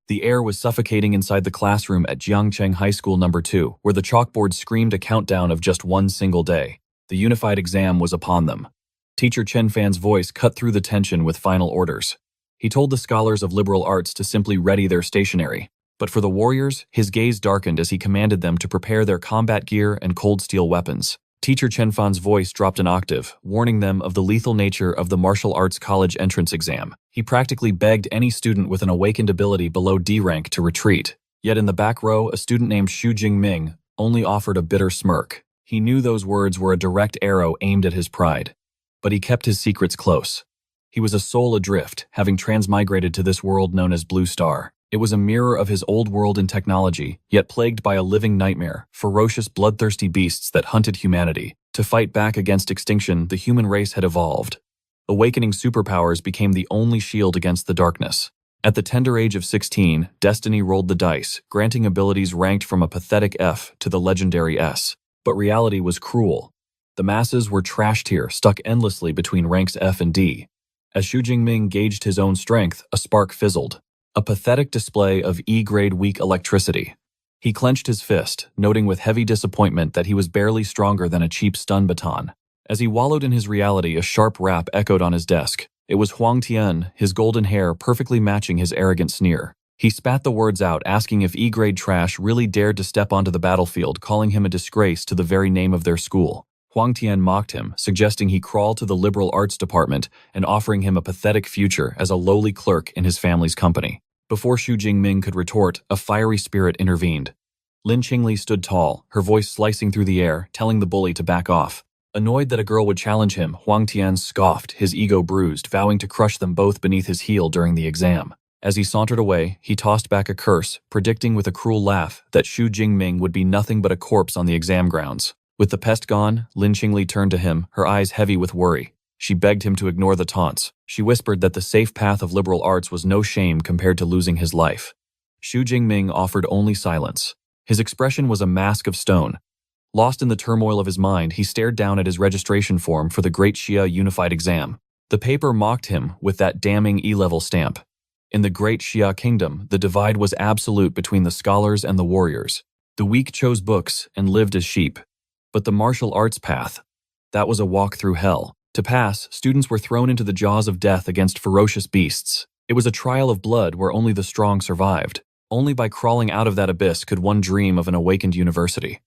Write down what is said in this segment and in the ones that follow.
The air was suffocating inside the classroom at Jiangcheng High School No. 2, where the chalkboard screamed a countdown of just one single day. The unified exam was upon them. Teacher Chen Fan's voice cut through the tension with final orders. He told the scholars of liberal arts to simply ready their stationery. But for the warriors, his gaze darkened as he commanded them to prepare their combat gear and cold steel weapons. Teacher Chen Fan's voice dropped an octave, warning them of the lethal nature of the martial arts college entrance exam. He practically begged any student with an awakened ability below D rank to retreat. Yet in the back row, a student named Xu Jingming only offered a bitter smirk. He knew those words were a direct arrow aimed at his pride. But he kept his secrets close. He was a soul adrift, having transmigrated to this world known as Blue Star. It was a mirror of his old world in technology, yet plagued by a living nightmare, ferocious, bloodthirsty beasts that hunted humanity. To fight back against extinction, the human race had evolved. Awakening superpowers became the only shield against the darkness. At the tender age of 16, destiny rolled the dice, granting abilities ranked from a pathetic F to the legendary S. But reality was cruel. The masses were trashed here, stuck endlessly between ranks F and D. As Xu Jingming gauged his own strength, a spark fizzled. A pathetic display of E-grade weak electricity. He clenched his fist, noting with heavy disappointment that he was barely stronger than a cheap stun baton. As he wallowed in his reality, a sharp rap echoed on his desk. It was Huang Tian, his golden hair perfectly matching his arrogant sneer. He spat the words out, asking if E-grade trash really dared to step onto the battlefield, calling him a disgrace to the very name of their school. Huang Tian mocked him, suggesting he crawl to the liberal arts department and offering him a pathetic future as a lowly clerk in his family's company. Before Xu Jingming could retort, a fiery spirit intervened. Lin Qingli stood tall, her voice slicing through the air, telling the bully to back off. Annoyed that a girl would challenge him, Huang Tian scoffed, his ego bruised, vowing to crush them both beneath his heel during the exam. As he sauntered away, he tossed back a curse, predicting with a cruel laugh that Xu Jingming would be nothing but a corpse on the exam grounds. With the pest gone, Lin Qingli turned to him, her eyes heavy with worry. She begged him to ignore the taunts. She whispered that the safe path of liberal arts was no shame compared to losing his life. Xu Jingming offered only silence. His expression was a mask of stone. Lost in the turmoil of his mind, he stared down at his registration form for the Great Xia Unified Exam. The paper mocked him with that damning E-level stamp. In the Great Xia Kingdom, the divide was absolute between the scholars and the warriors. The weak chose books and lived as sheep. But the martial arts path, that was a walk through hell. To pass, students were thrown into the jaws of death against ferocious beasts. It was a trial of blood where only the strong survived. Only by crawling out of that abyss could one dream of an awakened university.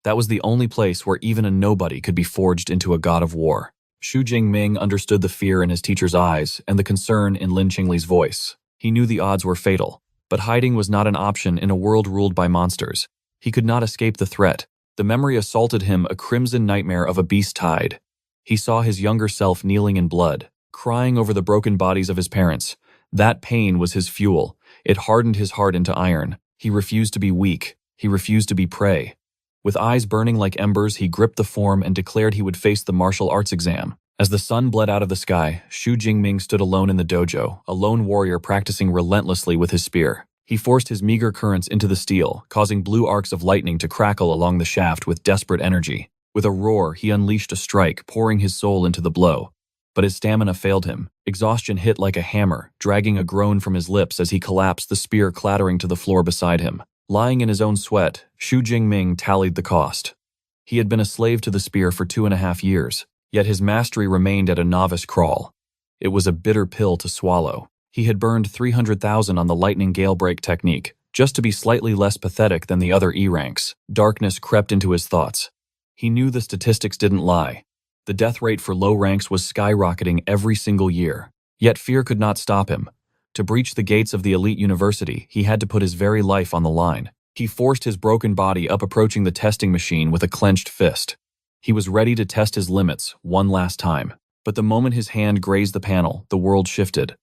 That was the only place where even a nobody could be forged into a god of war. Xu Jingming understood the fear in his teacher's eyes and the concern in Lin Qingli's voice. He knew the odds were fatal, but hiding was not an option in a world ruled by monsters. He could not escape the threat. The memory assaulted him, a crimson nightmare of a beast tide. He saw his younger self kneeling in blood, crying over the broken bodies of his parents. That pain was his fuel. It hardened his heart into iron. He refused to be weak. He refused to be prey. With eyes burning like embers, he gripped the form and declared he would face the martial arts exam. As the sun bled out of the sky, Xu Jingming stood alone in the dojo, a lone warrior practicing relentlessly with his spear. He forced his meager currents into the steel, causing blue arcs of lightning to crackle along the shaft with desperate energy. With a roar, he unleashed a strike, pouring his soul into the blow. But his stamina failed him. Exhaustion hit like a hammer, dragging a groan from his lips as he collapsed, the spear clattering to the floor beside him. Lying in his own sweat, Xu Jingming tallied the cost. He had been a slave to the spear for 2.5 years, yet his mastery remained at a novice crawl. It was a bitter pill to swallow. He had burned 300,000 on the lightning gale break technique, just to be slightly less pathetic than the other E ranks. Darkness crept into his thoughts. He knew the statistics didn't lie. The death rate for low ranks was skyrocketing every single year. Yet fear could not stop him. To breach the gates of the elite university, he had to put his very life on the line. He forced his broken body up, approaching the testing machine with a clenched fist. He was ready to test his limits one last time. But the moment his hand grazed the panel, the world shifted.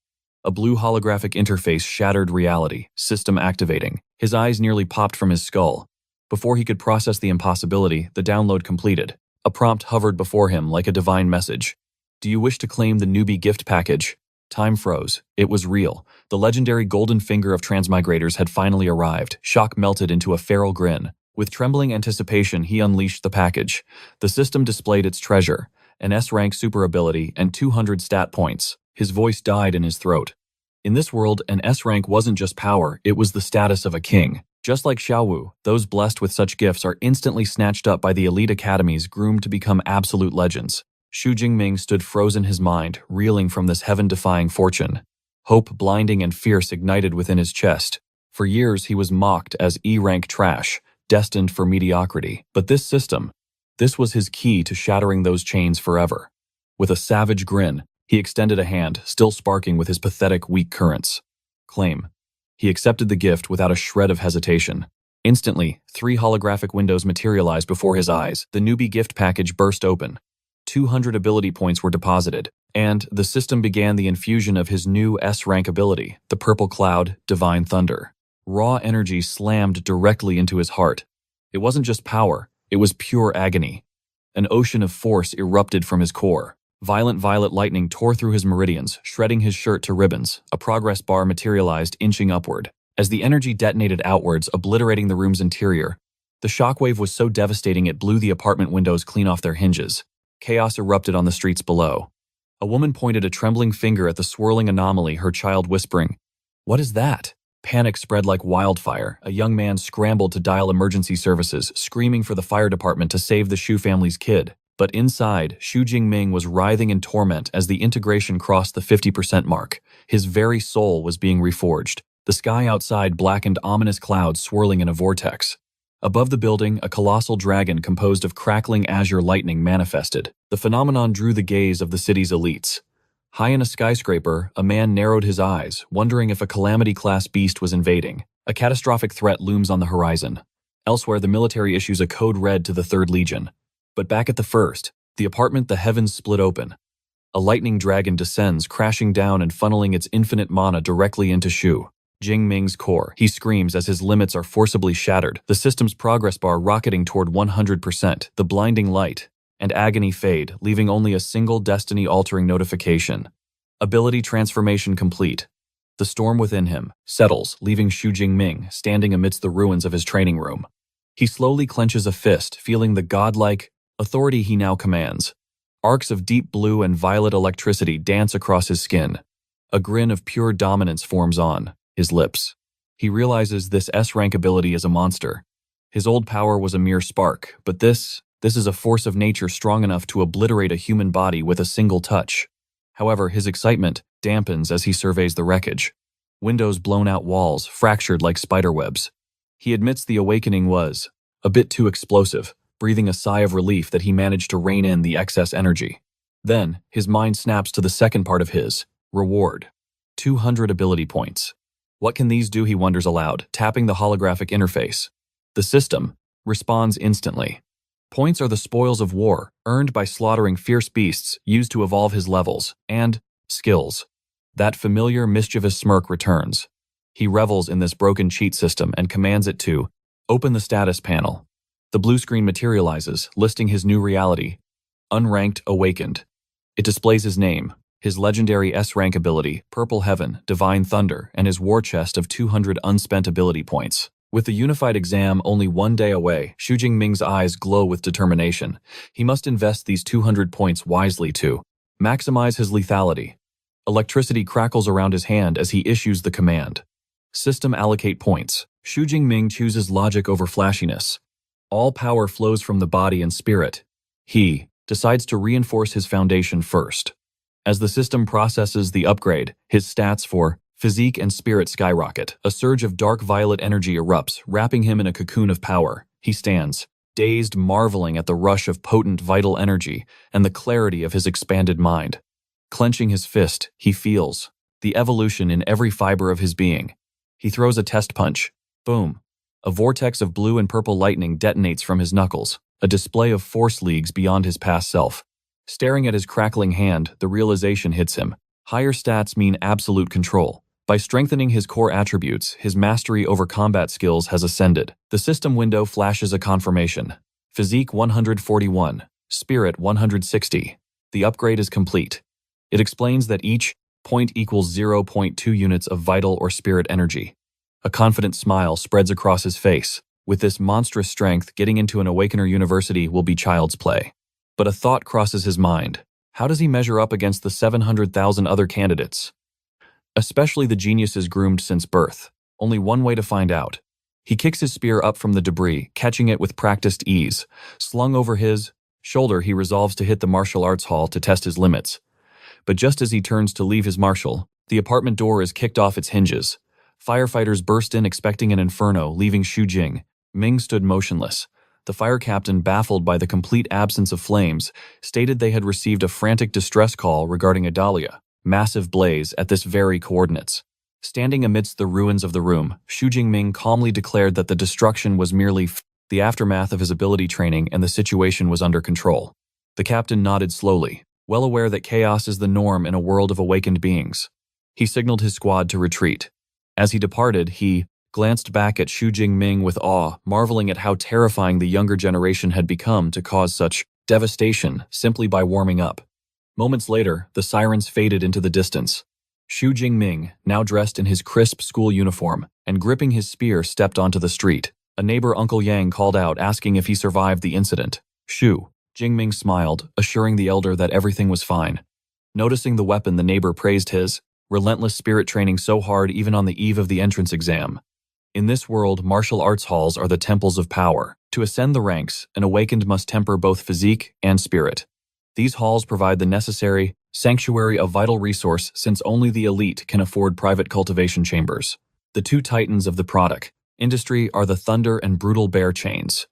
A blue holographic interface shattered reality, system activating. His eyes nearly popped from his skull. Before he could process the impossibility, the download completed. A prompt hovered before him like a divine message. Do you wish to claim the newbie gift package? Time froze. It was real. The legendary golden finger of transmigrators had finally arrived. Shock melted into a feral grin. With trembling anticipation, he unleashed the package. The system displayed its treasure, an S-rank super ability and 200 stat points. His voice died in his throat. In this world, an S rank wasn't just power, it was the status of a king. Just like Xiaowu, those blessed with such gifts are instantly snatched up by the elite academies groomed to become absolute legends. Xu Jingming stood frozen, his mind reeling from this heaven-defying fortune. Hope blinding and fierce ignited within his chest. For years he was mocked as E-rank trash, destined for mediocrity. But this system, this was his key to shattering those chains forever. With a savage grin, he extended a hand, still sparking with his pathetic weak currents. Claim. He accepted the gift without a shred of hesitation. Instantly, 3 holographic windows materialized before his eyes. The newbie gift package burst open. 200 ability points were deposited, and the system began the infusion of his new S-rank ability, the Purple Cloud, Divine Thunder. Raw energy slammed directly into his heart. It wasn't just power, it was pure agony. An ocean of force erupted from his core. Violent violet lightning tore through his meridians, shredding his shirt to ribbons. A progress bar materialized, inching upward. As the energy detonated outwards, obliterating the room's interior, the shockwave was so devastating it blew the apartment windows clean off their hinges. Chaos erupted on the streets below. A woman pointed a trembling finger at the swirling anomaly, her child whispering, "What is that?" Panic spread like wildfire. A young man scrambled to dial emergency services, screaming for the fire department to save the Xu family's kid. But inside, Xu Jingming was writhing in torment as the integration crossed the 50% mark. His very soul was being reforged. The sky outside blackened, ominous clouds swirling in a vortex. Above the building, a colossal dragon composed of crackling azure lightning manifested. The phenomenon drew the gaze of the city's elites. High in a skyscraper, a man narrowed his eyes, wondering if a calamity-class beast was invading. A catastrophic threat looms on the horizon. Elsewhere, the military issues a code red to the 3rd Legion. But back at the 1st, the apartment, the heavens split open. A lightning dragon descends, crashing down and funneling its infinite mana directly into Xu Jingming's core. He screams as his limits are forcibly shattered, the system's progress bar rocketing toward 100%, the blinding light and agony fade, leaving only a single destiny-altering notification. Ability transformation complete. The storm within him settles, leaving Xu Jingming standing amidst the ruins of his training room. He slowly clenches a fist, feeling the godlike authority he now commands. Arcs of deep blue and violet electricity dance across his skin. A grin of pure dominance forms on his lips. He realizes this S-rank ability is a monster. His old power was a mere spark, but this is a force of nature strong enough to obliterate a human body with a single touch. However, his excitement dampens as he surveys the wreckage. Windows blown out, walls fractured like spiderwebs. He admits the awakening was a bit too explosive, breathing a sigh of relief that he managed to rein in the excess energy. Then, his mind snaps to the second part of his reward. 200 ability points. What can these do, he wonders aloud, tapping the holographic interface. The system responds instantly. Points are the spoils of war, earned by slaughtering fierce beasts, used to evolve his levels, and skills. That familiar, mischievous smirk returns. He revels in this broken cheat system and commands it to open the status panel. The blue screen materializes, listing his new reality, Unranked Awakened. It displays his name, his legendary S-rank ability, Purple Heaven, Divine Thunder, and his war chest of 200 unspent ability points. With the unified exam only 1 day away, Xu Jingming's eyes glow with determination. He must invest these 200 points wisely to maximize his lethality. Electricity crackles around his hand as he issues the command. System allocate points. Xu Jingming chooses logic over flashiness. All power flows from the body and spirit. He decides to reinforce his foundation first. As the system processes the upgrade, his stats for physique and spirit skyrocket. A surge of dark violet energy erupts, wrapping him in a cocoon of power. He stands, dazed, marveling at the rush of potent vital energy and the clarity of his expanded mind. Clenching his fist, he feels the evolution in every fiber of his being. He throws a test punch. Boom. A vortex of blue and purple lightning detonates from his knuckles, a display of force leagues beyond his past self. Staring at his crackling hand, the realization hits him. Higher stats mean absolute control. By strengthening his core attributes, his mastery over combat skills has ascended. The system window flashes a confirmation. Physique 141, Spirit 160. The upgrade is complete. It explains that each point equals 0.2 units of vital or spirit energy. A confident smile spreads across his face. With this monstrous strength, getting into an Awakener University will be child's play. But a thought crosses his mind. How does he measure up against the 700,000 other candidates? especially the geniuses groomed since birth. Only one way to find out. He kicks his spear up from the debris, catching it with practiced ease. Slung over his shoulder, he resolves to hit the martial arts hall to test his limits. But just as he turns to leave his martial, the apartment door is kicked off its hinges. Firefighters burst in expecting an inferno, leaving Xu Jing. Ming stood motionless. The fire captain, baffled by the complete absence of flames, stated they had received a frantic distress call regarding a dahlia, massive blaze at this very coordinates. Standing amidst the ruins of the room, Xu Jingming calmly declared that the destruction was merely the aftermath of his ability training and the situation was under control. The captain nodded slowly, well aware that chaos is the norm in a world of awakened beings. He signaled his squad to retreat. As he departed, he glanced back at Xu Jingming with awe, marveling at how terrifying the younger generation had become to cause such devastation simply by warming up. Moments later, the sirens faded into the distance. Xu Jingming, now dressed in his crisp school uniform and gripping his spear, stepped onto the street. A neighbor, Uncle Yang, called out, asking if he survived the incident. Xu Jingming smiled, assuring the elder that everything was fine. Noticing the weapon, the neighbor praised his relentless spirit training so hard even on the eve of the entrance exam. In this world, martial arts halls are the temples of power. To ascend the ranks, an awakened must temper both physique and spirit. These halls provide the necessary sanctuary, a vital resource since only the elite can afford private cultivation chambers. The two titans of the product industry are the Thunder and Brutal Bear chains.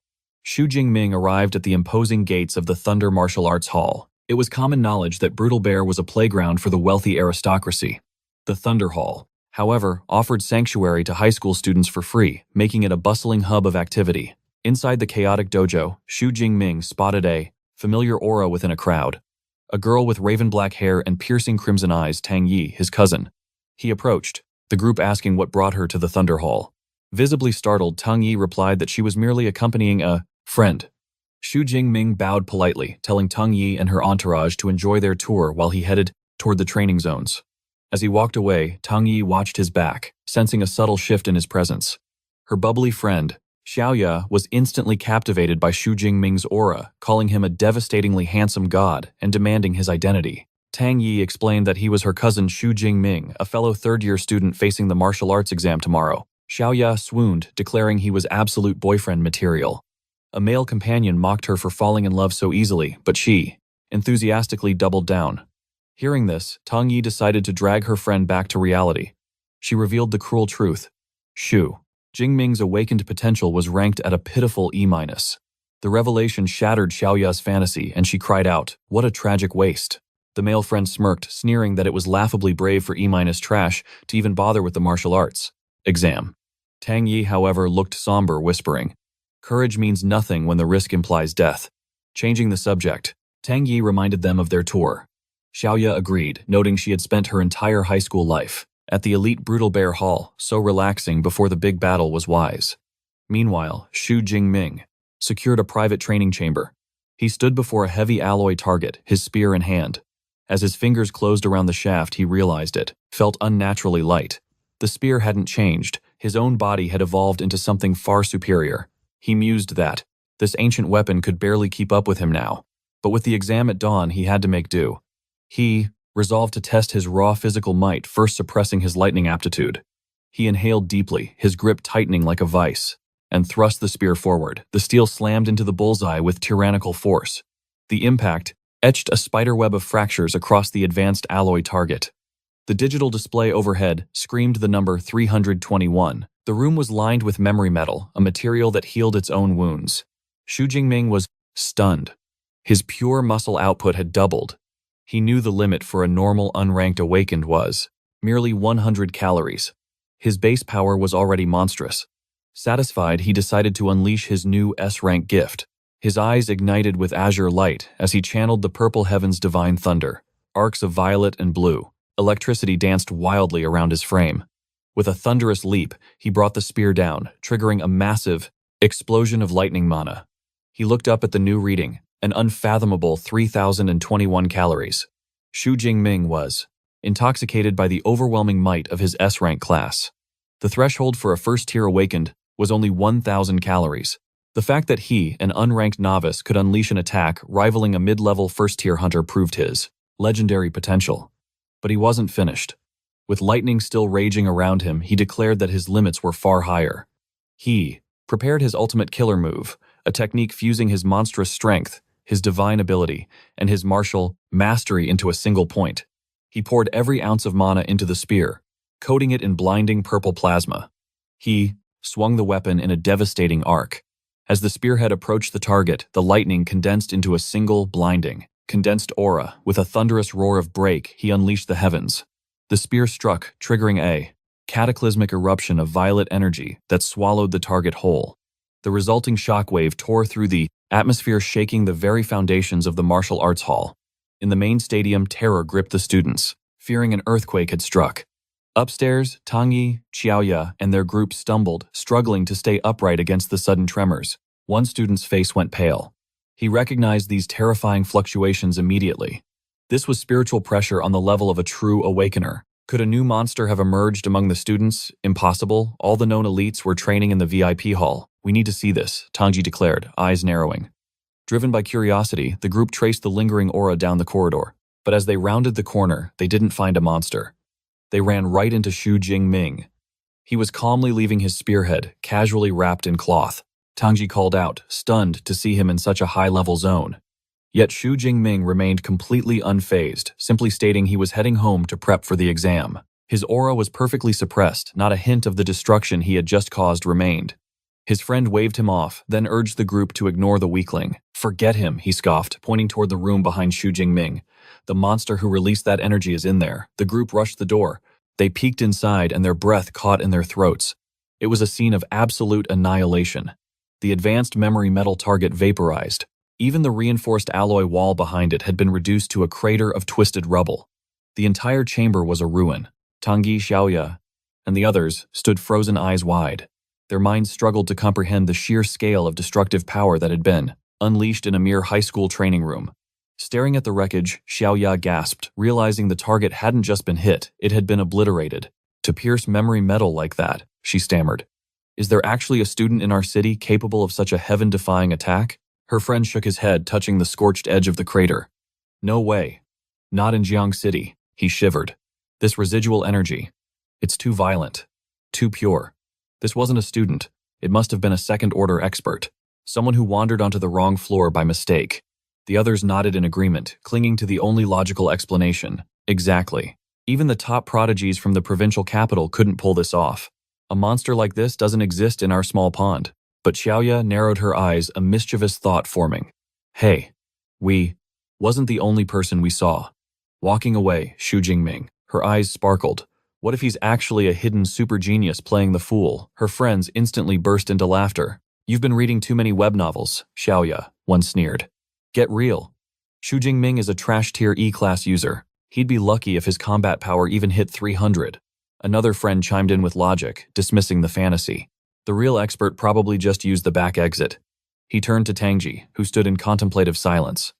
Xu Jingming arrived at the imposing gates of the Thunder Martial Arts Hall. It was common knowledge that Brutal Bear was a playground for the wealthy aristocracy. The Thunder Hall, however, offered sanctuary to high school students for free, making it a bustling hub of activity. Inside the chaotic dojo, Xu Jingming spotted a familiar aura within a crowd. A girl with raven-black hair and piercing crimson eyes, Tang Yi, his cousin. He approached, the group asking what brought her to the Thunder Hall. Visibly startled, Tang Yi replied that she was merely accompanying a friend. Xu Jingming bowed politely, telling Tang Yi and her entourage to enjoy their tour while he headed toward the training zones. As he walked away, Tang Yi watched his back, sensing a subtle shift in his presence. Her bubbly friend, Xiaoya, was instantly captivated by Xu Jingming's aura, calling him a devastatingly handsome god and demanding his identity. Tang Yi explained that he was her cousin Xu Jingming, a fellow third-year student facing the martial arts exam tomorrow. Xiaoya swooned, declaring he was absolute boyfriend material. A male companion mocked her for falling in love so easily, but she enthusiastically doubled down. Hearing this, Tang Yi decided to drag her friend back to reality. She revealed the cruel truth. Xu Jingming's awakened potential was ranked at a pitiful E-. The revelation shattered Xiaoya's fantasy, and she cried out, "What a tragic waste." The male friend smirked, sneering that it was laughably brave for E- trash to even bother with the martial arts exam. Tang Yi, however, looked somber, whispering, "Courage means nothing when the risk implies death." Changing the subject, Tang Yi reminded them of their tour. Xiaoya agreed, noting she had spent her entire high school life at the elite Brutal Bear Hall, so relaxing before the big battle was wise. Meanwhile, Xu Jingming secured a private training chamber. He stood before a heavy alloy target, his spear in hand. As his fingers closed around the shaft, he realized it felt unnaturally light. The spear hadn't changed, his own body had evolved into something far superior. He mused that this ancient weapon could barely keep up with him now. But with the exam at dawn, he had to make do. He resolved to test his raw physical might, first suppressing his lightning aptitude. He inhaled deeply, his grip tightening like a vice, and thrust the spear forward. The steel slammed into the bullseye with tyrannical force. The impact etched a spiderweb of fractures across the advanced alloy target. The digital display overhead screamed the number 321. The room was lined with memory metal, a material that healed its own wounds. Xu Jingming was stunned. His pure muscle output had doubled. He knew the limit for a normal unranked awakened was merely 100 calories. His base power was already monstrous. Satisfied, he decided to unleash his new S-rank gift. His eyes ignited with azure light as he channeled the purple heaven's divine thunder. Arcs of violet and blue. Electricity danced wildly around his frame. With a thunderous leap, he brought the spear down, triggering a massive explosion of lightning mana. He looked up at the new reading, an unfathomable 3,021 calories. Xu Jingming was intoxicated by the overwhelming might of his S-rank class. The threshold for a first-tier awakened was only 1,000 calories. The fact that he, an unranked novice, could unleash an attack rivaling a mid-level first-tier hunter proved his legendary potential. But he wasn't finished. With lightning still raging around him, he declared that his limits were far higher. He prepared his ultimate killer move, a technique fusing his monstrous strength, his divine ability, and his martial mastery into a single point. He poured every ounce of mana into the spear, coating it in blinding purple plasma. He swung the weapon in a devastating arc. As the spearhead approached the target, the lightning condensed into a single, blinding, condensed aura. With a thunderous roar of break, he unleashed the heavens. The spear struck, triggering a cataclysmic eruption of violet energy that swallowed the target whole. The resulting shockwave tore through the atmosphere, shaking the very foundations of the martial arts hall. In the main stadium, terror gripped the students, fearing an earthquake had struck. Upstairs, Tangyi, Xiaoya, and their group stumbled, struggling to stay upright against the sudden tremors. One student's face went pale. He recognized these terrifying fluctuations immediately. This was spiritual pressure on the level of a true awakener. Could a new monster have emerged among the students? Impossible. All the known elites were training in the VIP hall. We need to see this, Tangyi declared, eyes narrowing. Driven by curiosity, the group traced the lingering aura down the corridor. But as they rounded the corner, they didn't find a monster. They ran right into Xu Jingming. He was calmly leaving his spearhead, casually wrapped in cloth. Tangyi called out, stunned to see him in such a high-level zone. Yet Xu Jingming remained completely unfazed, simply stating he was heading home to prep for the exam. His aura was perfectly suppressed, not a hint of the destruction he had just caused remained. His friend waved him off, then urged the group to ignore the weakling. Forget him, he scoffed, pointing toward the room behind Xu Jingming. The monster who released that energy is in there. The group rushed the door. They peeked inside and their breath caught in their throats. It was a scene of absolute annihilation. The advanced memory metal target vaporized. Even the reinforced alloy wall behind it had been reduced to a crater of twisted rubble. The entire chamber was a ruin. Tangyi, Xiaoya, and the others stood frozen, eyes wide. Their minds struggled to comprehend the sheer scale of destructive power that had been unleashed in a mere high school training room. Staring at the wreckage, Xiaoya gasped, realizing the target hadn't just been hit, it had been obliterated. To pierce memory metal like that, she stammered. Is there actually a student in our city capable of such a heaven-defying attack? Her friend shook his head, touching the scorched edge of the crater. No way. Not in Jiang City, he shivered. This residual energy, it's too violent, too pure. This wasn't a student. It must have been a second-order expert. Someone who wandered onto the wrong floor by mistake. The others nodded in agreement, clinging to the only logical explanation. Exactly. Even the top prodigies from the provincial capital couldn't pull this off. A monster like this doesn't exist in our small pond. But Xiaoya narrowed her eyes, a mischievous thought forming. Hey, wasn't the only person we saw. Walking away, Xu Jingming, her eyes sparkled. What if he's actually a hidden super genius playing the fool? Her friends instantly burst into laughter. You've been reading too many web novels, Xiaoya, one sneered. Get real. Xu Jingming is a trash-tier E-class user. He'd be lucky if his combat power even hit 300. Another friend chimed in with logic, dismissing the fantasy. The real expert probably just used the back exit. He turned to Tangyi, who stood in contemplative silence.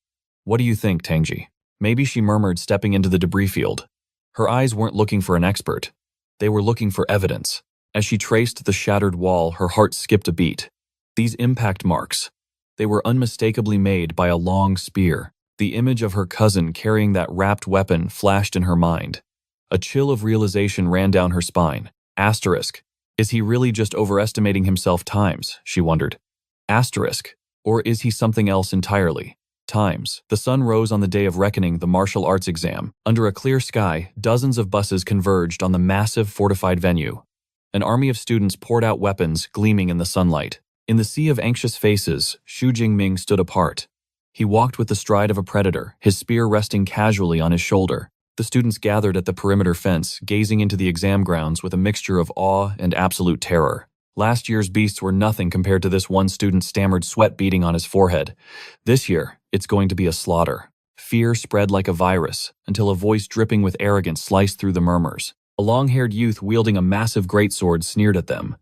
What do you think, Tangyi? Maybe, she murmured, stepping into the debris field. Her eyes weren't looking for an expert. They were looking for evidence. As she traced the shattered wall, her heart skipped a beat. These impact marks. They were unmistakably made by a long spear. The image of her cousin carrying that wrapped weapon flashed in her mind. A chill of realization ran down her spine. Asterisk. Is he really just overestimating himself times, she wondered. Asterisk. Or is he something else entirely? Times. The sun rose on the day of reckoning, the martial arts exam. Under a clear sky, dozens of buses converged on the massive fortified venue. An army of students poured out weapons, gleaming in the sunlight. In the sea of anxious faces, Xu Jingming stood apart. He walked with the stride of a predator, his spear resting casually on his shoulder. The students gathered at the perimeter fence, gazing into the exam grounds with a mixture of awe and absolute terror. Last year's beasts were nothing compared to this one student's stammered sweat beading on his forehead. This year, it's going to be a slaughter. Fear spread like a virus, until a voice dripping with arrogance sliced through the murmurs. A long-haired youth wielding a massive greatsword sneered at them.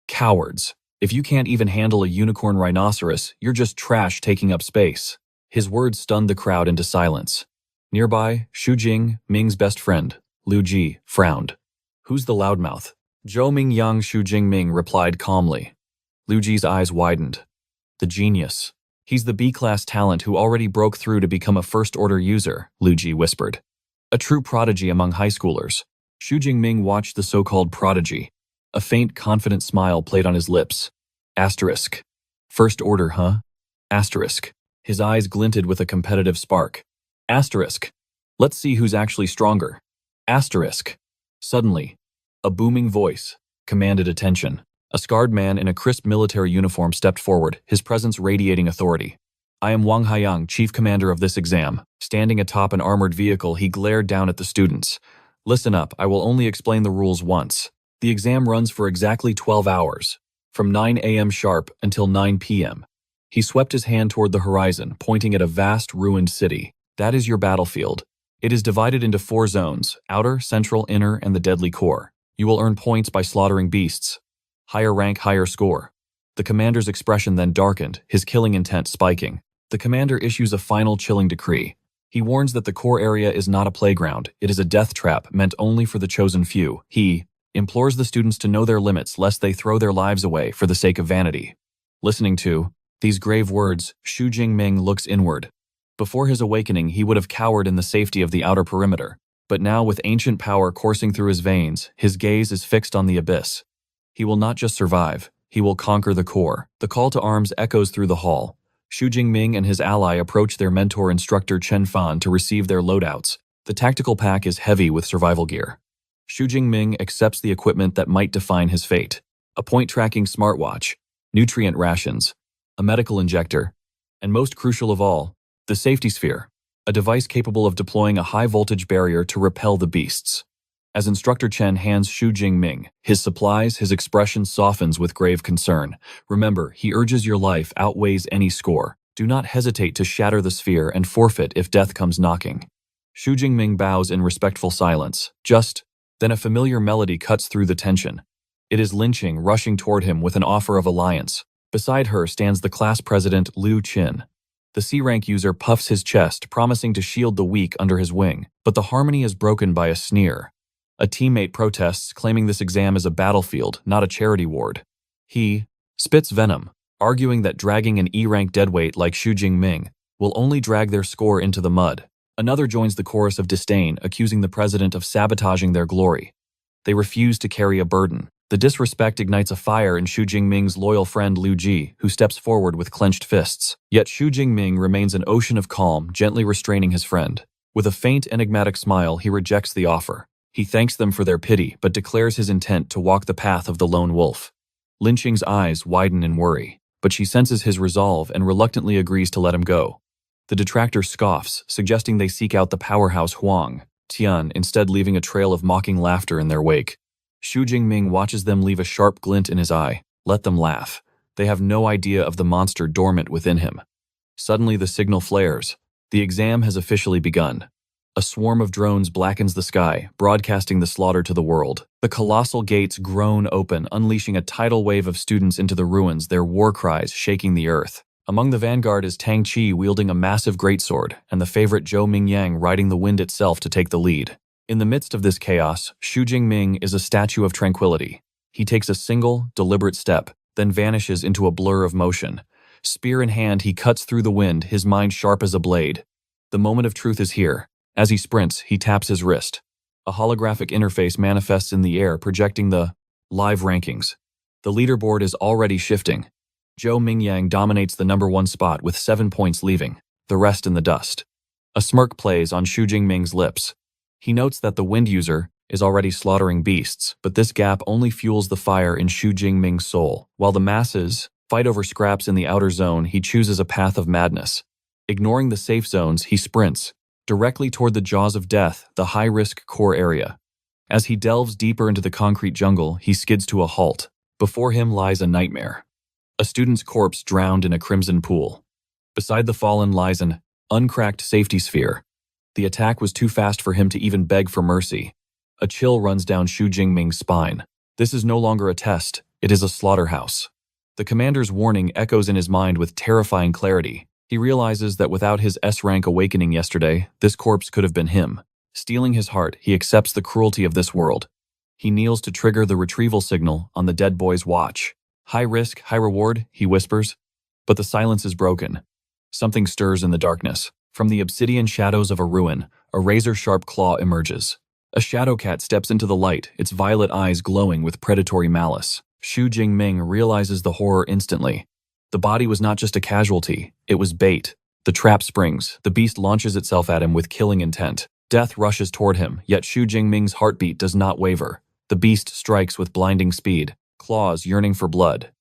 Cowards. If you can't even handle a unicorn rhinoceros, you're just trash taking up space. His words stunned the crowd into silence. Nearby, Xu Jingming's best friend, Liu Ji, frowned. Who's the loudmouth? Zhou Mingyang, Xu Jingming replied calmly. Liu Ji's eyes widened. The genius. He's the B-class talent who already broke through to become a first-order user, Liu Ji whispered. A true prodigy among high schoolers. Xu Jingming watched the so-called prodigy. A faint, confident smile played on his lips. Asterisk. First order, huh? Asterisk. His eyes glinted with a competitive spark. Asterisk. Let's see who's actually stronger. Asterisk. Suddenly, a booming voice commanded attention. A scarred man in a crisp military uniform stepped forward, his presence radiating authority. I am Wang Haiyang, chief commander of this exam. Standing atop an armored vehicle, he glared down at the students. Listen up, I will only explain the rules once. The exam runs for exactly 12 hours, from 9 a.m. sharp until 9 p.m. He swept his hand toward the horizon, pointing at a vast, ruined city. That is your battlefield. It is divided into 4 zones: outer, central, inner, and the deadly core. You will earn points by slaughtering beasts. Higher rank, higher score. The commander's expression then darkened, his killing intent spiking. The commander issues a final chilling decree. He warns that the core area is not a playground, it is a death trap meant only for the chosen few. He implores the students to know their limits lest they throw their lives away for the sake of vanity. Listening to these grave words, Xu Jingming looks inward. Before his awakening, he would have cowered in the safety of the outer perimeter. But now, with ancient power coursing through his veins, his gaze is fixed on the abyss. He will not just survive, he will conquer the core. The call to arms echoes through the hall. Xu Jingming and his ally approach their mentor-instructor Chen Fan to receive their loadouts. The tactical pack is heavy with survival gear. Xu Jingming accepts the equipment that might define his fate. A point-tracking smartwatch, nutrient rations, a medical injector, and most crucial of all, the safety sphere, a device capable of deploying a high-voltage barrier to repel the beasts. As Instructor Chen hands Xu Jingming his supplies, his expression softens with grave concern. Remember, he urges your life outweighs any score. Do not hesitate to shatter the sphere and forfeit if death comes knocking. Xu Jingming bows in respectful silence. Then a familiar melody cuts through the tension. It is Lin Qing rushing toward him with an offer of alliance. Beside her stands the class president Liu Qin. The C-rank user puffs his chest, promising to shield the weak under his wing, but the harmony is broken by a sneer. A teammate protests, claiming this exam is a battlefield, not a charity ward. He spits venom, arguing that dragging an E-rank deadweight like Xu Jingming will only drag their score into the mud. Another joins the chorus of disdain, accusing the president of sabotaging their glory. They refuse to carry a burden. The disrespect ignites a fire in Xu Jingming's loyal friend Liu Ji, who steps forward with clenched fists. Yet Xu Jingming remains an ocean of calm, gently restraining his friend. With a faint, enigmatic smile, he rejects the offer. He thanks them for their pity, but declares his intent to walk the path of the lone wolf. Lin Qing's eyes widen in worry, but she senses his resolve and reluctantly agrees to let him go. The detractor scoffs, suggesting they seek out the powerhouse Huang Tian, instead leaving a trail of mocking laughter in their wake. Xu Jingming watches them leave a sharp glint in his eye. Let them laugh. They have no idea of the monster dormant within him. Suddenly the signal flares. The exam has officially begun. A swarm of drones blackens the sky, broadcasting the slaughter to the world. The colossal gates groan open, unleashing a tidal wave of students into the ruins, their war cries shaking the earth. Among the vanguard is Tang Qi wielding a massive greatsword, and the favorite Zhou Mingyang riding the wind itself to take the lead. In the midst of this chaos, Xu Jingming is a statue of tranquility. He takes a single, deliberate step, then vanishes into a blur of motion. Spear in hand, he cuts through the wind, his mind sharp as a blade. The moment of truth is here. As he sprints, he taps his wrist. A holographic interface manifests in the air, projecting the live rankings. The leaderboard is already shifting. Zhou Mingyang dominates the #1 spot with 7 points leaving, the rest in the dust. A smirk plays on Xu Jingming's lips. He notes that the wind user is already slaughtering beasts, but this gap only fuels the fire in Xu Jingming's soul. While the masses fight over scraps in the outer zone, he chooses a path of madness. Ignoring the safe zones, he sprints directly toward the jaws of death, the high-risk core area. As he delves deeper into the concrete jungle, he skids to a halt. Before him lies a nightmare. A student's corpse drowned in a crimson pool. Beside the fallen lies an uncracked safety sphere. The attack was too fast for him to even beg for mercy. A chill runs down Xu Jingming's spine. This is no longer a test, it is a slaughterhouse. The commander's warning echoes in his mind with terrifying clarity. He realizes that without his S-rank awakening yesterday, this corpse could have been him. Steeling his heart, he accepts the cruelty of this world. He kneels to trigger the retrieval signal on the dead boy's watch. High risk, high reward, he whispers. But the silence is broken. Something stirs in the darkness. From the obsidian shadows of a ruin, a razor-sharp claw emerges. A shadow cat steps into the light, its violet eyes glowing with predatory malice. Xu Jingming realizes the horror instantly. The body was not just a casualty, it was bait. The trap springs, the beast launches itself at him with killing intent. Death rushes toward him, yet Xu Jingming's heartbeat does not waver. The beast strikes with blinding speed, claws yearning for blood.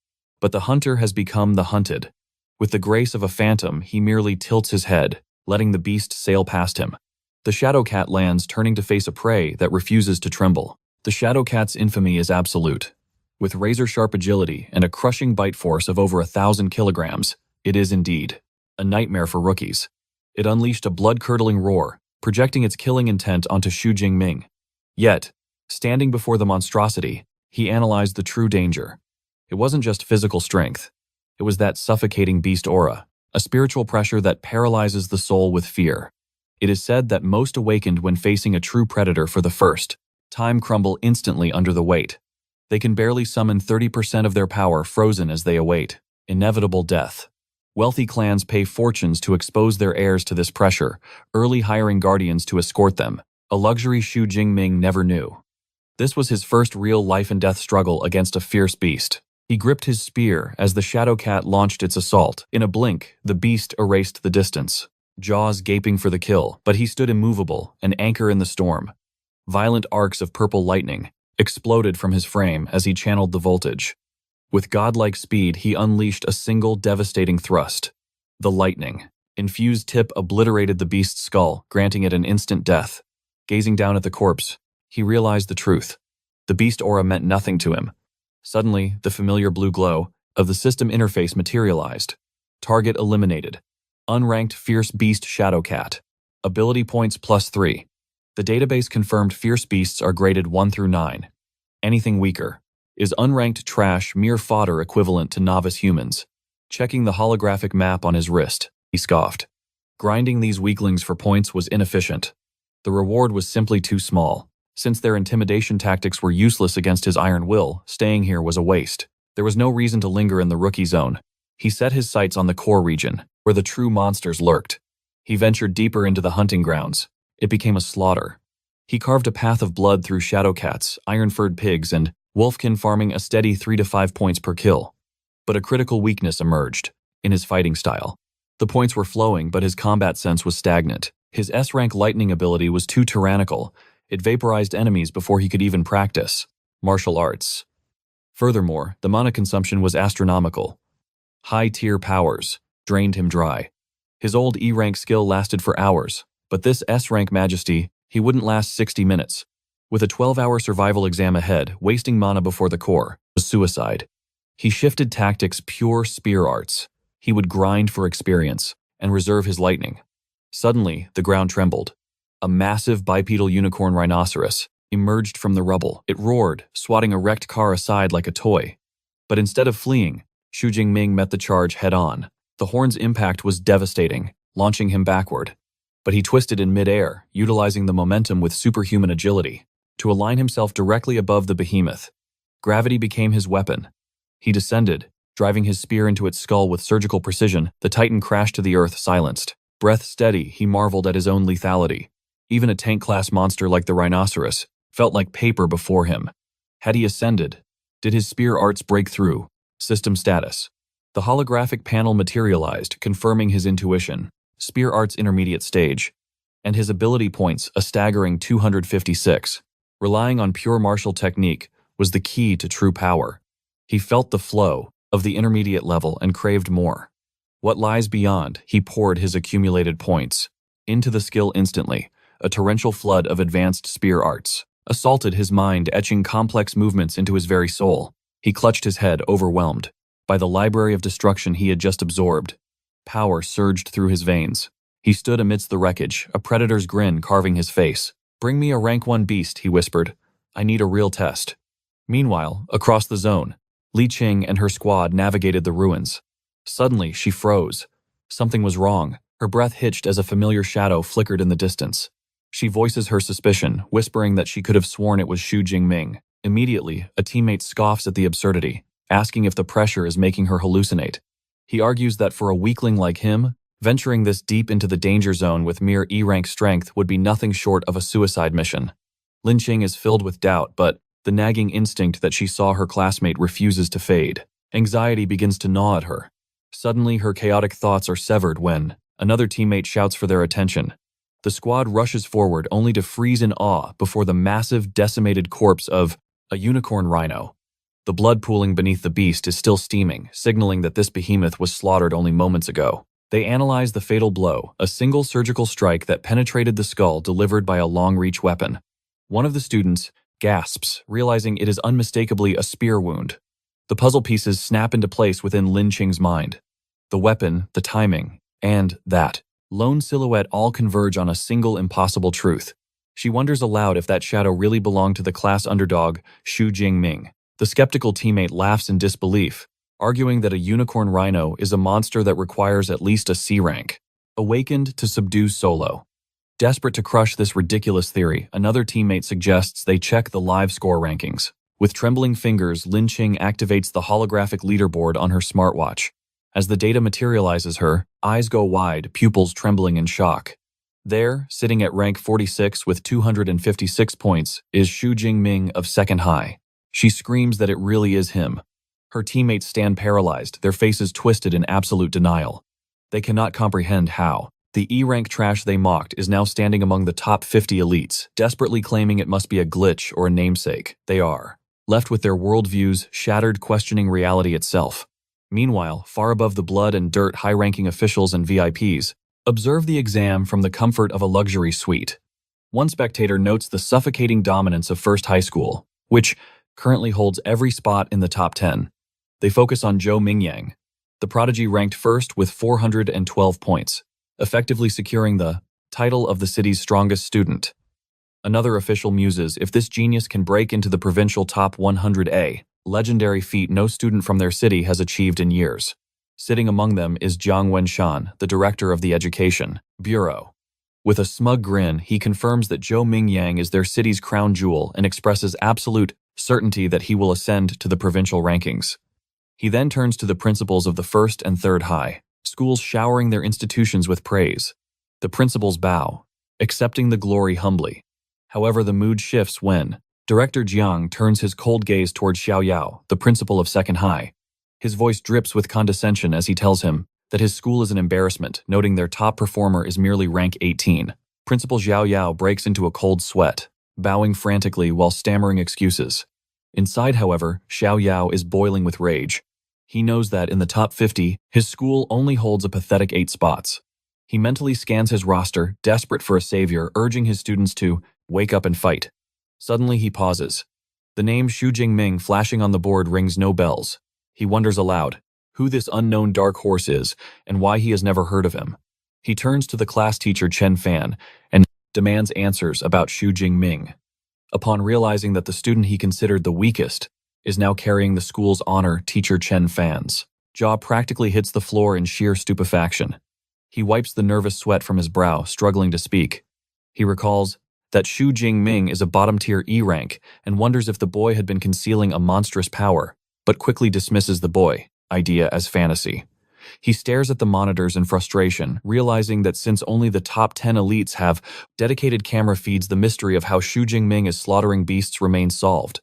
But the hunter has become the hunted. With the grace of a phantom, he merely tilts his head, letting the beast sail past him. The shadow cat lands, turning to face a prey that refuses to tremble. The shadow cat's infamy is absolute. With razor-sharp agility and a crushing bite force of over 1,000 kilograms, it is indeed a nightmare for rookies. It unleashed a blood-curdling roar, projecting its killing intent onto Xu Jingming. Yet, standing before the monstrosity, he analyzed the true danger. It wasn't just physical strength. It was that suffocating beast aura, a spiritual pressure that paralyzes the soul with fear. It is said that most awakened when facing a true predator for the first time crumble instantly under the weight. They can barely summon 30% of their power, frozen as they await inevitable death. Wealthy clans pay fortunes to expose their heirs to this pressure, early hiring guardians to escort them, a luxury Xu Jingming never knew. This was his first real life-and-death struggle against a fierce beast. He gripped his spear as the shadow cat launched its assault. In a blink, the beast erased the distance, jaws gaping for the kill, but he stood immovable, an anchor in the storm. Violent arcs of purple lightning exploded from his frame as he channeled the voltage. With godlike speed, he unleashed a single devastating thrust. The lightning infused tip obliterated the beast's skull, granting it an instant death. Gazing down at the corpse, he realized the truth. The beast aura meant nothing to him. Suddenly, the familiar blue glow of the system interface materialized. Target eliminated. Unranked Fierce Beast Shadow Cat. Ability points +3. The database confirmed fierce beasts are graded 1 through 9. Anything weaker is unranked trash, mere fodder equivalent to novice humans. Checking the holographic map on his wrist, he scoffed. Grinding these weaklings for points was inefficient. The reward was simply too small. Since their intimidation tactics were useless against his iron will, staying here was a waste. There was no reason to linger in the rookie zone. He set his sights on the core region, where the true monsters lurked. He ventured deeper into the hunting grounds. It became a slaughter. He carved a path of blood through shadow cats, iron-furred pigs, and wolfkin, farming a steady 3 to 5 points per kill. But a critical weakness emerged in his fighting style. The points were flowing, but his combat sense was stagnant. His S-rank lightning ability was too tyrannical. It vaporized enemies before he could even practice martial arts. Furthermore, the mana consumption was astronomical. High-tier powers drained him dry. His old E-rank skill lasted for hours, but this S-rank majesty, he wouldn't last 60 minutes. With a 12-hour survival exam ahead, wasting mana before the core was suicide. He shifted tactics, pure spear arts. He would grind for experience and reserve his lightning. Suddenly, the ground trembled. A massive bipedal unicorn rhinoceros emerged from the rubble. It roared, swatting a wrecked car aside like a toy. But instead of fleeing, Xu Jingming met the charge head-on. The horn's impact was devastating, launching him backward. But he twisted in mid-air, utilizing the momentum with superhuman agility to align himself directly above the behemoth. Gravity became his weapon. He descended, driving his spear into its skull with surgical precision. The titan crashed to the earth, silenced. Breath steady, he marveled at his own lethality. Even a tank-class monster like the rhinoceros felt like paper before him. Had he ascended? Did his spear arts break through? System status. The holographic panel materialized, confirming his intuition. Spear arts intermediate stage. And his ability points, a staggering 256. Relying on pure martial technique was the key to true power. He felt the flow of the intermediate level and craved more. What lies beyond? He poured his accumulated points into the skill instantly. A torrential flood of advanced spear arts assaulted his mind, etching complex movements into his very soul. He clutched his head, overwhelmed by the library of destruction he had just absorbed. Power surged through his veins. He stood amidst the wreckage, a predator's grin carving his face. "Bring me a rank 1 beast," he whispered. "I need a real test." Meanwhile, across the zone, Li Qing and her squad navigated the ruins. Suddenly, she froze. Something was wrong. Her breath hitched as a familiar shadow flickered in the distance. She voices her suspicion, whispering that she could have sworn it was Xu Jingming. Immediately, a teammate scoffs at the absurdity, asking if the pressure is making her hallucinate. He argues that for a weakling like him, venturing this deep into the danger zone with mere E-rank strength would be nothing short of a suicide mission. Lin Qing is filled with doubt, but the nagging instinct that she saw her classmate refuses to fade. Anxiety begins to gnaw at her. Suddenly, her chaotic thoughts are severed when another teammate shouts for their attention. The squad rushes forward only to freeze in awe before the massive, decimated corpse of a unicorn rhino. The blood pooling beneath the beast is still steaming, signaling that this behemoth was slaughtered only moments ago. They analyze the fatal blow, a single surgical strike that penetrated the skull delivered by a long-reach weapon. One of the students gasps, realizing it is unmistakably a spear wound. The puzzle pieces snap into place within Lin Qing's mind. The weapon, the timing, and that lone silhouette all converge on a single impossible truth. She wonders aloud if that shadow really belonged to the class underdog, Xu Jingming. The skeptical teammate laughs in disbelief, arguing that a unicorn rhino is a monster that requires at least a C rank. Awakened to subdue solo. Desperate to crush this ridiculous theory, another teammate suggests they check the live score rankings. With trembling fingers, Lin Qing activates the holographic leaderboard on her smartwatch. As the data materializes her, eyes go wide, pupils trembling in shock. There, sitting at rank 46 with 256 points, is Xu Jingming of second high. She screams that it really is him. Her teammates stand paralyzed, their faces twisted in absolute denial. They cannot comprehend how the E-rank trash they mocked is now standing among the top 50 elites, desperately claiming it must be a glitch or a namesake. They are left with their worldviews shattered, questioning reality itself. Meanwhile, far above the blood and dirt, high-ranking officials and VIPs observe the exam from the comfort of a luxury suite. One spectator notes the suffocating dominance of First High School, which currently holds every spot in the top 10. They focus on Zhou Mingyang, the prodigy ranked first with 412 points, effectively securing the title of the city's strongest student. Another official muses if this genius can break into the provincial top 100A, legendary feat no student from their city has achieved in years. Sitting among them is Jiang Wenshan, the director of the Education Bureau. With a smug grin, he confirms that Zhou Mingyang is their city's crown jewel and expresses absolute certainty that he will ascend to the provincial rankings. He then turns to the principals of the first and third high schools, showering their institutions with praise. The principals bow, accepting the glory humbly. However, the mood shifts when Director Jiang turns his cold gaze towards Xiao Yao, the principal of second high. His voice drips with condescension as he tells him that his school is an embarrassment, noting their top performer is merely rank 18. Principal Xiao Yao breaks into a cold sweat, bowing frantically while stammering excuses. Inside, however, Xiao Yao is boiling with rage. He knows that in the top 50, his school only holds a pathetic 8 spots. He mentally scans his roster, desperate for a savior, urging his students to wake up and fight. Suddenly, he pauses. The name Xu Jingming flashing on the board rings no bells. He wonders aloud who this unknown dark horse is and why he has never heard of him. He turns to the class teacher Chen Fan and demands answers about Xu Jingming. Upon realizing that the student he considered the weakest is now carrying the school's honor, teacher Chen Fan's jaw practically hits the floor in sheer stupefaction. He wipes the nervous sweat from his brow, struggling to speak. He recalls that Xu Jingming is a bottom-tier E rank and wonders if the boy had been concealing a monstrous power, but quickly dismisses the boy idea as fantasy. He stares at the monitors in frustration, realizing that since only the top 10 elites have dedicated camera feeds, the mystery of how Xu Jingming is slaughtering beasts remains solved.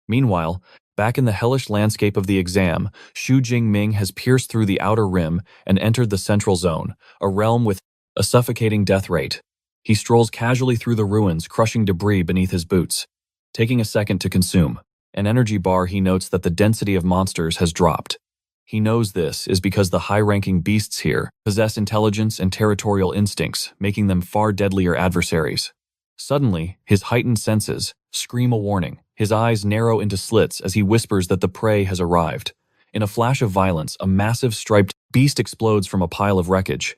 Meanwhile, back in the hellish landscape of the exam, Xu Jingming has pierced through the outer rim and entered the central zone, a realm with a suffocating death rate. He strolls casually through the ruins, crushing debris beneath his boots. Taking a second to consume an energy bar, he notes that the density of monsters has dropped. He knows this is because the high-ranking beasts here possess intelligence and territorial instincts, making them far deadlier adversaries. Suddenly, his heightened senses scream a warning. His eyes narrow into slits as he whispers that the prey has arrived. In a flash of violence, a massive striped beast explodes from a pile of wreckage.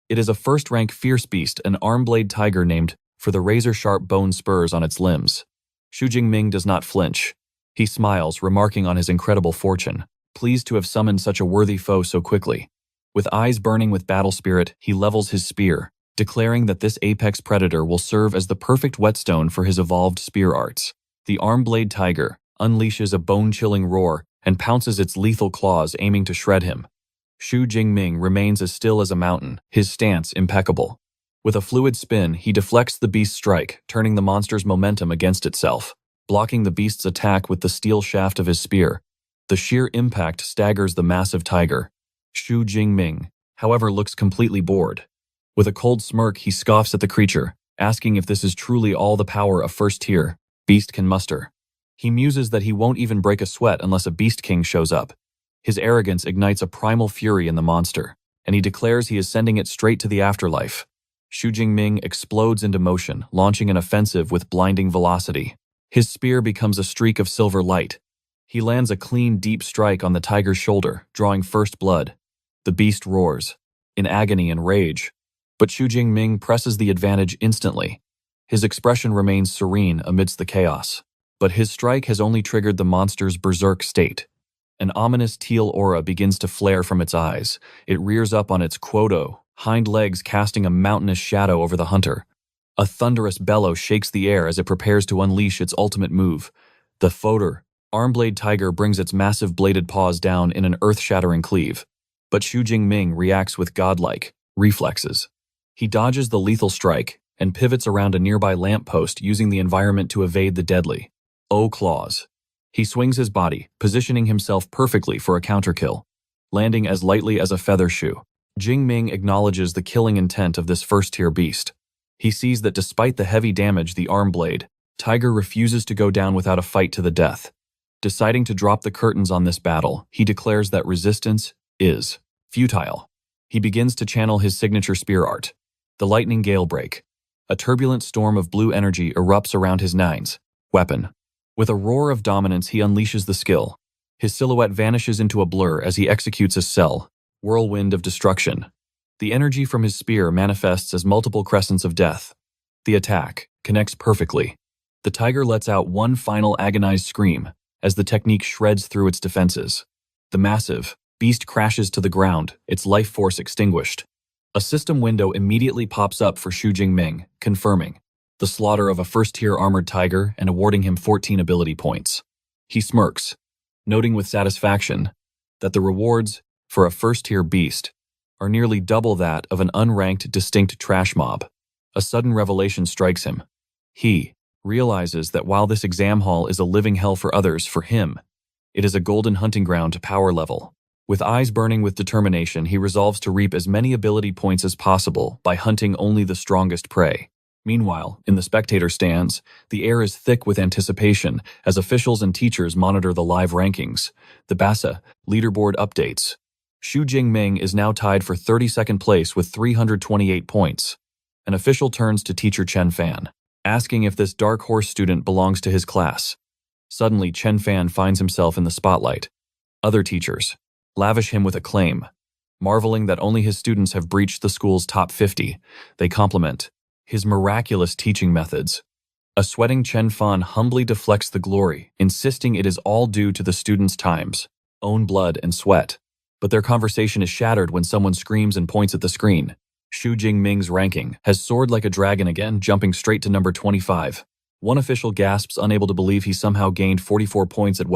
It is a first-rank fierce beast, an arm-blade tiger named for the razor-sharp bone spurs on its limbs. Xu Jingming does not flinch. He smiles, remarking on his incredible fortune, pleased to have summoned such a worthy foe so quickly. With eyes burning with battle spirit, he levels his spear, declaring that this apex predator will serve as the perfect whetstone for his evolved spear arts. The arm-blade tiger unleashes a bone-chilling roar and pounces its lethal claws, aiming to shred him. Xu Jingming remains as still as a mountain, his stance impeccable. With a fluid spin, he deflects the beast's strike, turning the monster's momentum against itself, blocking the beast's attack with the steel shaft of his spear. The sheer impact staggers the massive tiger. Xu Jingming, however, looks completely bored. With a cold smirk, he scoffs at the creature, asking if this is truly all the power a first-tier beast can muster. He muses that he won't even break a sweat unless a beast king shows up. His arrogance ignites a primal fury in the monster, and he declares he is sending it straight to the afterlife. Xu Jingming explodes into motion, launching an offensive with blinding velocity. His spear becomes a streak of silver light. He lands a clean, deep strike on the tiger's shoulder, drawing first blood. The beast roars, in agony and rage. But Xu Jingming presses the advantage instantly. His expression remains serene amidst the chaos. But his strike has only triggered the monster's berserk state. An ominous teal aura begins to flare from its eyes. It rears up on its hind legs, casting a mountainous shadow over the hunter. A thunderous bellow shakes the air as it prepares to unleash its ultimate move. The arm-blade tiger brings its massive bladed paws down in an earth-shattering cleave. But Xu Jingming reacts with godlike reflexes. He dodges the lethal strike and pivots around a nearby lamppost, using the environment to evade the deadly claws. He swings his body, positioning himself perfectly for a counterkill, landing as lightly as a feather. Xu Jingming acknowledges the killing intent of this first-tier beast. He sees that despite the heavy damage, the arm-blade tiger refuses to go down without a fight to the death. Deciding to drop the curtains on this battle, he declares that resistance is futile. He begins to channel his signature spear art, the lightning gale break. A turbulent storm of blue energy erupts around his weapon. With a roar of dominance, he unleashes the skill. His silhouette vanishes into a blur as he executes a whirlwind of destruction. The energy from his spear manifests as multiple crescents of death. The attack connects perfectly. The tiger lets out one final agonized scream as the technique shreds through its defenses. The massive beast crashes to the ground, its life force extinguished. A system window immediately pops up for Xu Jingming, confirming the slaughter of a first-tier armored tiger and awarding him 14 ability points. He smirks, noting with satisfaction that the rewards for a first-tier beast are nearly double that of an unranked distinct trash mob. A sudden revelation strikes him. He realizes that while this exam hall is a living hell for others, for him, it is a golden hunting ground to power level. With eyes burning with determination, he resolves to reap as many ability points as possible by hunting only the strongest prey. Meanwhile, in the spectator stands, the air is thick with anticipation as officials and teachers monitor the live rankings. The BASA leaderboard updates. Xu Jingming is now tied for 32nd place with 328 points. An official turns to teacher Chen Fan, asking if this dark horse student belongs to his class. Suddenly, Chen Fan finds himself in the spotlight. Other teachers lavish him with acclaim. Marveling that only his students have breached the school's top 50, they compliment his miraculous teaching methods. A sweating Chen Fan humbly deflects the glory, insisting it is all due to the students' own blood and sweat. But their conversation is shattered when someone screams and points at the screen. Xu Jingming's ranking has soared like a dragon again, jumping straight to number 25. One official gasps, unable to believe he somehow gained 44 points at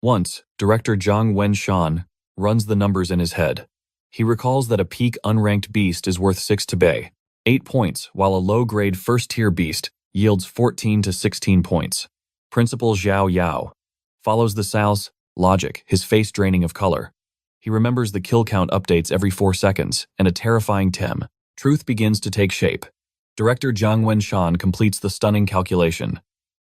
once. Director Zhang Wenshan runs the numbers in his head. He recalls that a peak unranked beast is worth 6 to 8 points, while a low-grade first-tier beast yields 14 to 16 points. Principal Zhao Yao follows the Sal's logic, his face draining of color. He remembers the kill count updates every 4 seconds, and a terrifying truth begins to take shape. Director Zhang Wenshan completes the stunning calculation.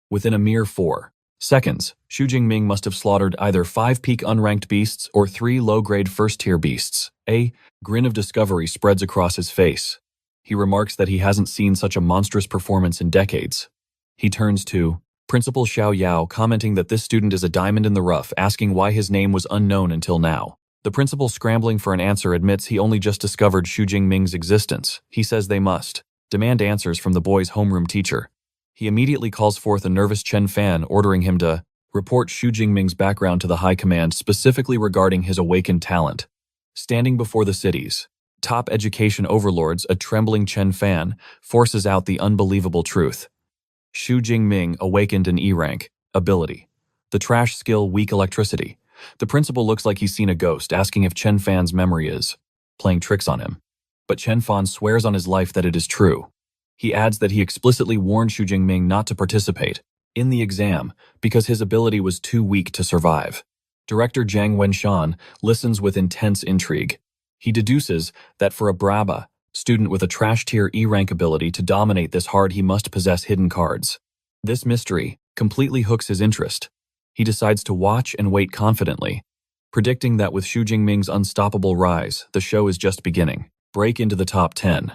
Within a mere 4 seconds, Xu Jingming must have slaughtered either 5 peak unranked beasts or 3 low-grade first-tier beasts. A grin of discovery spreads across his face. He remarks that he hasn't seen such a monstrous performance in decades. He turns to Principal Xiao Yao, commenting that this student is a diamond in the rough, asking why his name was unknown until now. The principal, scrambling for an answer, admits he only just discovered Xu Jingming's existence. He says they must demand answers from the boy's homeroom teacher. He immediately calls forth a nervous Chen Fan, ordering him to report Xu Jingming's background to the high command, specifically regarding his awakened talent. Standing before the city's top education overlords, a trembling Chen Fan forces out the unbelievable truth. Xu Jingming awakened an E-rank ability. The trash skill, weak electricity. The principal looks like he's seen a ghost, asking if Chen Fan's memory is playing tricks on him. but Chen Fan swears on his life that it is true. He adds that he explicitly warned Xu Jingming not to participate in the exam because his ability was too weak to survive. Director Jiang Wenshan listens with intense intrigue. He deduces that for a Braba student with a trash-tier E-rank ability to dominate this hard, he must possess hidden cards. This mystery completely hooks his interest. He decides to watch and wait confidently, predicting that with Xu Jingming's unstoppable rise, the show is just beginning. Break into the top 10.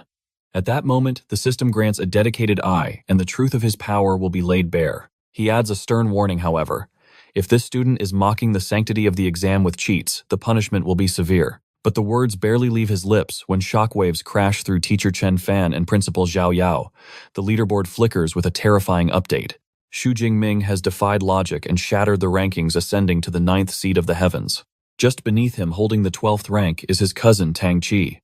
At that moment, the system grants a dedicated eye, and the truth of his power will be laid bare. He adds a stern warning, however. If this student is mocking the sanctity of the exam with cheats, the punishment will be severe. But the words barely leave his lips when shockwaves crash through teacher Chen Fan and principal Zhao Yao. The leaderboard flickers with a terrifying update. Xu Jingming has defied logic and shattered the rankings, ascending to the 9th seed of the heavens. Just beneath him, holding the 12th rank, is his cousin Tang Qi.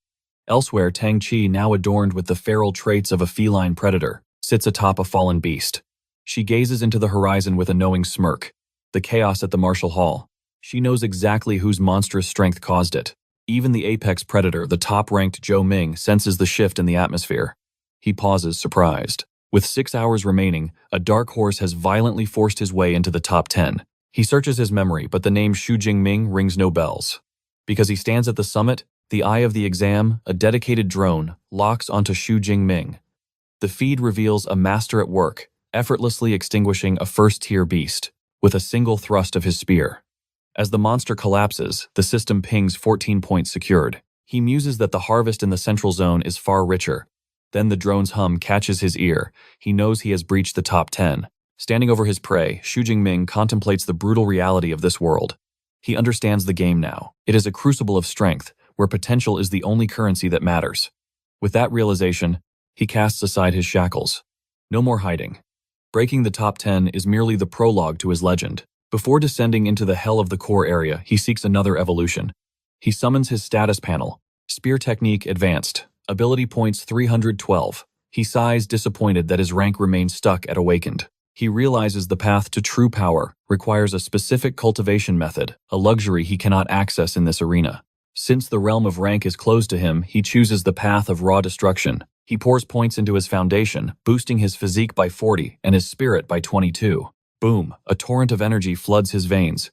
Elsewhere, Tang Qi, now adorned with the feral traits of a feline predator, sits atop a fallen beast. She gazes into the horizon with a knowing smirk. The chaos at the martial hall. She knows exactly whose monstrous strength caused it. Even the apex predator, the top-ranked Zhou Ming, senses the shift in the atmosphere. He pauses, surprised. With 6 hours remaining, a dark horse has violently forced his way into the top 10. He searches his memory, but the name Xu Jingming rings no bells. Because he stands at the summit, the eye of the exam, a dedicated drone, locks onto Xu Jingming. The feed reveals a master at work, effortlessly extinguishing a first-tier beast with a single thrust of his spear. As the monster collapses, the system pings 14 points secured. He muses that the harvest in the central zone is far richer. Then the drone's hum catches his ear. He knows he has breached the top 10. Standing over his prey, Xu Jingming contemplates the brutal reality of this world. He understands the game now. It is a crucible of strength, where potential is the only currency that matters. With that realization, he casts aside his shackles. No more hiding. Breaking the top 10 is merely the prologue to his legend. Before descending into the hell of the core area, he seeks another evolution. He summons his status panel. Spear technique advanced. Ability points 312. He sighs, disappointed that his rank remains stuck at awakened. He realizes the path to true power requires a specific cultivation method, a luxury he cannot access in this arena. Since the realm of rank is closed to him, he chooses the path of raw destruction. He pours points into his foundation, boosting his physique by 40 and his spirit by 22. Boom, a torrent of energy floods his veins.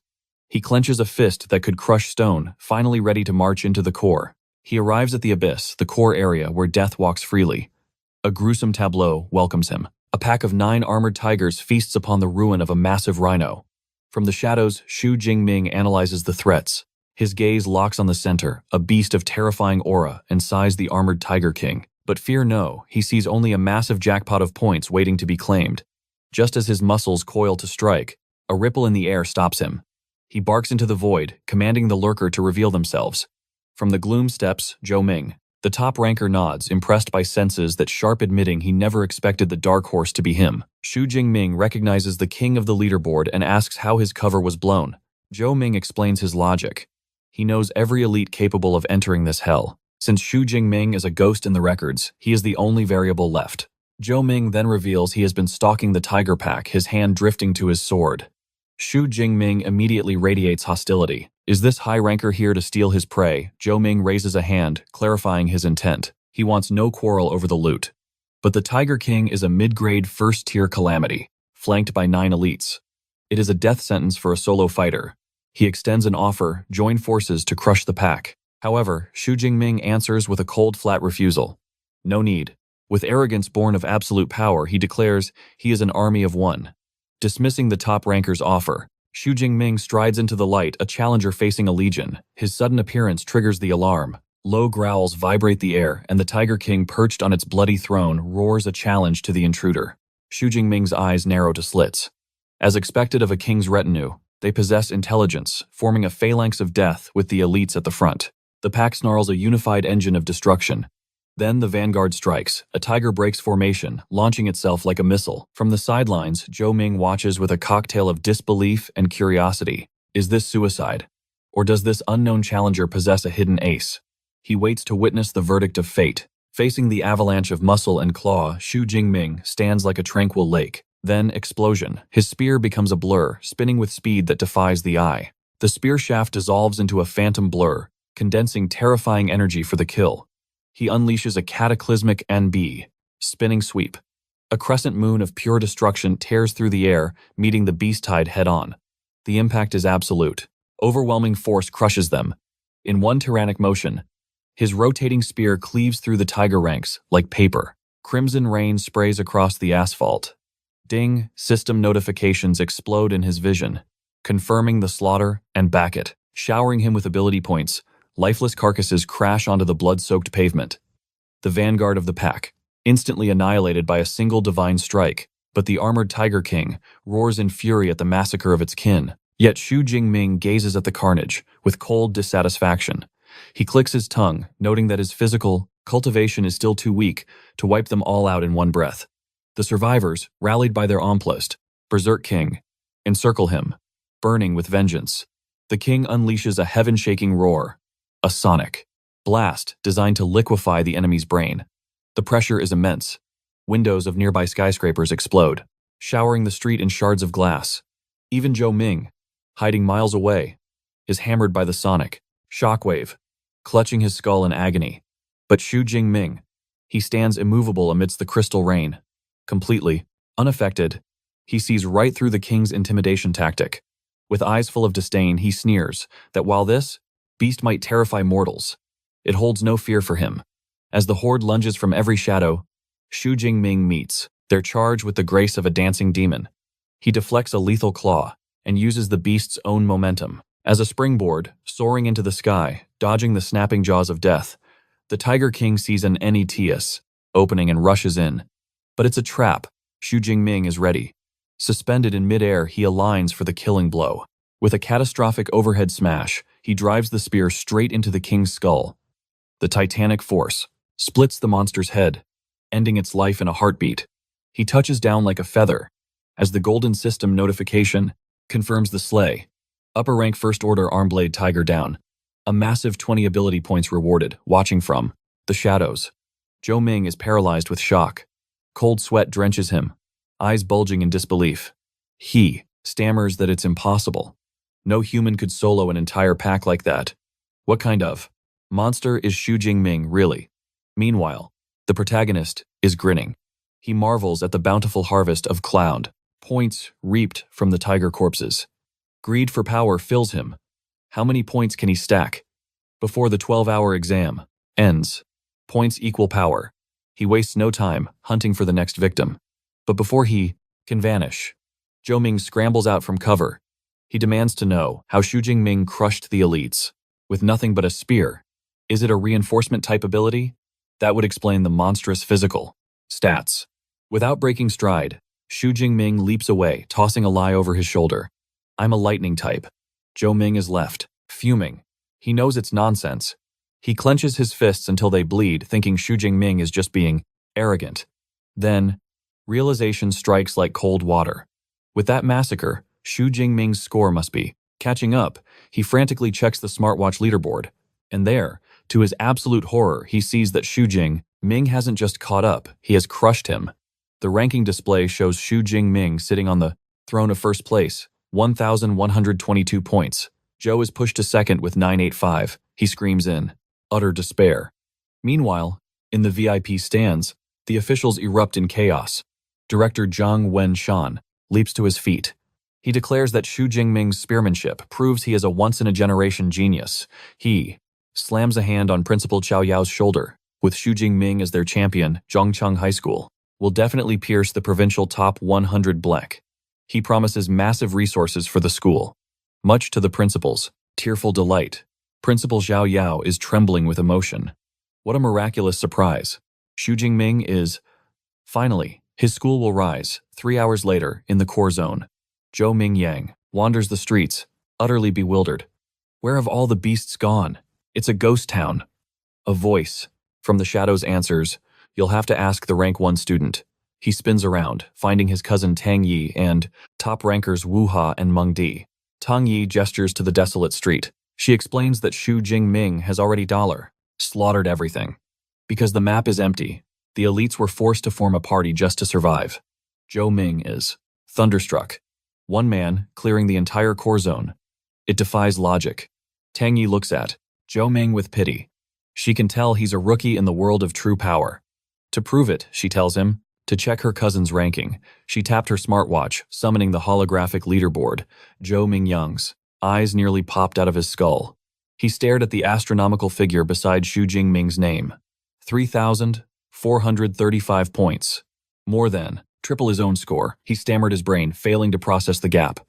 He clenches a fist that could crush stone, finally ready to march into the core. He arrives at the abyss, the core area where death walks freely. A gruesome tableau welcomes him. A pack of 9 armored tigers feasts upon the ruin of a massive rhino. From the shadows, Xu Jingming analyzes the threats. His gaze locks on the center, a beast of terrifying aura, and sighs the armored Tiger King. But fear no, he sees only a massive jackpot of points waiting to be claimed. Just as his muscles coil to strike, a ripple in the air stops him. He barks into the void, commanding the lurker to reveal themselves. From the gloom steps Zhou Ming. The top ranker nods, impressed by senses that sharp, admitting he never expected the dark horse to be him. Xu Jingming recognizes the king of the leaderboard and asks how his cover was blown. Zhou Ming explains his logic. He knows every elite capable of entering this hell. Since Xu Jingming is a ghost in the records, he is the only variable left. Zhou Ming then reveals he has been stalking the tiger pack, his hand drifting to his sword. Xu Jingming immediately radiates hostility. Is this high ranker here to steal his prey? Zhou Ming raises a hand, clarifying his intent. He wants no quarrel over the loot. But the Tiger King is a mid-grade first-tier calamity, flanked by 9 elites. It is a death sentence for a solo fighter. He extends an offer, join forces to crush the pack. However, Xu Jingming answers with a cold, flat refusal. No need. With arrogance born of absolute power, he declares he is an army of one. Dismissing the top ranker's offer, Xu Jingming strides into the light, a challenger facing a legion. His sudden appearance triggers the alarm. Low growls vibrate the air, and the Tiger King, perched on its bloody throne, roars a challenge to the intruder. Xu Jingming's eyes narrow to slits. As expected of a king's retinue, they possess intelligence, forming a phalanx of death with the elites at the front. The pack snarls a unified engine of destruction. Then the vanguard strikes. A tiger breaks formation, launching itself like a missile. From the sidelines, Zhou Ming watches with a cocktail of disbelief and curiosity. Is this suicide? Or does this unknown challenger possess a hidden ace? He waits to witness the verdict of fate. Facing the avalanche of muscle and claw, Xu Jingming stands like a tranquil lake. Then, explosion. His spear becomes a blur, spinning with speed that defies the eye. The spear shaft dissolves into a phantom blur, condensing terrifying energy for the kill. He unleashes a cataclysmic NB, spinning sweep. A crescent moon of pure destruction tears through the air, meeting the beast tide head-on. The impact is absolute. Overwhelming force crushes them. In one tyrannic motion, his rotating spear cleaves through the tiger ranks like paper. Crimson rain sprays across the asphalt. Ding, system notifications explode in his vision, confirming the slaughter and back it, showering him with ability points. Lifeless carcasses crash onto the blood-soaked pavement. The vanguard of the pack, instantly annihilated by a single divine strike, but the armored Tiger King roars in fury at the massacre of its kin. Yet Xu Jingming gazes at the carnage with cold dissatisfaction. He clicks his tongue, noting that his physical cultivation is still too weak to wipe them all out in one breath. The survivors, rallied by their omplist, Berserk King, encircle him, burning with vengeance. The king unleashes a heaven-shaking roar, a sonic blast designed to liquefy the enemy's brain. The pressure is immense. Windows of nearby skyscrapers explode, showering the street in shards of glass. Even Zhou Ming, hiding miles away, is hammered by the sonic shockwave, clutching his skull in agony. But Xu Jingming, he stands immovable amidst the crystal rain. Completely unaffected, he sees right through the king's intimidation tactic. With eyes full of disdain, he sneers that while this beast might terrify mortals, it holds no fear for him. As the horde lunges from every shadow, Xu Jingming meets their charge with the grace of a dancing demon. He deflects a lethal claw and uses the beast's own momentum as a springboard, soaring into the sky, dodging the snapping jaws of death. The Tiger King sees an NETS opening and rushes in. But it's a trap. Xu Jingming is ready. Suspended in midair, he aligns for the killing blow. With a catastrophic overhead smash, he drives the spear straight into the king's skull. The titanic force splits the monster's head, ending its life in a heartbeat. He touches down like a feather, as the golden system notification confirms the slay. Upper rank first order armblade tiger down. A massive 20 ability points rewarded, watching from the shadows. Zhou Ming is paralyzed with shock. Cold sweat drenches him, eyes bulging in disbelief. He stammers that it's impossible. No human could solo an entire pack like that. What kind of monster is Xu Jingming, really? Meanwhile, the protagonist is grinning. He marvels at the bountiful harvest of cloud points reaped from the tiger corpses. Greed for power fills him. How many points can he stack before the 12-hour exam ends? Points equal power. He wastes no time hunting for the next victim. But before he can vanish, Zhou Ming scrambles out from cover. He demands to know how Xu Jingming crushed the elites with nothing but a spear. Is it a reinforcement type ability? That would explain the monstrous physical stats. Without breaking stride, Xu Jingming leaps away, tossing a lie over his shoulder. I'm a lightning type. Zhou Ming is left, fuming. He knows it's nonsense. He clenches his fists until they bleed, thinking Xu Jingming is just being arrogant. Then, realization strikes like cold water. With that massacre, Xu Jingming's score must be catching up. He frantically checks the smartwatch leaderboard. And there, to his absolute horror, he sees that Xu Jingming hasn't just caught up, he has crushed him. The ranking display shows Xu Jingming sitting on the throne of first place, 1,122 points. Zhou is pushed to second with 985. He screams in utter despair. Meanwhile, in the VIP stands, the officials erupt in chaos. Director Zhang Wen-shan leaps to his feet. He declares that Xu Jingming's spearmanship proves he is a once-in-a-generation genius. He slams a hand on Principal Qiao Yao's shoulder. With Xu Jingming as their champion, Zhongcheng High School will definitely pierce the provincial top 100 black. He promises massive resources for the school, much to the principal's tearful delight. Principal Xiao Yao is trembling with emotion. What a miraculous surprise. Xu Jingming is… Finally, his school will rise. 3 hours later, in the core zone, Zhou Mingyang wanders the streets, utterly bewildered. Where have all the beasts gone? It's a ghost town. A voice from the shadows answers, you'll have to ask the rank 1 student. He spins around, finding his cousin Tang Yi and top rankers Wu Ha and Meng Di. Tang Yi gestures to the desolate street. She explains that Xu Jingming has already slaughtered everything. Because the map is empty, the elites were forced to form a party just to survive. Zhou Ming is thunderstruck. One man clearing the entire core zone. It defies logic. Tang Yi looks at Zhou Ming with pity. She can tell he's a rookie in the world of true power. To prove it, she tells him, to check her cousin's ranking, she tapped her smartwatch, summoning the holographic leaderboard. Zhou Mingyang's eyes nearly popped out of his skull. He stared at the astronomical figure beside Xu Jingming's name. 3,435 points. More than triple his own score. He stammered, his brain failing to process the gap.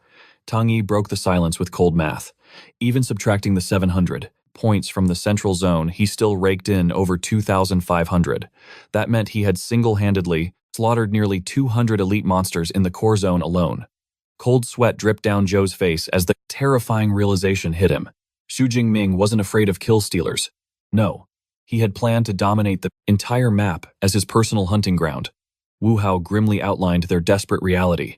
Tang Yi broke the silence with cold math. Even subtracting the 700 points from the central zone, he still raked in over 2,500. That meant he had single-handedly slaughtered nearly 200 elite monsters in the core zone alone. Cold sweat dripped down Zhou's face as the terrifying realization hit him. Xu Jingming wasn't afraid of kill stealers. No, he had planned to dominate the entire map as his personal hunting ground. Wu Hao grimly outlined their desperate reality.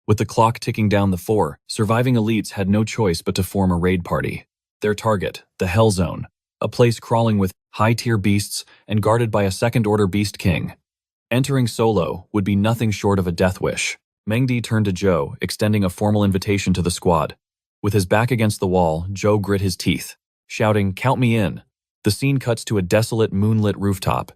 With the clock ticking down the 4, surviving elites had no choice but to form a raid party. Their target, the Hell Zone, a place crawling with high-tier beasts and guarded by a second-order beast king. Entering solo would be nothing short of a death wish. Mengdi turned to Zhou, extending a formal invitation to the squad. With his back against the wall, Zhou grit his teeth, shouting, "Count me in." The scene cuts to a desolate, moonlit rooftop.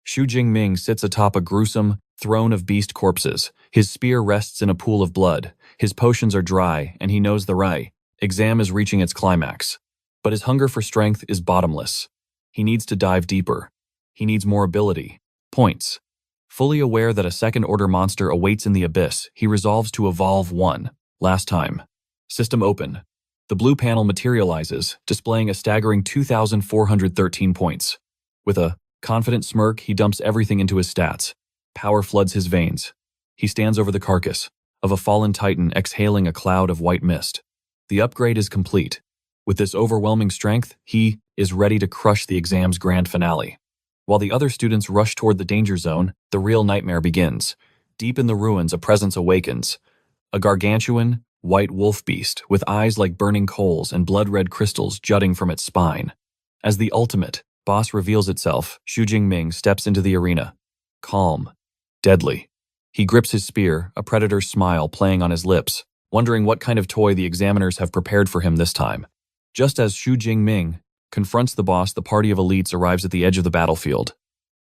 Xu Jingming sits atop a gruesome throne of beast corpses. His spear rests in a pool of blood. His potions are dry, and he knows the exam is reaching its climax. But his hunger for strength is bottomless. He needs to dive deeper. He needs more ability. Points. Fully aware that a second-order monster awaits in the abyss, he resolves to evolve one last time. System open. The blue panel materializes, displaying a staggering 2,413 points. With a confident smirk, he dumps everything into his stats. Power floods his veins. He stands over the carcass of a fallen titan, exhaling a cloud of white mist. The upgrade is complete. With this overwhelming strength, he is ready to crush the exam's grand finale. While the other students rush toward the danger zone, the real nightmare begins. Deep in the ruins, a presence awakens. A gargantuan, white wolf beast with eyes like burning coals and blood-red crystals jutting from its spine. As the ultimate boss reveals itself, Xu Jingming steps into the arena. Calm. Deadly. He grips his spear, a predator's smile playing on his lips, wondering what kind of toy the examiners have prepared for him this time. Just as Xu Jingming confronts the boss, the party of elites arrives at the edge of the battlefield.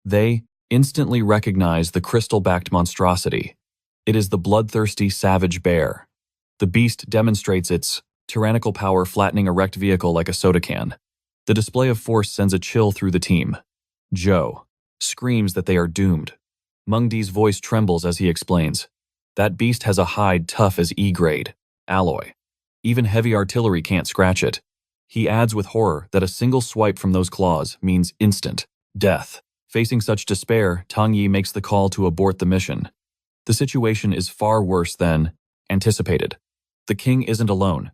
They instantly recognize the crystal-backed monstrosity. It is the bloodthirsty savage bear. The beast demonstrates its tyrannical power, flattening a wrecked vehicle like a soda can. The display of force sends a chill through the team. Zhou screams that they are doomed. Mengdi's voice trembles as he explains. That beast has a hide tough as E-grade alloy. Even heavy artillery can't scratch it. He adds with horror that a single swipe from those claws means instant death. Facing such despair, Tang Yi makes the call to abort the mission. The situation is far worse than anticipated. The king isn't alone.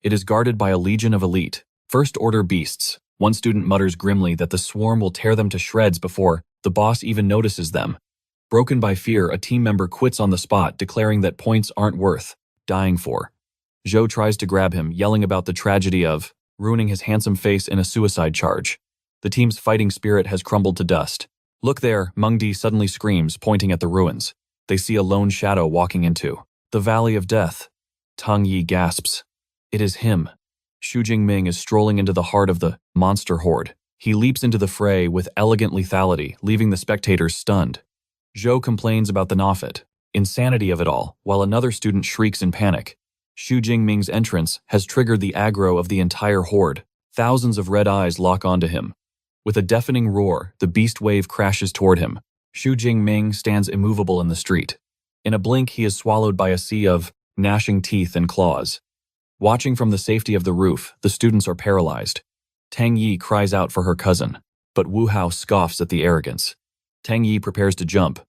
It is guarded by a legion of elite, first-order beasts. One student mutters grimly that the swarm will tear them to shreds before the boss even notices them. Broken by fear, a team member quits on the spot, declaring that points aren't worth dying for. Zhou tries to grab him, yelling about the tragedy of ruining his handsome face in a suicide charge. The team's fighting spirit has crumbled to dust. Look there, Mengdi suddenly screams, pointing at the ruins. They see a lone shadow walking into the Valley of Death. Tang Yi gasps. It is him. Xu Jingming is strolling into the heart of the monster horde. He leaps into the fray with elegant lethality, leaving the spectators stunned. Zhou complains about the insanity of it all, while another student shrieks in panic. Xu Jingming's entrance has triggered the aggro of the entire horde. Thousands of red eyes lock onto him. With a deafening roar, the beast wave crashes toward him. Xu Jingming stands immovable in the street. In a blink, he is swallowed by a sea of gnashing teeth and claws. Watching from the safety of the roof, the students are paralyzed. Tang Yi cries out for her cousin, but Wu Hao scoffs at the arrogance. Tang Yi prepares to jump.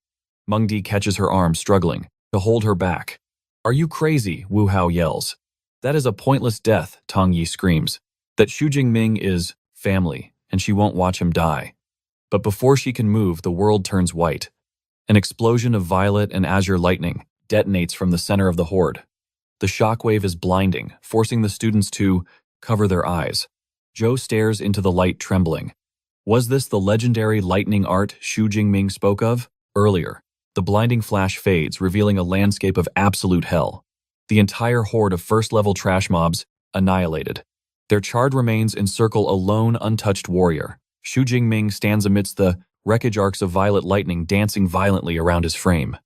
Mengdi catches her arm, struggling to hold her back. Are you crazy? Wu Hao yells. That is a pointless death, Tang Yi screams. That Xu Jingming is family, and she won't watch him die. But before she can move, the world turns white. An explosion of violet and azure lightning detonates from the center of the horde. The shockwave is blinding, forcing the students to cover their eyes. Zhou stares into the light, trembling. Was this the legendary lightning art Xu Jingming spoke of earlier? The blinding flash fades, revealing a landscape of absolute hell. The entire horde of first-level trash mobs annihilated. Their charred remains encircle a lone, untouched warrior. Xu Jingming stands amidst the wreckage arcs of violet lightning dancing violently around his frame.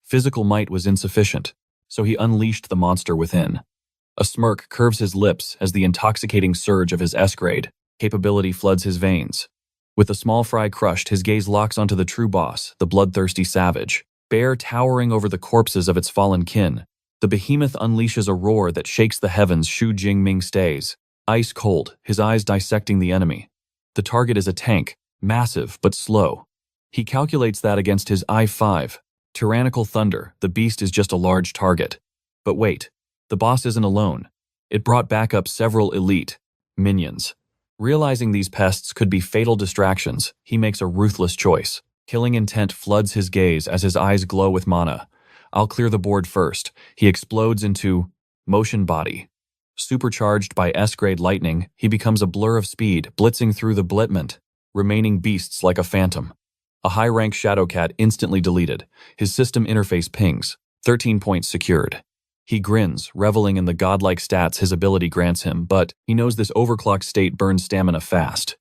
Physical might was insufficient, so he unleashed the monster within. A smirk curves his lips as the intoxicating surge of his S-grade capability floods his veins. With the small fry crushed, his gaze locks onto the true boss, the bloodthirsty savage. Bear towering over the corpses of its fallen kin, the behemoth unleashes a roar that shakes the heavens. Xu Jingming stays, ice cold, his eyes dissecting the enemy. The target is a tank, massive but slow. He calculates that against his I-5. Tyrannical thunder, the beast is just a large target. But wait, the boss isn't alone. It brought back up several elite minions. Realizing these pests could be fatal distractions, he makes a ruthless choice. Killing intent floods his gaze as his eyes glow with mana. I'll clear the board first. He explodes into motion body. Supercharged by S-grade lightning, he becomes a blur of speed, blitzing through the blitment, remaining beasts like a phantom. A high-rank Shadowcat instantly deleted. His system interface pings. 13 points secured. He grins, reveling in the godlike stats his ability grants him, but he knows this overclocked state burns stamina fast.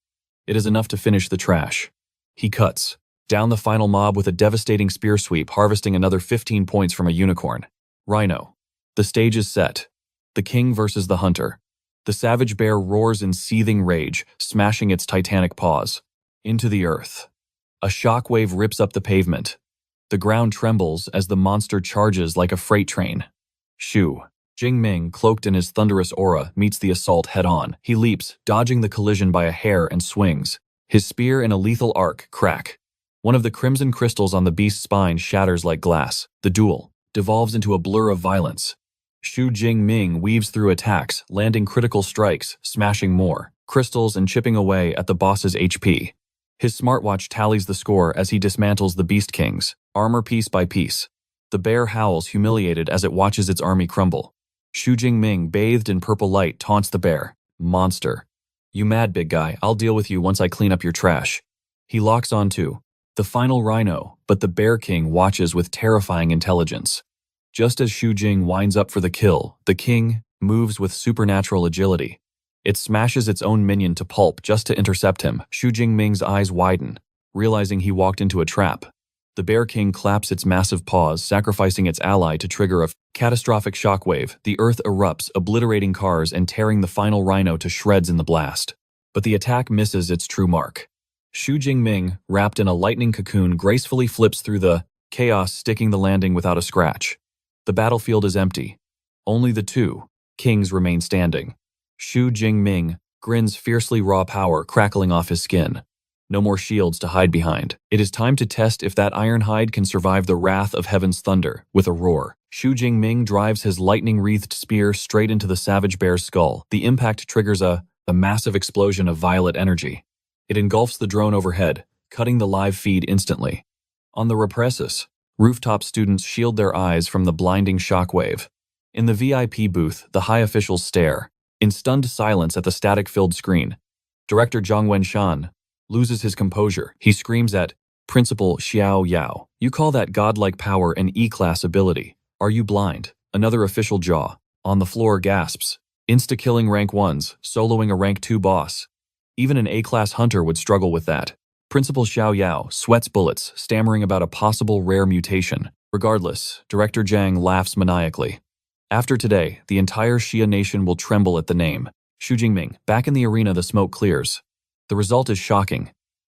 It is enough to finish the trash. He cuts down the final mob with a devastating spear sweep, harvesting another 15 points from a unicorn. Rhino. The stage is set. The king versus the hunter. The savage bear roars in seething rage, smashing its titanic paws into the earth. A shockwave rips up the pavement. The ground trembles as the monster charges like a freight train. Xu Jingming, cloaked in his thunderous aura, meets the assault head-on. He leaps, dodging the collision by a hair, and swings. His spear in a lethal arc, crack. One of the crimson crystals on the beast's spine shatters like glass. The duel devolves into a blur of violence. Xu Jingming weaves through attacks, landing critical strikes, smashing more crystals and chipping away at the boss's HP. His smartwatch tallies the score as he dismantles the Beast Kings, armor piece by piece. The bear howls, humiliated as it watches its army crumble. Xu Jingming, bathed in purple light, taunts the bear. Monster. You mad, big guy? I'll deal with you once I clean up your trash. He locks onto the final rhino, but the Bear King watches with terrifying intelligence. Just as Xu Jing winds up for the kill, the king moves with supernatural agility. It smashes its own minion to pulp just to intercept him. Xu Jingming's eyes widen, realizing he walked into a trap. The Bear King claps its massive paws, sacrificing its ally to trigger a catastrophic shockwave. The earth erupts, obliterating cars and tearing the final rhino to shreds in the blast. But the attack misses its true mark. Xu Jingming, wrapped in a lightning cocoon, gracefully flips through the chaos, sticking the landing without a scratch. The battlefield is empty. Only the two kings remain standing. Xu Jingming grins fiercely, raw power crackling off his skin. No more shields to hide behind. It is time to test if that iron hide can survive the wrath of heaven's thunder. With a roar, Xu Jingming drives his lightning-wreathed spear straight into the savage bear's skull. The impact triggers a massive explosion of violet energy. It engulfs the drone overhead, cutting the live feed instantly. On the Repressus, rooftop students shield their eyes from the blinding shockwave. In the VIP booth, the high officials stare, in stunned silence at the static-filled screen. Director Zhang Wenshan loses his composure. He screams at Principal Xiao Yao. You call that godlike power an E-class ability? Are you blind? Another official jaw. On the floor gasps. Insta-killing rank 1s, soloing a rank 2 boss. Even an A-class hunter would struggle with that. Principal Xiao Yao sweats bullets, stammering about a possible rare mutation. Regardless, Director Zhang laughs maniacally. After today, the entire Xia nation will tremble at the name. Xu Jingming, back in the arena, the smoke clears. The result is shocking.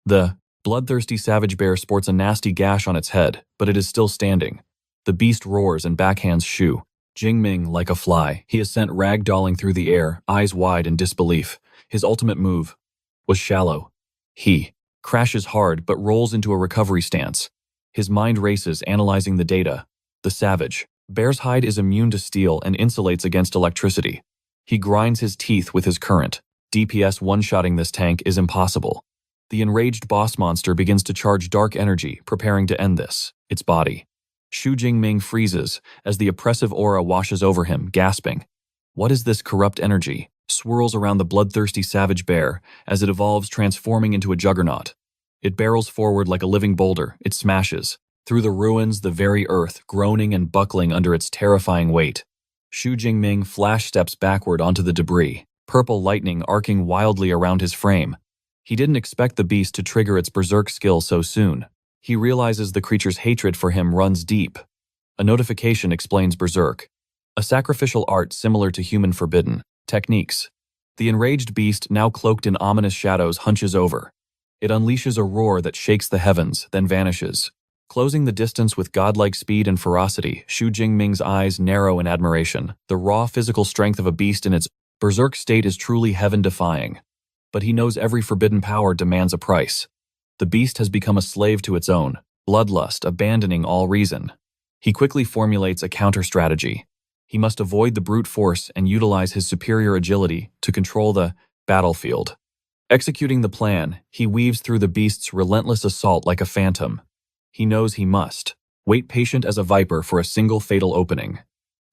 The bloodthirsty savage bear sports a nasty gash on its head, but it is still standing. The beast roars and backhands Xu Jingming like a fly. He is sent ragdolling through the air, eyes wide in disbelief. His ultimate move was shallow. He crashes hard but rolls into a recovery stance. His mind races, analyzing the data. The savage bear's hide is immune to steel and insulates against electricity. He grinds his teeth with his current. DPS one-shotting this tank is impossible. The enraged boss monster begins to charge dark energy, preparing to end this. Its body. Xu Jingming freezes as the oppressive aura washes over him, gasping. What is this corrupt energy? Swirls around the bloodthirsty savage bear as it evolves, transforming into a juggernaut. It barrels forward like a living boulder. It smashes through the ruins, the very earth, groaning and buckling under its terrifying weight. Xu Jingming flash steps backward onto the debris, purple lightning arcing wildly around his frame. He didn't expect the beast to trigger its berserk skill so soon. He realizes the creature's hatred for him runs deep. A notification explains berserk, a sacrificial art similar to human forbidden techniques. The enraged beast, now cloaked in ominous shadows, hunches over. It unleashes a roar that shakes the heavens, then vanishes. Closing the distance with godlike speed and ferocity, Xu Jingming's eyes narrow in admiration. The raw physical strength of a beast in its berserk state is truly heaven-defying. But he knows every forbidden power demands a price. The beast has become a slave to its own bloodlust, abandoning all reason. He quickly formulates a counter-strategy. He must avoid the brute force and utilize his superior agility to control the battlefield. Executing the plan, he weaves through the beast's relentless assault like a phantom. He knows he must wait patient as a viper for a single fatal opening.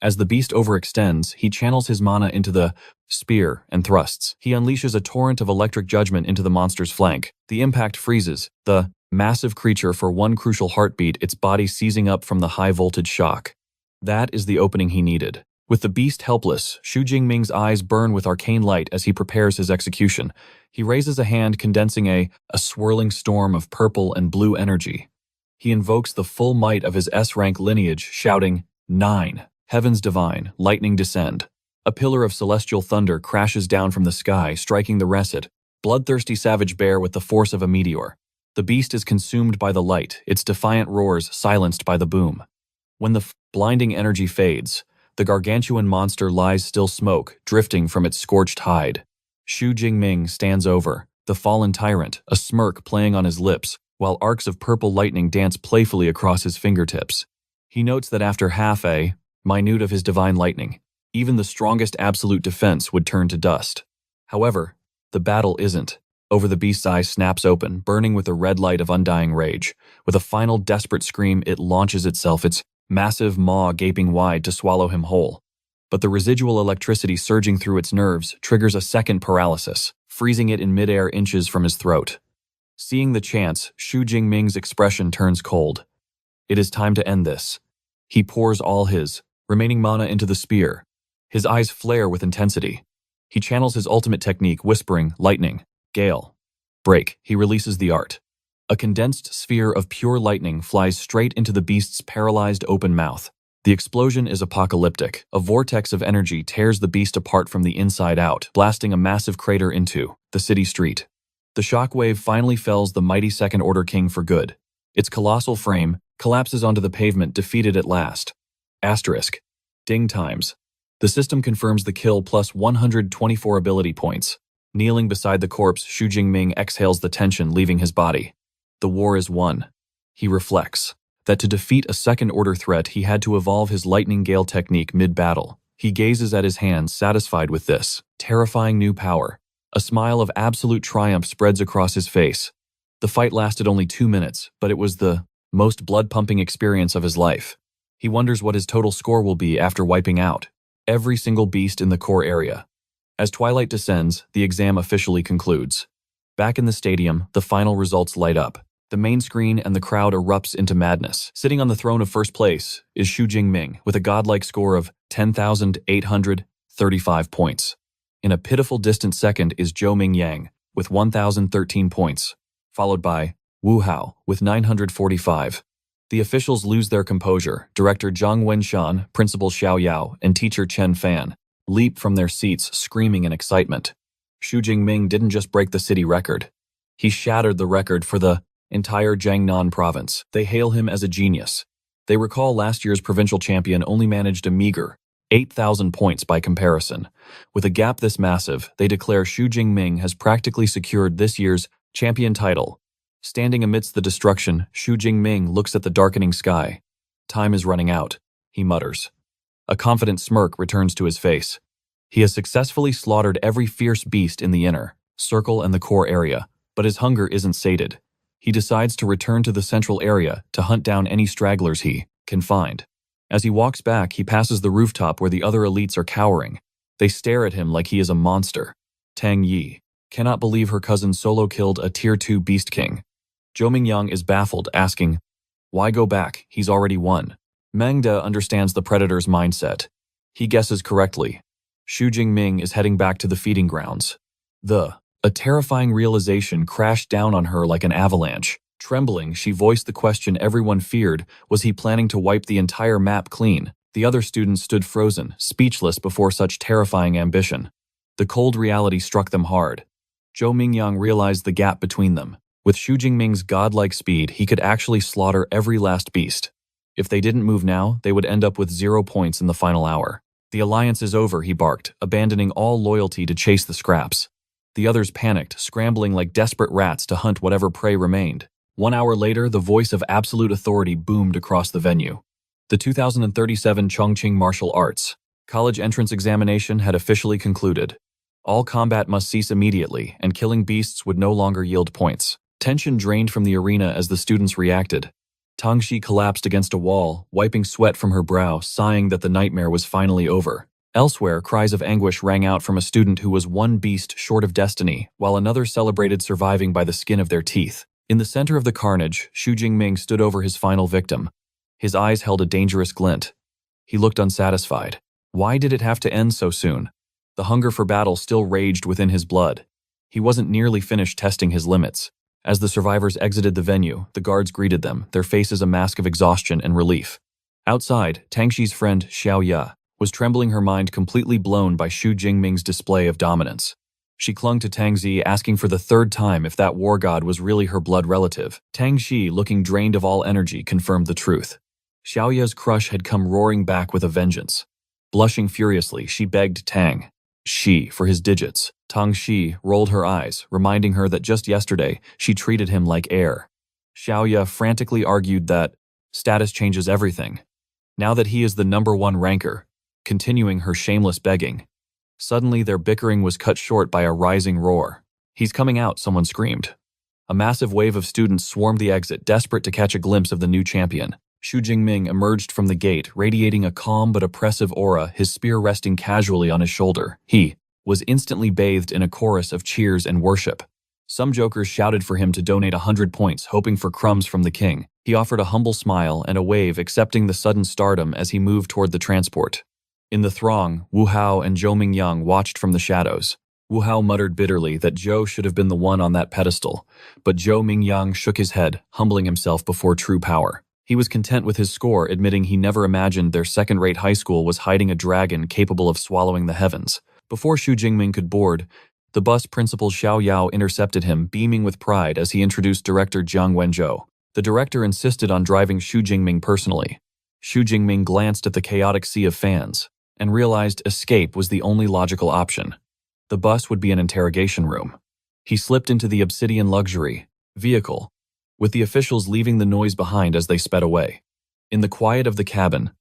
As the beast overextends, he channels his mana into the spear and thrusts. He unleashes a torrent of electric judgment into the monster's flank. The impact freezes the massive creature for one crucial heartbeat, its body seizing up from the high-voltage shock. That is the opening he needed. With the beast helpless, Xu Jingming's eyes burn with arcane light as he prepares his execution. He raises a hand, condensing a swirling storm of purple and blue energy. He invokes the full might of his S-rank lineage, shouting, 9. Heavens divine, lightning descend. A pillar of celestial thunder crashes down from the sky, striking the Reset, bloodthirsty savage bear with the force of a meteor. The beast is consumed by the light, its defiant roars silenced by the boom. When the blinding energy fades, the gargantuan monster lies still, smoke drifting from its scorched hide. Xu Jingming stands over the fallen tyrant, a smirk playing on his lips, while arcs of purple lightning dance playfully across his fingertips. He notes that after half a minute of his divine lightning, even the strongest absolute defense would turn to dust. However, the battle isn't over. The beast's eye snaps open, burning with the red light of undying rage. With a final desperate scream, it launches itself, its massive maw gaping wide to swallow him whole. But the residual electricity surging through its nerves triggers a second paralysis, freezing it in midair inches from his throat. Seeing the chance, Xu Jingming's expression turns cold. It is time to end this. He pours all his remaining mana into the spear. His eyes flare with intensity. He channels his ultimate technique, whispering, lightning, gale, break. He releases the art. A condensed sphere of pure lightning flies straight into the beast's paralyzed open mouth. The explosion is apocalyptic. A vortex of energy tears the beast apart from the inside out, blasting a massive crater into the city street. The shockwave finally fells the mighty Second Order King for good. Its colossal frame collapses onto the pavement, defeated at last. Asterisk. Ding times. The system confirms the kill plus 124 ability points. Kneeling beside the corpse, Xu Jingming exhales the tension leaving his body. The war is won. He reflects that to defeat a second-order threat, he had to evolve his lightning gale technique mid-battle. He gazes at his hands, satisfied with this terrifying new power. A smile of absolute triumph spreads across his face. The fight lasted only 2 minutes, but it was the most blood-pumping experience of his life. He wonders what his total score will be after wiping out every single beast in the core area. As twilight descends, the exam officially concludes. Back in the stadium, the final results light up. The main screen and the crowd erupts into madness. Sitting on the throne of first place is Xu Jingming with a godlike score of 10,835 points. In a pitiful distant second is Zhou Mingyang with 1,013 points, followed by Wu Hao with 945. The officials lose their composure. Director Zhang Wenshan, Principal Xiao Yao, and teacher Chen Fan leap from their seats, screaming in excitement. Xu Jingming didn't just break the city record. He shattered the record for the entire Jiangnan province. They hail him as a genius. They recall last year's provincial champion only managed a meager 8,000 points by comparison. With a gap this massive, they declare Xu Jingming has practically secured this year's champion title. Standing amidst the destruction, Xu Jingming looks at the darkening sky. Time is running out, he mutters. A confident smirk returns to his face. He has successfully slaughtered every fierce beast in the inner circle and the core area, but his hunger isn't sated. He decides to return to the central area to hunt down any stragglers he can find. As he walks back, he passes the rooftop where the other elites are cowering. They stare at him like he is a monster. Tang Yi cannot believe her cousin solo killed a Tier 2 Beast King. Zhou Mingyang is baffled, asking, why go back? He's already won. Meng De understands the predator's mindset. He guesses correctly. Xu Jingming is heading back to the feeding grounds. The A terrifying realization crashed down on her like an avalanche. Trembling, she voiced the question everyone feared: was he planning to wipe the entire map clean? The other students stood frozen, speechless before such terrifying ambition. The cold reality struck them hard. Zhou Mingyang realized the gap between them. With Xu Jingming's godlike speed, he could actually slaughter every last beast. If they didn't move now, they would end up with 0 points in the final hour. The alliance is over, he barked, abandoning all loyalty to chase the scraps. The others panicked, scrambling like desperate rats to hunt whatever prey remained. 1 hour later, the voice of absolute authority boomed across the venue. The 2037 Chongqing Martial Arts College entrance examination had officially concluded. All combat must cease immediately, and killing beasts would no longer yield points. Tension drained from the arena as the students reacted. Tangxi collapsed against a wall, wiping sweat from her brow, sighing that the nightmare was finally over. Elsewhere, cries of anguish rang out from a student who was one beast short of destiny, while another celebrated surviving by the skin of their teeth. In the center of the carnage, Xu Jingming stood over his final victim. His eyes held a dangerous glint. He looked unsatisfied. Why did it have to end so soon? The hunger for battle still raged within his blood. He wasn't nearly finished testing his limits. As the survivors exited the venue, the guards greeted them, their faces a mask of exhaustion and relief. Outside, Tangxi's friend, Xiao Ya, was trembling, her mind completely blown by Xu Jingming's display of dominance. She clung to Tangxi, asking for the third time if that war god was really her blood relative. Tangxi, looking drained of all energy, confirmed the truth. Xiao Ya's crush had come roaring back with a vengeance. Blushing furiously, she begged Tang Shi for his digits. Tang Shi rolled her eyes, reminding her that just yesterday she treated him like air. Xiao Ya frantically argued that status changes everything. Now that he is the #1 ranker, continuing her shameless begging. Suddenly their bickering was cut short by a rising roar. "He's coming out," someone screamed. A massive wave of students swarmed the exit, desperate to catch a glimpse of the new champion. Xu Jingming emerged from the gate, radiating a calm but oppressive aura, his spear resting casually on his shoulder. He was instantly bathed in a chorus of cheers and worship. Some jokers shouted for him to donate 100 points, hoping for crumbs from the king. He offered a humble smile and a wave, accepting the sudden stardom as he moved toward the transport. In the throng, Wu Hao and Zhou Mingyang watched from the shadows. Wu Hao muttered bitterly that Zhou should have been the one on that pedestal, but Zhou Mingyang shook his head, humbling himself before true power. He was content with his score, admitting he never imagined their second-rate high school was hiding a dragon capable of swallowing the heavens. Before Xu Jingming could board, the bus principal Xiao Yao intercepted him, beaming with pride as he introduced Director Jiang Wenzhou. The director insisted on driving Xu Jingming personally. Xu Jingming glanced at the chaotic sea of fans and realized escape was the only logical option. The bus would be an interrogation room. He slipped into the obsidian luxury vehicle, with the officials leaving the noise behind as they sped away. In the quiet of the cabin,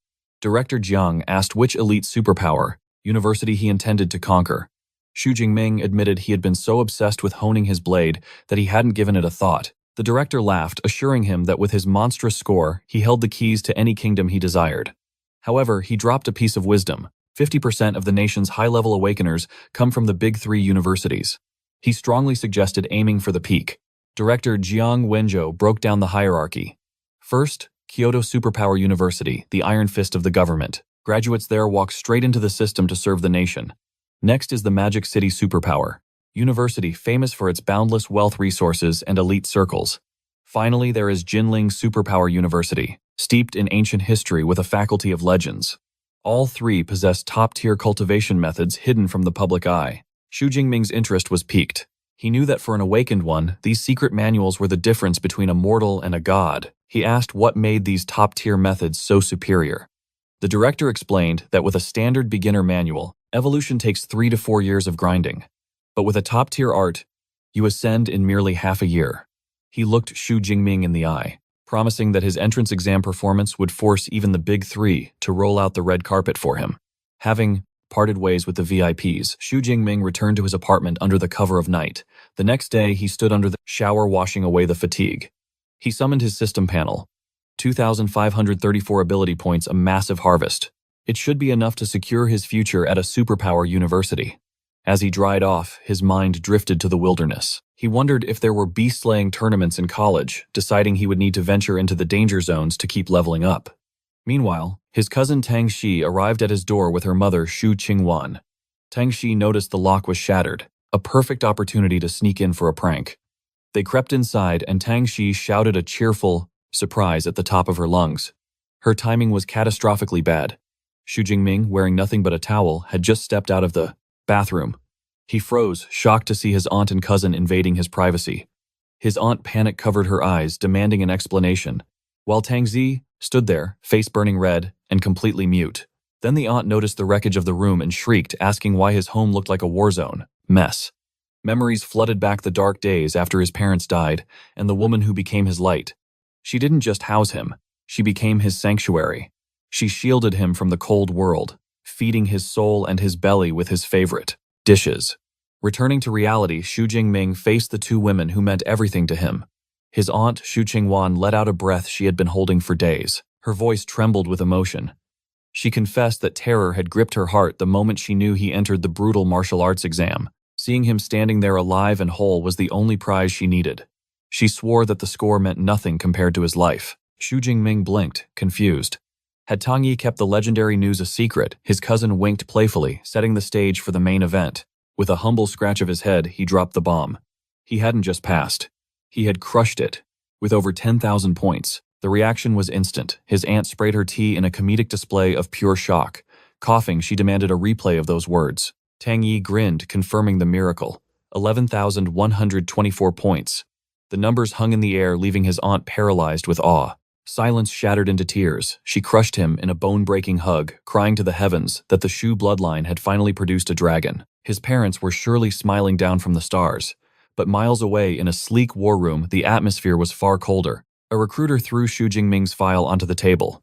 Director Jiang asked which elite superpower university he intended to conquer. Xu Jingming admitted he had been so obsessed with honing his blade that he hadn't given it a thought. The director laughed, assuring him that with his monstrous score, he held the keys to any kingdom he desired. However, he dropped a piece of wisdom. 50% of the nation's high-level awakeners come from the big 3 universities. He strongly suggested aiming for the peak. Director Jiang Wenzhou broke down the hierarchy. First, Kyoto Superpower University, the iron fist of the government. Graduates there walk straight into the system to serve the nation. Next is the Magic City Superpower University, famous for its boundless wealth resources and elite circles. Finally, there is Jinling Superpower University, steeped in ancient history with a faculty of legends. All 3 possess top-tier cultivation methods hidden from the public eye. Xu Jingming's interest was piqued. He knew that for an awakened one, these secret manuals were the difference between a mortal and a god. He asked what made these top-tier methods so superior. The director explained that with a standard beginner manual, evolution takes 3 to 4 years of grinding. But with a top-tier art, you ascend in merely half a year. He looked Xu Jingming in the eye, promising that his entrance exam performance would force even the big 3 to roll out the red carpet for him. Having parted ways with the VIPs, Xu Jingming returned to his apartment under the cover of night. The next day, he stood under the shower washing away the fatigue. He summoned his system panel. 2,534 ability points, a massive harvest. It should be enough to secure his future at a superpower university. As he dried off, his mind drifted to the wilderness. He wondered if there were beast-slaying tournaments in college, deciding he would need to venture into the danger zones to keep leveling up. Meanwhile, his cousin Tang Shi arrived at his door with her mother Xu Qingwan. Tang Shi noticed the lock was shattered. A perfect opportunity to sneak in for a prank. They crept inside and Tang Shi shouted a cheerful surprise at the top of her lungs. Her timing was catastrophically bad. Xu Jingming, wearing nothing but a towel, had just stepped out of the bathroom. He froze, shocked to see his aunt and cousin invading his privacy. His aunt panic-covered her eyes, demanding an explanation, while Tang Zi stood there, face burning red and completely mute. Then the aunt noticed the wreckage of the room and shrieked, asking why his home looked like a war zone. Mess. Memories flooded back the dark days after his parents died and the woman who became his light. She didn't just house him, she became his sanctuary. She shielded him from the cold world, feeding his soul and his belly with his favorite dishes. Returning to reality, Xu Jingming faced the two women who meant everything to him. His aunt, Xu Qingwan, let out a breath she had been holding for days. Her voice trembled with emotion. She confessed that terror had gripped her heart the moment she knew he entered the brutal martial arts exam. Seeing him standing there alive and whole was the only prize she needed. She swore that the score meant nothing compared to his life. Xu Jingming blinked, confused. Had Tang Yi kept the legendary news a secret, his cousin winked playfully, setting the stage for the main event. With a humble scratch of his head, he dropped the bomb. He hadn't just passed. He had crushed it. With over 10,000 points, the reaction was instant. His aunt sprayed her tea in a comedic display of pure shock. Coughing, she demanded a replay of those words. Tang Yi grinned, confirming the miracle. 11,124 points. The numbers hung in the air, leaving his aunt paralyzed with awe. Silence shattered into tears. She crushed him in a bone-breaking hug, crying to the heavens that the Shu bloodline had finally produced a dragon. His parents were surely smiling down from the stars. But miles away in a sleek war room, the atmosphere was far colder. A recruiter threw Xu Jingming's file onto the table.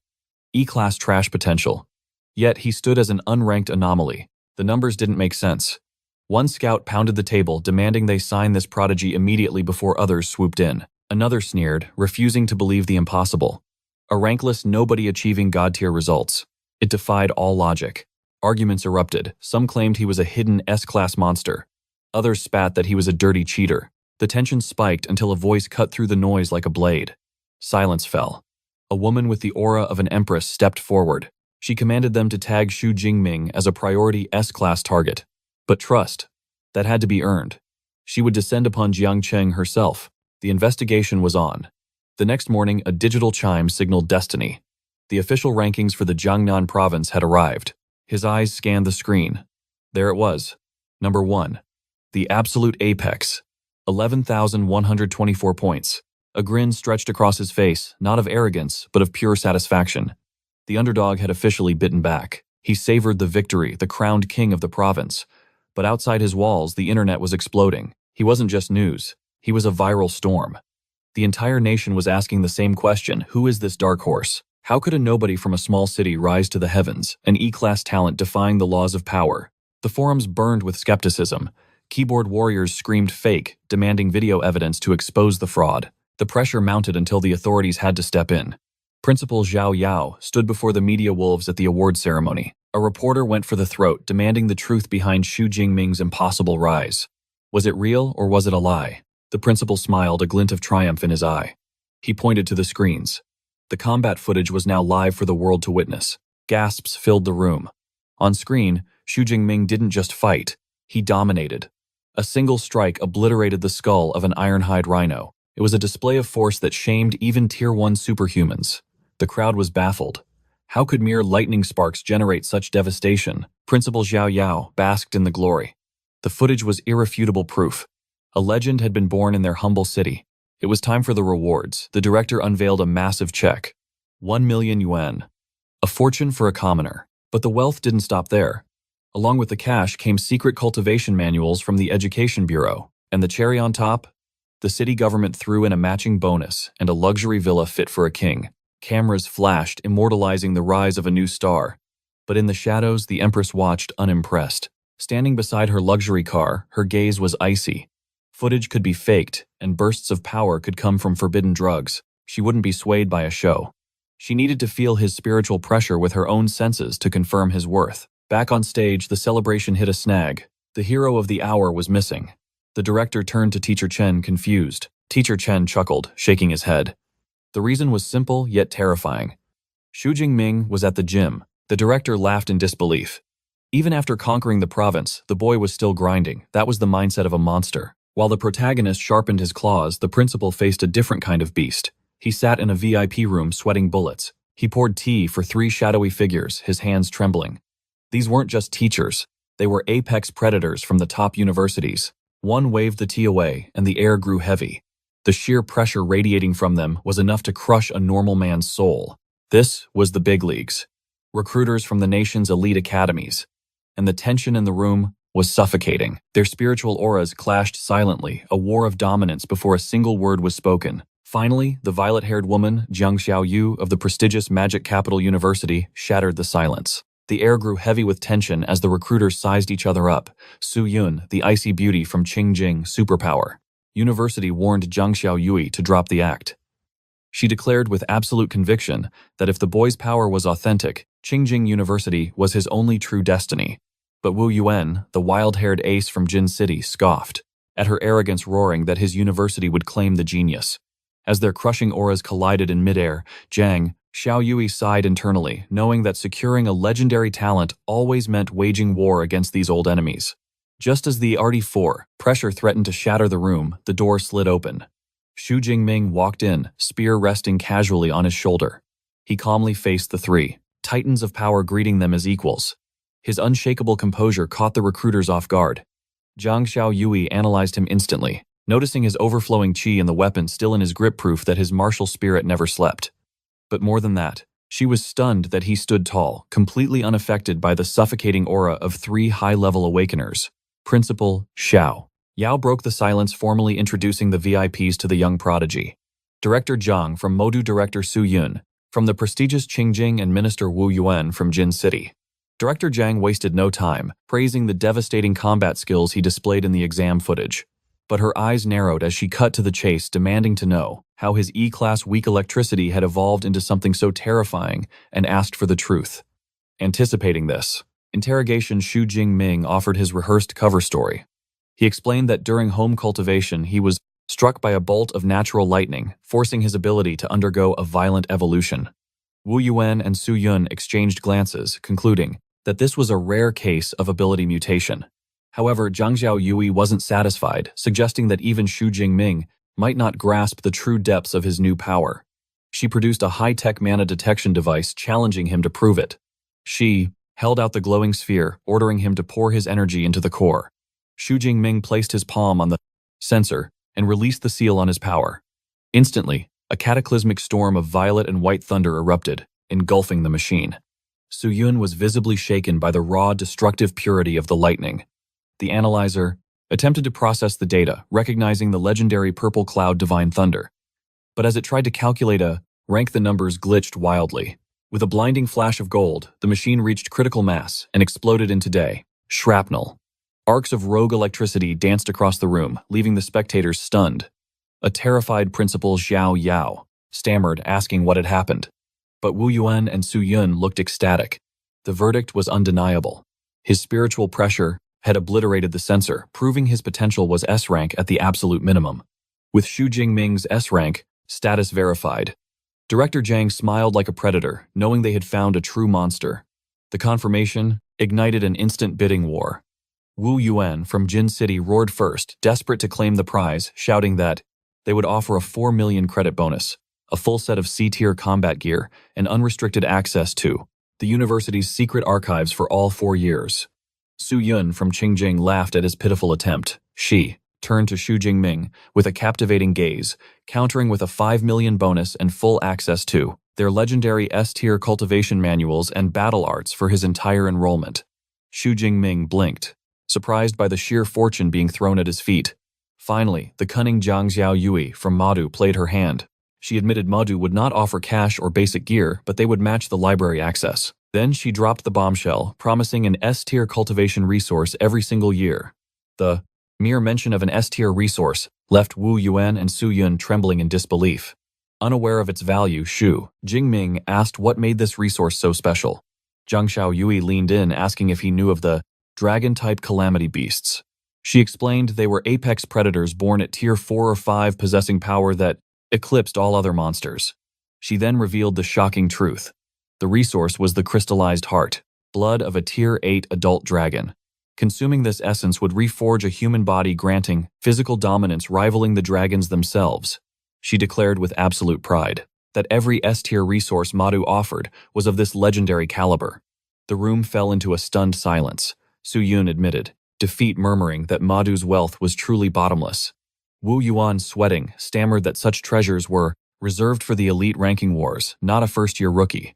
E-class trash potential. Yet he stood as an unranked anomaly. The numbers didn't make sense. One scout pounded the table, demanding they sign this prodigy immediately before others swooped in. Another sneered, refusing to believe the impossible. A rankless nobody achieving god-tier results. It defied all logic. Arguments erupted. Some claimed he was a hidden S-class monster. Others spat that he was a dirty cheater. The tension spiked until a voice cut through the noise like a blade. Silence fell. A woman with the aura of an empress stepped forward. She commanded them to tag Xu Jingming as a priority S-class target. But trust, that had to be earned. She would descend upon Jiang Cheng herself. The investigation was on. The next morning, a digital chime signaled destiny. The official rankings for the Jiangnan province had arrived. His eyes scanned the screen. There it was. Number 1. The absolute apex. 11,124 points. A grin stretched across his face, not of arrogance, but of pure satisfaction. The underdog had officially bitten back. He savored the victory, the crowned king of the province. But outside his walls, the internet was exploding. He wasn't just news. He was a viral storm. The entire nation was asking the same question: who is this dark horse? How could a nobody from a small city rise to the heavens, an E-class talent defying the laws of power? The forums burned with skepticism. Keyboard warriors screamed fake, demanding video evidence to expose the fraud. The pressure mounted until the authorities had to step in. Principal Zhao Yao stood before the media wolves at the award ceremony. A reporter went for the throat, demanding the truth behind Xu Jingming's impossible rise. Was it real or was it a lie? The principal smiled, a glint of triumph in his eye. He pointed to the screens. The combat footage was now live for the world to witness. Gasps filled the room. On screen, Xu Jingming didn't just fight, he dominated. A single strike obliterated the skull of an ironhide rhino. It was a display of force that shamed even Tier 1 superhumans. The crowd was baffled. How could mere lightning sparks generate such devastation? Principal Zhao Yao basked in the glory. The footage was irrefutable proof. A legend had been born in their humble city. It was time for the rewards. The director unveiled a massive check. 1 million yuan. A fortune for a commoner. But the wealth didn't stop there. Along with the cash came secret cultivation manuals from the Education Bureau. And the cherry on top? The city government threw in a matching bonus and a luxury villa fit for a king. Cameras flashed, immortalizing the rise of a new star. But in the shadows, the Empress watched, unimpressed. Standing beside her luxury car, her gaze was icy. Footage could be faked, and bursts of power could come from forbidden drugs. She wouldn't be swayed by a show. She needed to feel his spiritual pressure with her own senses to confirm his worth. Back on stage, the celebration hit a snag. The hero of the hour was missing. The director turned to Teacher Chen, confused. Teacher Chen chuckled, shaking his head. The reason was simple yet terrifying. Xu Jingming was at the gym. The director laughed in disbelief. Even after conquering the province, the boy was still grinding. That was the mindset of a monster. While the protagonist sharpened his claws, the principal faced a different kind of beast. He sat in a VIP room sweating bullets. He poured tea for 3 shadowy figures, his hands trembling. These weren't just teachers. They were apex predators from the top universities. One waved the tea away, and the air grew heavy. The sheer pressure radiating from them was enough to crush a normal man's soul. This was the big leagues. Recruiters from the nation's elite academies. And the tension in the room was suffocating. Their spiritual auras clashed silently, a war of dominance before a single word was spoken. Finally, the violet-haired woman, Jiang Xiaoyu of the prestigious Magic Capital University, shattered the silence. The air grew heavy with tension as the recruiters sized each other up. Su Yun, the icy beauty from Qingjing, superpower. University warned Jiang Xiaoyu to drop the act. She declared with absolute conviction that if the boy's power was authentic, Qingjing University was his only true destiny. But Wu Yuan, the wild-haired ace from Jin City, scoffed at her arrogance, roaring that his university would claim the genius. As their crushing auras collided in midair, Jiang Xiaoyu sighed internally, knowing that securing a legendary talent always meant waging war against these old enemies. Just as the RD4 pressure threatened to shatter the room, the door slid open. Xu Jingming walked in, spear resting casually on his shoulder. He calmly faced the 3 titans of power, greeting them as equals. His unshakable composure caught the recruiters off guard. Jiang Xiaoyu analyzed him instantly, noticing his overflowing qi and the weapon still in his grip, proof that his martial spirit never slept. But more than that, she was stunned that he stood tall, completely unaffected by the suffocating aura of 3 high-level awakeners. Principal Xiao Yao broke the silence, formally introducing the VIPs to the young prodigy. Director Zhang from Modu, Director Su Yun from the prestigious Qingjing, and Minister Wu Yuan from Jin City. Director Zhang wasted no time, praising the devastating combat skills he displayed in the exam footage. But her eyes narrowed as she cut to the chase, demanding to know how his E-class weak electricity had evolved into something so terrifying, and asked for the truth. Anticipating this, interrogation Xu Jingming offered his rehearsed cover story. He explained that during home cultivation he was struck by a bolt of natural lightning, forcing his ability to undergo a violent evolution. Wu Yuan and Su Yun exchanged glances, concluding that this was a rare case of ability mutation. However, Jiang Xiaoyu wasn't satisfied, suggesting that even Xu Jingming might not grasp the true depths of his new power. She produced a high-tech mana detection device, challenging him to prove it. She held out the glowing sphere, ordering him to pour his energy into the core. Xu Jingming placed his palm on the sensor and released the seal on his power. Instantly, a cataclysmic storm of violet and white thunder erupted, engulfing the machine. Su Yun was visibly shaken by the raw, destructive purity of the lightning. The analyzer attempted to process the data, recognizing the legendary purple cloud divine thunder. But as it tried to calculate rank, the numbers glitched wildly. With a blinding flash of gold, the machine reached critical mass and exploded into shrapnel. Arcs of rogue electricity danced across the room, leaving the spectators stunned. A terrified Principal Xiao Yao stammered, asking what had happened. But Wu Yuan and Su Yun looked ecstatic. The verdict was undeniable. His spiritual pressure had obliterated the sensor, proving his potential was S-rank at the absolute minimum. With Xu Jingming's S-rank status verified, Director Zhang smiled like a predator, knowing they had found a true monster. The confirmation ignited an instant bidding war. Wu Yuan from Jin City roared first, desperate to claim the prize, shouting that they would offer a 4 million credit bonus, a full set of C-tier combat gear, and unrestricted access to the university's secret archives for all 4 years. Su Yun from Qingjing laughed at his pitiful attempt. She turned to Xu Jingming with a captivating gaze, countering with a 5 million bonus and full access to their legendary S-tier cultivation manuals and battle arts for his entire enrollment. Xu Jingming blinked, surprised by the sheer fortune being thrown at his feet. Finally, the cunning Jiang Xiaoyu from Madu played her hand. She admitted Madu would not offer cash or basic gear, but they would match the library access. Then she dropped the bombshell, promising an S-tier cultivation resource every single year. The mere mention of an S-tier resource left Wu Yuan and Su Yun trembling in disbelief. Unaware of its value, Xu Jingming asked what made this resource so special. Jiang Xiaoyu leaned in, asking if he knew of the dragon-type calamity beasts. She explained they were apex predators born at tier 4 or 5, possessing power that eclipsed all other monsters. She then revealed the shocking truth. The resource was the crystallized heart. blood of a Tier 8 adult dragon. Consuming this essence would reforge a human body, granting physical dominance rivaling the dragons themselves. She declared with absolute pride that every S-tier resource Madhu offered was of this legendary caliber. The room fell into a stunned silence. Su Yun admitted defeat, murmuring that Madhu's wealth was truly bottomless. Wu Yuan, sweating, stammered that such treasures were reserved for the elite ranking wars, not a first-year rookie.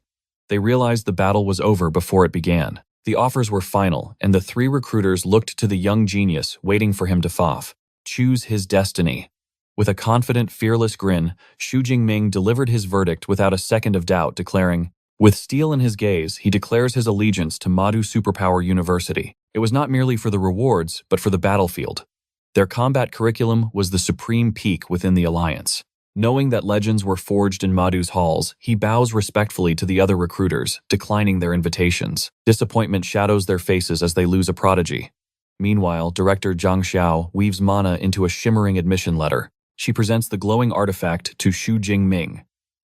They realized the battle was over before it began. The offers were final, and the three recruiters looked to the young genius, waiting for him to choose his destiny. With a confident, fearless grin, Xu Jingming delivered his verdict without a second of doubt, declaring, with steel in his gaze, he declares his allegiance to Madhu Superpower University. It was not merely for the rewards, but for the battlefield. Their combat curriculum was the supreme peak within the alliance. Knowing that legends were forged in Madhu's halls, he bows respectfully to the other recruiters, declining their invitations. Disappointment shadows their faces as they lose a prodigy. Meanwhile, Director Zhang Xiao weaves mana into a shimmering admission letter. She presents the glowing artifact to Xu Jingming.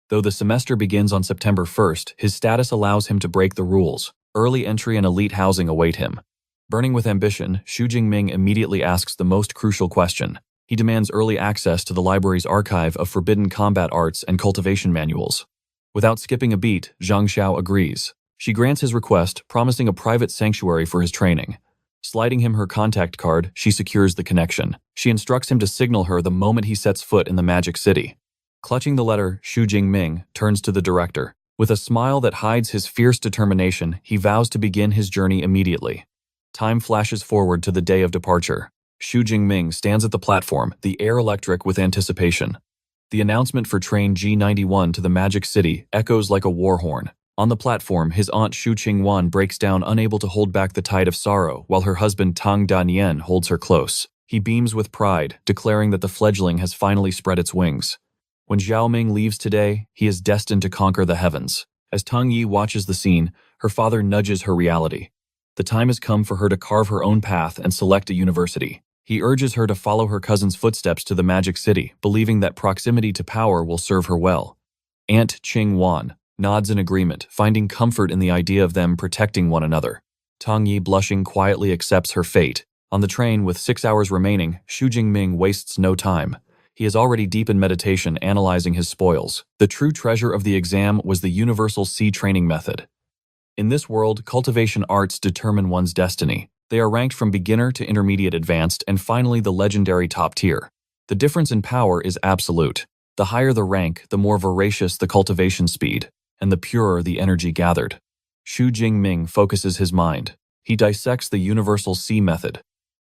Though the semester begins on September 1st, his status allows him to break the rules. Early entry and elite housing await him. Burning with ambition, Xu Jingming immediately asks the most crucial question. He demands early access to the library's archive of forbidden combat arts and cultivation manuals. Without skipping a beat, Zhang Xiao agrees. She grants his request, promising a private sanctuary for his training. Sliding him her contact card, she secures the connection. She instructs him to signal her the moment he sets foot in the Magic City. Clutching the letter, Xu Jingming turns to the director. With a smile that hides his fierce determination, he vows to begin his journey immediately. Time flashes forward to the day of departure. Xu Jingming stands at the platform, the air electric with anticipation. The announcement for train G91 to the Magic City echoes like a war horn. On the platform, his aunt Xu Qingwan breaks down, unable to hold back the tide of sorrow, while her husband Tang Danian holds her close. He beams with pride, declaring that the fledgling has finally spread its wings. When Xiaoming leaves today, he is destined to conquer the heavens. As Tang Yi watches the scene, her father nudges her reality. The time has come for her to carve her own path and select a university. He urges her to follow her cousin's footsteps to the Magic City, believing that proximity to power will serve her well. Aunt Qing Wan nods in agreement, finding comfort in the idea of them protecting one another. Tang Yi, blushing, quietly accepts her fate. On the train, with 6 hours remaining, Xu Jingming wastes no time. He is already deep in meditation, analyzing his spoils. The true treasure of the exam was the universal C training method. In this world, cultivation arts determine one's destiny. They are ranked from beginner to intermediate, advanced, and finally the legendary top tier. The difference in power is absolute. The higher the rank, the more voracious the cultivation speed, and the purer the energy gathered. Xu Jingming focuses his mind. He dissects the universal C method.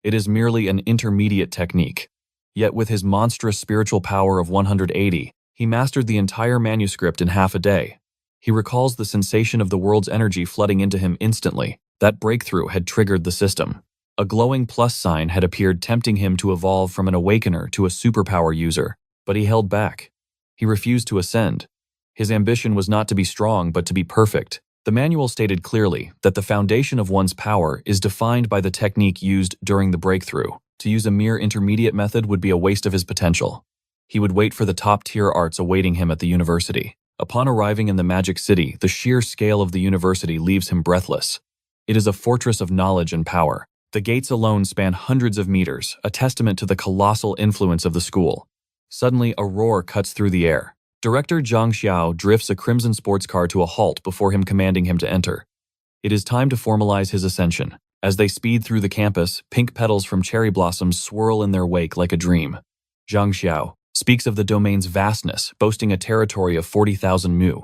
It is merely an intermediate technique. Yet with his monstrous spiritual power of 180, he mastered the entire manuscript in half a day. He recalls the sensation of the world's energy flooding into him instantly. That breakthrough had triggered the system. A glowing plus sign had appeared, tempting him to evolve from an awakener to a superpower user, but he held back. He refused to ascend. His ambition was not to be strong, but to be perfect. The manual stated clearly that the foundation of one's power is defined by the technique used during the breakthrough. To use a mere intermediate method would be a waste of his potential. He would wait for the top-tier arts awaiting him at the university. Upon arriving in the Magic City, the sheer scale of the university leaves him breathless. It is a fortress of knowledge and power. The gates alone span hundreds of meters, a testament to the colossal influence of the school. Suddenly, a roar cuts through the air. Director Zhang Xiao drifts a crimson sports car to a halt before him, commanding him to enter. It is time to formalize his ascension. As they speed through the campus, pink petals from cherry blossoms swirl in their wake like a dream. Zhang Xiao speaks of the domain's vastness, boasting a territory of 40,000 mu.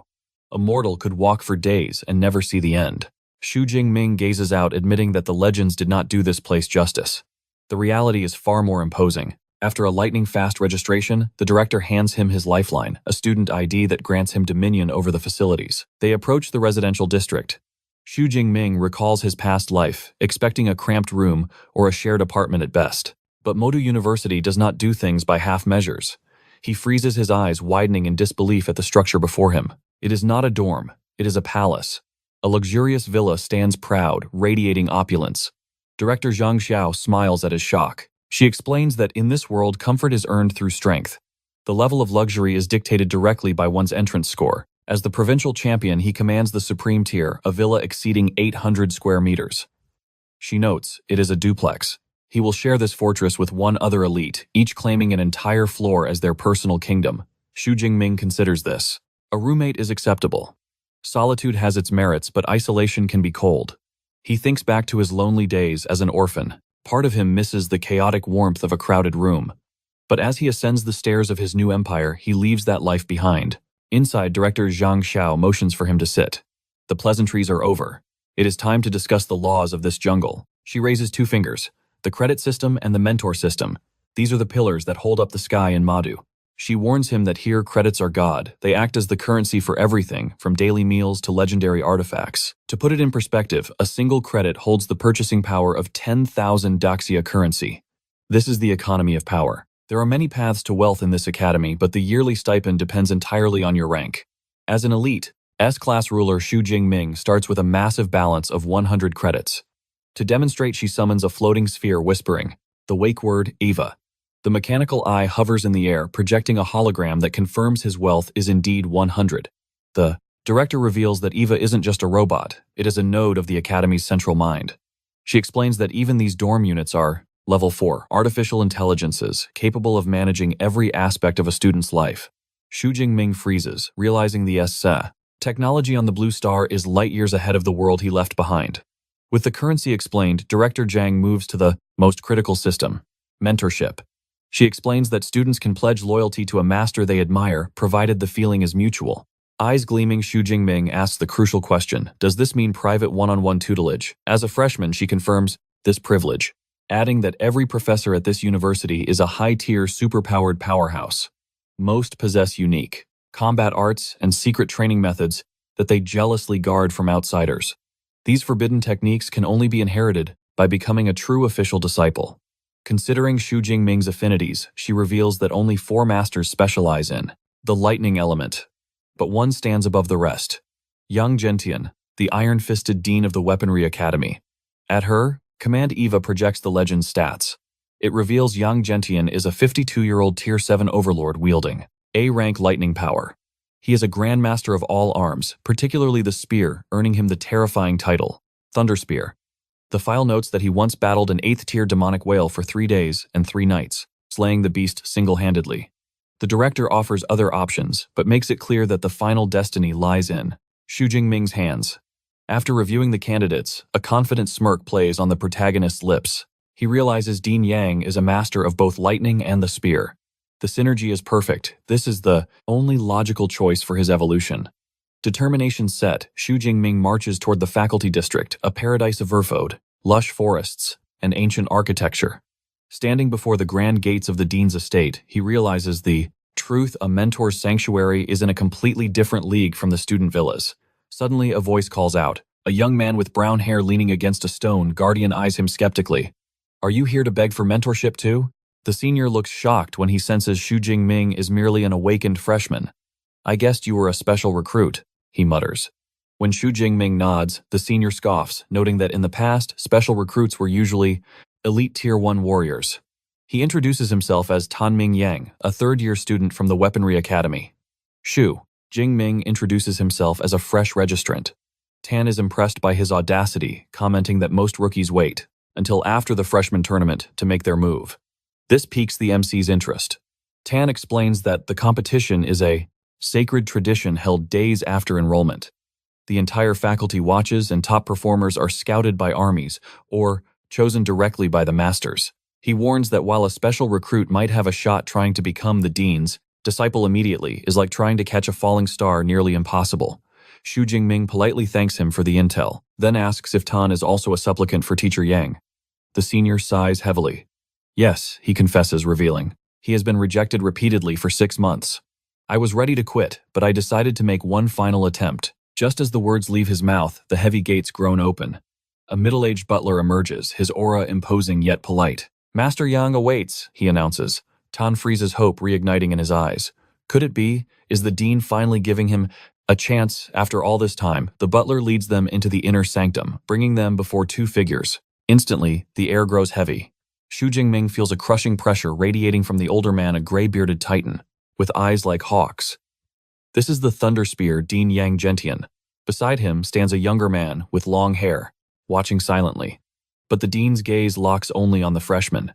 A mortal could walk for days and never see the end. Xu Jingming gazes out, admitting that the legends did not do this place justice. The reality is far more imposing. After a lightning-fast registration, the director hands him his lifeline, a student ID that grants him dominion over the facilities. They approach the residential district. Xu Jingming recalls his past life, expecting a cramped room or a shared apartment at best. But Modu University does not do things by half measures. He freezes his eyes, widening in disbelief at the structure before him. It is not a dorm, it is a palace. A luxurious villa stands proud, radiating opulence. Director Zhang Xiao smiles at his shock. She explains that in this world, comfort is earned through strength. The level of luxury is dictated directly by one's entrance score. As the provincial champion, he commands the supreme tier, a villa exceeding 800 square meters. She notes, it is a duplex. He will share this fortress with one other elite, each claiming an entire floor as their personal kingdom. Xu Jingming considers this. A roommate is acceptable. Solitude has its merits, but isolation can be cold. He thinks back to his lonely days as an orphan. Part of him misses the chaotic warmth of a crowded room. But as he ascends the stairs of his new empire, he leaves that life behind. Inside, director Zhang Xiao motions for him to sit. The pleasantries are over. It is time to discuss the laws of this jungle. She raises two fingers. The credit system and the mentor system. These are the pillars that hold up the sky in Madu. She warns him that here credits are God. They act as the currency for everything, from daily meals to legendary artifacts. To put it in perspective, a single credit holds the purchasing power of 10,000 Daxia currency. This is the economy of power. There are many paths to wealth in this academy, but the yearly stipend depends entirely on your rank. As an elite, S-class ruler Xu Jingming starts with a massive balance of 100 credits. To demonstrate, she summons a floating sphere whispering, the wake word, Eva. The mechanical eye hovers in the air, projecting a hologram that confirms his wealth is indeed 100. The director reveals that Eva isn't just a robot, it is a node of the Academy's central mind. She explains that even these dorm units are Level 4, artificial intelligences, capable of managing every aspect of a student's life. Xu Jingming freezes, realizing the technology on the Blue Star is light years ahead of the world he left behind. With the currency explained, Director Zhang moves to the most critical system, mentorship. She explains that students can pledge loyalty to a master they admire, provided the feeling is mutual. Eyes gleaming, Xu Jingming asks the crucial question, does this mean private one-on-one tutelage? As a freshman, she confirms this privilege, adding that every professor at this university is a high-tier, superpowered powerhouse. Most possess unique combat arts and secret training methods that they jealously guard from outsiders. These forbidden techniques can only be inherited by becoming a true official disciple. Considering Xu Jingming's affinities, she reveals that only 4 masters specialize in the lightning element, but one stands above the rest. Yang Gentian, the iron-fisted dean of the Weaponry Academy. At her, Command Eva projects the legend's stats. It reveals Yang Gentian is a 52-year-old Tier 7 overlord wielding A-rank lightning power. He is a grandmaster of all arms, particularly the spear, earning him the terrifying title, Thunder Spear. The file notes that he once battled an 8th-tier demonic whale for 3 days and 3 nights, slaying the beast single-handedly. The director offers other options, but makes it clear that the final destiny lies in Xu Jingming's hands. After reviewing the candidates, a confident smirk plays on the protagonist's lips. He realizes Dean Yang is a master of both lightning and the spear. The synergy is perfect. This is the only logical choice for his evolution. Determination set, Xu Jingming marches toward the faculty district, a paradise of verfode, lush forests, and ancient architecture. Standing before the grand gates of the dean's estate, he realizes the truth: a mentor's sanctuary is in a completely different league from the student villas. Suddenly, a voice calls out. A young man with brown hair leaning against a stone, Guardian eyes him skeptically. Are you here to beg for mentorship too? The senior looks shocked when he senses Xu Jingming is merely an awakened freshman. I guessed you were a special recruit, he mutters. When Xu Jingming nods, the senior scoffs, noting that in the past, special recruits were usually elite Tier 1 warriors. He introduces himself as Tanming Yang, a third-year student from the Weaponry Academy. Xu Jingming introduces himself as a fresh registrant. Tan is impressed by his audacity, commenting that most rookies wait until after the freshman tournament to make their move. This piques the MC's interest. Tan explains that the competition is a sacred tradition held days after enrollment. The entire faculty watches and top performers are scouted by armies or chosen directly by the masters. He warns that while a special recruit might have a shot trying to become the dean's disciple immediately is like trying to catch a falling star, nearly impossible. Xu Jingming politely thanks him for the intel, then asks if Tan is also a supplicant for Teacher Yang. The senior sighs heavily. Yes, he confesses, revealing. He has been rejected repeatedly for 6 months. I was ready to quit, but I decided to make one final attempt. Just as the words leave his mouth, the heavy gates groan open. A middle-aged butler emerges, his aura imposing yet polite. Master Yang awaits, he announces. Tan freezes hope reigniting in his eyes. Could it be? Is the dean finally giving him a chance after all this time? The butler leads them into the inner sanctum, bringing them before 2 figures. Instantly, the air grows heavy. Xu Jingming feels a crushing pressure radiating from the older man, a gray-bearded titan, with eyes like hawks. This is the Thunder Spear Dean Yang Gentian. Beside him stands a younger man with long hair, watching silently. But the dean's gaze locks only on the freshman.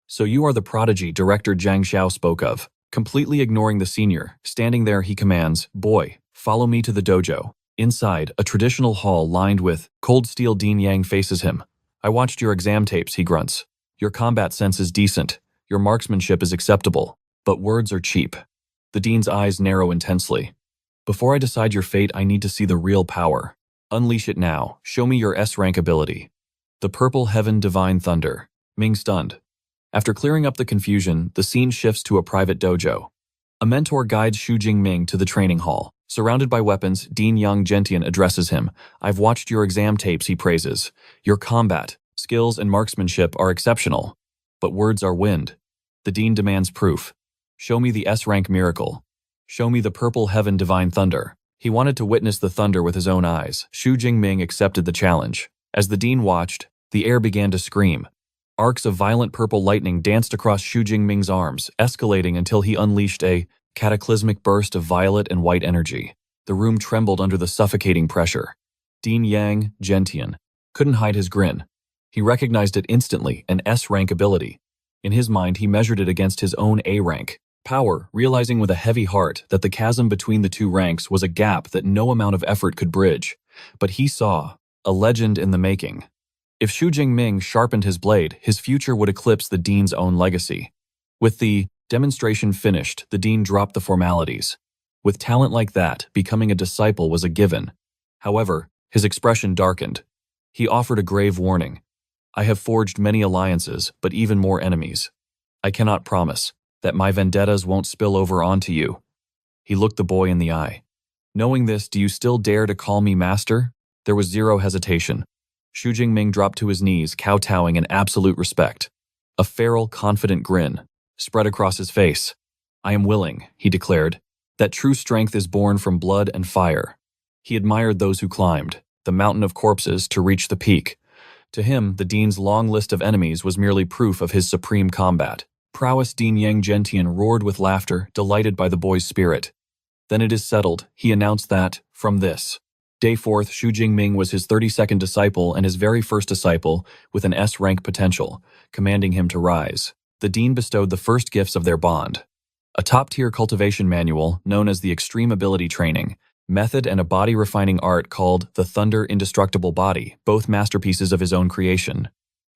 So you are the prodigy Director Zhang Xiao spoke of. Completely ignoring the senior, standing there he commands, "Boy, follow me to the dojo." Inside, a traditional hall lined with cold steel, Dean Yang faces him. "I watched your exam tapes," he grunts. "Your combat sense is decent. Your marksmanship is acceptable. But words are cheap." The dean's eyes narrow intensely. "Before I decide your fate, I need to see the real power. Unleash it now. Show me your S-rank ability." The purple heaven divine thunder. Ming stunned. After clearing up the confusion, the scene shifts to a private dojo. A mentor guides Xu Jingming to the training hall. Surrounded by weapons, Dean Yang Gentian addresses him. "I've watched your exam tapes," he praises. "Your combat, skills, and marksmanship are exceptional. But words are wind." The dean demands proof. "Show me the S-rank miracle. Show me the purple heaven divine thunder." He wanted to witness the thunder with his own eyes. Xu Jingming accepted the challenge. As the dean watched, the air began to scream. Arcs of violent purple lightning danced across Xu Jingming's arms, escalating until he unleashed a cataclysmic burst of violet and white energy. The room trembled under the suffocating pressure. Dean Yang Gentian couldn't hide his grin. He recognized it instantly, an S-rank ability. In his mind, he measured it against his own A-rank power, realizing with a heavy heart that the chasm between the two ranks was a gap that no amount of effort could bridge. But he saw a legend in the making. If Xu Jingming sharpened his blade, his future would eclipse the dean's own legacy. With the demonstration finished, the dean dropped the formalities. With talent like that, becoming a disciple was a given. However, his expression darkened. He offered a grave warning. "I have forged many alliances, but even more enemies. I cannot promise that my vendettas won't spill over onto you." He looked the boy in the eye. "Knowing this, do you still dare to call me master?" There was zero hesitation. Xu Jingming dropped to his knees, kowtowing in absolute respect. A feral, confident grin spread across his face. "I am willing," he declared. "That true strength is born from blood and fire." He admired those who climbed the mountain of corpses to reach the peak. To him, the dean's long list of enemies was merely proof of his supreme combat. Prowess Dean Yang Gentian roared with laughter, delighted by the boy's spirit. "Then it is settled," he announced that, from this day forth, Xu Jingming was his 32nd disciple and his very first disciple with an S-rank potential, commanding him to rise. The dean bestowed the first gifts of their bond. A top-tier cultivation manual known as the Extreme Ability Training Method and a body-refining art called the Thunder Indestructible Body, both masterpieces of his own creation.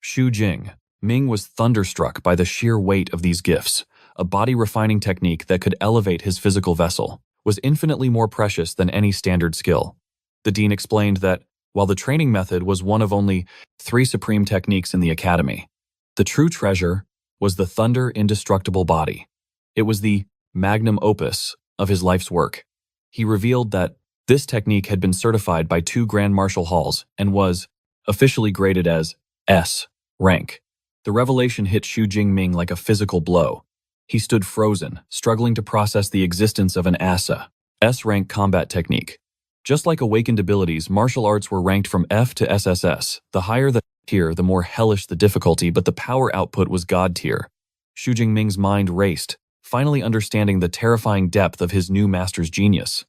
Xu Jingming was thunderstruck by the sheer weight of these gifts. A body-refining technique that could elevate his physical vessel was infinitely more precious than any standard skill. The dean explained that, while the training method was one of only 3 supreme techniques in the academy, the true treasure was the Thunder Indestructible Body. It was the magnum opus of his life's work. He revealed that this technique had been certified by 2 Grand Marshal Halls and was officially graded as S-rank. The revelation hit Xu Jingming like a physical blow. He stood frozen, struggling to process the existence of an S-rank combat technique. Just like awakened abilities, martial arts were ranked from F to SSS. The higher the tier, the more hellish the difficulty, but the power output was God tier. Xu Jingming's mind raced, finally understanding the terrifying depth of his new master's genius.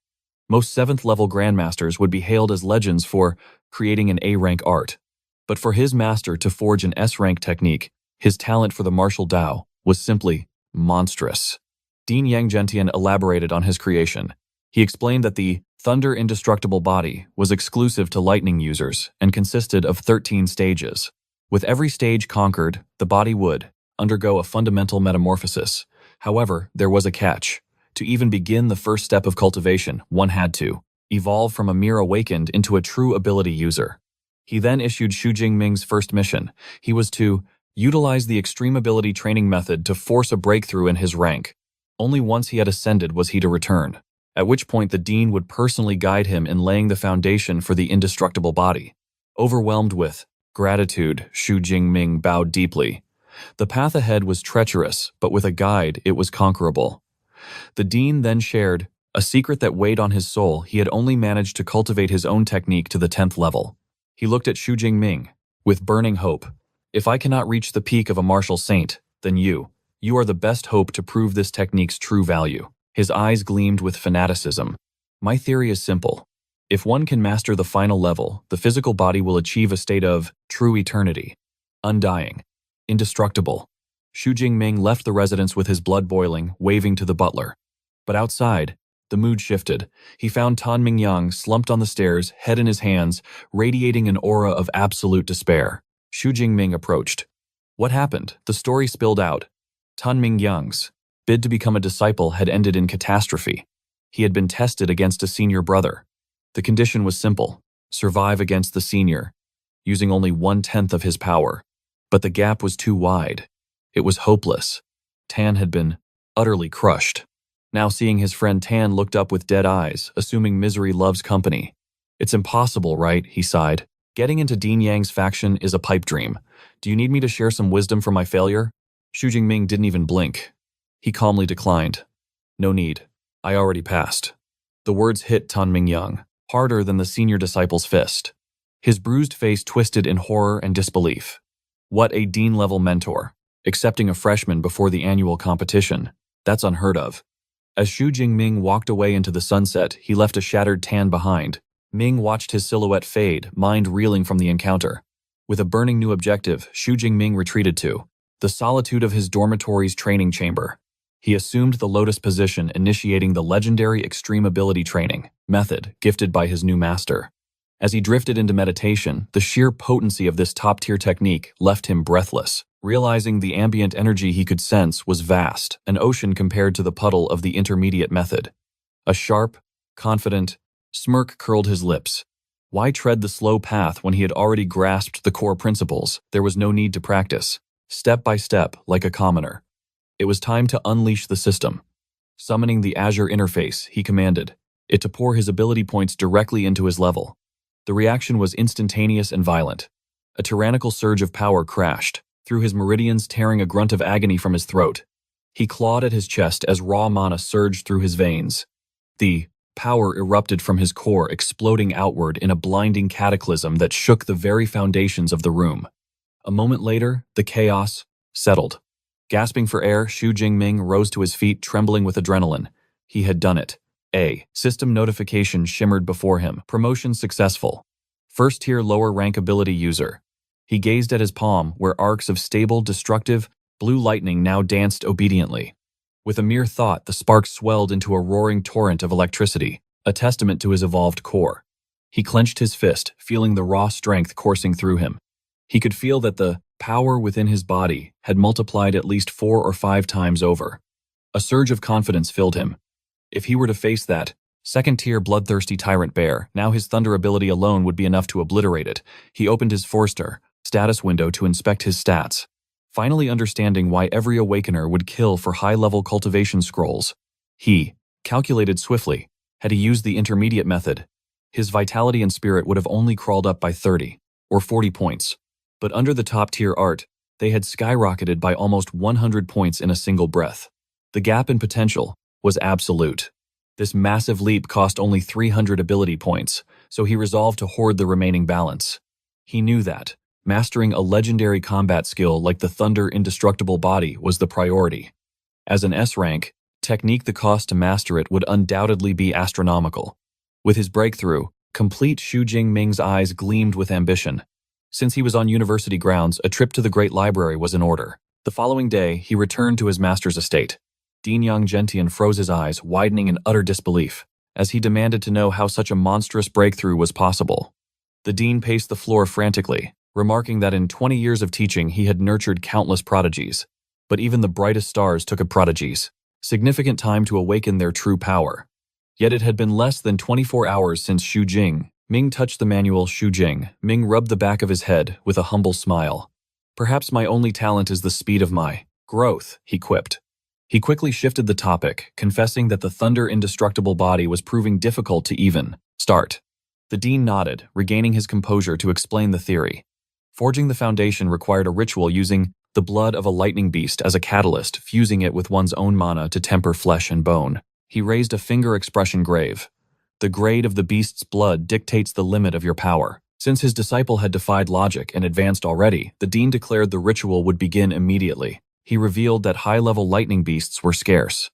Most 7th-level grandmasters would be hailed as legends for creating an A-rank art. But for his master to forge an S-rank technique, his talent for the martial Tao was simply monstrous. Dean Yang Gentian elaborated on his creation. He explained that the Thunder Indestructible Body was exclusive to lightning users and consisted of 13 stages. With every stage conquered, the body would undergo a fundamental metamorphosis. However, there was a catch. To even begin the first step of cultivation, one had to evolve from a mere awakened into a true ability user. He then issued Xu Jingming's first mission. He was to utilize the Extreme Ability Training method to force a breakthrough in his rank. Only once he had ascended was he to return, at which point the dean would personally guide him in laying the foundation for the indestructible body. Overwhelmed with gratitude, Xu Jingming bowed deeply. The path ahead was treacherous, but with a guide, it was conquerable. The dean then shared a secret that weighed on his soul. He had only managed to cultivate his own technique to the 10th level. He looked at Xu Jingming with burning hope. "If I cannot reach the peak of a martial saint, then you are the best hope to prove this technique's true value." His eyes gleamed with fanaticism. My theory is simple. If one can master the final level, the physical body will achieve a state of true eternity, undying, indestructible. Xu Jingming left the residence with his blood boiling, waving to the butler. But outside, the mood shifted. He found Tan Mingyang slumped on the stairs, head in his hands, radiating an aura of absolute despair. Xu Jingming approached. What happened? The story spilled out. Tan Mingyang's bid to become a disciple had ended in catastrophe. He had been tested against a senior brother. The condition was simple: survive against the senior, using only 1/10 of his power. But the gap was too wide. It was hopeless. Tan had been utterly crushed. Now seeing his friend Tan looked up with dead eyes, assuming misery loves company. It's impossible, right? He sighed. Getting into Dean Yang's faction is a pipe dream. Do you need me to share some wisdom from my failure? Xu Jingming didn't even blink. He calmly declined. No need. I already passed. The words hit Tan Mingyang harder than the senior disciple's fist. His bruised face twisted in horror and disbelief. What a dean-level mentor, accepting a freshman before the annual competition. That's unheard of. As Xu Jingming walked away into the sunset, he left a shattered Tan behind. Ming watched his silhouette fade, mind reeling from the encounter. With a burning new objective, Xu Jingming retreated to the solitude of his dormitory's training chamber. He assumed the lotus position, initiating the legendary extreme ability training method gifted by his new master. As he drifted into meditation, the sheer potency of this top-tier technique left him breathless. Realizing the ambient energy he could sense was vast, an ocean compared to the puddle of the intermediate method. A sharp, confident smirk curled his lips. Why tread the slow path when he had already grasped the core principles? There was no need to practice. Step by step, like a commoner. It was time to unleash the system. Summoning the Azure interface, he commanded it to pour his ability points directly into his level. The reaction was instantaneous and violent. A tyrannical surge of power crashed through his meridians, tearing a grunt of agony from his throat. He clawed at his chest as raw mana surged through his veins. The power erupted from his core, exploding outward in a blinding cataclysm that shook the very foundations of the room. A moment later, the chaos settled. Gasping for air, Xu Jingming rose to his feet, trembling with adrenaline. He had done it. A system notification shimmered before him. Promotion successful. First-tier lower-rank ability user. He gazed at his palm, where arcs of stable, destructive, blue lightning now danced obediently. With a mere thought, the sparks swelled into a roaring torrent of electricity, a testament to his evolved core. He clenched his fist, feeling the raw strength coursing through him. He could feel that the power within his body had multiplied at least 4 or 5 times over. A surge of confidence filled him. If he were to face that second-tier bloodthirsty tyrant bear, now his thunder ability alone would be enough to obliterate it. He opened his Forster status window to inspect his stats, finally understanding why every awakener would kill for high-level cultivation scrolls. He calculated swiftly. Had he used the intermediate method, his vitality and spirit would have only crawled up by 30 or 40 points. But under the top-tier art, they had skyrocketed by almost 100 points in a single breath. The gap in potential was absolute. This massive leap cost only 300 ability points, so he resolved to hoard the remaining balance. He knew that mastering a legendary combat skill like the Thunder Indestructible Body was the priority. As an S-rank, technique the cost to master it would undoubtedly be astronomical. With his breakthrough, complete Xu Jingming's eyes gleamed with ambition. Since he was on university grounds, a trip to the Great Library was in order. The following day, he returned to his master's estate. Dean Yang Gentian froze his eyes, widening in utter disbelief, as he demanded to know how such a monstrous breakthrough was possible. The dean paced the floor frantically, remarking that in 20 years of teaching he had nurtured countless prodigies. But even the brightest stars took a prodigy's significant time to awaken their true power. Yet it had been less than 24 hours since Xu Jingming touched the manual. Xu Jingming rubbed the back of his head with a humble smile. Perhaps my only talent is the speed of my growth, he quipped. He quickly shifted the topic, confessing that the Thunder Indestructible Body was proving difficult to even start. The dean nodded, regaining his composure to explain the theory. Forging the foundation required a ritual using the blood of a lightning beast as a catalyst, fusing it with one's own mana to temper flesh and bone. He raised a finger, expression grave. The grade of the beast's blood dictates the limit of your power. Since his disciple had defied logic and advanced already, the dean declared the ritual would begin immediately. He revealed that high-level lightning beasts were scarce.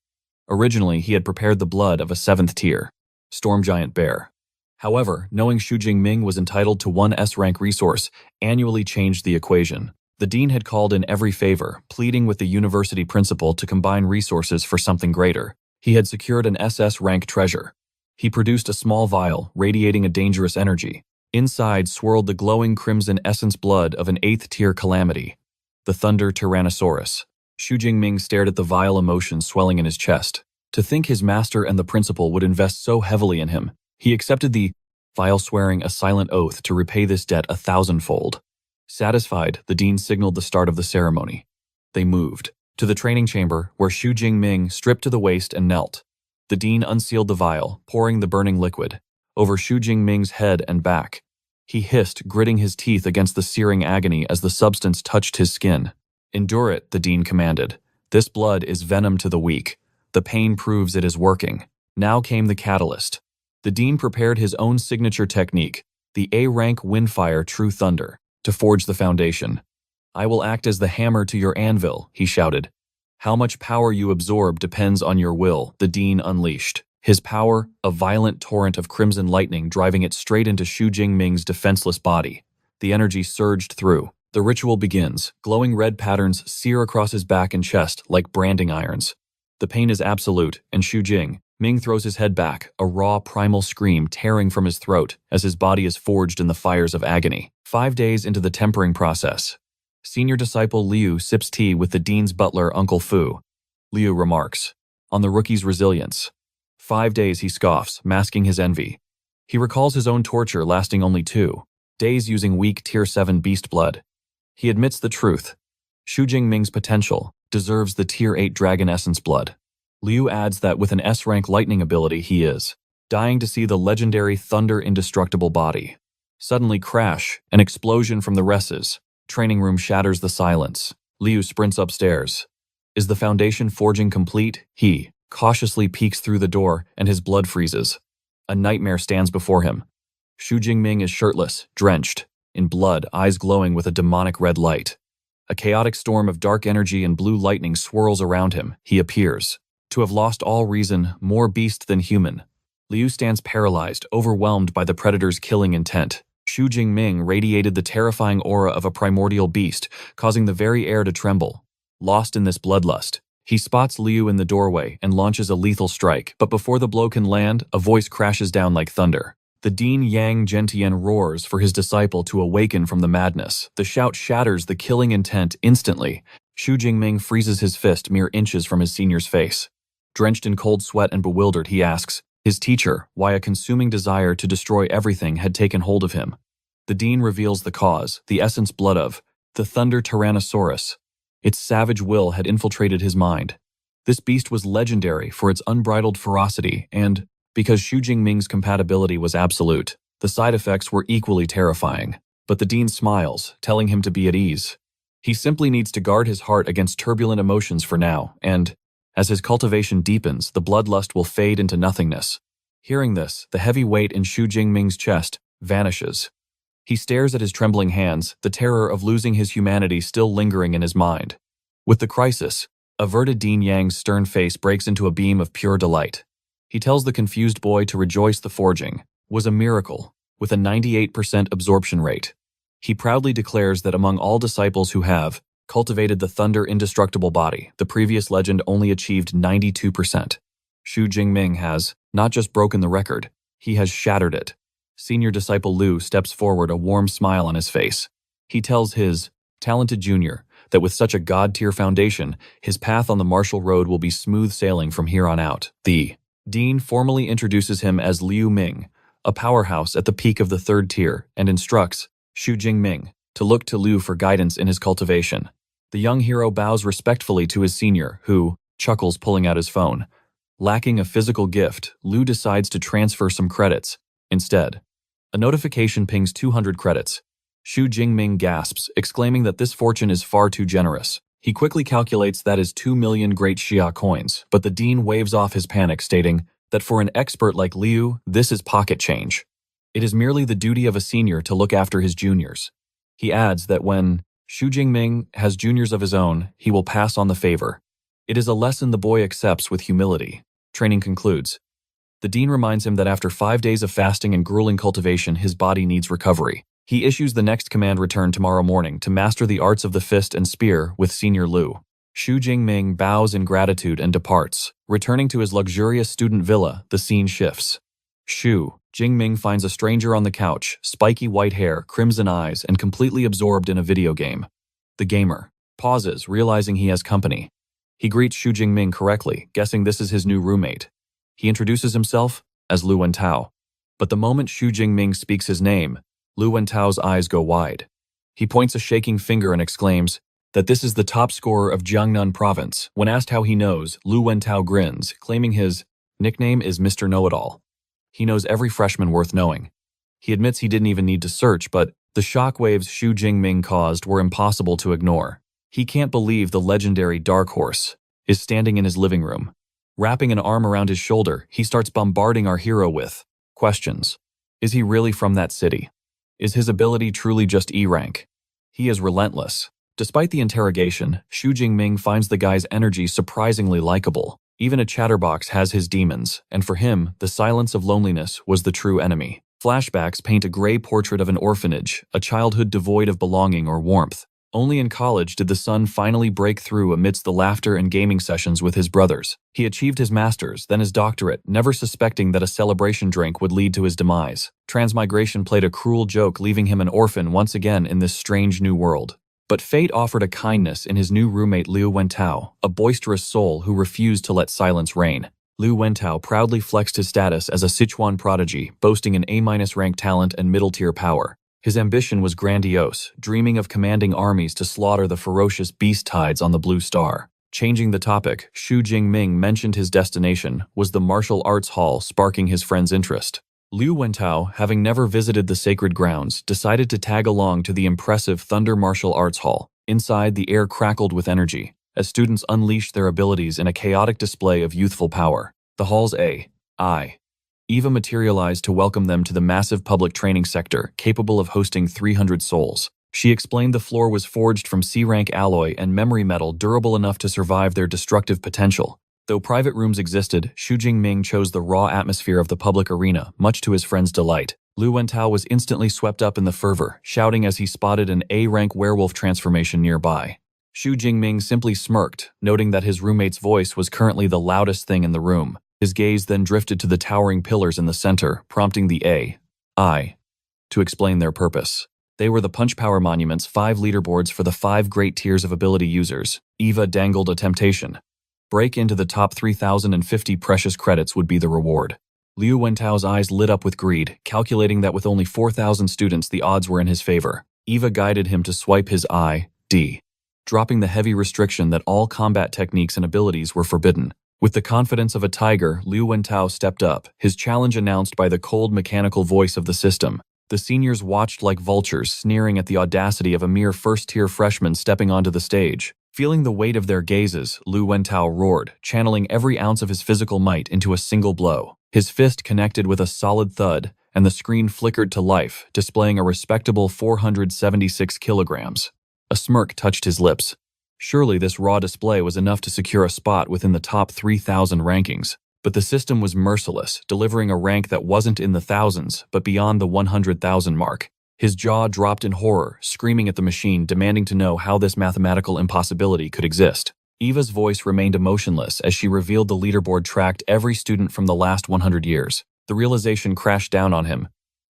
Originally, he had prepared the blood of a 7th tier, storm giant bear. However, knowing Xu Jingming was entitled to one S-rank resource annually changed the equation. The dean had called in every favor, pleading with the university principal to combine resources for something greater. He had secured an SS-rank treasure. He produced a small vial, radiating a dangerous energy. Inside swirled the glowing crimson essence blood of an 8th tier calamity, the Thunder Tyrannosaurus. Xu Jingming stared at the vile emotion swelling in his chest. To think his master and the principal would invest so heavily in him, he accepted the vial, swearing a silent oath to repay this debt 1,000-fold. Satisfied, the dean signaled the start of the ceremony. They moved to the training chamber, where Xu Jingming stripped to the waist and knelt. The dean unsealed the vial, pouring the burning liquid over Xu Jingming's head and back. He hissed, gritting his teeth against the searing agony as the substance touched his skin. "Endure it," the dean commanded. "This blood is venom to the weak. The pain proves it is working." Now came the catalyst. The dean prepared his own signature technique, the A-rank Windfire True Thunder, to forge the foundation. "I will act as the hammer to your anvil," he shouted. "How much power you absorb depends on your will," the dean unleashed. His power, a violent torrent of crimson lightning driving it straight into Xu Jingming's defenseless body. The energy surged through. The ritual begins. Glowing red patterns sear across his back and chest like branding irons. The pain is absolute, and Xu Jingming throws his head back, a raw primal scream tearing from his throat as his body is forged in the fires of agony. 5 days into the tempering process, senior disciple Liu sips tea with the dean's butler, Uncle Fu. Liu remarks on the rookie's resilience. 5 days, he scoffs, masking his envy. He recalls his own torture lasting only 2 days using weak Tier 7 beast blood. He admits the truth. Xu Jingming's potential deserves the Tier 8 dragon essence blood. Liu adds that with an S-rank lightning ability, he is dying to see the legendary Thunder Indestructible body. Suddenly crash, an explosion from the Res's training room shatters the silence. Liu sprints upstairs. Is the foundation forging complete? He cautiously peeks through the door, and his blood freezes. A nightmare stands before him. Xu Jingming is shirtless, drenched in blood, eyes glowing with a demonic red light. A chaotic storm of dark energy and blue lightning swirls around him. He appears to have lost all reason, more beast than human. Liu stands paralyzed, overwhelmed by the predator's killing intent. Xu Jingming radiated the terrifying aura of a primordial beast, causing the very air to tremble. Lost in this bloodlust, he spots Liu in the doorway and launches a lethal strike, but before the blow can land, a voice crashes down like thunder. The Dean Yang Gentian roars for his disciple to awaken from the madness. The shout shatters the killing intent instantly. Xu Jingming freezes his fist mere inches from his senior's face. Drenched in cold sweat and bewildered, he asks his teacher why a consuming desire to destroy everything had taken hold of him. The dean reveals the cause, the essence blood of the Thunder Tyrannosaurus. Its savage will had infiltrated his mind. This beast was legendary for its unbridled ferocity, and because Xu Jingming's compatibility was absolute, the side effects were equally terrifying. But the dean smiles, telling him to be at ease. He simply needs to guard his heart against turbulent emotions for now, and as his cultivation deepens, the bloodlust will fade into nothingness. Hearing this, the heavy weight in Xu Jingming's chest vanishes. He stares at his trembling hands, the terror of losing his humanity still lingering in his mind. With the crisis, averted Dean Yang's stern face breaks into a beam of pure delight. He tells the confused boy to rejoice the forging was a miracle, with a 98% absorption rate. He proudly declares that among all disciples who have cultivated the Thunder Indestructible body, the previous legend only achieved 92%. Xu Jingming has not just broken the record, he has shattered it. Senior disciple Liu steps forward, a warm smile on his face. He tells his talented junior that with such a god-tier foundation, his path on the martial road will be smooth sailing from here on out. The dean formally introduces him as Liu Ming, a powerhouse at the peak of the 3rd tier, and instructs Xu Jingming to look to Liu for guidance in his cultivation. The young hero bows respectfully to his senior, who chuckles, pulling out his phone. Lacking a physical gift, Liu decides to transfer some credits. Instead, a notification pings 200 credits. Xu Jingming gasps, exclaiming that this fortune is far too generous. He quickly calculates that is 2 million great Xia coins, but the dean waves off his panic, stating that for an expert like Liu, this is pocket change. It is merely the duty of a senior to look after his juniors. He adds that when Xu Jingming has juniors of his own, he will pass on the favor. It is a lesson the boy accepts with humility. Training concludes. The dean reminds him that after 5 days of fasting and grueling cultivation, his body needs recovery. He issues the next command return tomorrow morning to master the arts of the fist and spear with Senior Liu. Xu Jingming bows in gratitude and departs. Returning to his luxurious student villa, the scene shifts. Xu Jingming finds a stranger on the couch, spiky white hair, crimson eyes, and completely absorbed in a video game. The gamer pauses, realizing he has company. He greets Xu Jingming correctly, guessing this is his new roommate. He introduces himself as Lu Wentao. But the moment Xu Jingming speaks his name, Lu Wentao's eyes go wide. He points a shaking finger and exclaims that this is the top scorer of Jiangnan province. When asked how he knows, Lu Wentao grins, claiming his nickname is Mr. Know-It-All. He knows every freshman worth knowing. He admits he didn't even need to search, but the shockwaves Xu Jingming caused were impossible to ignore. He can't believe the legendary Dark Horse is standing in his living room. Wrapping an arm around his shoulder, he starts bombarding our hero with questions. Is he really from that city? Is his ability truly just E-rank? He is relentless. Despite the interrogation, Xu Jingming finds the guy's energy surprisingly likable. Even a chatterbox has his demons, and for him, the silence of loneliness was the true enemy. Flashbacks paint a gray portrait of an orphanage, a childhood devoid of belonging or warmth. Only in college did the son finally break through amidst the laughter and gaming sessions with his brothers. He achieved his master's, then his doctorate, never suspecting that a celebration drink would lead to his demise. Transmigration played a cruel joke, leaving him an orphan once again in this strange new world. But fate offered a kindness in his new roommate Liu Wentao, a boisterous soul who refused to let silence reign. Liu Wentao proudly flexed his status as a Sichuan prodigy, boasting an A-rank talent and middle-tier power. His ambition was grandiose, dreaming of commanding armies to slaughter the ferocious beast tides on the Blue Star. Changing the topic, Xu Jingming mentioned his destination was the martial arts hall, sparking his friend's interest. Liu Wentao, having never visited the sacred grounds, decided to tag along to the impressive Thunder Martial Arts Hall. Inside, the air crackled with energy, as students unleashed their abilities in a chaotic display of youthful power. The hall's Eva materialized to welcome them to the massive public training sector, capable of hosting 300 souls. She explained the floor was forged from C-rank alloy and memory metal durable enough to survive their destructive potential. Though private rooms existed, Xu Jingming chose the raw atmosphere of the public arena, much to his friend's delight. Liu Wentao was instantly swept up in the fervor, shouting as he spotted an A-rank werewolf transformation nearby. Xu Jingming simply smirked, noting that his roommate's voice was currently the loudest thing in the room. His gaze then drifted to the towering pillars in the center, prompting the AI to explain their purpose. They were the punch power monuments, 5 leaderboards for the 5 great tiers of ability users. Eva dangled a temptation. Break into the top 3,050 precious credits would be the reward. Liu Wentao's eyes lit up with greed, calculating that with only 4,000 students the odds were in his favor. Eva guided him to swipe his ID, dropping the heavy restriction that all combat techniques and abilities were forbidden. With the confidence of a tiger, Liu Wentao stepped up, his challenge announced by the cold mechanical voice of the system. The seniors watched like vultures, sneering at the audacity of a mere first-tier freshman stepping onto the stage. Feeling the weight of their gazes, Liu Wentao roared, channeling every ounce of his physical might into a single blow. His fist connected with a solid thud, and the screen flickered to life, displaying a respectable 476 kilograms. A smirk touched his lips. Surely this raw display was enough to secure a spot within the top 3,000 rankings. But the system was merciless, delivering a rank that wasn't in the thousands, but beyond the 100,000 mark. His jaw dropped in horror, screaming at the machine, demanding to know how this mathematical impossibility could exist. Eva's voice remained emotionless as she revealed the leaderboard tracked every student from the last 100 years. The realization crashed down on him.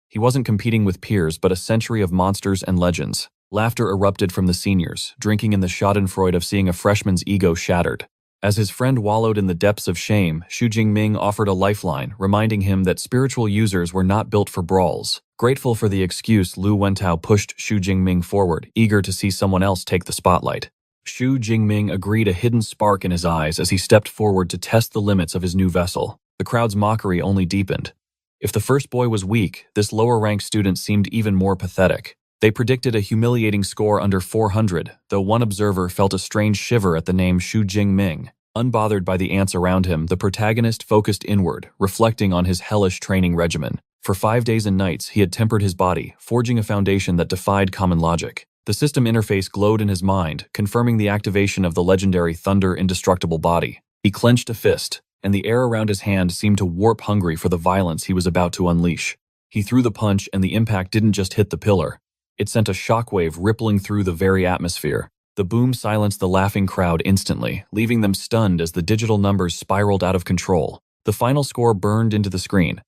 He wasn't competing with peers, but a century of monsters and legends. Laughter erupted from the seniors, drinking in the schadenfreude of seeing a freshman's ego shattered. As his friend wallowed in the depths of shame, Xu Jingming offered a lifeline, reminding him that spiritual users were not built for brawls. Grateful for the excuse, Liu Wentao pushed Xu Jingming forward, eager to see someone else take the spotlight. Xu Jingming agreed, a hidden spark in his eyes as he stepped forward to test the limits of his new vessel. The crowd's mockery only deepened. If the first boy was weak, this lower-ranked student seemed even more pathetic. They predicted a humiliating score under 400, though one observer felt a strange shiver at the name Xu Jingming. Unbothered by the ants around him, the protagonist focused inward, reflecting on his hellish training regimen. For 5 days and nights, he had tempered his body, forging a foundation that defied common logic. The system interface glowed in his mind, confirming the activation of the legendary Thunder Indestructible Body. He clenched a fist, and the air around his hand seemed to warp, hungry for the violence he was about to unleash. He threw the punch, and the impact didn't just hit the pillar. It sent a shockwave rippling through the very atmosphere. The boom silenced the laughing crowd instantly, leaving them stunned as the digital numbers spiraled out of control. The final score burned into the screen.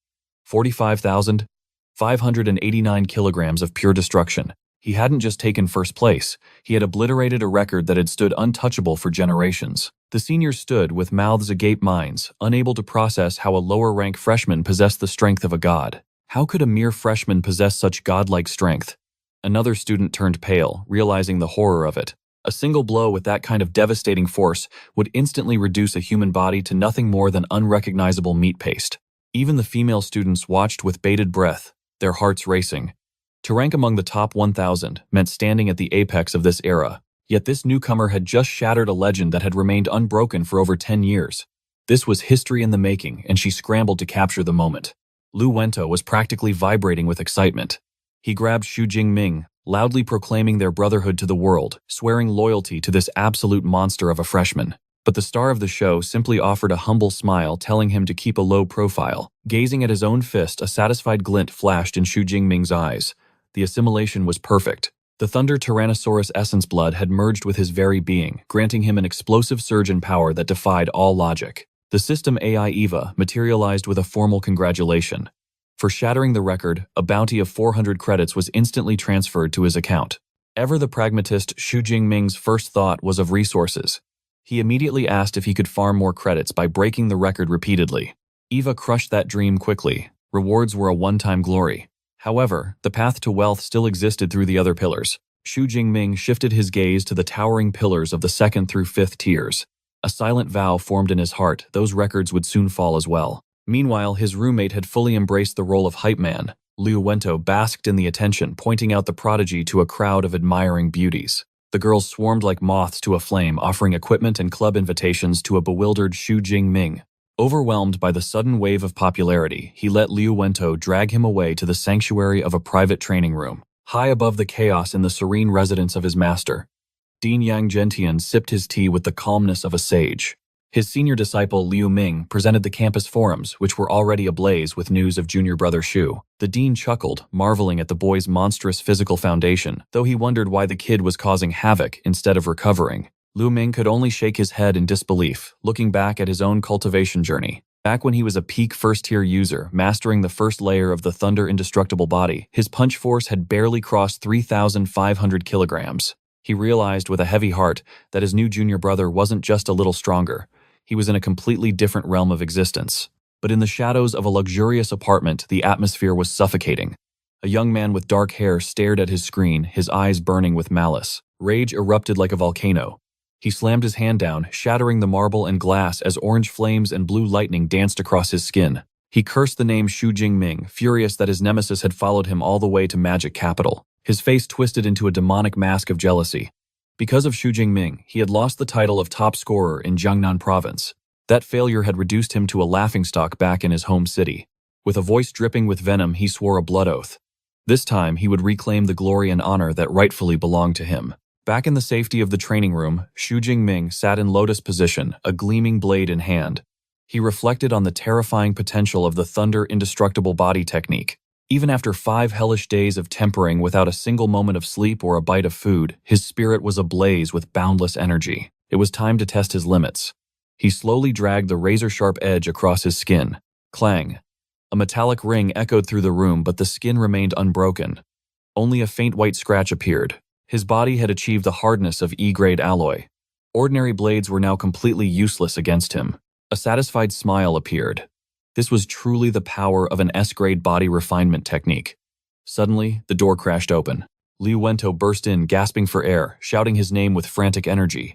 45,589 kilograms of pure destruction. He hadn't just taken first place, he had obliterated a record that had stood untouchable for generations. The seniors stood with mouths agape, minds unable to process how a lower-rank freshman possessed the strength of a god. How could a mere freshman possess such godlike strength? Another student turned pale, realizing the horror of it. A single blow with that kind of devastating force would instantly reduce a human body to nothing more than unrecognizable meat paste. Even the female students watched with bated breath, their hearts racing. To rank among the top 1,000 meant standing at the apex of this era, yet this newcomer had just shattered a legend that had remained unbroken for over 10 years. This was history in the making, and she scrambled to capture the moment. Lu Wento was practically vibrating with excitement. He grabbed Xu Jingming, loudly proclaiming their brotherhood to the world, swearing loyalty to this absolute monster of a freshman. But the star of the show simply offered a humble smile, telling him to keep a low profile. Gazing at his own fist, a satisfied glint flashed in Xu Jingming's eyes. The assimilation was perfect. The Thunder Tyrannosaurus essence blood had merged with his very being, granting him an explosive surge in power that defied all logic. The system AI Eva materialized with a formal congratulation. For shattering the record, a bounty of 400 credits was instantly transferred to his account. Ever the pragmatist, Xu Jingming's first thought was of resources. He immediately asked if he could farm more credits by breaking the record repeatedly. Eva crushed that dream quickly. Rewards were a one-time glory. However, the path to wealth still existed through the other pillars. Xu Jingming shifted his gaze to the towering pillars of the 2nd through 5th tiers. A silent vow formed in his heart, those records would soon fall as well. Meanwhile, his roommate had fully embraced the role of hype man. Liu Wento basked in the attention, pointing out the prodigy to a crowd of admiring beauties. The girls swarmed like moths to a flame, offering equipment and club invitations to a bewildered Xu Jingming. Overwhelmed by the sudden wave of popularity, he let Liu Wento drag him away to the sanctuary of a private training room, high above the chaos in the serene residence of his master. Dean Yang Gentian sipped his tea with the calmness of a sage. His senior disciple Liu Ming presented the campus forums, which were already ablaze with news of junior brother Xu. The dean chuckled, marveling at the boy's monstrous physical foundation, though he wondered why the kid was causing havoc instead of recovering. Liu Ming could only shake his head in disbelief, looking back at his own cultivation journey. Back when he was a peak first-tier user, mastering the first layer of the Thunder Indestructible Body, his punch force had barely crossed 3,500 kilograms. He realized with a heavy heart that his new junior brother wasn't just a little stronger. He was in a completely different realm of existence. But in the shadows of a luxurious apartment, the atmosphere was suffocating. A young man with dark hair stared at his screen, his eyes burning with malice. Rage erupted like a volcano. He slammed his hand down, shattering the marble and glass as orange flames and blue lightning danced across his skin. He cursed the name Xu Jingming, furious that his nemesis had followed him all the way to Magic Capital. His face twisted into a demonic mask of jealousy. Because of Xu Jingming, he had lost the title of top scorer in Jiangnan province. That failure had reduced him to a laughingstock back in his home city. With a voice dripping with venom, he swore a blood oath. This time, he would reclaim the glory and honor that rightfully belonged to him. Back in the safety of the training room, Xu Jingming sat in lotus position, a gleaming blade in hand. He reflected on the terrifying potential of the Thunder Indestructible Body technique. Even after 5 hellish days of tempering without a single moment of sleep or a bite of food, his spirit was ablaze with boundless energy. It was time to test his limits. He slowly dragged the razor-sharp edge across his skin. Clang. A metallic ring echoed through the room, but the skin remained unbroken. Only a faint white scratch appeared. His body had achieved the hardness of E-grade alloy. Ordinary blades were now completely useless against him. A satisfied smile appeared. This was truly the power of an S-grade body refinement technique. Suddenly, the door crashed open. Liu Wento burst in, gasping for air, shouting his name with frantic energy.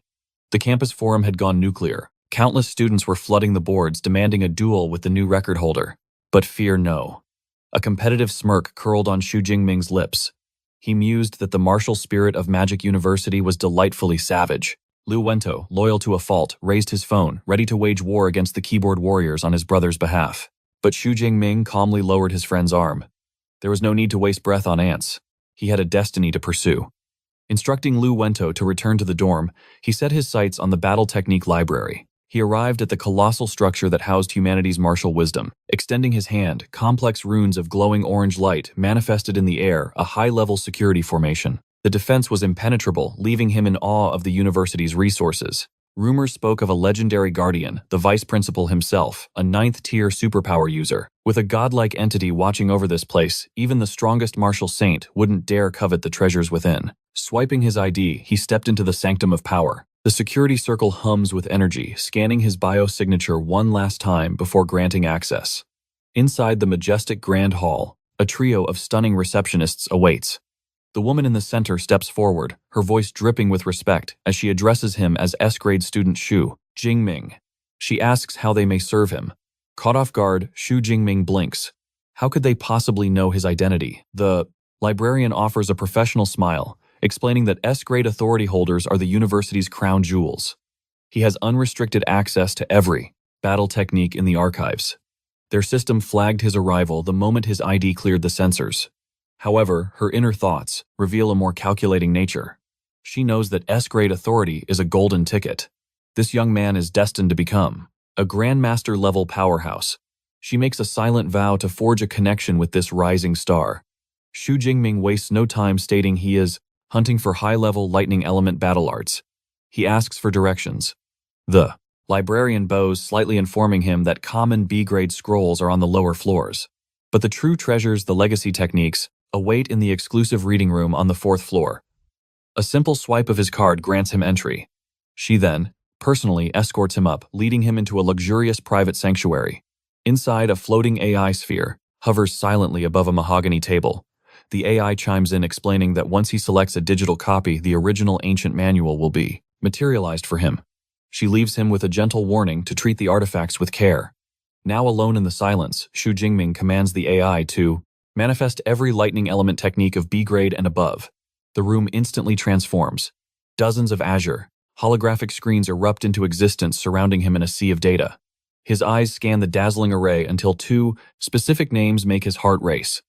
The campus forum had gone nuclear. Countless students were flooding the boards, demanding a duel with the new record holder. But fear no. A competitive smirk curled on Xu Jingming's lips. He mused that the martial spirit of Magic University was delightfully savage. Liu Wento, loyal to a fault, raised his phone, ready to wage war against the keyboard warriors on his brother's behalf. But Xu Jingming calmly lowered his friend's arm. There was no need to waste breath on ants. He had a destiny to pursue. Instructing Lu Wento to return to the dorm, he set his sights on the battle technique library. He arrived at the colossal structure that housed humanity's martial wisdom. Extending his hand, complex runes of glowing orange light manifested in the air, a high-level security formation. The defense was impenetrable, leaving him in awe of the university's resources. Rumors spoke of a legendary guardian, the vice principal himself, a ninth-tier superpower user. With a godlike entity watching over this place, even the strongest martial saint wouldn't dare covet the treasures within. Swiping his ID, he stepped into the sanctum of power. The security circle hums with energy, scanning his biosignature one last time before granting access. Inside the majestic grand hall, a trio of stunning receptionists awaits. The woman in the center steps forward, her voice dripping with respect as she addresses him as S-grade student Xu Jingming. She asks how they may serve him. Caught off guard, Xu Jingming blinks. How could they possibly know his identity? The librarian offers a professional smile, explaining that S-grade authority holders are the university's crown jewels. He has unrestricted access to every battle technique in the archives. Their system flagged his arrival the moment his ID cleared the sensors. However, her inner thoughts reveal a more calculating nature. She knows that S-grade authority is a golden ticket. This young man is destined to become a grandmaster-level powerhouse. She makes a silent vow to forge a connection with this rising star. Xu Jingming wastes no time stating he is hunting for high-level lightning element battle arts. He asks for directions. The librarian bows, slightly informing him that common B-grade scrolls are on the lower floors. But the true treasures, the legacy techniques, await in the exclusive reading room on the 4th floor. A simple swipe of his card grants him entry. She then, personally escorts him up, leading him into a luxurious private sanctuary. Inside, a floating AI sphere hovers silently above a mahogany table. The AI chimes in, explaining that once he selects a digital copy, the original ancient manual will be materialized for him. She leaves him with a gentle warning to treat the artifacts with care. Now alone in the silence, Xu Jingming commands the AI to manifest every lightning element technique of B-grade and above. The room instantly transforms. Dozens of azure, holographic screens erupt into existence, surrounding him in a sea of data. His eyes scan the dazzling array until 2 specific names make his heart race.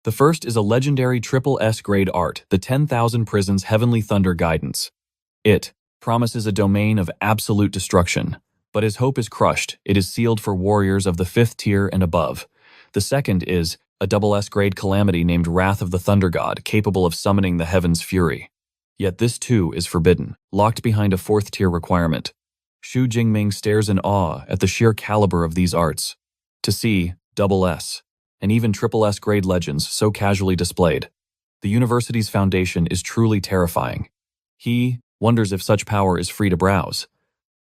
The first is a legendary triple S-grade art, the 10,000 Prisons Heavenly Thunder Guidance. It promises a domain of absolute destruction, but his hope is crushed. It is sealed for warriors of the 5th tier and above. The second is a double S-grade calamity named Wrath of the Thunder God, capable of summoning the heaven's fury. Yet this too is forbidden, locked behind a 4th tier requirement. Xu Jingming stares in awe at the sheer caliber of these arts. To see double S and even triple S-grade legends so casually displayed, the university's foundation is truly terrifying. He wonders if such power is free to browse.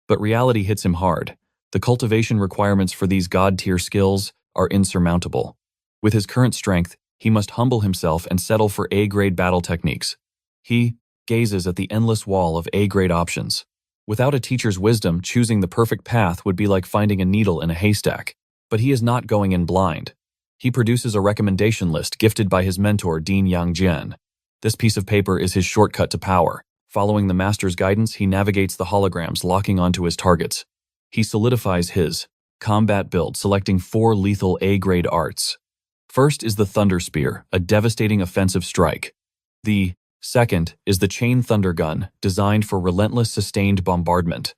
But reality hits him hard. The cultivation requirements for these god-tier skills are insurmountable. With his current strength, he must humble himself and settle for A-grade battle techniques. He gazes at the endless wall of A-grade options. Without a teacher's wisdom, choosing the perfect path would be like finding a needle in a haystack. But he is not going in blind. He produces a recommendation list gifted by his mentor, Dean Yangjian. This piece of paper is his shortcut to power. Following the master's guidance, he navigates the holograms, locking onto his targets. He solidifies his combat build, selecting 4 lethal A-grade arts. First is the Thunder Spear, a devastating offensive strike. The second is the Chain Thunder Gun, designed for relentless sustained bombardment.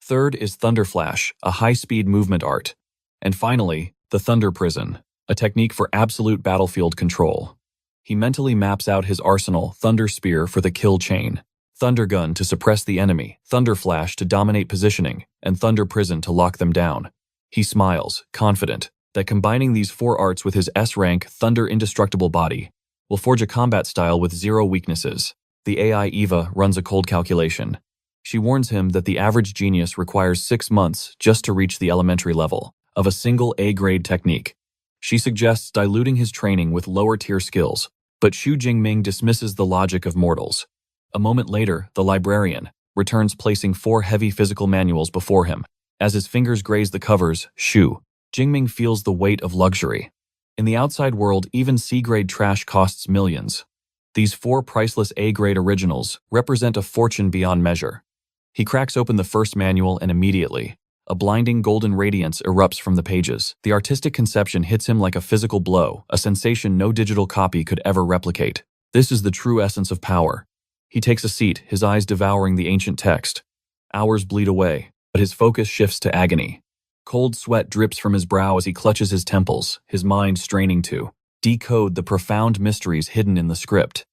Third is Thunder Flash, a high-speed movement art. And finally, the Thunder Prison, a technique for absolute battlefield control. He mentally maps out his arsenal: Thunder Spear for the kill chain, Thunder Gun to suppress the enemy, Thunder Flash to dominate positioning, and Thunder Prison to lock them down. He smiles, confident that combining these 4 arts with his S-rank Thunder Indestructible body will forge a combat style with 0 weaknesses. The AI Eva runs a cold calculation. She warns him that the average genius requires 6 months just to reach the elementary level of a single A-grade technique. She suggests diluting his training with lower-tier skills, but Xu Jingming dismisses the logic of mortals. A moment later, the librarian returns, placing 4 heavy physical manuals before him. As his fingers graze the covers, Xu Jingming feels the weight of luxury. In the outside world, even C-grade trash costs millions. These 4 priceless A-grade originals represent a fortune beyond measure. He cracks open the first manual and immediately, a blinding golden radiance erupts from the pages. The artistic conception hits him like a physical blow, a sensation no digital copy could ever replicate. This is the true essence of power. He takes a seat, his eyes devouring the ancient text. Hours bleed away, but his focus shifts to agony. Cold sweat drips from his brow as he clutches his temples, his mind straining to decode the profound mysteries hidden in the script.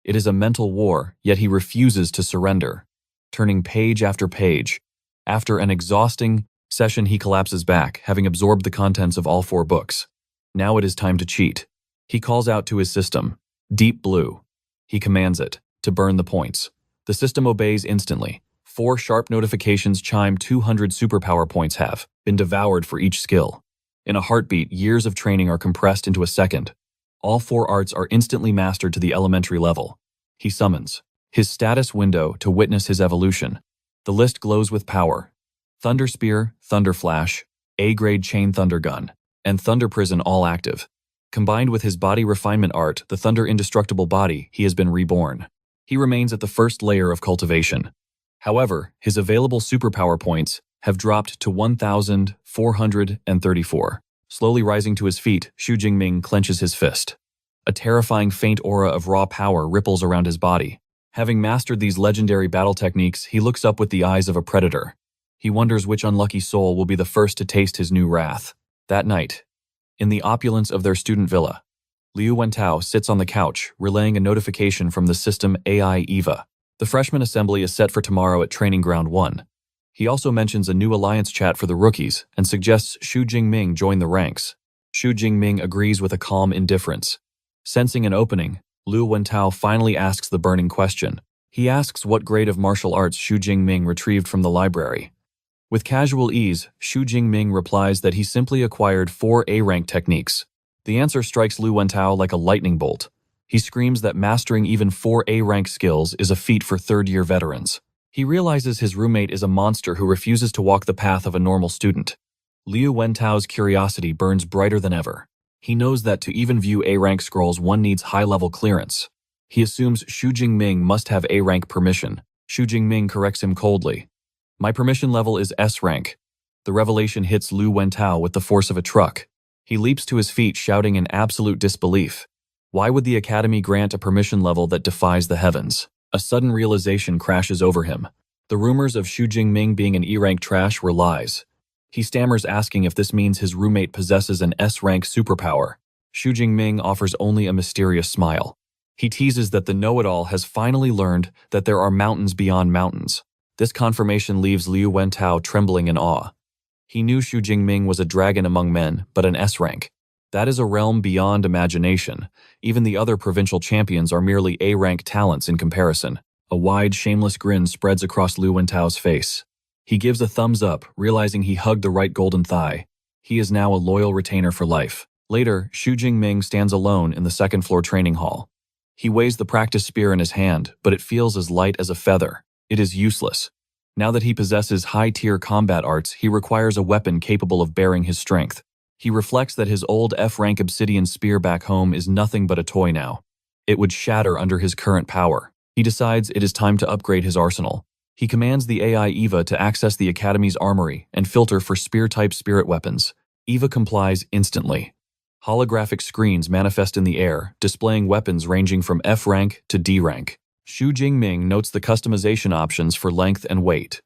It is a mental war, yet he refuses to surrender. Turning page after page, after an exhausting session he collapses back, having absorbed the contents of all 4 books. Now it is time to cheat. He calls out to his system, Deep Blue. He commands it to burn the points. The system obeys instantly. 4 sharp notifications chime. 200 superpower points have been devoured for each skill. In a heartbeat, years of training are compressed into a second. All 4 arts are instantly mastered to the elementary level. He summons his status window to witness his evolution. The list glows with power. Thunder Spear, Thunder Flash, A-grade Chain Thunder Gun, and Thunder Prison all active. Combined with his body refinement art, the Thunder Indestructible Body, he has been reborn. He remains at the first layer of cultivation. However, his available superpower points have dropped to 1,434. Slowly rising to his feet, Xu Jingming clenches his fist. A terrifying faint aura of raw power ripples around his body. Having mastered these legendary battle techniques, he looks up with the eyes of a predator. He wonders which unlucky soul will be the first to taste his new wrath. That night, in the opulence of their student villa, Liu Wentao sits on the couch, relaying a notification from the system AI Eva. The freshman assembly is set for tomorrow at Training Ground 1. He also mentions a new alliance chat for the rookies and suggests Xu Jingming join the ranks. Xu Jingming agrees with a calm indifference. Sensing an opening, Liu Wentao finally asks the burning question. He asks what grade of martial arts Xu Jingming retrieved from the library. With casual ease, Xu Jingming replies that he simply acquired 4 A-rank techniques. The answer strikes Liu Wentao like a lightning bolt. He screams that mastering even 4 A-rank skills is a feat for third-year veterans. He realizes his roommate is a monster who refuses to walk the path of a normal student. Liu Wentao's curiosity burns brighter than ever. He knows that to even view A-rank scrolls, one needs high-level clearance. He assumes Xu Jingming must have A-rank permission. Xu Jingming corrects him coldly. My permission level is S-rank. The revelation hits Liu Wentao with the force of a truck. He leaps to his feet, shouting in absolute disbelief. Why would the Academy grant a permission level that defies the heavens? A sudden realization crashes over him. The rumors of Xu Jingming being an E-rank trash were lies. He stammers, asking if this means his roommate possesses an S-rank superpower. Xu Jingming offers only a mysterious smile. He teases that the know-it-all has finally learned that there are mountains beyond mountains. This confirmation leaves Liu Wentao trembling in awe. He knew Xu Jingming was a dragon among men, but an S-rank. That is a realm beyond imagination. Even the other provincial champions are merely A-rank talents in comparison. A wide, shameless grin spreads across Liu Wentao's face. He gives a thumbs up, realizing he hugged the right golden thigh. He is now a loyal retainer for life. Later, Xu Jingming stands alone in the second-floor training hall. He weighs the practice spear in his hand, but it feels as light as a feather. It is useless. Now that he possesses high-tier combat arts, he requires a weapon capable of bearing his strength. He reflects that his old F-rank obsidian spear back home is nothing but a toy now. It would shatter under his current power. He decides it is time to upgrade his arsenal. He commands the AI Eva to access the Academy's armory and filter for spear-type spirit weapons. Eva complies instantly. Holographic screens manifest in the air, displaying weapons ranging from F-rank to D-rank. Xu Jingming notes the customization options for length and weight.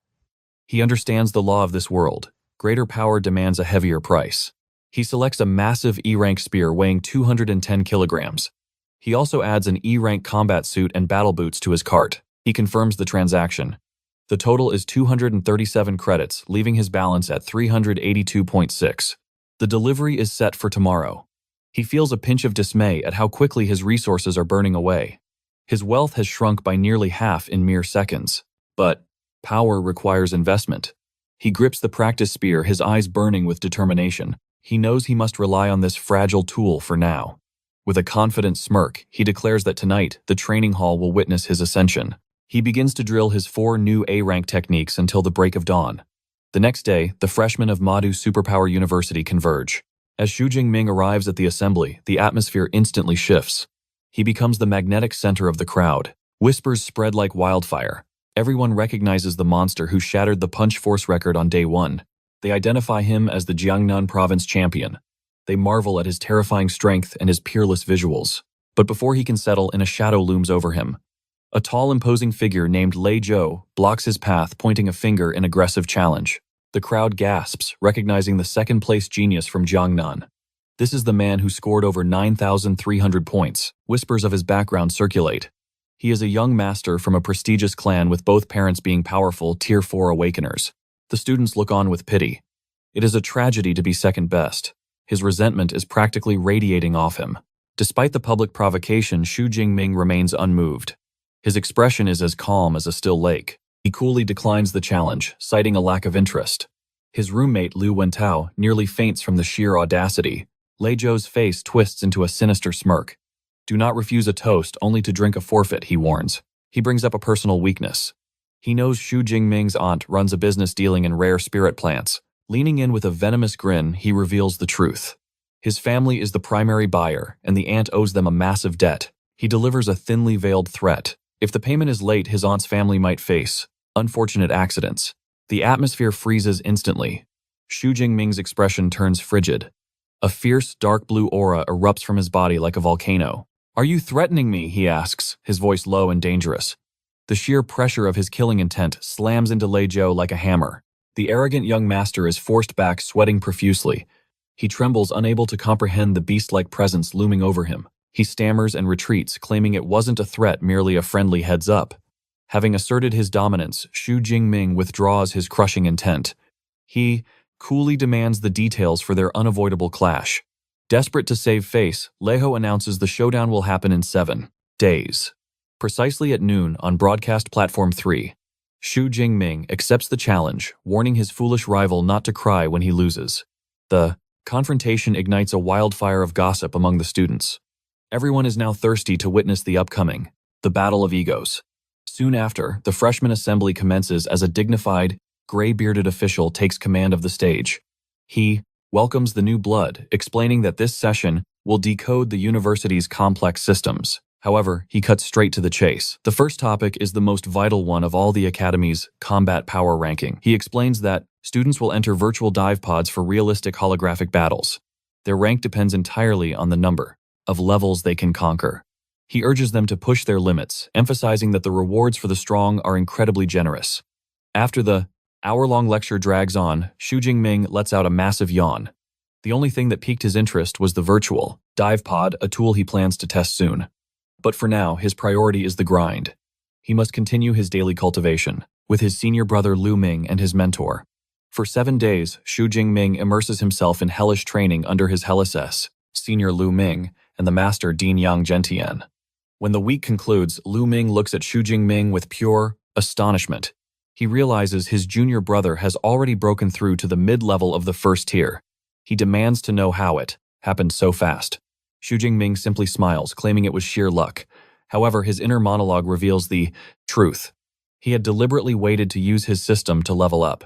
He understands the law of this world. Greater power demands a heavier price. He selects a massive E-rank spear weighing 210 kilograms. He also adds an E-rank combat suit and battle boots to his cart. He confirms the transaction. The total is 237 credits, leaving his balance at 382.6. The delivery is set for tomorrow. He feels a pinch of dismay at how quickly his resources are burning away. His wealth has shrunk by nearly half in mere seconds. But power requires investment. He grips the practice spear, his eyes burning with determination. He knows he must rely on this fragile tool for now. With a confident smirk, he declares that tonight, the training hall will witness his ascension. He begins to drill his 4 new A-rank techniques until the break of dawn. The next day, the freshmen of Madu Superpower University converge. As Xu Jingming arrives at the assembly, the atmosphere instantly shifts. He becomes the magnetic center of the crowd. Whispers spread like wildfire. Everyone recognizes the monster who shattered the punch force record on day 1. They identify him as the Jiangnan province champion. They marvel at his terrifying strength and his peerless visuals. But before he can settle in, a shadow looms over him. A tall, imposing figure named Lei Zhou blocks his path, pointing a finger in aggressive challenge. The crowd gasps, recognizing the second-place genius from Jiangnan. This is the man who scored over 9,300 points. Whispers of his background circulate. He is a young master from a prestigious clan with both parents being powerful Tier 4 awakeners. The students look on with pity. It is a tragedy to be second best. His resentment is practically radiating off him. Despite the public provocation, Xu Jingming remains unmoved. His expression is as calm as a still lake. He coolly declines the challenge, citing a lack of interest. His roommate Liu Wentao nearly faints from the sheer audacity. Lei Zhou's face twists into a sinister smirk. Do not refuse a toast only to drink a forfeit, he warns. He brings up a personal weakness. He knows Xu Jingming's aunt runs a business dealing in rare spirit plants. Leaning in with a venomous grin, he reveals the truth. His family is the primary buyer, and the aunt owes them a massive debt. He delivers a thinly veiled threat. If the payment is late, his aunt's family might face unfortunate accidents. The atmosphere freezes instantly. Xu Jingming's expression turns frigid. A fierce, dark blue aura erupts from his body like a volcano. Are you threatening me? He asks, his voice low and dangerous. The sheer pressure of his killing intent slams into Lei Zhou like a hammer. The arrogant young master is forced back, sweating profusely. He trembles, unable to comprehend the beast-like presence looming over him. He stammers and retreats, claiming it wasn't a threat, merely a friendly heads-up. Having asserted his dominance, Xu Jingming withdraws his crushing intent. He coolly demands the details for their unavoidable clash. Desperate to save face, Leiho announces the showdown will happen in 7 days. Precisely at noon on Broadcast Platform 3, Xu Jingming accepts the challenge, warning his foolish rival not to cry when he loses. The confrontation ignites a wildfire of gossip among the students. Everyone is now thirsty to witness the upcoming, the battle of egos. Soon after, the freshman assembly commences as a dignified, gray-bearded official takes command of the stage. He welcomes the new blood, explaining that this session will decode the university's complex systems. However, he cuts straight to the chase. The first topic is the most vital one of all the Academy's combat power ranking. He explains that students will enter virtual dive pods for realistic holographic battles. Their rank depends entirely on the number of levels they can conquer. He urges them to push their limits, emphasizing that the rewards for the strong are incredibly generous. After the hour-long lecture drags on, Xu Jingming lets out a massive yawn. The only thing that piqued his interest was the virtual dive pod, a tool he plans to test soon. But for now, his priority is the grind. He must continue his daily cultivation, with his senior brother Lu Ming and his mentor. For 7 days, Xu Jingming immerses himself in hellish training under his hellish senior Lu Ming and the master Dean Yang Gentian. When the week concludes, Lu Ming looks at Xu Jingming with pure astonishment. He realizes his junior brother has already broken through to the mid-level of the first tier. He demands to know how it happened so fast. Xu Jingming simply smiles, claiming it was sheer luck. However, his inner monologue reveals the truth. He had deliberately waited to use his system to level up.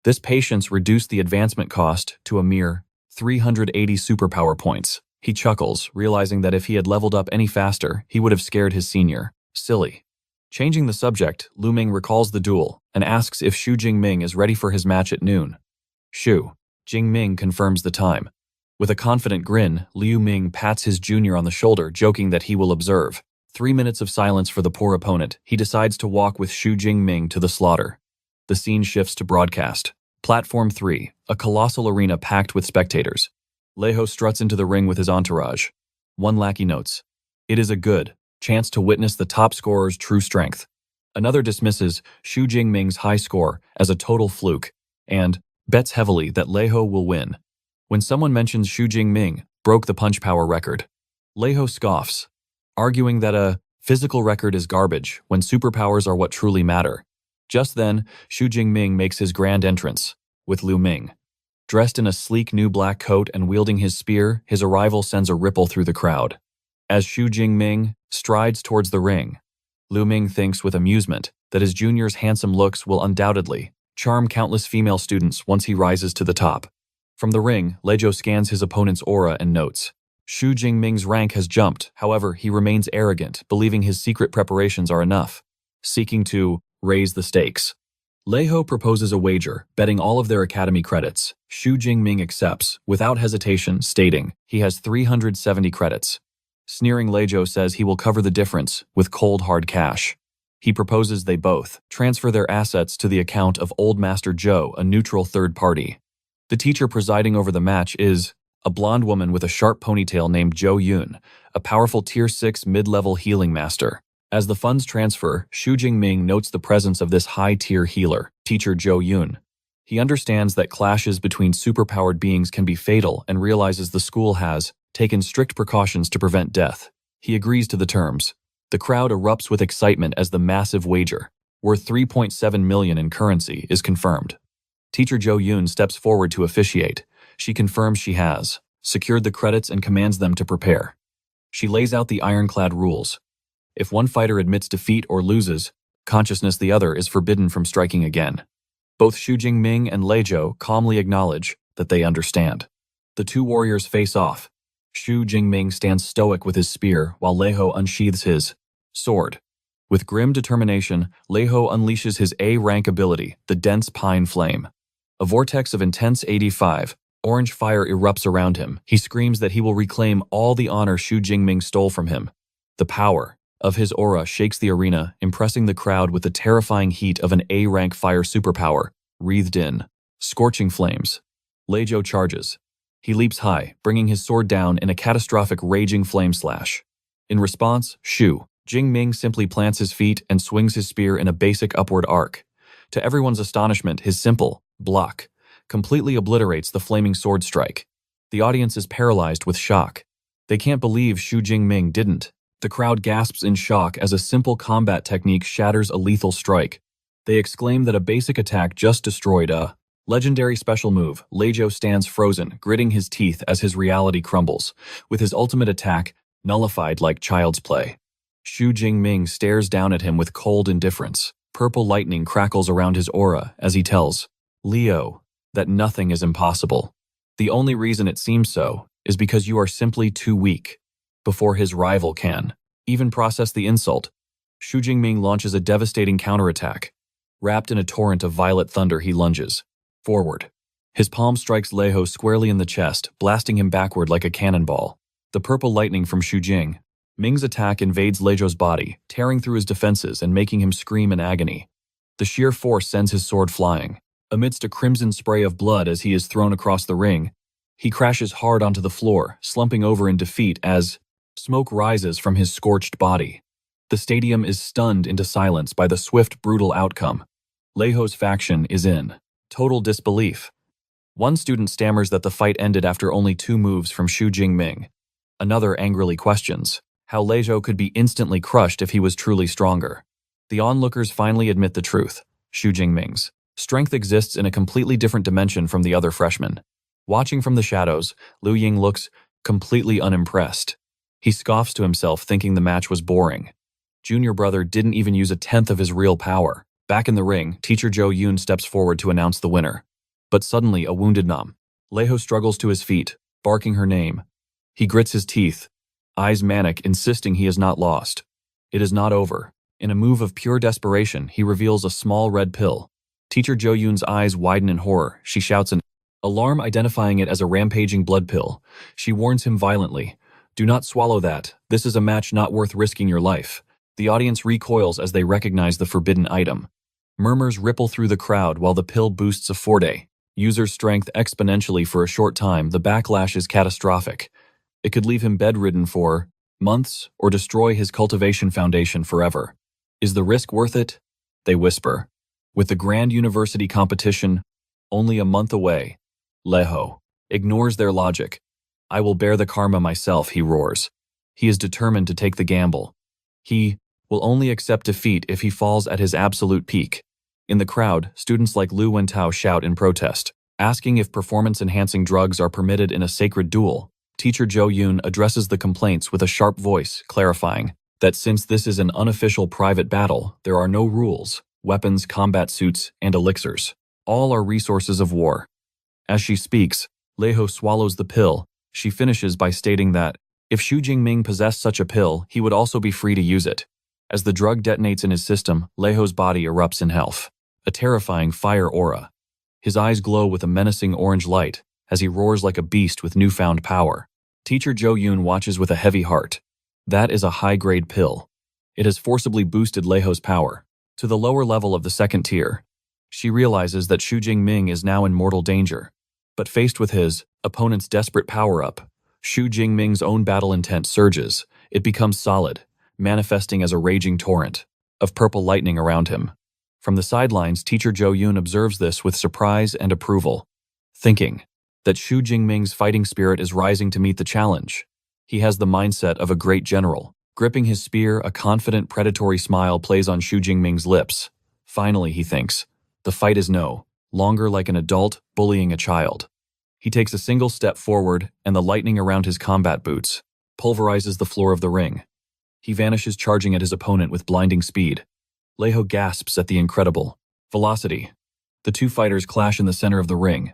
This patience reduced the advancement cost to a mere 380 superpower points. He chuckles, realizing that if he had leveled up any faster, he would have scared his senior. Silly. Changing the subject, Lu Ming recalls the duel and asks if Xu Jingming is ready for his match at noon. Xu Jingming confirms the time. With a confident grin, Liu Ming pats his junior on the shoulder, joking that he will observe. 3 minutes of silence for the poor opponent. He decides to walk with Xu Jingming to the slaughter. The scene shifts to broadcast. Platform 3, a colossal arena packed with spectators. Leiho struts into the ring with his entourage. One lackey notes, "It is a good chance to witness the top scorer's true strength." Another dismisses Xu Jingming's high score as a total fluke and bets heavily that Leiho will win. When someone mentions Xu Jingming broke the punch power record, Leiho scoffs, arguing that a physical record is garbage when superpowers are what truly matter. Just then, Xu Jingming makes his grand entrance, with Lu Ming. Dressed in a sleek new black coat and wielding his spear, his arrival sends a ripple through the crowd. As Xu Jingming strides towards the ring, Lu Ming thinks with amusement that his junior's handsome looks will undoubtedly charm countless female students once he rises to the top. From the ring, Leijo scans his opponent's aura and notes, Xu Jingming's rank has jumped, however, he remains arrogant, believing his secret preparations are enough, seeking to raise the stakes. Leiho proposes a wager, betting all of their academy credits. Xu Jingming accepts, without hesitation, stating he has 370 credits. Sneering, Leijo says he will cover the difference with cold hard cash. He proposes they both transfer their assets to the account of Old Master Joe, a neutral third party. The teacher presiding over the match is a blonde woman with a sharp ponytail named Jo Yoon, a powerful Tier 6 mid-level healing master. As the funds transfer, Xu Jingming notes the presence of this high-tier healer, Teacher Jo Yoon. He understands that clashes between superpowered beings can be fatal and realizes the school has taken strict precautions to prevent death. He agrees to the terms. The crowd erupts with excitement as the massive wager, worth 3.7 million in currency, is confirmed. Teacher Jo Yoon steps forward to officiate. She confirms she has secured the credits and commands them to prepare. She lays out the ironclad rules. If one fighter admits defeat or loses consciousness, the other is forbidden from striking again. Both Xu Jingming and Lei Zhou calmly acknowledge that they understand. The two warriors face off. Xu Jingming stands stoic with his spear while Lei Zhou unsheathes his sword. With grim determination, Lei Zhou unleashes his A-rank ability, the Dense Pine Flame. A vortex of intense 85, orange fire erupts around him. He screams that he will reclaim all the honor Xu Jingming stole from him. The power of his aura shakes the arena, impressing the crowd with the terrifying heat of an A-rank fire superpower, wreathed in scorching flames. Lei Zhou charges. He leaps high, bringing his sword down in a catastrophic raging flame slash. In response, Xu Jingming simply plants his feet and swings his spear in a basic upward arc. To everyone's astonishment, his simple block completely obliterates the flaming sword strike. The audience is paralyzed with shock. They can't believe Xu Jingming didn't. The crowd gasps in shock as a simple combat technique shatters a lethal strike. They exclaim that a basic attack just destroyed a legendary special move. Lei Zhou stands frozen, gritting his teeth as his reality crumbles, with his ultimate attack nullified like child's play. Xu Jingming stares down at him with cold indifference. Purple lightning crackles around his aura as he tells Leo that nothing is impossible. The only reason it seems so is because you are simply too weak. Before his rival can even process the insult, Xu Jingming launches a devastating counterattack. Wrapped in a torrent of violet thunder, he lunges forward. His palm strikes Lei Zhou squarely in the chest, blasting him backward like a cannonball. The purple lightning from Xu Jingming's attack invades Lei Zhou's body, tearing through his defenses and making him scream in agony. The sheer force sends his sword flying. Amidst a crimson spray of blood as he is thrown across the ring, he crashes hard onto the floor, slumping over in defeat as smoke rises from his scorched body. The stadium is stunned into silence by the swift, brutal outcome. Lei Zhou's faction is in total disbelief. One student stammers that the fight ended after only 2 moves from Xu Jingming. Another angrily questions how Lei Zhou could be instantly crushed if he was truly stronger. The onlookers finally admit the truth. Xu Jingming's strength exists in a completely different dimension from the other freshmen. Watching from the shadows, Liu Ying looks completely unimpressed. He scoffs to himself, thinking the match was boring. Junior brother didn't even use a tenth of his real power. Back in the ring, Teacher Jo Yoon steps forward to announce the winner. But suddenly, a wounded Lei Zhou struggles to his feet, barking her name. He grits his teeth, eyes manic, insisting he is not lost. It is not over. In a move of pure desperation, he reveals a small red pill. Teacher Jo Yoon's eyes widen in horror. She shouts an alarm, identifying it as a rampaging blood pill. She warns him violently, "Do not swallow that. This is a match not worth risking your life." The audience recoils as they recognize the forbidden item. Murmurs ripple through the crowd while the pill boosts a Forte user's strength exponentially for a short time. The backlash is catastrophic. It could leave him bedridden for months or destroy his cultivation foundation forever. Is the risk worth it? They whisper. With the grand university competition only a month away, Lei Zhou ignores their logic. "I will bear the karma myself," he roars. He is determined to take the gamble. He will only accept defeat if he falls at his absolute peak. In the crowd, students like Lu Wentao shout in protest, asking if performance-enhancing drugs are permitted in a sacred duel. Teacher Jo Yoon addresses the complaints with a sharp voice, clarifying that since this is an unofficial private battle, there are no rules. Weapons, combat suits, and elixirs. All are resources of war. As she speaks, Lei Zhou swallows the pill. She finishes by stating that if Xu Jingming possessed such a pill, he would also be free to use it. As the drug detonates in his system, Lei Zhou's body erupts in health, a terrifying fire aura. His eyes glow with a menacing orange light as he roars like a beast with newfound power. Teacher Jo Yoon watches with a heavy heart. That is a high-grade pill. It has forcibly boosted Leiho's power to the lower level of the second tier. She realizes that Xu Jingming is now in mortal danger. But faced with his opponent's desperate power-up, Xu Jingming's own battle intent surges. It becomes solid, manifesting as a raging torrent of purple lightning around him. From the sidelines, teacher Zhou Yun observes this with surprise and approval, thinking that Xu Jingming's fighting spirit is rising to meet the challenge. He has the mindset of a great general. Gripping his spear, a confident, predatory smile plays on Xu Jingming's lips. Finally, he thinks, the fight is no longer like an adult bullying a child. He takes a single step forward, and the lightning around his combat boots pulverizes the floor of the ring. He vanishes, charging at his opponent with blinding speed. Leiho gasps at the incredible velocity. The two fighters clash in the center of the ring.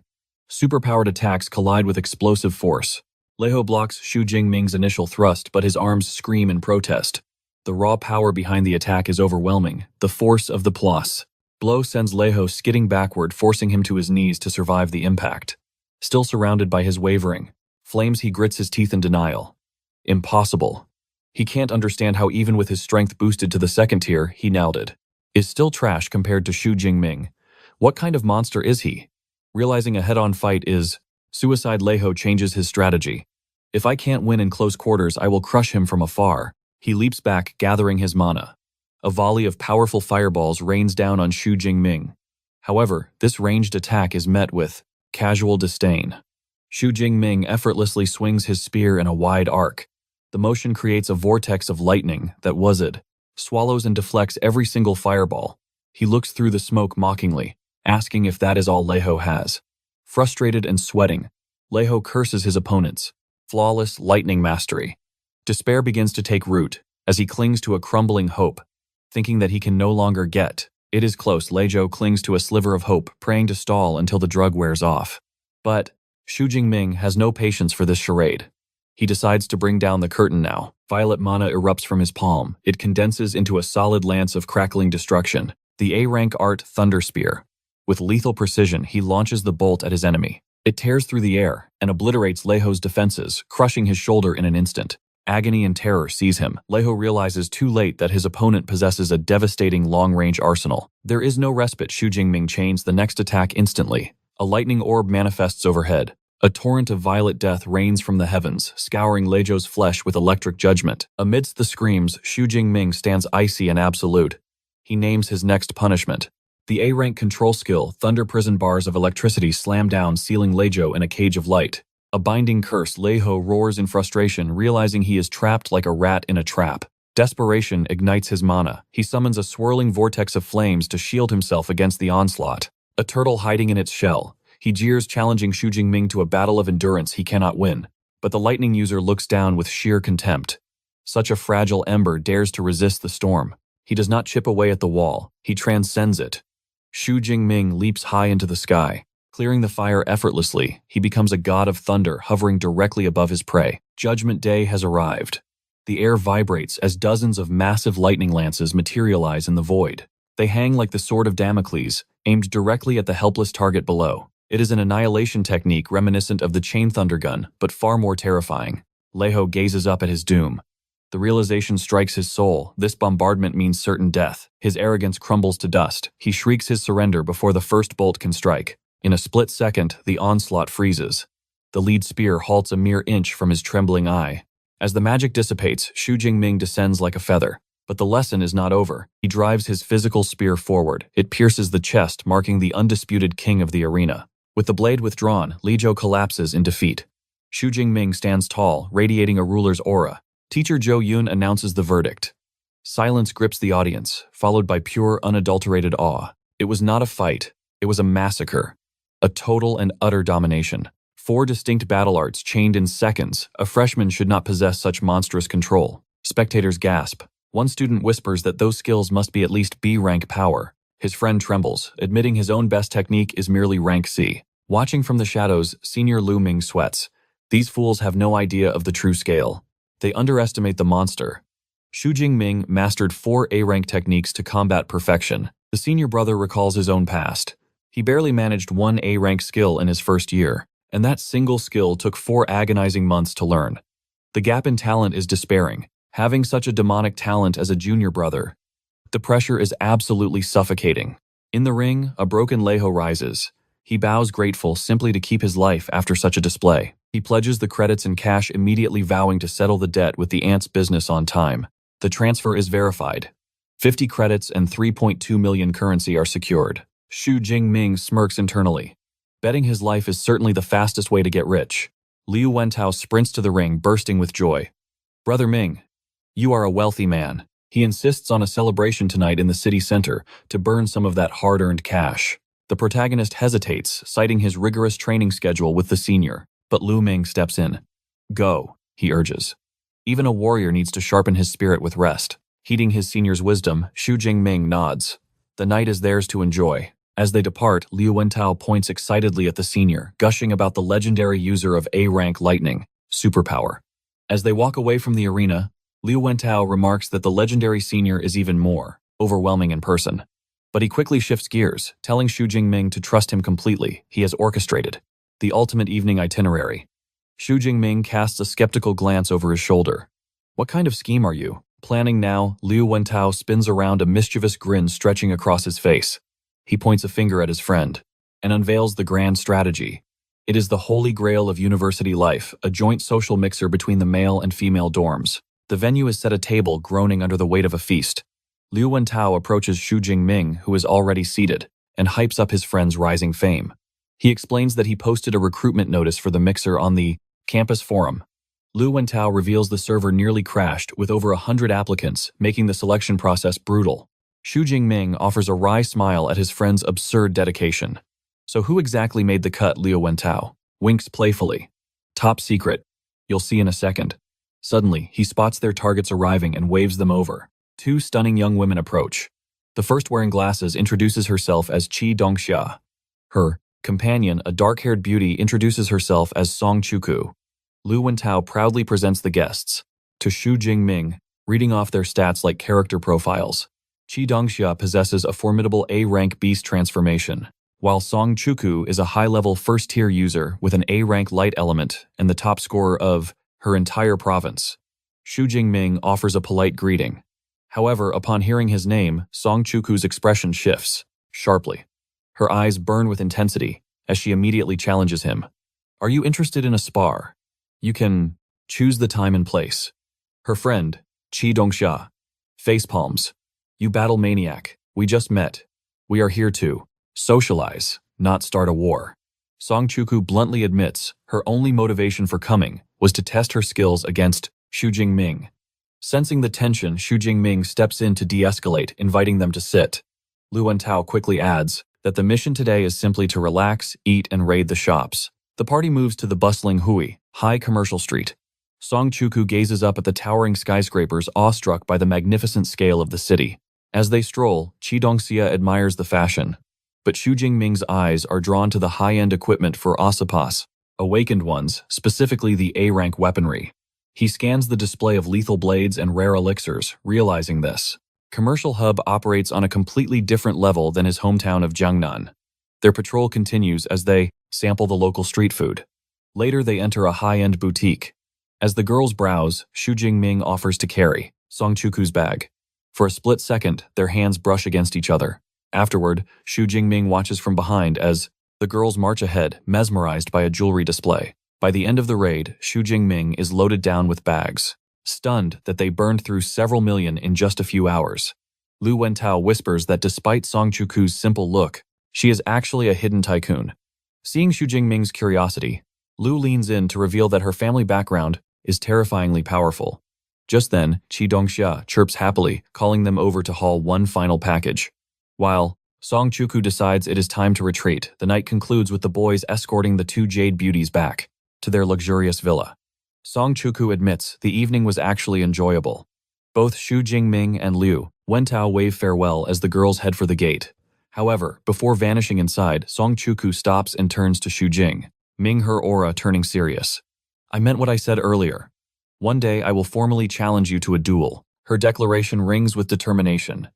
Superpowered attacks collide with explosive force. Leiho blocks Xu Jingming's initial thrust, but his arms scream in protest. The raw power behind the attack is overwhelming, the force of the plus blow sends Leiho skidding backward, forcing him to his knees to survive the impact. Still surrounded by his wavering flames, he grits his teeth in denial. Impossible. He can't understand how even with his strength boosted to the second tier, he nailed it. Is still trash compared to Xu Jingming. What kind of monster is he? Realizing a head-on fight is suicide, Leiho changes his strategy. If I can't win in close quarters, I will crush him from afar. He leaps back, gathering his mana. A volley of powerful fireballs rains down on Xu Jingming. However, this ranged attack is met with casual disdain. Xu Jingming effortlessly swings his spear in a wide arc. The motion creates a vortex of lightning that swallows and deflects every single fireball. He looks through the smoke mockingly, asking if that is all Leiho has. Frustrated and sweating, Leiho curses his opponents. Flawless lightning mastery. Despair begins to take root as he clings to a crumbling hope, thinking that he can no longer get. It is close. Leijo clings to a sliver of hope, praying to stall until the drug wears off. But Xu Jingming has no patience for this charade. He decides to bring down the curtain now. Violet mana erupts from his palm. It condenses into a solid lance of crackling destruction. The A-rank art Thunder Spear. With lethal precision, he launches the bolt at his enemy. It tears through the air and obliterates Leiho's defenses, crushing his shoulder in an instant. Agony and terror seize him. Leiho realizes too late that his opponent possesses a devastating long-range arsenal. There is no respite. Xu Jingming chains the next attack instantly. A lightning orb manifests overhead. A torrent of violet death rains from the heavens, scouring Leijo's flesh with electric judgment. Amidst the screams, Xu Jingming stands icy and absolute. He names his next punishment. The A-rank control skill, Thunder Prison bars of electricity slam down, sealing Leijo in a cage of light. A binding curse, Leiho roars in frustration, realizing he is trapped like a rat in a trap. Desperation ignites his mana. He summons a swirling vortex of flames to shield himself against the onslaught. A turtle hiding in its shell. He jeers, challenging Xu Jingming to a battle of endurance he cannot win. But the lightning user looks down with sheer contempt. Such a fragile ember dares to resist the storm. He does not chip away at the wall. He transcends it. Xu Jingming leaps high into the sky. Clearing the fire effortlessly, he becomes a god of thunder, hovering directly above his prey. Judgment Day has arrived. The air vibrates as dozens of massive lightning lances materialize in the void. They hang like the sword of Damocles, aimed directly at the helpless target below. It is an annihilation technique reminiscent of the chain thunder gun, but far more terrifying. Leiho gazes up at his doom. The realization strikes his soul. This bombardment means certain death. His arrogance crumbles to dust. He shrieks his surrender before the first bolt can strike. In a split second, the onslaught freezes. The lead spear halts a mere inch from his trembling eye. As the magic dissipates, Xu Jingming descends like a feather. But the lesson is not over. He drives his physical spear forward. It pierces the chest, marking the undisputed king of the arena. With the blade withdrawn, Leijo collapses in defeat. Xu Jingming stands tall, radiating a ruler's aura. Teacher Zhou Yun announces the verdict. Silence grips the audience, followed by pure, unadulterated awe. It was not a fight. It was a massacre. A total and utter domination. 4 distinct battle arts chained in seconds. A freshman should not possess such monstrous control. Spectators gasp. One student whispers that those skills must be at least B-rank power. His friend trembles, admitting his own best technique is merely rank C. Watching from the shadows, Senior Lu Ming sweats. These fools have no idea of the true scale. They underestimate the monster. Xu Jingming mastered 4 A-rank techniques to combat perfection. The senior brother recalls his own past. He barely managed 1 A-rank skill in his first year, and that single skill took 4 agonizing months to learn. The gap in talent is despairing. Having such a demonic talent as a junior brother, the pressure is absolutely suffocating. In the ring, a broken Leho rises. He bows grateful simply to keep his life after such a display. He pledges the credits in cash, immediately vowing to settle the debt with the aunt's business on time. The transfer is verified. 50 credits and 3.2 million currency are secured. Xu Jingming smirks internally. Betting his life is certainly the fastest way to get rich. Liu Wentao sprints to the ring, bursting with joy. Brother Ming, you are a wealthy man. He insists on a celebration tonight in the city center to burn some of that hard-earned cash. The protagonist hesitates, citing his rigorous training schedule with the senior, but Lu Ming steps in. Go, he urges. Even a warrior needs to sharpen his spirit with rest. Heeding his senior's wisdom, Xu Jingming nods. The night is theirs to enjoy. As they depart, Liu Wentao points excitedly at the senior, gushing about the legendary user of A-rank lightning, superpower. As they walk away from the arena, Liu Wentao remarks that the legendary senior is even more overwhelming in person. But he quickly shifts gears, telling Xu Jingming to trust him completely. He has orchestrated the ultimate evening itinerary. Xu Jingming casts a skeptical glance over his shoulder. What kind of scheme are you planning now? Liu Wentao spins around, a mischievous grin stretching across his face. He points a finger at his friend and unveils the grand strategy. It is the holy grail of university life, a joint social mixer between the male and female dorms. The venue is set a table, groaning under the weight of a feast. Liu Wentao approaches Xu Jingming, who is already seated, and hypes up his friend's rising fame. He explains that he posted a recruitment notice for the mixer on the campus forum. Liu Wentao reveals the server nearly crashed with over 100 applicants, making the selection process brutal. Xu Jingming offers a wry smile at his friend's absurd dedication. So who exactly made the cut? Liu Wentao winks playfully. Top secret. You'll see in a second. Suddenly, he spots their targets arriving and waves them over. Two stunning young women approach. The first, wearing glasses, introduces herself as Qi Dongxia. Her companion, a dark-haired beauty, introduces herself as Song Chuku. Liu Wentao proudly presents the guests to Xu Jingming, reading off their stats like character profiles. Qi Dongxia possesses a formidable A-rank beast transformation, while Song Chuku is a high-level first-tier user with an A-rank light element and the top scorer of her entire province. Xu Jingming offers a polite greeting. However, upon hearing his name, Song Chuku's expression shifts sharply. Her eyes burn with intensity as she immediately challenges him. Are you interested in a spar? You can choose the time and place. Her friend, Qi Dongxia, facepalms. You battle maniac, we just met. We are here to socialize, not start a war. Song Chuku bluntly admits her only motivation for coming was to test her skills against Xu Jingming. Sensing the tension, Xu Jingming steps in to de-escalate, inviting them to sit. Liu Wentao quickly adds that the mission today is simply to relax, eat, and raid the shops. The party moves to the bustling Hui, high commercial street. Song Chuku gazes up at the towering skyscrapers, awestruck by the magnificent scale of the city. As they stroll, Qi Dongxia admires the fashion, but Xu Jingming's eyes are drawn to the high-end equipment for Asapas, awakened ones, specifically the A-rank weaponry. He scans the display of lethal blades and rare elixirs, realizing this Commercial Hub operates on a completely different level than his hometown of Jiangnan. Their patrol continues as they sample the local street food. Later, they enter a high-end boutique. As the girls browse, Xu Jingming offers to carry Song Chuku's bag. For a split second, their hands brush against each other. Afterward, Xu Jingming watches from behind as the girls march ahead, mesmerized by a jewelry display. By the end of the raid, Xu Jingming is loaded down with bags, stunned that they burned through several million in just a few hours. Liu Wentao whispers that despite Song Chuku's simple look, she is actually a hidden tycoon. Seeing Xu Jingming's curiosity, Liu leans in to reveal that her family background is terrifyingly powerful. Just then, Qi Dongxia chirps happily, calling them over to haul one final package. While Song Chuku decides it is time to retreat, the night concludes with the boys escorting the two jade beauties back to their luxurious villa. Song Chuku admits the evening was actually enjoyable. Both Xu Jingming and Liu Wentao wave farewell as the girls head for the gate. However, before vanishing inside, Song Chuku stops and turns to Xu Jingming, her aura turning serious. I meant what I said earlier. One day I will formally challenge you to a duel. Her declaration rings with determination.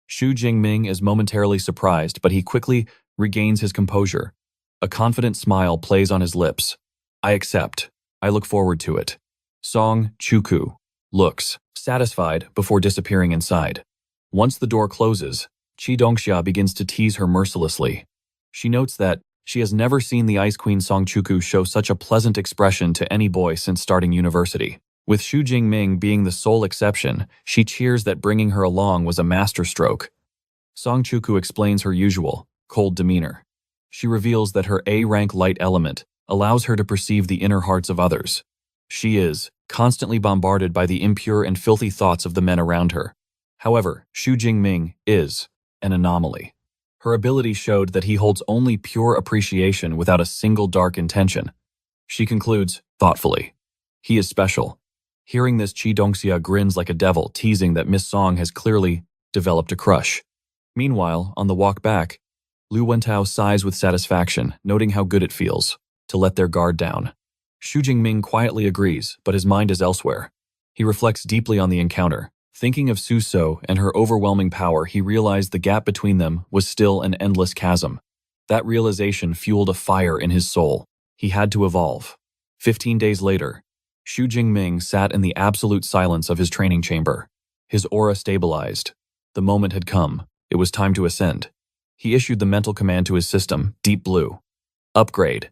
Xu Jingming is momentarily surprised, but he quickly regains his composure. A confident smile plays on his lips. I accept. I look forward to it. Song Chuku looks satisfied before disappearing inside. Once the door closes, Chi Dongxia begins to tease her mercilessly. She notes that she has never seen the Ice Queen Song Chuku show such a pleasant expression to any boy since starting university. With Xu Jingming being the sole exception, she cheers that bringing her along was a masterstroke. Song Chuku explains her usual, cold demeanor. She reveals that her A-rank light element allows her to perceive the inner hearts of others. She is constantly bombarded by the impure and filthy thoughts of the men around her. However, Xu Jingming is an anomaly. Her ability showed that he holds only pure appreciation without a single dark intention. She concludes, thoughtfully, he is special. Hearing this, Chi Dongxia grins like a devil, teasing that Miss Song has clearly developed a crush. Meanwhile, on the walk back, Lu Wentao sighs with satisfaction, noting how good it feels to let their guard down. Xu Jingming quietly agrees, but his mind is elsewhere. He reflects deeply on the encounter. Thinking of Su So and her overwhelming power, he realized the gap between them was still an endless chasm. That realization fueled a fire in his soul. He had to evolve. 15 days later, Xu Jingming sat in the absolute silence of his training chamber. His aura stabilized. The moment had come. It was time to ascend. He issued the mental command to his system, Deep Blue. Upgrade.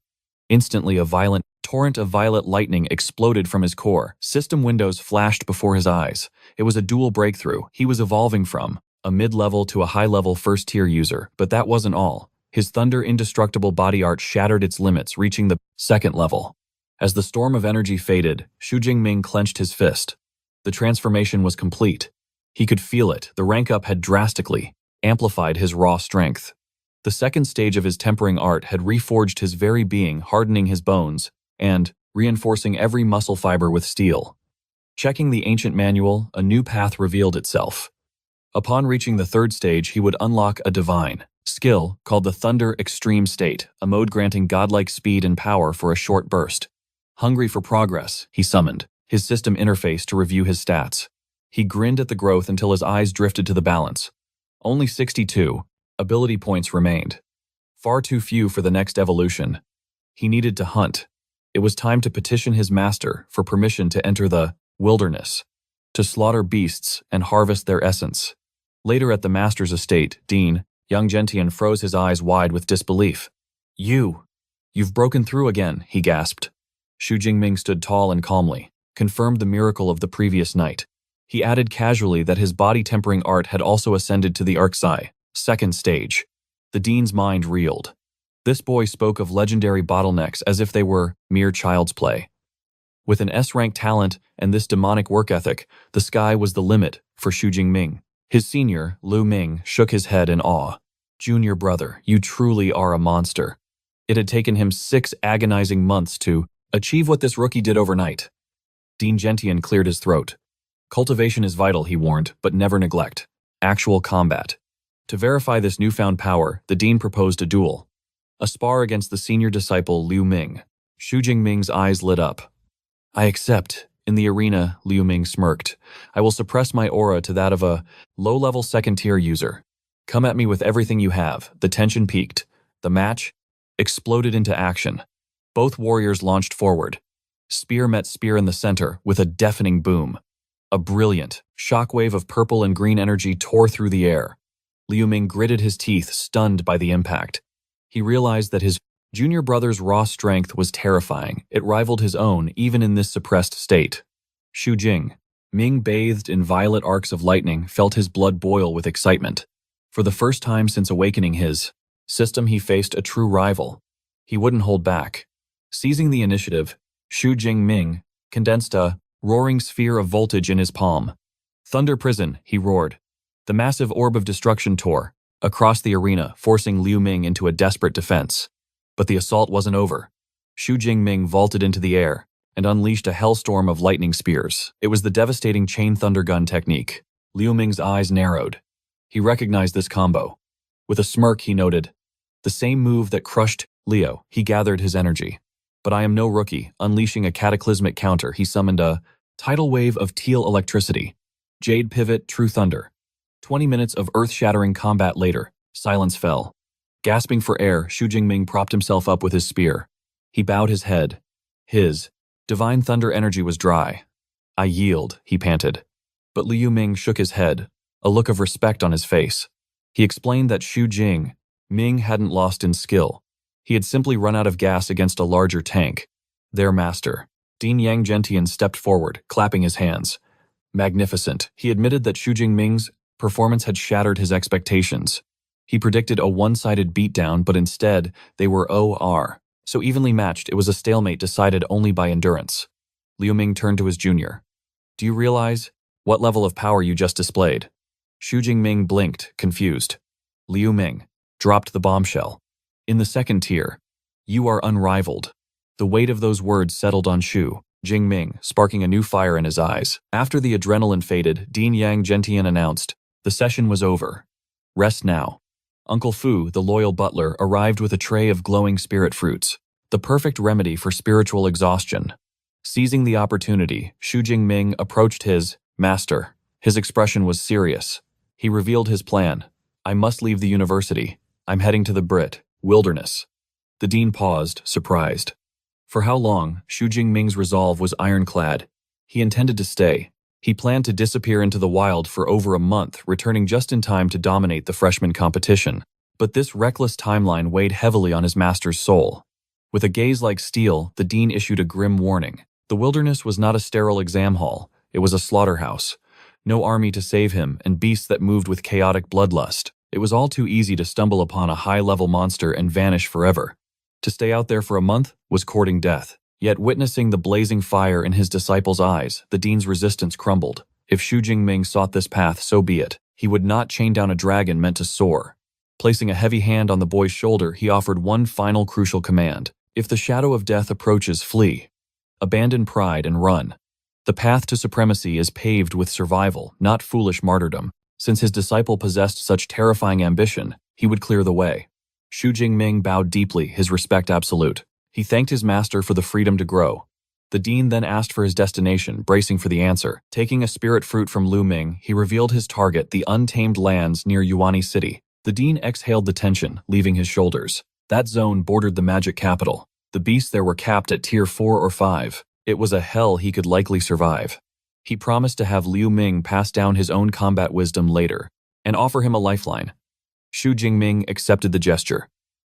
Instantly, a violent torrent of violet lightning exploded from his core. System windows flashed before his eyes. It was a dual breakthrough. He was evolving from a mid-level to a high-level first-tier user, but that wasn't all. His thunder indestructible body art shattered its limits, reaching the second level. As the storm of energy faded, Xu Jingming clenched his fist. The transformation was complete. He could feel it. The rank up had drastically amplified his raw strength. The second stage of his tempering art had reforged his very being, hardening his bones and reinforcing every muscle fiber with steel. Checking the ancient manual, a new path revealed itself. Upon reaching the third stage, he would unlock a divine skill called the Thunder Extreme State, a mode granting godlike speed and power for a short burst. Hungry for progress, he summoned his system interface to review his stats. He grinned at the growth until his eyes drifted to the balance. Only 62 ability points remained. Far too few for the next evolution. He needed to hunt. It was time to petition his master for permission to enter the wilderness, to slaughter beasts and harvest their essence. Later at the master's estate, Dean, young Gentian froze his eyes wide with disbelief. You've broken through again, he gasped. Xu Jingming stood tall and calmly, confirmed the miracle of the previous night. He added casually that his body tempering art had also ascended to the Arcsai, second stage. The dean's mind reeled. This boy spoke of legendary bottlenecks as if they were mere child's play. With an S-rank talent and this demonic work ethic, the sky was the limit for Xu Jingming. His senior, Lu Ming, shook his head in awe. Junior brother, you truly are a monster. It had taken him 6 agonizing months to achieve what this rookie did overnight. Dean Gentian cleared his throat. Cultivation is vital, he warned, but never neglect. Actual combat. To verify this newfound power, the dean proposed a duel. A spar against the senior disciple Liu Ming. Xu Jingming's eyes lit up. I accept. In the arena, Liu Ming smirked. I will suppress my aura to that of a low-level second-tier user. Come at me with everything you have. The tension peaked. The match exploded into action. Both warriors launched forward. Spear met spear in the center with a deafening boom. A brilliant shockwave of purple and green energy tore through the air. Liu Ming gritted his teeth, stunned by the impact. He realized that his junior brother's raw strength was terrifying. It rivaled his own, even in this suppressed state. Xu Jingming, bathed in violet arcs of lightning, felt his blood boil with excitement. For the first time since awakening his system, he faced a true rival. He wouldn't hold back. Seizing the initiative, Xu Jingming condensed a roaring sphere of voltage in his palm. Thunder Prison, he roared. The massive orb of destruction tore across the arena, forcing Liu Ming into a desperate defense. But the assault wasn't over. Xu Jingming vaulted into the air and unleashed a hellstorm of lightning spears. It was the devastating chain thunder gun technique. Liu Ming's eyes narrowed. He recognized this combo. With a smirk, he noted, the same move that crushed Leo. He gathered his energy. But I am no rookie. Unleashing a cataclysmic counter, he summoned a tidal wave of teal electricity. Jade pivot, true thunder. 20 minutes of earth-shattering combat later, silence fell. Gasping for air, Xu Jingming propped himself up with his spear. He bowed his head. His divine thunder energy was dry. I yield, he panted. But Liu Ming shook his head, a look of respect on his face. He explained that Xu Jing Ming hadn't lost in skill. He had simply run out of gas against a larger tank. Their master. Dean Yang Gentian stepped forward, clapping his hands. Magnificent. He admitted that Xu Jingming's performance had shattered his expectations. He predicted a one-sided beatdown, but instead, they were OR. So evenly matched, it was a stalemate decided only by endurance. Liu Ming turned to his junior. Do you realize what level of power you just displayed? Xu Jingming blinked, confused. Liu Ming dropped the bombshell. In the second tier, you are unrivaled. The weight of those words settled on Xu Jingming, sparking a new fire in his eyes. After the adrenaline faded, Dean Yang Gentian announced, the session was over. Rest now. Uncle Fu, the loyal butler, arrived with a tray of glowing spirit fruits, the perfect remedy for spiritual exhaustion. Seizing the opportunity, Xu Jingming approached his master. His expression was serious. He revealed his plan. I must leave the university. I'm heading to the wilderness. The dean paused, surprised. For how long? Xu Jingming's resolve was ironclad. He intended to stay. He planned to disappear into the wild for over a month, returning just in time to dominate the freshman competition. But this reckless timeline weighed heavily on his master's soul. With a gaze like steel, the dean issued a grim warning. The wilderness was not a sterile exam hall. It was a slaughterhouse. No army to save him, and beasts that moved with chaotic bloodlust. It was all too easy to stumble upon a high-level monster and vanish forever. To stay out there for a month was courting death. Yet witnessing the blazing fire in his disciples' eyes, the dean's resistance crumbled. If Xu Jingming sought this path, so be it. He would not chain down a dragon meant to soar. Placing a heavy hand on the boy's shoulder, he offered one final crucial command. If the shadow of death approaches, flee. Abandon pride and run. The path to supremacy is paved with survival, not foolish martyrdom. Since his disciple possessed such terrifying ambition, he would clear the way. Xu Jingming bowed deeply, his respect absolute. He thanked his master for the freedom to grow. The dean then asked for his destination, bracing for the answer. Taking a spirit fruit from Liu Ming, he revealed his target, the untamed lands near Yuani City. The dean exhaled the tension, leaving his shoulders. That zone bordered the magic capital. The beasts there were capped at tier 4 or 5. It was a hell he could likely survive. He promised to have Liu Ming pass down his own combat wisdom later, and offer him a lifeline. Xu Jingming accepted the gesture.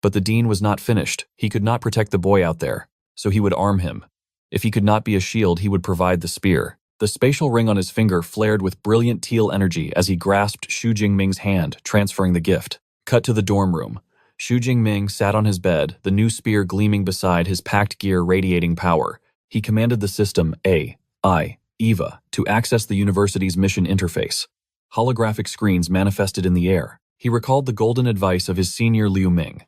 But the dean was not finished. He could not protect the boy out there, so he would arm him. If he could not be a shield, he would provide the spear. The spatial ring on his finger flared with brilliant teal energy as he grasped Xu Jingming's hand, transferring the gift. Cut to the dorm room. Xu Jingming sat on his bed, the new spear gleaming beside his packed gear radiating power. He commanded the system Eva to access the university's mission interface. Holographic screens manifested in the air. He recalled the golden advice of his senior Liu Ming.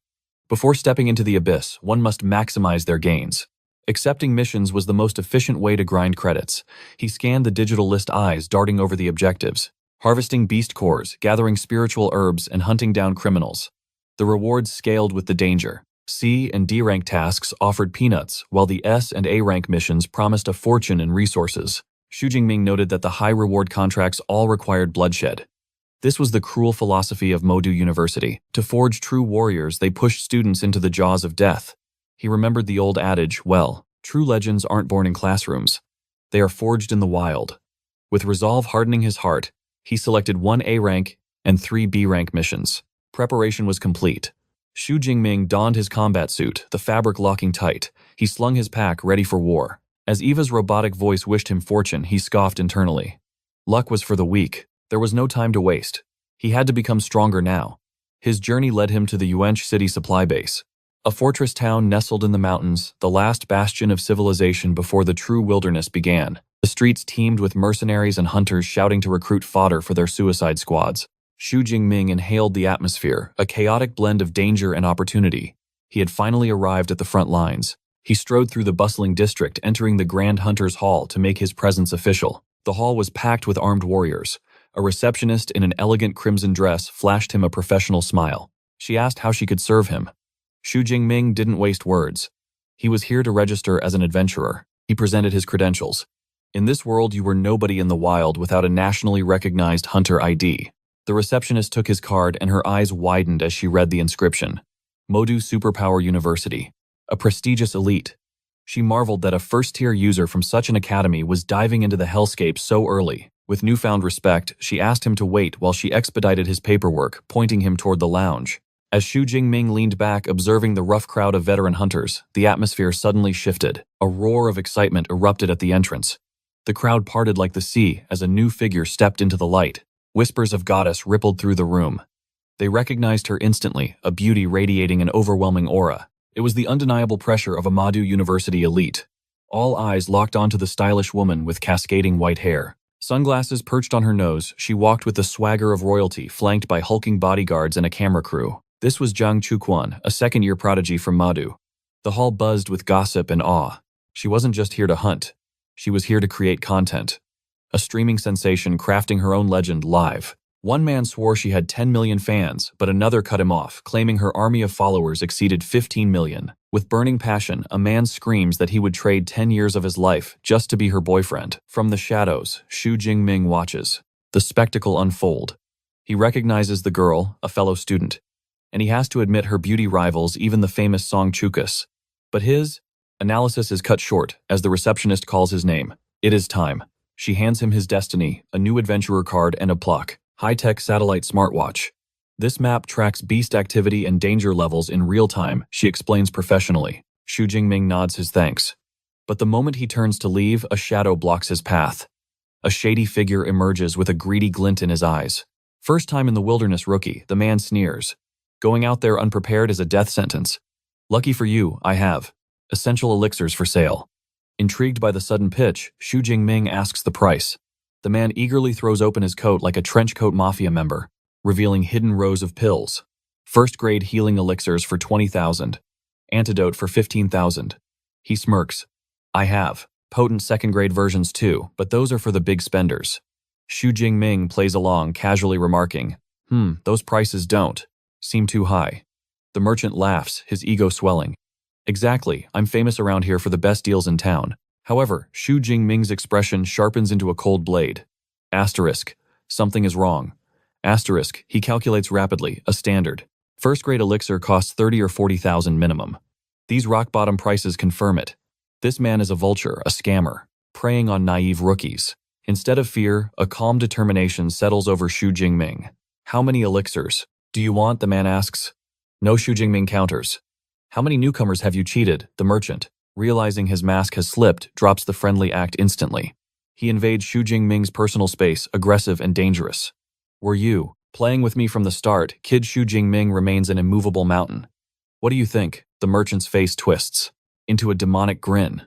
Before stepping into the abyss, one must maximize their gains. Accepting missions was the most efficient way to grind credits. He scanned the digital list eyes darting over the objectives, harvesting beast cores, gathering spiritual herbs, and hunting down criminals. The rewards scaled with the danger. C and D rank tasks offered peanuts, while the S and A rank missions promised a fortune in resources. Xu Jingming noted that the high-reward contracts all required bloodshed. This was the cruel philosophy of Modu University. To forge true warriors, they pushed students into the jaws of death. He remembered the old adage, well, true legends aren't born in classrooms. They are forged in the wild. With resolve hardening his heart, he selected 1 A rank and 3 B rank missions. Preparation was complete. Xu Jingming donned his combat suit, the fabric locking tight. He slung his pack, ready for war. As Eva's robotic voice wished him fortune, he scoffed internally. Luck was for the weak. There was no time to waste. He had to become stronger now. His journey led him to the Yuanch City supply base, a fortress town nestled in the mountains, the last bastion of civilization before the true wilderness began. The streets teemed with mercenaries and hunters shouting to recruit fodder for their suicide squads. Xu Jingming inhaled the atmosphere, a chaotic blend of danger and opportunity. He had finally arrived at the front lines. He strode through the bustling district, entering the Grand Hunter's Hall to make his presence official. The hall was packed with armed warriors. A receptionist in an elegant crimson dress flashed him a professional smile. She asked how she could serve him. Xu Jingming didn't waste words. He was here to register as an adventurer. He presented his credentials. In this world, you were nobody in the wild without a nationally recognized hunter ID. The receptionist took his card and her eyes widened as she read the inscription. Modu Superpower University. A prestigious elite. She marveled that a first-tier user from such an academy was diving into the hellscape so early. With newfound respect, she asked him to wait while she expedited his paperwork, pointing him toward the lounge. As Xu Jingming leaned back, observing the rough crowd of veteran hunters, the atmosphere suddenly shifted. A roar of excitement erupted at the entrance. The crowd parted like the sea as a new figure stepped into the light. Whispers of goddess rippled through the room. They recognized her instantly, a beauty radiating an overwhelming aura. It was the undeniable pressure of a Madu University elite. All eyes locked onto the stylish woman with cascading white hair. Sunglasses perched on her nose, she walked with the swagger of royalty, flanked by hulking bodyguards and a camera crew. This was Zhang Chuquan, a second-year prodigy from Madu. The hall buzzed with gossip and awe. She wasn't just here to hunt. She was here to create content. A streaming sensation crafting her own legend live. One man swore she had 10 million fans, but another cut him off, claiming her army of followers exceeded 15 million. With burning passion, a man screams that he would trade 10 years of his life just to be her boyfriend. From the shadows, Xu Jingming watches the spectacle unfold. He recognizes the girl, a fellow student, and he has to admit her beauty rivals even the famous Song Chukas. But his analysis is cut short as the receptionist calls his name. It is time. She hands him his destiny, a new adventurer card and a plaque. High-tech satellite smartwatch. This map tracks beast activity and danger levels in real time, she explains professionally. Xu Jingming nods his thanks. But the moment he turns to leave, a shadow blocks his path. A shady figure emerges with a greedy glint in his eyes. First time in the wilderness, rookie, the man sneers. Going out there unprepared is a death sentence. Lucky for you, I have essential elixirs for sale. Intrigued by the sudden pitch, Xu Jingming asks the price. The man eagerly throws open his coat like a trenchcoat mafia member, revealing hidden rows of pills. First-grade healing elixirs for 20,000. Antidote for 15,000. He smirks. I have potent second-grade versions too, but those are for the big spenders. Xu Jingming plays along, casually remarking, those prices don't seem too high. The merchant laughs, his ego swelling. Exactly, I'm famous around here for the best deals in town. However, Xu Jingming's expression sharpens into a cold blade. Asterisk. Something is wrong. Asterisk. He calculates rapidly, a standard. First-grade elixir costs 30 or 40,000 minimum. These rock-bottom prices confirm it. This man is a vulture, a scammer, preying on naive rookies. Instead of fear, a calm determination settles over Xu Jingming. How many elixirs do you want? The man asks. No, Xu Jingming counters. How many newcomers have you cheated? The merchant, realizing his mask has slipped, drops the friendly act instantly. He invades Xu Jingming's personal space, aggressive and dangerous. Were you playing with me from the start? Kid Xu Jingming remains an immovable mountain. What do you think? The merchant's face twists into a demonic grin.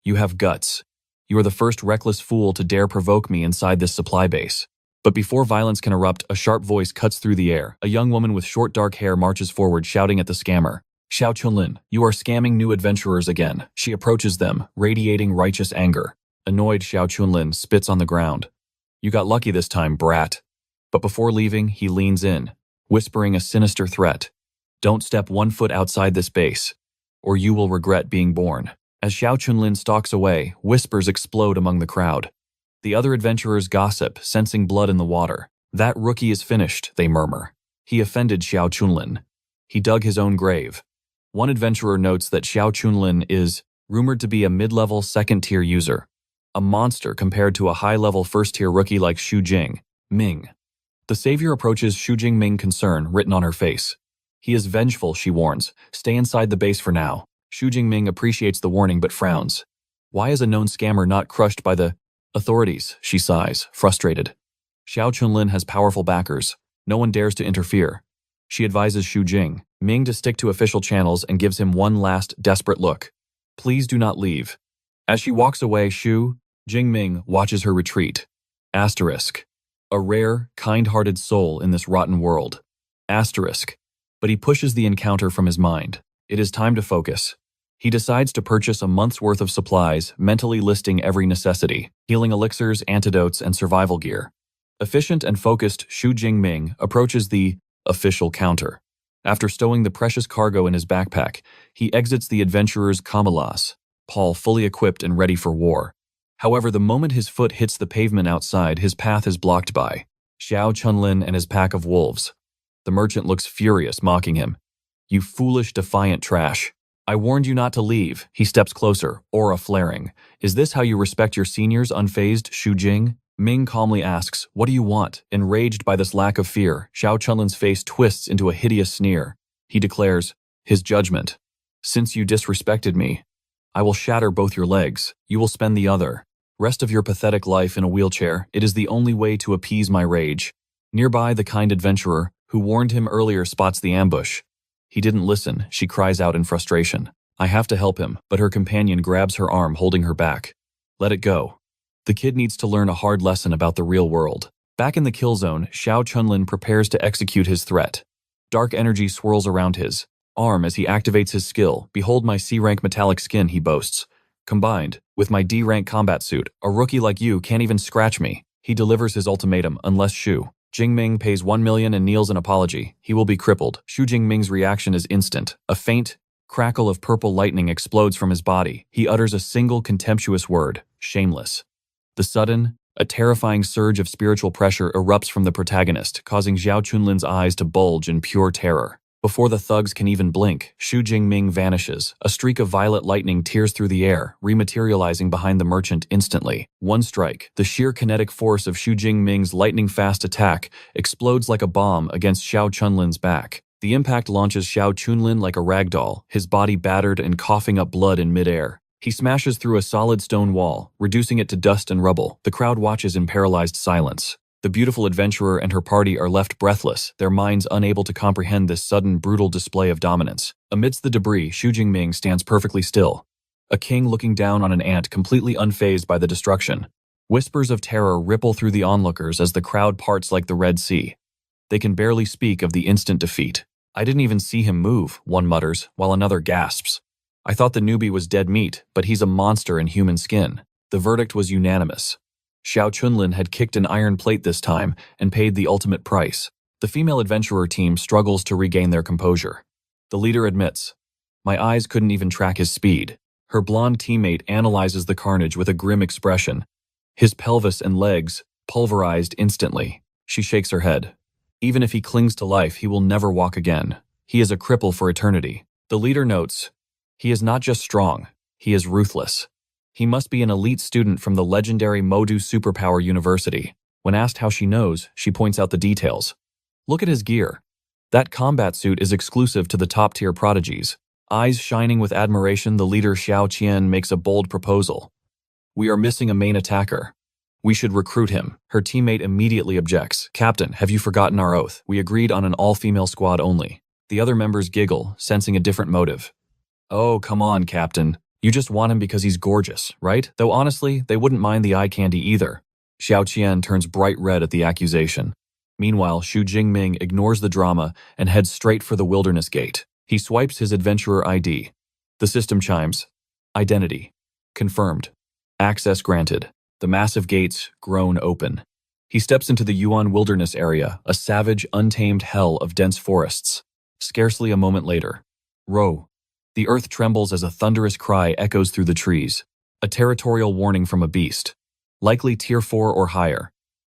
You have guts. You are the first reckless fool to dare provoke me inside this supply base. But before violence can erupt, a sharp voice cuts through the air. A young woman with short dark hair marches forward, shouting at the scammer. Xiao Chunlin, you are scamming new adventurers again. She approaches them, radiating righteous anger. Annoyed, Xiao Chunlin spits on the ground. You got lucky this time, brat. But before leaving, he leans in, whispering a sinister threat. Don't step 1 foot outside this base, or you will regret being born. As Xiao Chunlin stalks away, whispers explode among the crowd. The other adventurers gossip, sensing blood in the water. That rookie is finished, they murmur. He offended Xiao Chunlin. He dug his own grave. One adventurer notes that Xiao Chunlin is rumored to be a mid-level second-tier user, a monster compared to a high-level first-tier rookie like Xu Jingming. The savior approaches Xu Jingming, concern written on her face. He is vengeful, she warns. Stay inside the base for now. Xu Jingming appreciates the warning but frowns. Why is a known scammer not crushed by the authorities? She sighs, frustrated. Xiao Chunlin has powerful backers. No one dares to interfere. She advises Xu Jingming to stick to official channels and gives him one last, desperate look. Please do not leave. As she walks away, Xu Jingming watches her retreat. Asterisk. A rare, kind-hearted soul in this rotten world. Asterisk. But he pushes the encounter from his mind. It is time to focus. He decides to purchase a month's worth of supplies, mentally listing every necessity, healing elixirs, antidotes, and survival gear. Efficient and focused, Xu Jingming approaches the official counter. After stowing the precious cargo in his backpack, he exits the adventurer's Kamalas, Paul fully equipped and ready for war. However, the moment his foot hits the pavement outside, his path is blocked by Xiao Chunlin and his pack of wolves. The merchant looks furious, mocking him. You foolish, defiant trash. I warned you not to leave. He steps closer, aura flaring. Is this how you respect your seniors, unfazed, Xu Jing? Ming calmly asks, what do you want? Enraged by this lack of fear, Xiao Chunlin's face twists into a hideous sneer. He declares, his judgment. Since you disrespected me, I will shatter both your legs. You will spend the other rest of your pathetic life in a wheelchair. It is the only way to appease my rage. Nearby, the kind adventurer, who warned him earlier, spots the ambush. He didn't listen, she cries out in frustration. I have to help him, but her companion grabs her arm, holding her back. Let it go. The kid needs to learn a hard lesson about the real world. Back in the kill zone, Xiao Chunlin prepares to execute his threat. Dark energy swirls around his arm as he activates his skill. Behold my C-rank metallic skin, he boasts. Combined with my D-rank combat suit, a rookie like you can't even scratch me. He delivers his ultimatum, unless Xu Jingming pays 1 million and kneels an apology. He will be crippled. Xu Jingming's reaction is instant. A faint crackle of purple lightning explodes from his body. He utters a single contemptuous word, shameless. A terrifying surge of spiritual pressure erupts from the protagonist, causing Xiao Chunlin's eyes to bulge in pure terror. Before the thugs can even blink, Xu Jingming vanishes. A streak of violet lightning tears through the air, rematerializing behind the merchant instantly. One strike, the sheer kinetic force of Xu Jingming's lightning-fast attack, explodes like a bomb against Xiao Chunlin's back. The impact launches Xiao Chunlin like a ragdoll, his body battered and coughing up blood in midair. He smashes through a solid stone wall, reducing it to dust and rubble. The crowd watches in paralyzed silence. The beautiful adventurer and her party are left breathless, their minds unable to comprehend this sudden, brutal display of dominance. Amidst the debris, Xu Jingming stands perfectly still, a king looking down on an ant, completely unfazed by the destruction. Whispers of terror ripple through the onlookers as the crowd parts like the Red Sea. They can barely speak of the instant defeat. I didn't even see him move, one mutters, while another gasps. I thought the newbie was dead meat, but he's a monster in human skin. The verdict was unanimous. Xiao Chunlin had kicked an iron plate this time and paid the ultimate price. The female adventurer team struggles to regain their composure. The leader admits, my eyes couldn't even track his speed. Her blonde teammate analyzes the carnage with a grim expression. His pelvis and legs pulverized instantly. She shakes her head. Even if he clings to life, he will never walk again. He is a cripple for eternity. The leader notes, he is not just strong, he is ruthless. He must be an elite student from the legendary Modu Superpower University. When asked how she knows, she points out the details. Look at his gear. That combat suit is exclusive to the top-tier prodigies. Eyes shining with admiration, the leader Xiao Qian makes a bold proposal. We are missing a main attacker. We should recruit him. Her teammate immediately objects. Captain, have you forgotten our oath? We agreed on an all-female squad only. The other members giggle, sensing a different motive. Oh, come on, Captain. You just want him because he's gorgeous, right? Though honestly, they wouldn't mind the eye candy either. Xiao Qian turns bright red at the accusation. Meanwhile, Xu Jingming ignores the drama and heads straight for the wilderness gate. He swipes his adventurer ID. The system chimes. Identity. Confirmed. Access granted. The massive gates groan open. He steps into the Yuan wilderness area, a savage, untamed hell of dense forests. Scarcely a moment later. Row. The earth trembles as a thunderous cry echoes through the trees. A territorial warning from a beast. Likely tier 4 or higher.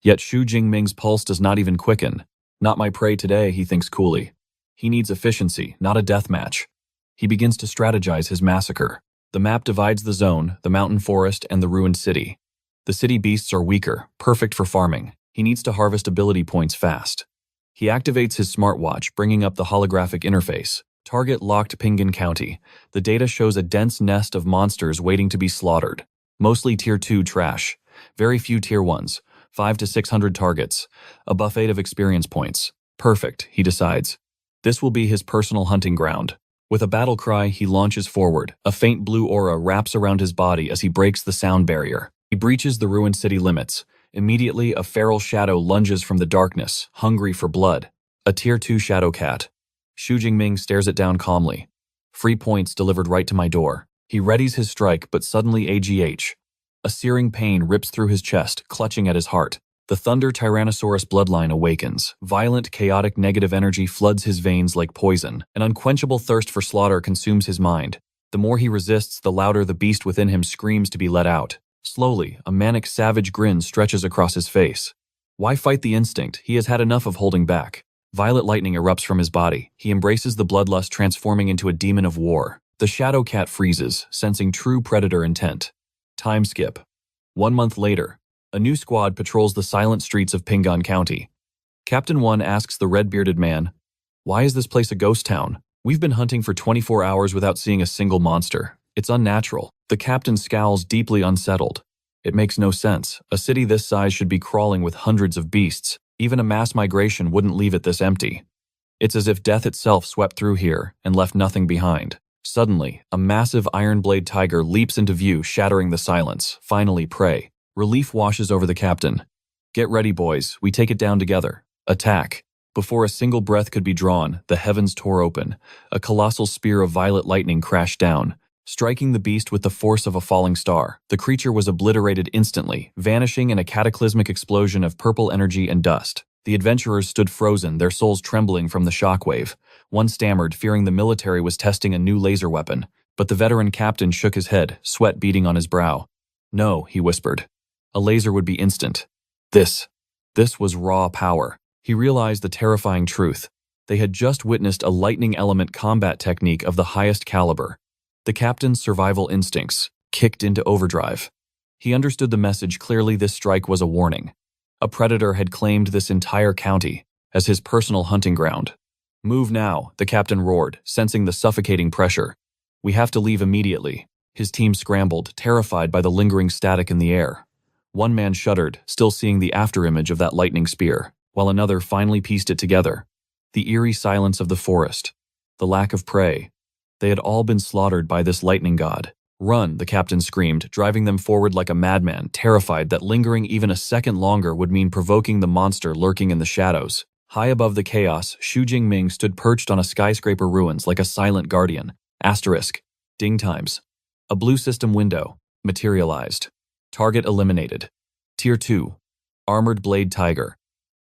Yet Xu Jingming's pulse does not even quicken. Not my prey today, he thinks coolly. He needs efficiency, not a death match. He begins to strategize his massacre. The map divides the zone, the mountain forest, and the ruined city. The city beasts are weaker, perfect for farming. He needs to harvest ability points fast. He activates his smartwatch, bringing up the holographic interface. Target locked Pinggan County. The data shows a dense nest of monsters waiting to be slaughtered. Mostly tier 2 trash. Very few tier 1s. 5 to 600 targets. A buffet of experience points. Perfect, he decides. This will be his personal hunting ground. With a battle cry, he launches forward. A faint blue aura wraps around his body as he breaks the sound barrier. He breaches the ruined city limits. Immediately, a feral shadow lunges from the darkness, hungry for blood. A tier 2 shadow cat. Xu Jingming stares it down calmly. Free points delivered right to my door. He readies his strike, but suddenly AGH. A searing pain rips through his chest, clutching at his heart. The Thunder Tyrannosaurus bloodline awakens. Violent, chaotic negative energy floods his veins like poison. An unquenchable thirst for slaughter consumes his mind. The more he resists, the louder the beast within him screams to be let out. Slowly, a manic savage grin stretches across his face. Why fight the instinct? He has had enough of holding back. Violet lightning erupts from his body. He embraces the bloodlust, transforming into a demon of war. The shadow cat freezes, sensing true predator intent. Time skip. 1 month later, a new squad patrols the silent streets of Pingan County. Captain 1 asks the red-bearded man, "Why is this place a ghost town? We've been hunting for 24 hours without seeing a single monster. It's unnatural." The captain scowls, deeply unsettled. It makes no sense. A city this size should be crawling with hundreds of beasts. Even a mass migration wouldn't leave it this empty. It's as if death itself swept through here and left nothing behind. Suddenly, a massive iron-blade tiger leaps into view, shattering the silence. Finally, prey. Relief washes over the captain. "Get ready, boys. We take it down together. Attack." Before a single breath could be drawn, the heavens tore open. A colossal spear of violet lightning crashed down, striking the beast with the force of a falling star. The creature was obliterated instantly, vanishing in a cataclysmic explosion of purple energy and dust. The adventurers stood frozen, their souls trembling from the shockwave. One stammered, fearing the military was testing a new laser weapon, but the veteran captain shook his head, sweat beading on his brow. "No," he whispered. "A laser would be instant. This was raw power." He realized the terrifying truth. They had just witnessed a lightning element combat technique of the highest caliber. The captain's survival instincts kicked into overdrive. He understood the message clearly. This strike was a warning. A predator had claimed this entire county as his personal hunting ground. "Move now," the captain roared, sensing the suffocating pressure. "We have to leave immediately." His team scrambled, terrified by the lingering static in the air. One man shuddered, still seeing the afterimage of that lightning spear, while another finally pieced it together. The eerie silence of the forest, the lack of prey. They had all been slaughtered by this lightning god. "Run," the captain screamed, driving them forward like a madman, terrified that lingering even a second longer would mean provoking the monster lurking in the shadows. High above the chaos, Xu Jingming stood perched on a skyscraper ruins like a silent guardian. Asterisk. Ding times. A blue system window materialized. Target eliminated. Tier 2. Armored Blade Tiger.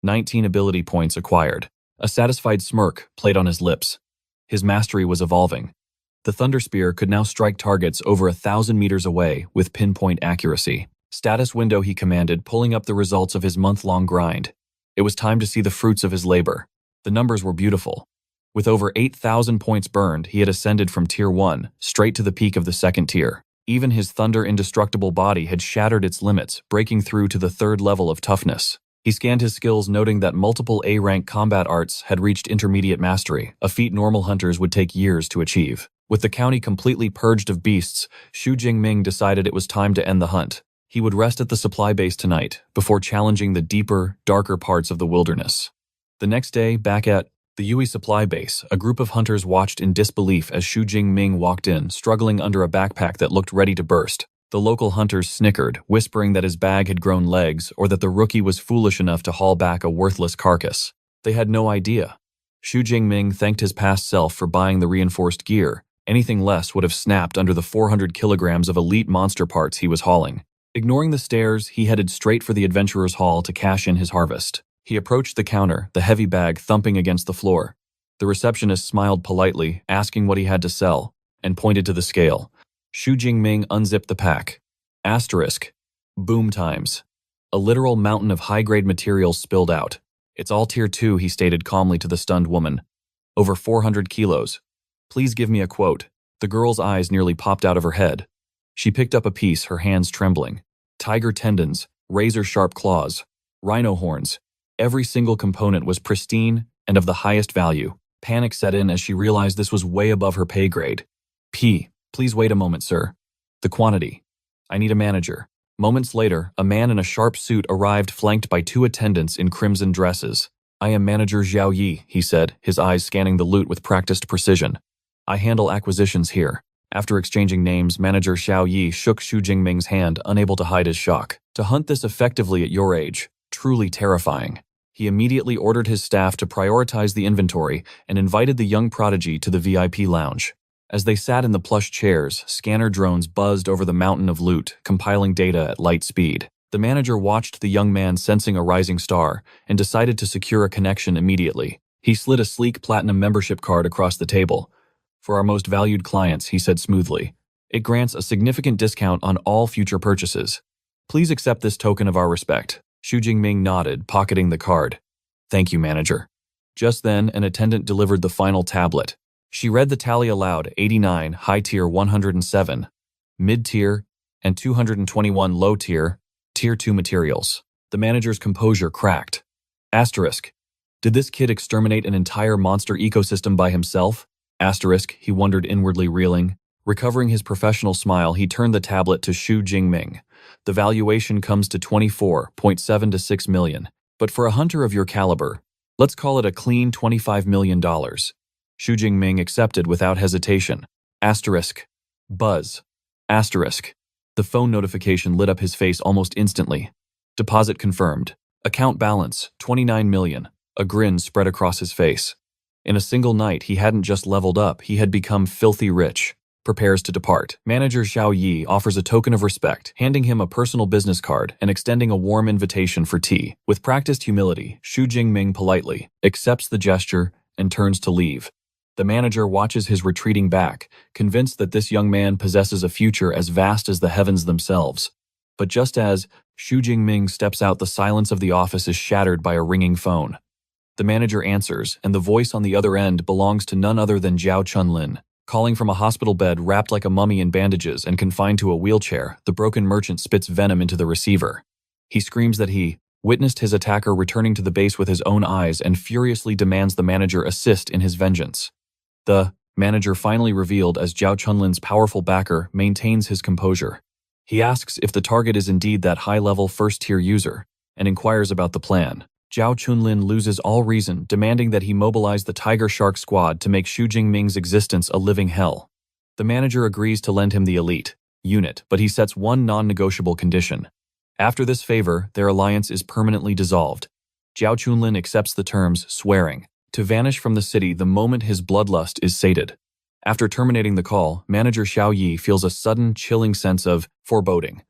19 ability points acquired. A satisfied smirk played on his lips. His mastery was evolving. The Thunder Spear could now strike targets over 1,000 meters away with pinpoint accuracy. Status window, he commanded, pulling up the results of his month-long grind. It was time to see the fruits of his labor. The numbers were beautiful. With over 8,000 points burned, he had ascended from Tier 1 straight to the peak of the second tier. Even his thunder-indestructible body had shattered its limits, breaking through to the third level of toughness. He scanned his skills, noting that multiple A-rank combat arts had reached intermediate mastery, a feat normal hunters would take years to achieve. With the county completely purged of beasts, Xu Jingming decided it was time to end the hunt. He would rest at the supply base tonight, before challenging the deeper, darker parts of the wilderness. The next day, back at the Yui supply base, a group of hunters watched in disbelief as Xu Jingming walked in, struggling under a backpack that looked ready to burst. The local hunters snickered, whispering that his bag had grown legs or that the rookie was foolish enough to haul back a worthless carcass. They had no idea. Xu Jingming thanked his past self for buying the reinforced gear. Anything less would have snapped under the 400 kilograms of elite monster parts he was hauling. Ignoring the stares, he headed straight for the adventurer's hall to cash in his harvest. He approached the counter, the heavy bag thumping against the floor. The receptionist smiled politely, asking what he had to sell, and pointed to the scale. Xu Jingming unzipped the pack. Asterisk. Boom times. A literal mountain of high-grade materials spilled out. "It's all Tier 2, he stated calmly to the stunned woman. "Over 400 kilos. Please give me a quote." The girl's eyes nearly popped out of her head. She picked up a piece, her hands trembling. Tiger tendons, razor-sharp claws, rhino horns. Every single component was pristine and of the highest value. Panic set in as she realized this was way above her pay grade. Please wait a moment, sir. The quantity. I need a manager." Moments later, a man in a sharp suit arrived, flanked by 2 attendants in crimson dresses. "I am Manager Zhao Yi," he said, his eyes scanning the loot with practiced precision. "I handle acquisitions here." After exchanging names, Manager Zhao Yi shook Xu Jingming's hand, unable to hide his shock. To hunt this effectively at your age, truly terrifying. He immediately ordered his staff to prioritize the inventory and invited the young prodigy to the VIP lounge. As they sat in the plush chairs, scanner drones buzzed over the mountain of loot, compiling data at light speed. The manager watched the young man, sensing a rising star, and decided to secure a connection immediately. He slid a sleek platinum membership card across the table. "For our most valued clients," he said smoothly. "It grants a significant discount on all future purchases. Please accept this token of our respect." Xu Jingming nodded, pocketing the card. "Thank you, manager." Just then, an attendant delivered the final tablet. She read the tally aloud: 89, high tier 107, mid-tier, and 221 low-tier, tier 2 materials. The manager's composure cracked. Asterisk. Did this kid exterminate an entire monster ecosystem by himself? Asterisk, he wondered, inwardly reeling. Recovering his professional smile, he turned the tablet to Xu Jingming. The valuation comes to 24.7 to 6 million. But for a hunter of your caliber, let's call it a clean $25 million. Xu Jingming accepted without hesitation. Asterisk. Buzz. Asterisk. The phone notification lit up his face almost instantly. Deposit confirmed. Account balance, 29 million. A grin spread across his face. In a single night, he hadn't just leveled up, he had become filthy rich. Prepares to depart. Manager Xiao Yi offers a token of respect, handing him a personal business card and extending a warm invitation for tea. With practiced humility, Xu Jingming politely accepts the gesture and turns to leave. The manager watches his retreating back, convinced that this young man possesses a future as vast as the heavens themselves. But just as Xu Jingming steps out, the silence of the office is shattered by a ringing phone. The manager answers, and the voice on the other end belongs to none other than Zhao Chunlin. Calling from a hospital bed wrapped like a mummy in bandages and confined to a wheelchair, the broken merchant spits venom into the receiver. He screams that he witnessed his attacker returning to the base with his own eyes and furiously demands the manager assist in his vengeance. The manager, finally revealed as Zhao Chunlin's powerful backer, maintains his composure. He asks if the target is indeed that high-level first-tier user, and inquires about the plan. Zhao Chunlin loses all reason, demanding that he mobilize the Tiger Shark squad to make Xu Jingming's existence a living hell. The manager agrees to lend him the elite unit, but he sets one non-negotiable condition. After this favor, their alliance is permanently dissolved. Zhao Chunlin accepts the terms, swearing to vanish from the city the moment his bloodlust is sated. After terminating the call, manager Xiao Yi feels a sudden, chilling sense of foreboding.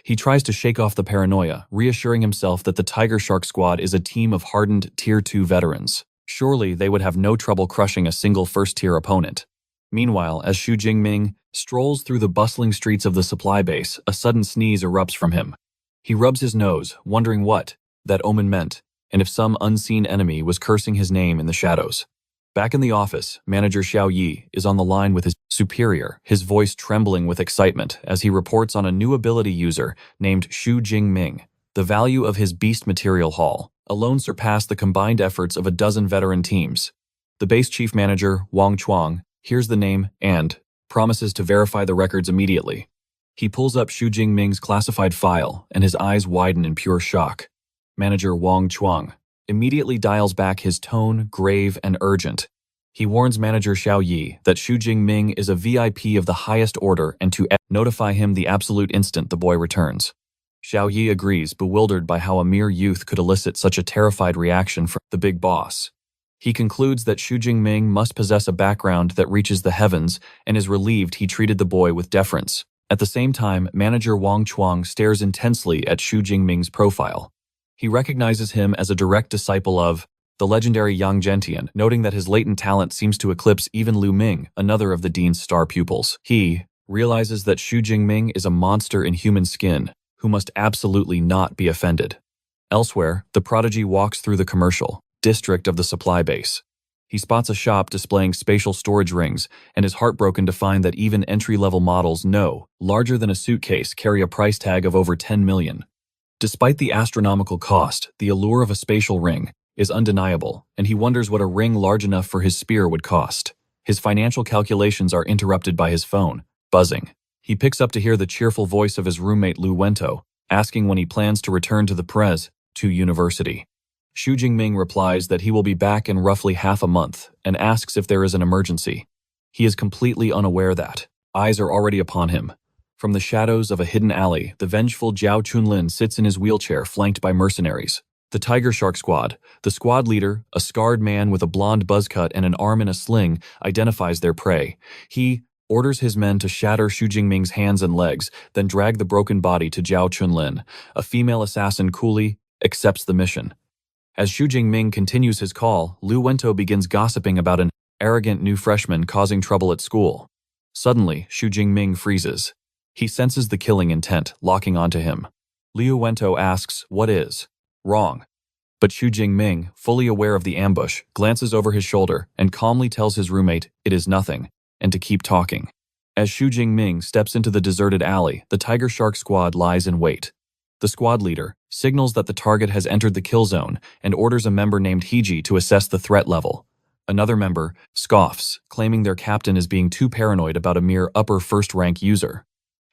He tries to shake off the paranoia, reassuring himself that the Tiger Shark squad is a team of hardened Tier 2 veterans. Surely they would have no trouble crushing a single first-tier opponent. Meanwhile, as Xu Jingming strolls through the bustling streets of the supply base, a sudden sneeze erupts from him. He rubs his nose, wondering what that omen meant, and if some unseen enemy was cursing his name in the shadows. Back in the office, manager Xiao Yi is on the line with his superior, his voice trembling with excitement as he reports on a new ability user named Xu Jingming. The value of his beast material haul alone surpassed the combined efforts of a dozen veteran teams. The base chief manager, Wang Chuang, hears the name and promises to verify the records immediately. He pulls up Xu Jingming's classified file, and his eyes widen in pure shock. Manager Wang Chuang immediately dials back his tone, grave and urgent. He warns manager Xiao Yi that Xu Jingming is a VIP of the highest order and to notify him the absolute instant the boy returns. Xiao Yi agrees, bewildered by how a mere youth could elicit such a terrified reaction from the big boss. He concludes that Xu Jingming must possess a background that reaches the heavens and is relieved he treated the boy with deference. At the same time, manager Wang Chuang stares intensely at Xu Jingming's profile. He recognizes him as a direct disciple of the legendary Yang Gentian, noting that his latent talent seems to eclipse even Lu Ming, another of the dean's star pupils. He realizes that Xu Jingming is a monster in human skin, who must absolutely not be offended. Elsewhere, the prodigy walks through the commercial district of the supply base. He spots a shop displaying spatial storage rings and is heartbroken to find that even entry-level models, larger than a suitcase, carry a price tag of over 10 million. Despite the astronomical cost, the allure of a spatial ring is undeniable, and he wonders what a ring large enough for his spear would cost. His financial calculations are interrupted by his phone, buzzing. He picks up to hear the cheerful voice of his roommate Lu Wento, asking when he plans to return to the to university. Xu Jingming replies that he will be back in roughly half a month and asks if there is an emergency. He is completely unaware that eyes are already upon him. From the shadows of a hidden alley, the vengeful Zhao Chunlin sits in his wheelchair flanked by mercenaries. The Tiger Shark squad, the squad leader, a scarred man with a blonde buzz cut and an arm in a sling, identifies their prey. He orders his men to shatter Xu Jingming's hands and legs, then drag the broken body to Zhao Chunlin. A female assassin coolly accepts the mission. As Xu Jingming continues his call, Lu Wento begins gossiping about an arrogant new freshman causing trouble at school. Suddenly, Xu Jingming freezes. He senses the killing intent locking onto him. Liu Wento asks, "What is wrong?" But Xu Jingming, fully aware of the ambush, glances over his shoulder and calmly tells his roommate it is nothing, and to keep talking. As Xu Jingming steps into the deserted alley, the Tiger Shark squad lies in wait. The squad leader signals that the target has entered the kill zone and orders a member named Heiji to assess the threat level. Another member scoffs, claiming their captain is being too paranoid about a mere upper first-rank user.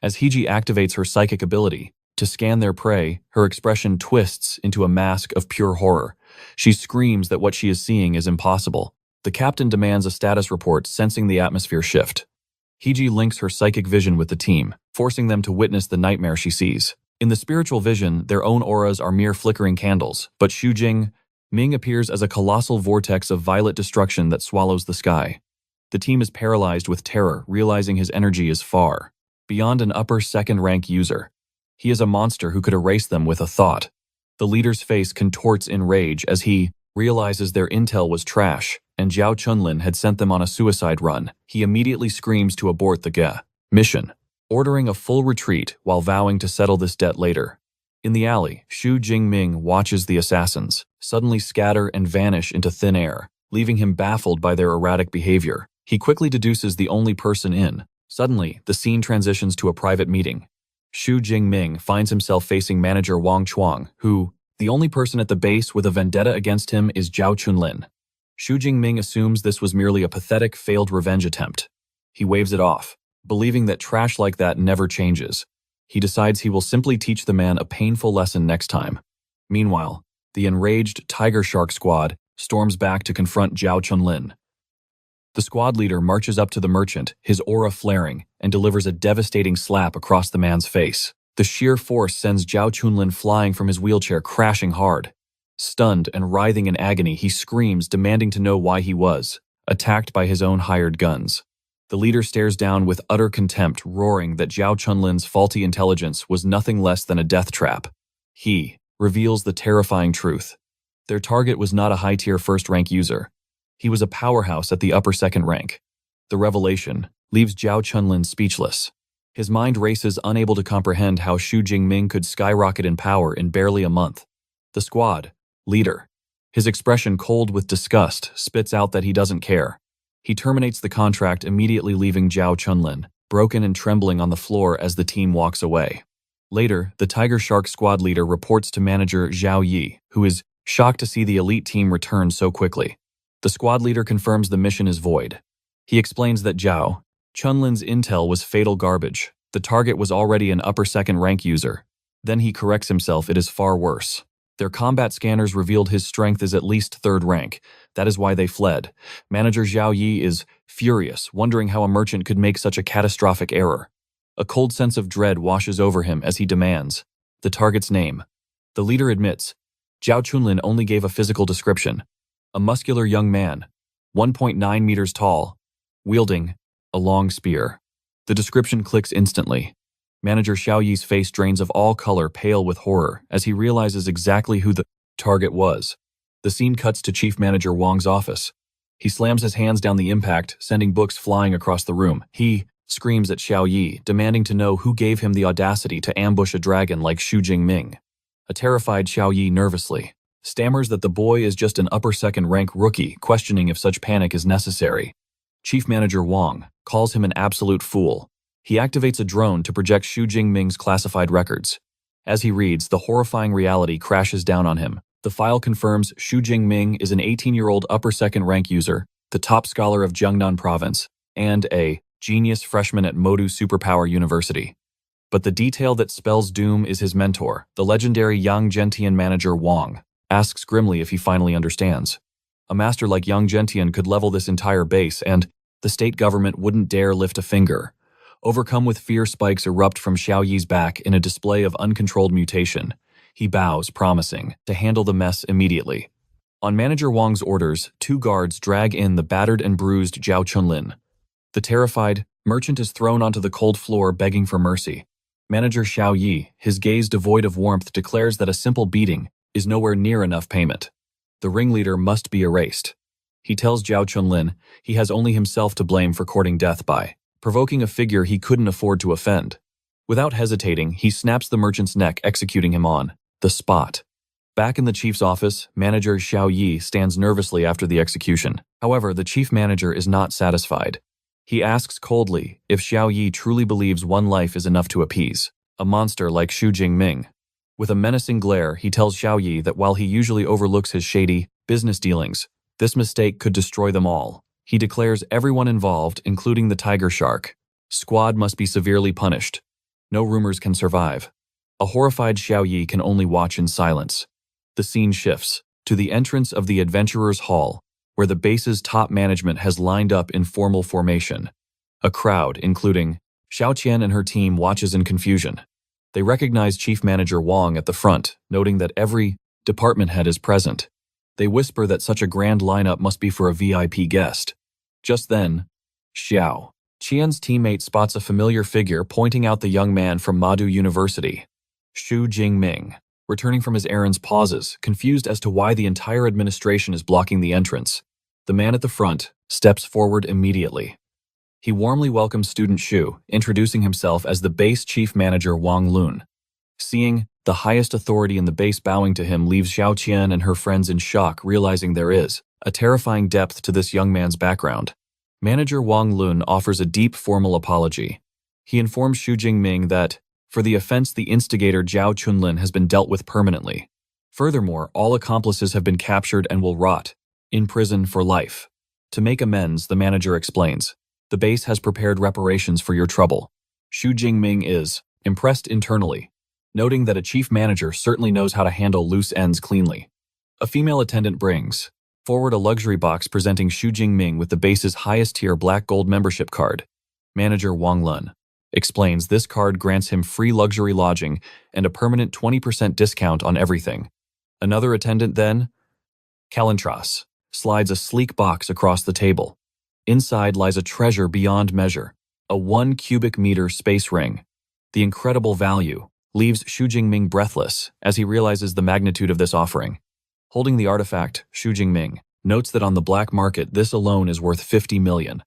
As Heiji activates her psychic ability to scan their prey, her expression twists into a mask of pure horror. She screams that what she is seeing is impossible. The captain demands a status report, sensing the atmosphere shift. Heiji links her psychic vision with the team, forcing them to witness the nightmare she sees. In the spiritual vision, their own auras are mere flickering candles, but Xu Jingming appears as a colossal vortex of violet destruction that swallows the sky. The team is paralyzed with terror, realizing his energy is far beyond an upper second-rank user. He is a monster who could erase them with a thought. The leader's face contorts in rage as he realizes their intel was trash, and Zhao Chunlin had sent them on a suicide run. He immediately screams to abort the mission, ordering a full retreat while vowing to settle this debt later. In the alley, Xu Jingming watches the assassins suddenly scatter and vanish into thin air, leaving him baffled by their erratic behavior. He quickly deduces the only person in. Suddenly, the scene transitions to a private meeting. Xu Jingming finds himself facing manager Wang Chuang, who, the only person at the base with a vendetta against him, is Zhao Chunlin. Xu Jingming assumes this was merely a pathetic, failed revenge attempt. He waves it off, believing that trash like that never changes. He decides he will simply teach the man a painful lesson next time. Meanwhile, the enraged Tiger Shark squad storms back to confront Zhao Chunlin. The squad leader marches up to the merchant, his aura flaring, and delivers a devastating slap across the man's face. The sheer force sends Zhao Chunlin flying from his wheelchair, crashing hard. Stunned and writhing in agony, he screams, demanding to know why he was attacked by his own hired guns. The leader stares down with utter contempt, roaring that Zhao Chunlin's faulty intelligence was nothing less than a death trap. He reveals the terrifying truth. Their target was not a high-tier first-rank user. He was a powerhouse at the upper second rank. The revelation leaves Zhao Chunlin speechless. His mind races, unable to comprehend how Xu Jingming could skyrocket in power in barely a month. The squad leader, his expression cold with disgust, spits out that he doesn't care. He terminates the contract, immediately leaving Zhao Chunlin broken and trembling on the floor as the team walks away. Later, the Tiger Shark squad leader reports to manager Zhao Yi, who is shocked to see the elite team return so quickly. The squad leader confirms the mission is void. He explains that Zhao Chunlin's intel was fatal garbage. The target was already an upper second rank user. Then he corrects himself, it is far worse. Their combat scanners revealed his strength is at least third rank. That is why they fled. Manager Zhao Yi is furious, wondering how a merchant could make such a catastrophic error. A cold sense of dread washes over him as he demands the target's name. The leader admits Zhao Chunlin only gave a physical description. A muscular young man, 1.9 meters tall, wielding a long spear. The description clicks instantly. Manager Xiao Yi's face drains of all color, pale with horror, as he realizes exactly who the target was. The scene cuts to Chief Manager Wang's office. He slams his hands down the impact, sending books flying across the room. He screams at Xiao Yi, demanding to know who gave him the audacity to ambush a dragon like Xu Jingming. A terrified Xiao Yi nervously stammers that the boy is just an upper second rank rookie, questioning if such panic is necessary. Chief Manager Wang calls him an absolute fool. He activates a drone to project Xu Jingming's classified records. As he reads, the horrifying reality crashes down on him. The file confirms Xu Jingming is an 18-year-old upper second rank user, the top scholar of Jiangnan province, and a genius freshman at Modu Superpower University. But the detail that spells doom is his mentor, the legendary Yang Gentian manager Wang, asks grimly if he finally understands. A master like Yang Gentian could level this entire base, and the state government wouldn't dare lift a finger. Overcome with fear, spikes erupt from Xiao Yi's back in a display of uncontrolled mutation. He bows, promising to handle the mess immediately. On Manager Wang's orders, 2 guards drag in the battered and bruised Zhao Chunlin. The terrified merchant is thrown onto the cold floor, begging for mercy. Manager Xiao Yi, his gaze devoid of warmth, declares that a simple beating is nowhere near enough payment. The ringleader must be erased. He tells Zhao Chunlin he has only himself to blame for courting death by provoking a figure he couldn't afford to offend. Without hesitating, he snaps the merchant's neck, executing him on the spot. Back in the chief's office, manager Xiao Yi stands nervously after the execution. However, the chief manager is not satisfied. He asks coldly if Xiao Yi truly believes one life is enough to appease a monster like Xu Jingming. With a menacing glare, he tells Xiao Yi that while he usually overlooks his shady business dealings, this mistake could destroy them all. He declares everyone involved, including the tiger shark squad, must be severely punished. No rumors can survive. A horrified Xiao Yi can only watch in silence. The scene shifts to the entrance of the Adventurers' Hall, where the base's top management has lined up in formal formation. A crowd, including Xiao Qian and her team, watches in confusion. They recognize Chief Manager Wang at the front, noting that every department head is present. They whisper that such a grand lineup must be for a VIP guest. Just then, Xiao Qian's teammate spots a familiar figure, pointing out the young man from Madu University. Xu Jingming, returning from his errands, pauses, confused as to why the entire administration is blocking the entrance. The man at the front steps forward immediately. He warmly welcomes student Xu, introducing himself as the base chief manager Wang Lun. Seeing the highest authority in the base bowing to him leaves Xiao Qian and her friends in shock, realizing there is a terrifying depth to this young man's background. Manager Wang Lun offers a deep formal apology. He informs Xu Jingming that, for the offense, the instigator Zhao Chunlin has been dealt with permanently. Furthermore, all accomplices have been captured and will rot in prison for life. To make amends, the manager explains, the base has prepared reparations for your trouble. Xu Jingming is impressed internally, noting that a chief manager certainly knows how to handle loose ends cleanly. A female attendant brings forward a luxury box presenting Xu Jingming with the base's highest tier black gold membership card. Manager Wang Lun explains this card grants him free luxury lodging and a permanent 20% discount on everything. Another attendant then, Calentras, slides a sleek box across the table. Inside lies a treasure beyond measure, a 1 cubic meter space ring. The incredible value leaves Xu Jingming breathless as he realizes the magnitude of this offering. Holding the artifact, Xu Jingming notes that on the black market this alone is worth 50 million.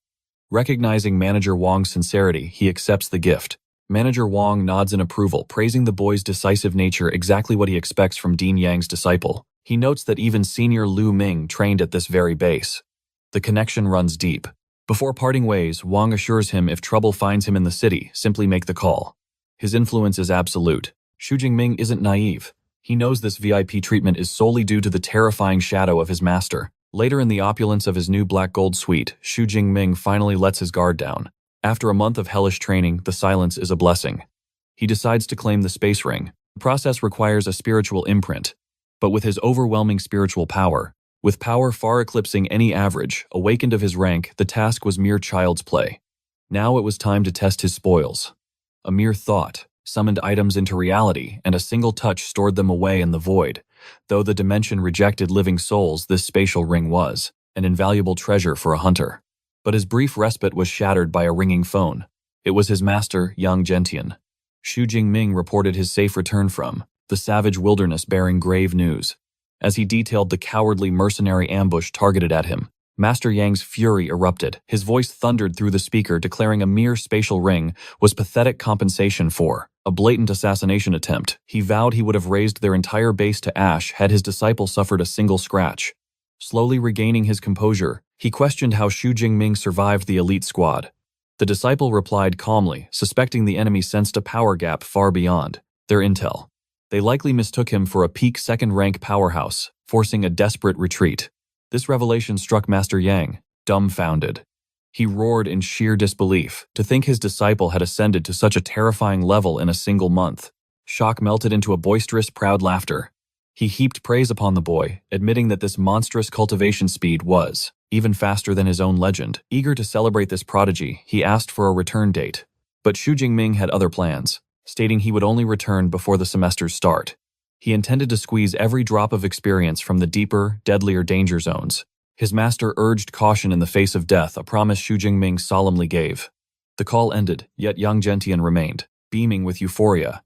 Recognizing Manager Wang's sincerity, he accepts the gift. Manager Wang nods in approval, praising the boy's decisive nature, exactly what he expects from Dean Yang's disciple. He notes that even senior Lu Ming trained at this very base. The connection runs deep. Before parting ways, Wang assures him if trouble finds him in the city, simply make the call. His influence is absolute. Xu Jingming isn't naive. He knows this VIP treatment is solely due to the terrifying shadow of his master. Later in the opulence of his new black gold suite, Xu Jingming finally lets his guard down. After a month of hellish training, the silence is a blessing. He decides to claim the space ring. The process requires a spiritual imprint. But with his overwhelming spiritual power, with power far eclipsing any average, awakened of his rank, the task was mere child's play. Now it was time to test his spoils. A mere thought summoned items into reality, and a single touch stored them away in the void. Though the dimension rejected living souls, this spatial ring was an invaluable treasure for a hunter. But his brief respite was shattered by a ringing phone. It was his master, Yang Gentian. Xu Jingming reported his safe return from the savage wilderness, bearing grave news. As he detailed the cowardly mercenary ambush targeted at him, Master Yang's fury erupted. His voice thundered through the speaker, declaring a mere spatial ring was pathetic compensation for a blatant assassination attempt. He vowed he would have razed their entire base to ash had his disciple suffered a single scratch. Slowly regaining his composure, he questioned how Xu Jingming survived the elite squad. The disciple replied calmly, suspecting the enemy sensed a power gap far beyond their intel. They likely mistook him for a peak second-rank powerhouse, forcing a desperate retreat. This revelation struck Master Yang, dumbfounded. He roared in sheer disbelief to think his disciple had ascended to such a terrifying level in a single month. Shock melted into a boisterous, proud laughter. He heaped praise upon the boy, admitting that this monstrous cultivation speed was even faster than his own legend. Eager to celebrate this prodigy, he asked for a return date. But Xu Jingming had other plans, stating he would only return before the semester's start. He intended to squeeze every drop of experience from the deeper, deadlier danger zones. His master urged caution in the face of death, a promise Xu Jingming solemnly gave. The call ended, yet Yang Gentian remained, beaming with euphoria.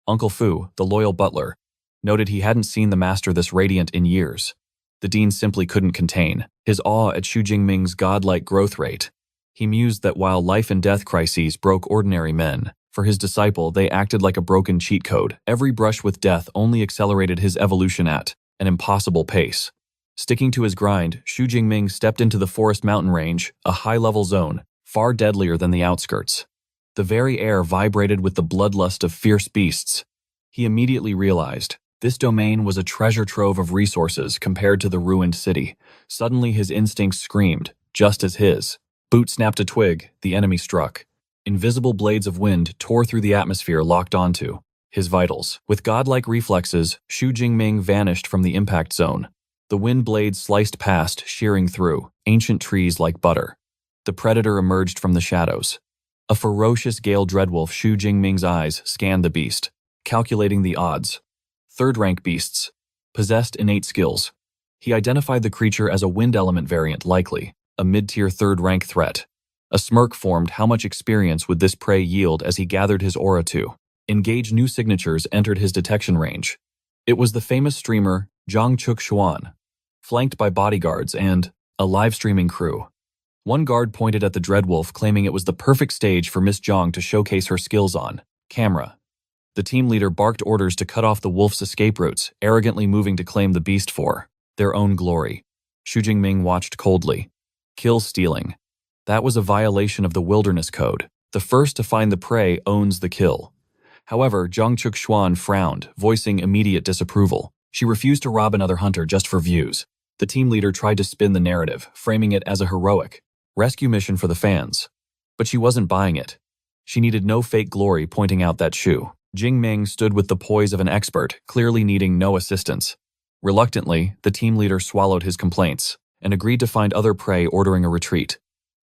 Uncle Fu, the loyal butler, noted he hadn't seen the master this radiant in years. The dean simply couldn't contain his awe at Xu Jingming's godlike growth rate. He mused that while life and death crises broke ordinary men, For his disciple, they acted like a broken cheat code. Every brush with death only accelerated his evolution at an impossible pace. Sticking to his grind, Xu Jingming stepped into the forest mountain range, a high-level zone, far deadlier than the outskirts. The very air vibrated with the bloodlust of fierce beasts. He immediately realized this domain was a treasure trove of resources compared to the ruined city. Suddenly his instincts screamed, just as his boot snapped a twig, the enemy struck. Invisible blades of wind tore through the atmosphere, locked onto his vitals. With godlike reflexes, Xu Jingming vanished from the impact zone. The wind blades sliced past, shearing through ancient trees like butter. The predator emerged from the shadows. A ferocious gale dreadwolf. Xu Jingming's eyes scanned the beast, calculating the odds. Third-rank beasts possessed innate skills. He identified the creature as a wind element variant, likely a mid-tier third-rank threat. A smirk formed. How much experience would this prey yield? As he gathered his aura to engage new signatures, entered his detection range. It was the famous streamer Zhang Chuxuan, flanked by bodyguards and a live-streaming crew. One guard pointed at the dreadwolf, claiming it was the perfect stage for Miss Zhang to showcase her skills on camera. The team leader barked orders to cut off the wolf's escape routes, arrogantly moving to claim the beast for their own glory. Xu Jingming watched coldly. Kill stealing. That was a violation of the wilderness code. The first to find the prey owns the kill. However, Zhang Chuxuan frowned, voicing immediate disapproval. She refused to rob another hunter just for views. The team leader tried to spin the narrative, framing it as a heroic rescue mission for the fans. But she wasn't buying it. She needed no fake glory, pointing out that Xu Jingming stood with the poise of an expert, clearly needing no assistance. Reluctantly, the team leader swallowed his complaints and agreed to find other prey, ordering a retreat.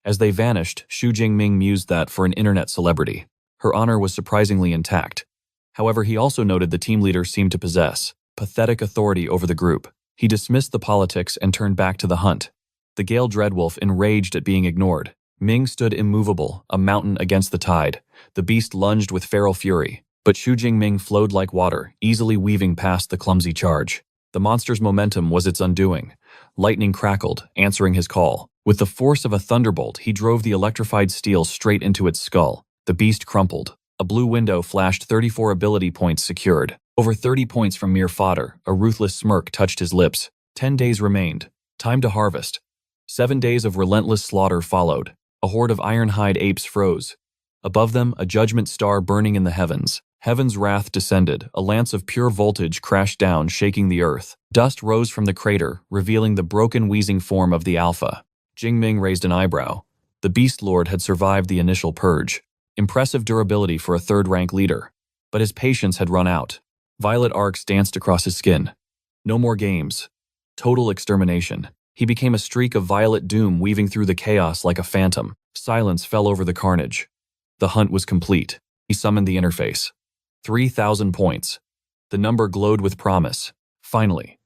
As they vanished, Xu Jingming mused that for an internet celebrity, her honor was surprisingly intact. However, he also noted the team leader seemed to possess pathetic authority over the group. He dismissed the politics and turned back to the hunt. The Gale Dreadwolf, enraged at being ignored. Ming stood immovable, a mountain against the tide. The beast lunged with feral fury, but Xu Jingming flowed like water, easily weaving past the clumsy charge. The monster's momentum was its undoing. Lightning crackled, answering his call. With the force of a thunderbolt, he drove the electrified steel straight into its skull. The beast crumpled. A blue window flashed. 34 ability points secured. Over 30 points from mere fodder. A ruthless smirk touched his lips. 10 days remained. Time to harvest. 7 days of relentless slaughter followed. A horde of iron-hide apes froze. Above them, a judgment star burning in the heavens. Heaven's wrath descended. A lance of pure voltage crashed down, shaking the earth. Dust rose from the crater, revealing the broken, wheezing form of the Alpha. Jingming raised an eyebrow. The Beast Lord had survived the initial purge. Impressive durability for a third-rank leader. But his patience had run out. Violet arcs danced across his skin. No more games. Total extermination. He became a streak of violet doom, weaving through the chaos like a phantom. Silence fell over the carnage. The hunt was complete. He summoned the interface. 3,000 points. The number glowed with promise. Finally.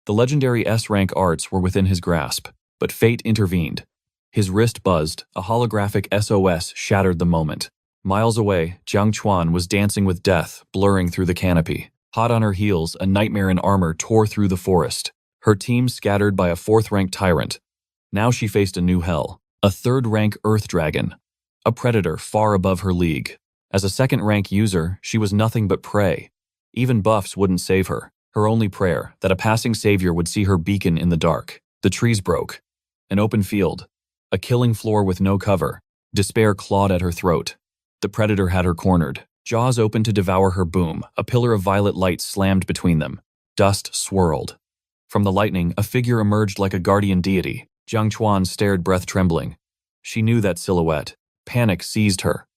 The legendary S-rank arts were within his grasp, but fate intervened. His wrist buzzed. A holographic SOS shattered the moment. Miles away, Jiang Chuan was dancing with death, blurring through the canopy. Hot on her heels, a nightmare in armor tore through the forest. Her team scattered by a fourth-rank tyrant. Now she faced a new hell. A third-rank earth dragon. A predator far above her league. As a second-rank user, she was nothing but prey. Even buffs wouldn't save her. Her only prayer, that a passing savior would see her beacon in the dark. The trees broke. An open field. A killing floor with no cover. Despair clawed at her throat. The predator had her cornered. Jaws open to devour her. Boom. A pillar of violet light slammed between them. Dust swirled. From the lightning, a figure emerged like a guardian deity. Jiang Chuan stared, breath trembling. She knew that silhouette. Panic seized her.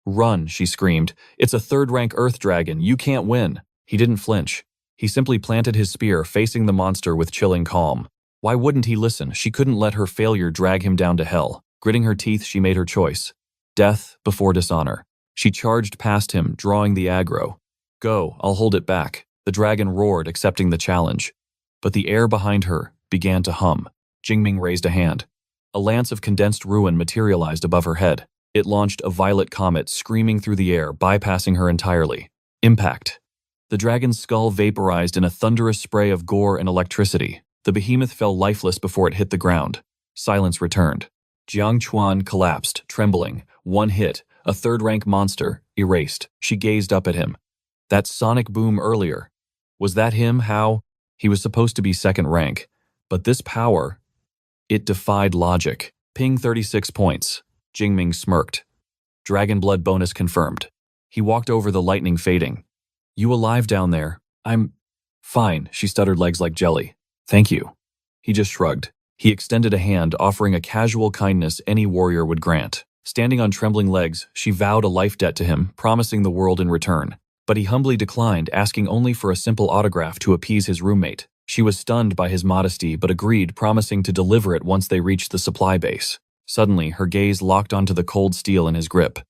"Run," she screamed. "It's a third-rank earth dragon. You can't win." He didn't flinch. He simply planted his spear, facing the monster with chilling calm. Why wouldn't he listen? She couldn't let her failure drag him down to hell. Gritting her teeth, she made her choice. Death before dishonor. She charged past him, drawing the aggro. "Go, I'll hold it back." The dragon roared, accepting the challenge. But the air behind her began to hum. Jingming raised a hand. A lance of condensed ruin materialized above her head. It launched a violet comet, screaming through the air, bypassing her entirely. Impact. The dragon's skull vaporized in a thunderous spray of gore and electricity. The behemoth fell lifeless before it hit the ground. Silence returned. Jiang Chuan collapsed, trembling. One hit, a third-rank monster, erased. She gazed up at him. That sonic boom earlier. Was that him? How? He was supposed to be second rank. But this power, it defied logic. Ping 36 points. Jingming smirked. Dragon blood bonus confirmed. He walked over the lightning fading. You alive down there? I'm fine, she stuttered, legs like jelly. Thank you. He just shrugged. He extended a hand, offering a casual kindness any warrior would grant. Standing on trembling legs, she vowed a life debt to him, promising the world in return. But he humbly declined, asking only for a simple autograph to appease his roommate. She was stunned by his modesty but agreed, promising to deliver it once they reached the supply base. Suddenly, her gaze locked onto the cold steel in his grip.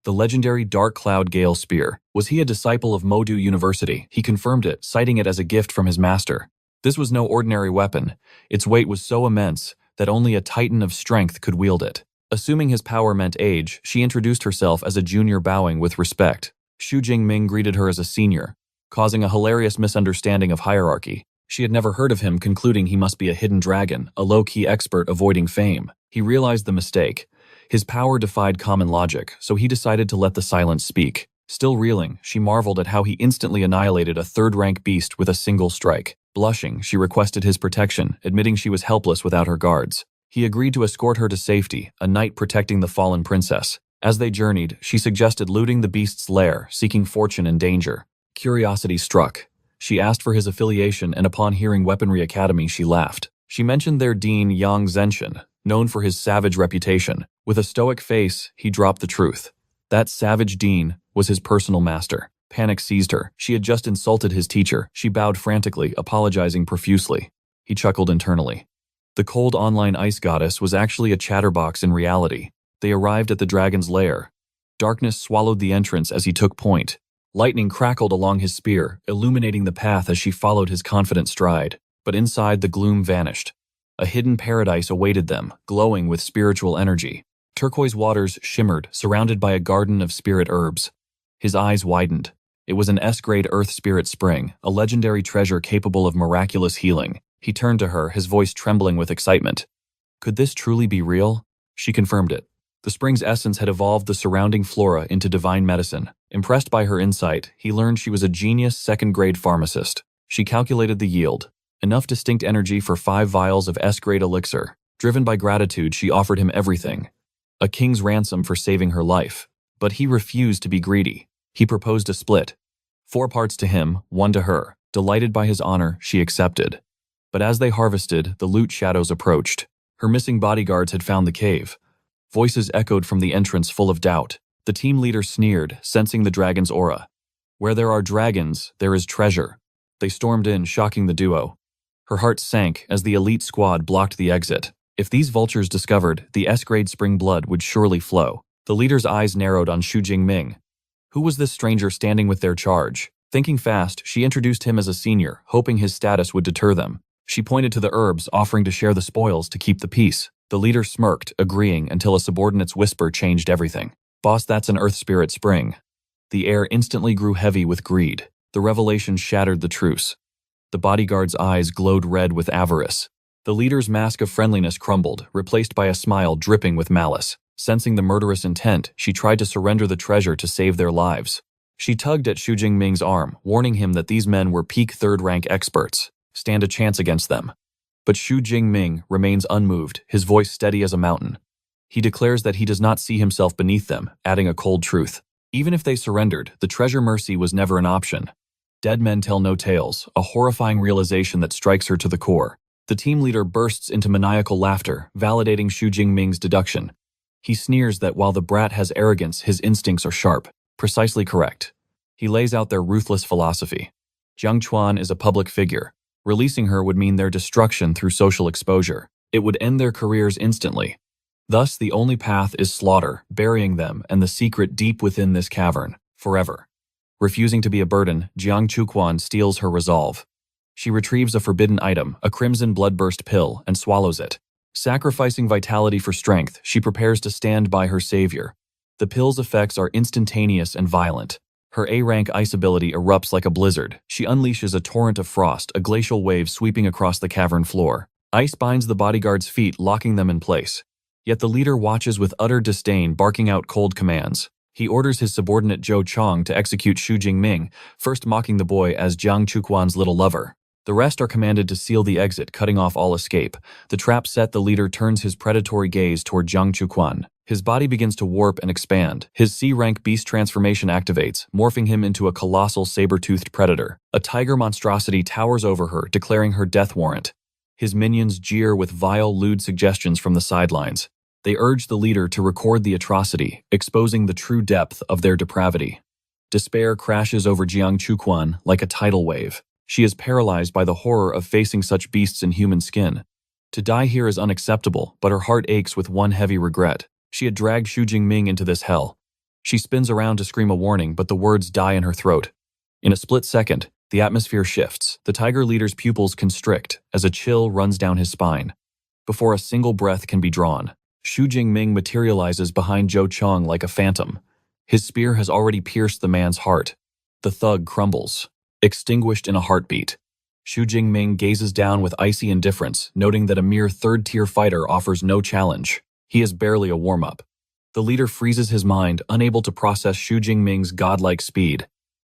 The legendary Dark Cloud Gale Spear. Was he a disciple of Modu University? He confirmed it, citing it as a gift from his master. This was no ordinary weapon. Its weight was so immense that only a titan of strength could wield it. Assuming his power meant age, she introduced herself as a junior, bowing with respect. Xu Jingming greeted her as a senior, causing a hilarious misunderstanding of hierarchy. She had never heard of him, concluding he must be a hidden dragon, a low-key expert avoiding fame. He realized the mistake. His power defied common logic, so he decided to let the silence speak. Still reeling, she marveled at how he instantly annihilated a third-rank beast with a single strike. Blushing, she requested his protection, admitting she was helpless without her guards. He agreed to escort her to safety, a knight protecting the fallen princess. As they journeyed, she suggested looting the beast's lair, seeking fortune and danger. Curiosity struck. She asked for his affiliation, and upon hearing Weaponry Academy, she laughed. She mentioned their dean, Yang Zenshin, known for his savage reputation. With a stoic face, he dropped the truth. That savage dean was his personal master. Panic seized her. She had just insulted his teacher. She bowed frantically, apologizing profusely. He chuckled internally. The cold online ice goddess was actually a chatterbox in reality. They arrived at the dragon's lair. Darkness swallowed the entrance as he took point. Lightning crackled along his spear, illuminating the path as she followed his confident stride. But inside, the gloom vanished. A hidden paradise awaited them, glowing with spiritual energy. Turquoise waters shimmered, surrounded by a garden of spirit herbs. His eyes widened. It was an S-grade earth spirit spring, a legendary treasure capable of miraculous healing. He turned to her, his voice trembling with excitement. Could this truly be real? She confirmed it. The spring's essence had evolved the surrounding flora into divine medicine. Impressed by her insight, he learned she was a genius second-grade pharmacist. She calculated the yield. Enough distinct energy for 5 vials of S-grade elixir. Driven by gratitude, she offered him everything. A king's ransom for saving her life. But he refused to be greedy. He proposed a split. 4 parts to him, 1 to her. Delighted by his honor, she accepted. But as they harvested, the loot shadows approached. Her missing bodyguards had found the cave. Voices echoed from the entrance, full of doubt. The team leader sneered, sensing the dragon's aura. Where there are dragons, there is treasure. They stormed in, shocking the duo. Her heart sank as the elite squad blocked the exit. If these vultures discovered, the S-grade spring blood would surely flow. The leader's eyes narrowed on Xu Jingming. Who was this stranger standing with their charge? Thinking fast, she introduced him as a senior, hoping his status would deter them. She pointed to the herbs, offering to share the spoils to keep the peace. The leader smirked, agreeing, until a subordinate's whisper changed everything. Boss, that's an earth spirit spring. The air instantly grew heavy with greed. The revelation shattered the truce. The bodyguard's eyes glowed red with avarice. The leader's mask of friendliness crumbled, replaced by a smile dripping with malice. Sensing the murderous intent, she tried to surrender the treasure to save their lives. She tugged at Xu Jingming's arm, warning him that these men were peak third-rank experts. Stand a chance against them. But Xu Jingming remains unmoved, his voice steady as a mountain. He declares that he does not see himself beneath them, adding a cold truth. Even if they surrendered, the treasure mercy was never an option. Dead men tell no tales, a horrifying realization that strikes her to the core. The team leader bursts into maniacal laughter, validating Xu Jingming's deduction. He sneers that while the brat has arrogance, his instincts are sharp. Precisely correct. He lays out their ruthless philosophy. Jiang Chuan is a public figure. Releasing her would mean their destruction through social exposure. It would end their careers instantly. Thus, the only path is slaughter, burying them and the secret deep within this cavern, forever. Refusing to be a burden, Jiang Chuquan steals her resolve. She retrieves a forbidden item, a crimson bloodburst pill, and swallows it. Sacrificing vitality for strength, she prepares to stand by her savior. The pill's effects are instantaneous and violent. Her A-rank ice ability erupts like a blizzard. She unleashes a torrent of frost, a glacial wave sweeping across the cavern floor. Ice binds the bodyguard's feet, locking them in place. Yet the leader watches with utter disdain, barking out cold commands. He orders his subordinate Zhou Chong to execute Xu Jingming, first mocking the boy as Jiang Chuquan's little lover. The rest are commanded to seal the exit, cutting off all escape. The trap set, the leader turns his predatory gaze toward Jiang Chuquan. His body begins to warp and expand. His C-rank beast transformation activates, morphing him into a colossal saber-toothed predator. A tiger monstrosity towers over her, declaring her death warrant. His minions jeer with vile, lewd suggestions from the sidelines. They urge the leader to record the atrocity, exposing the true depth of their depravity. Despair crashes over Jiang Chuquan like a tidal wave. She is paralyzed by the horror of facing such beasts in human skin. To die here is unacceptable, but her heart aches with one heavy regret. She had dragged Xu Jingming into this hell. She spins around to scream a warning, but the words die in her throat. In a split second, the atmosphere shifts. The tiger leader's pupils constrict as a chill runs down his spine. Before a single breath can be drawn, Xu Jingming materializes behind Zhou Chong like a phantom. His spear has already pierced the man's heart. The thug crumbles, extinguished in a heartbeat. Xu Jingming gazes down with icy indifference, noting that a mere third-tier fighter offers no challenge. He is barely a warm-up. The leader freezes his mind, unable to process Xu Jingming's godlike speed.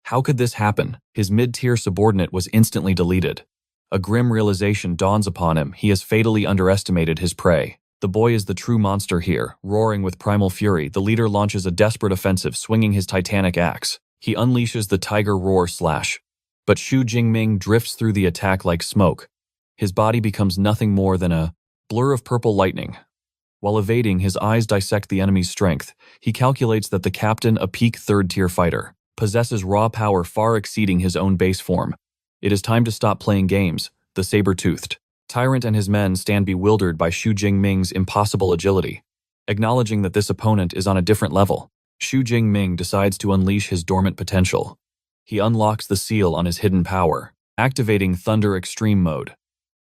How could this happen? His mid-tier subordinate was instantly deleted. A grim realization dawns upon him. He has fatally underestimated his prey. The boy is the true monster here. Roaring with primal fury, the leader launches a desperate offensive, swinging his titanic axe. He unleashes the tiger roar slash. But Xu Jingming drifts through the attack like smoke. His body becomes nothing more than a blur of purple lightning. While evading, his eyes dissect the enemy's strength. He calculates that the captain, a peak third-tier fighter, possesses raw power far exceeding his own base form. It is time to stop playing games. The saber-toothed tyrant and his men stand bewildered by Xu Jingming's impossible agility. Acknowledging that this opponent is on a different level, Xu Jingming decides to unleash his dormant potential. He unlocks the seal on his hidden power, activating Thunder Extreme Mode.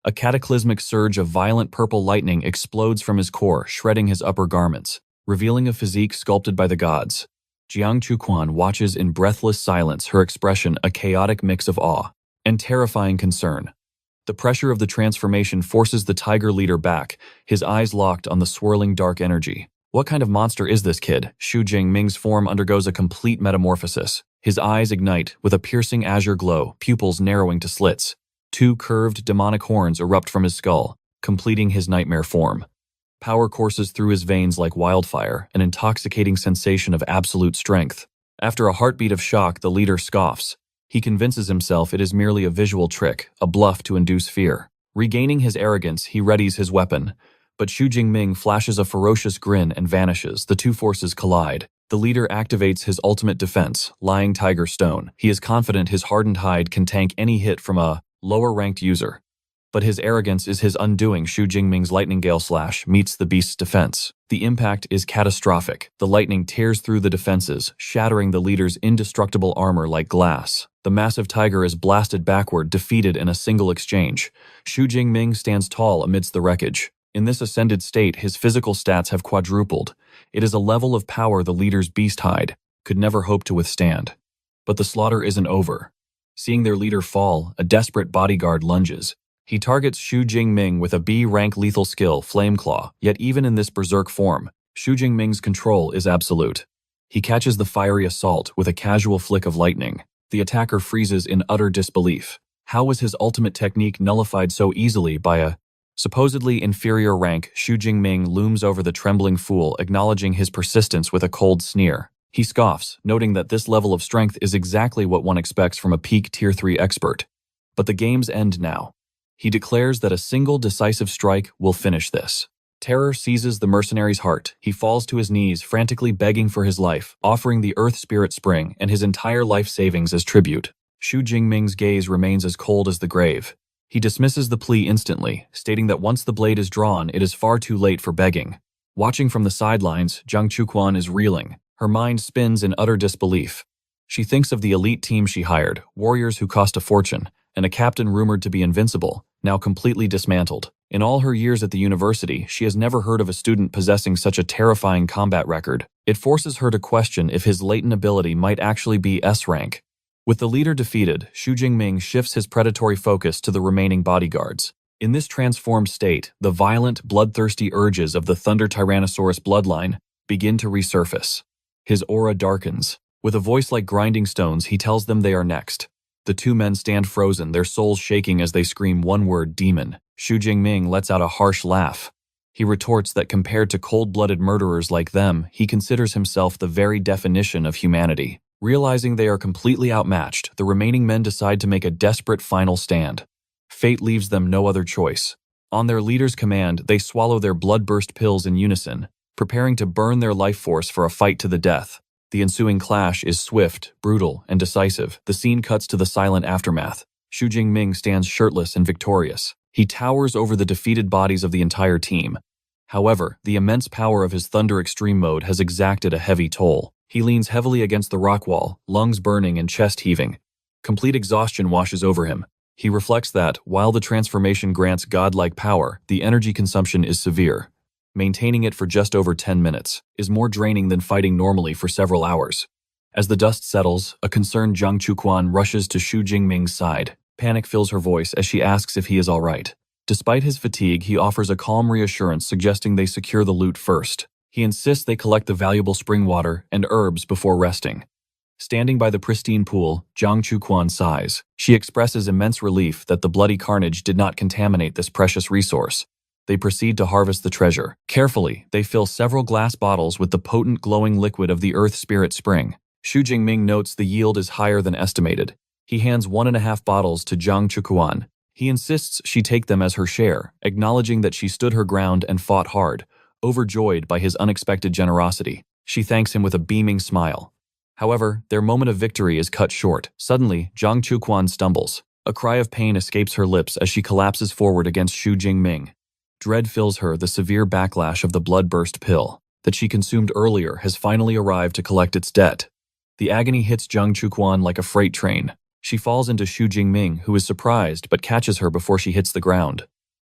A cataclysmic surge of violent purple lightning explodes from his core, shredding his upper garments, revealing a physique sculpted by the gods. Jiang Chuquan watches in breathless silence, her expression a chaotic mix of awe and terrifying concern. The pressure of the transformation forces the tiger leader back, his eyes locked on the swirling dark energy. What kind of monster is this kid? Xu Jingming's form undergoes a complete metamorphosis. His eyes ignite with a piercing azure glow, pupils narrowing to slits. Two curved demonic horns erupt from his skull, completing his nightmare form. Power courses through his veins like wildfire, an intoxicating sensation of absolute strength. After a heartbeat of shock, the leader scoffs. He convinces himself it is merely a visual trick, a bluff to induce fear. Regaining his arrogance, he readies his weapon. But Xu Jingming flashes a ferocious grin and vanishes. The two forces collide. The leader activates his ultimate defense, Lying Tiger Stone. He is confident his hardened hide can tank any hit from a lower-ranked user. But his arrogance is his undoing. Xu Jingming's lightning gale slash meets the beast's defense. The impact is catastrophic. The lightning tears through the defenses, shattering the leader's indestructible armor like glass. The massive tiger is blasted backward, defeated in a single exchange. Xu Jingming stands tall amidst the wreckage. In this ascended state, his physical stats have quadrupled. It is a level of power the leader's beast hide could never hope to withstand. But the slaughter isn't over. Seeing their leader fall, a desperate bodyguard lunges. He targets Xu Jingming with a B-rank lethal skill, Flame Claw, yet even in this berserk form, Xu Jingming's control is absolute. He catches the fiery assault with a casual flick of lightning. The attacker freezes in utter disbelief. How was his ultimate technique nullified so easily by a supposedly inferior rank? Xu Jingming looms over the trembling fool, acknowledging his persistence with a cold sneer. He scoffs, noting that this level of strength is exactly what one expects from a peak Tier 3 expert. But the games end now. He declares that a single decisive strike will finish this. Terror seizes the mercenary's heart. He falls to his knees, frantically begging for his life, offering the Earth Spirit Spring and his entire life savings as tribute. Xu Jingming's gaze remains as cold as the grave. He dismisses the plea instantly, stating that once the blade is drawn, it is far too late for begging. Watching from the sidelines, Jiang Chuquan is reeling. Her mind spins in utter disbelief. She thinks of the elite team she hired, warriors who cost a fortune, and a captain rumored to be invincible, now completely dismantled. In all her years at the university, she has never heard of a student possessing such a terrifying combat record. It forces her to question if his latent ability might actually be S-rank. With the leader defeated, Xu Jingming shifts his predatory focus to the remaining bodyguards. In this transformed state, the violent, bloodthirsty urges of the Thunder Tyrannosaurus bloodline begin to resurface. His aura darkens. With a voice like grinding stones, he tells them they are next. The two men stand frozen, their souls shaking as they scream one word, demon. Xu Jingming lets out a harsh laugh. He retorts that compared to cold-blooded murderers like them, he considers himself the very definition of humanity. Realizing they are completely outmatched, the remaining men decide to make a desperate final stand. Fate leaves them no other choice. On their leader's command, they swallow their blood-burst pills in unison, preparing to burn their life force for a fight to the death. The ensuing clash is swift, brutal, and decisive. The scene cuts to the silent aftermath. Xu Jingming stands shirtless and victorious. He towers over the defeated bodies of the entire team. However, the immense power of his Thunder Extreme mode has exacted a heavy toll. He leans heavily against the rock wall, lungs burning and chest heaving. Complete exhaustion washes over him. He reflects that, while the transformation grants godlike power, the energy consumption is severe. Maintaining it for just over 10 minutes is more draining than fighting normally for several hours. As the dust settles, a concerned Zhang Chuquan rushes to Xu Jingming's side. Panic fills her voice as she asks if he is all right. Despite his fatigue, he offers a calm reassurance, suggesting they secure the loot first. He insists they collect the valuable spring water and herbs before resting. Standing by the pristine pool, Zhang Chuquan sighs. She expresses immense relief that the bloody carnage did not contaminate this precious resource. They proceed to harvest the treasure. Carefully, they fill several glass bottles with the potent glowing liquid of the Earth Spirit Spring. Xu Jingming notes the yield is higher than estimated. He hands 1.5 bottles to Zhang Chuquan. He insists she take them as her share, acknowledging that she stood her ground and fought hard. Overjoyed by his unexpected generosity, she thanks him with a beaming smile. However, their moment of victory is cut short. Suddenly, Zhang Chuquan stumbles. A cry of pain escapes her lips as she collapses forward against Xu Jingming. Dread fills her. The severe backlash of the blood-burst pill that she consumed earlier has finally arrived to collect its debt. The agony hits Zhang Chuquan like a freight train. She falls into Xu Jingming, who is surprised but catches her before she hits the ground.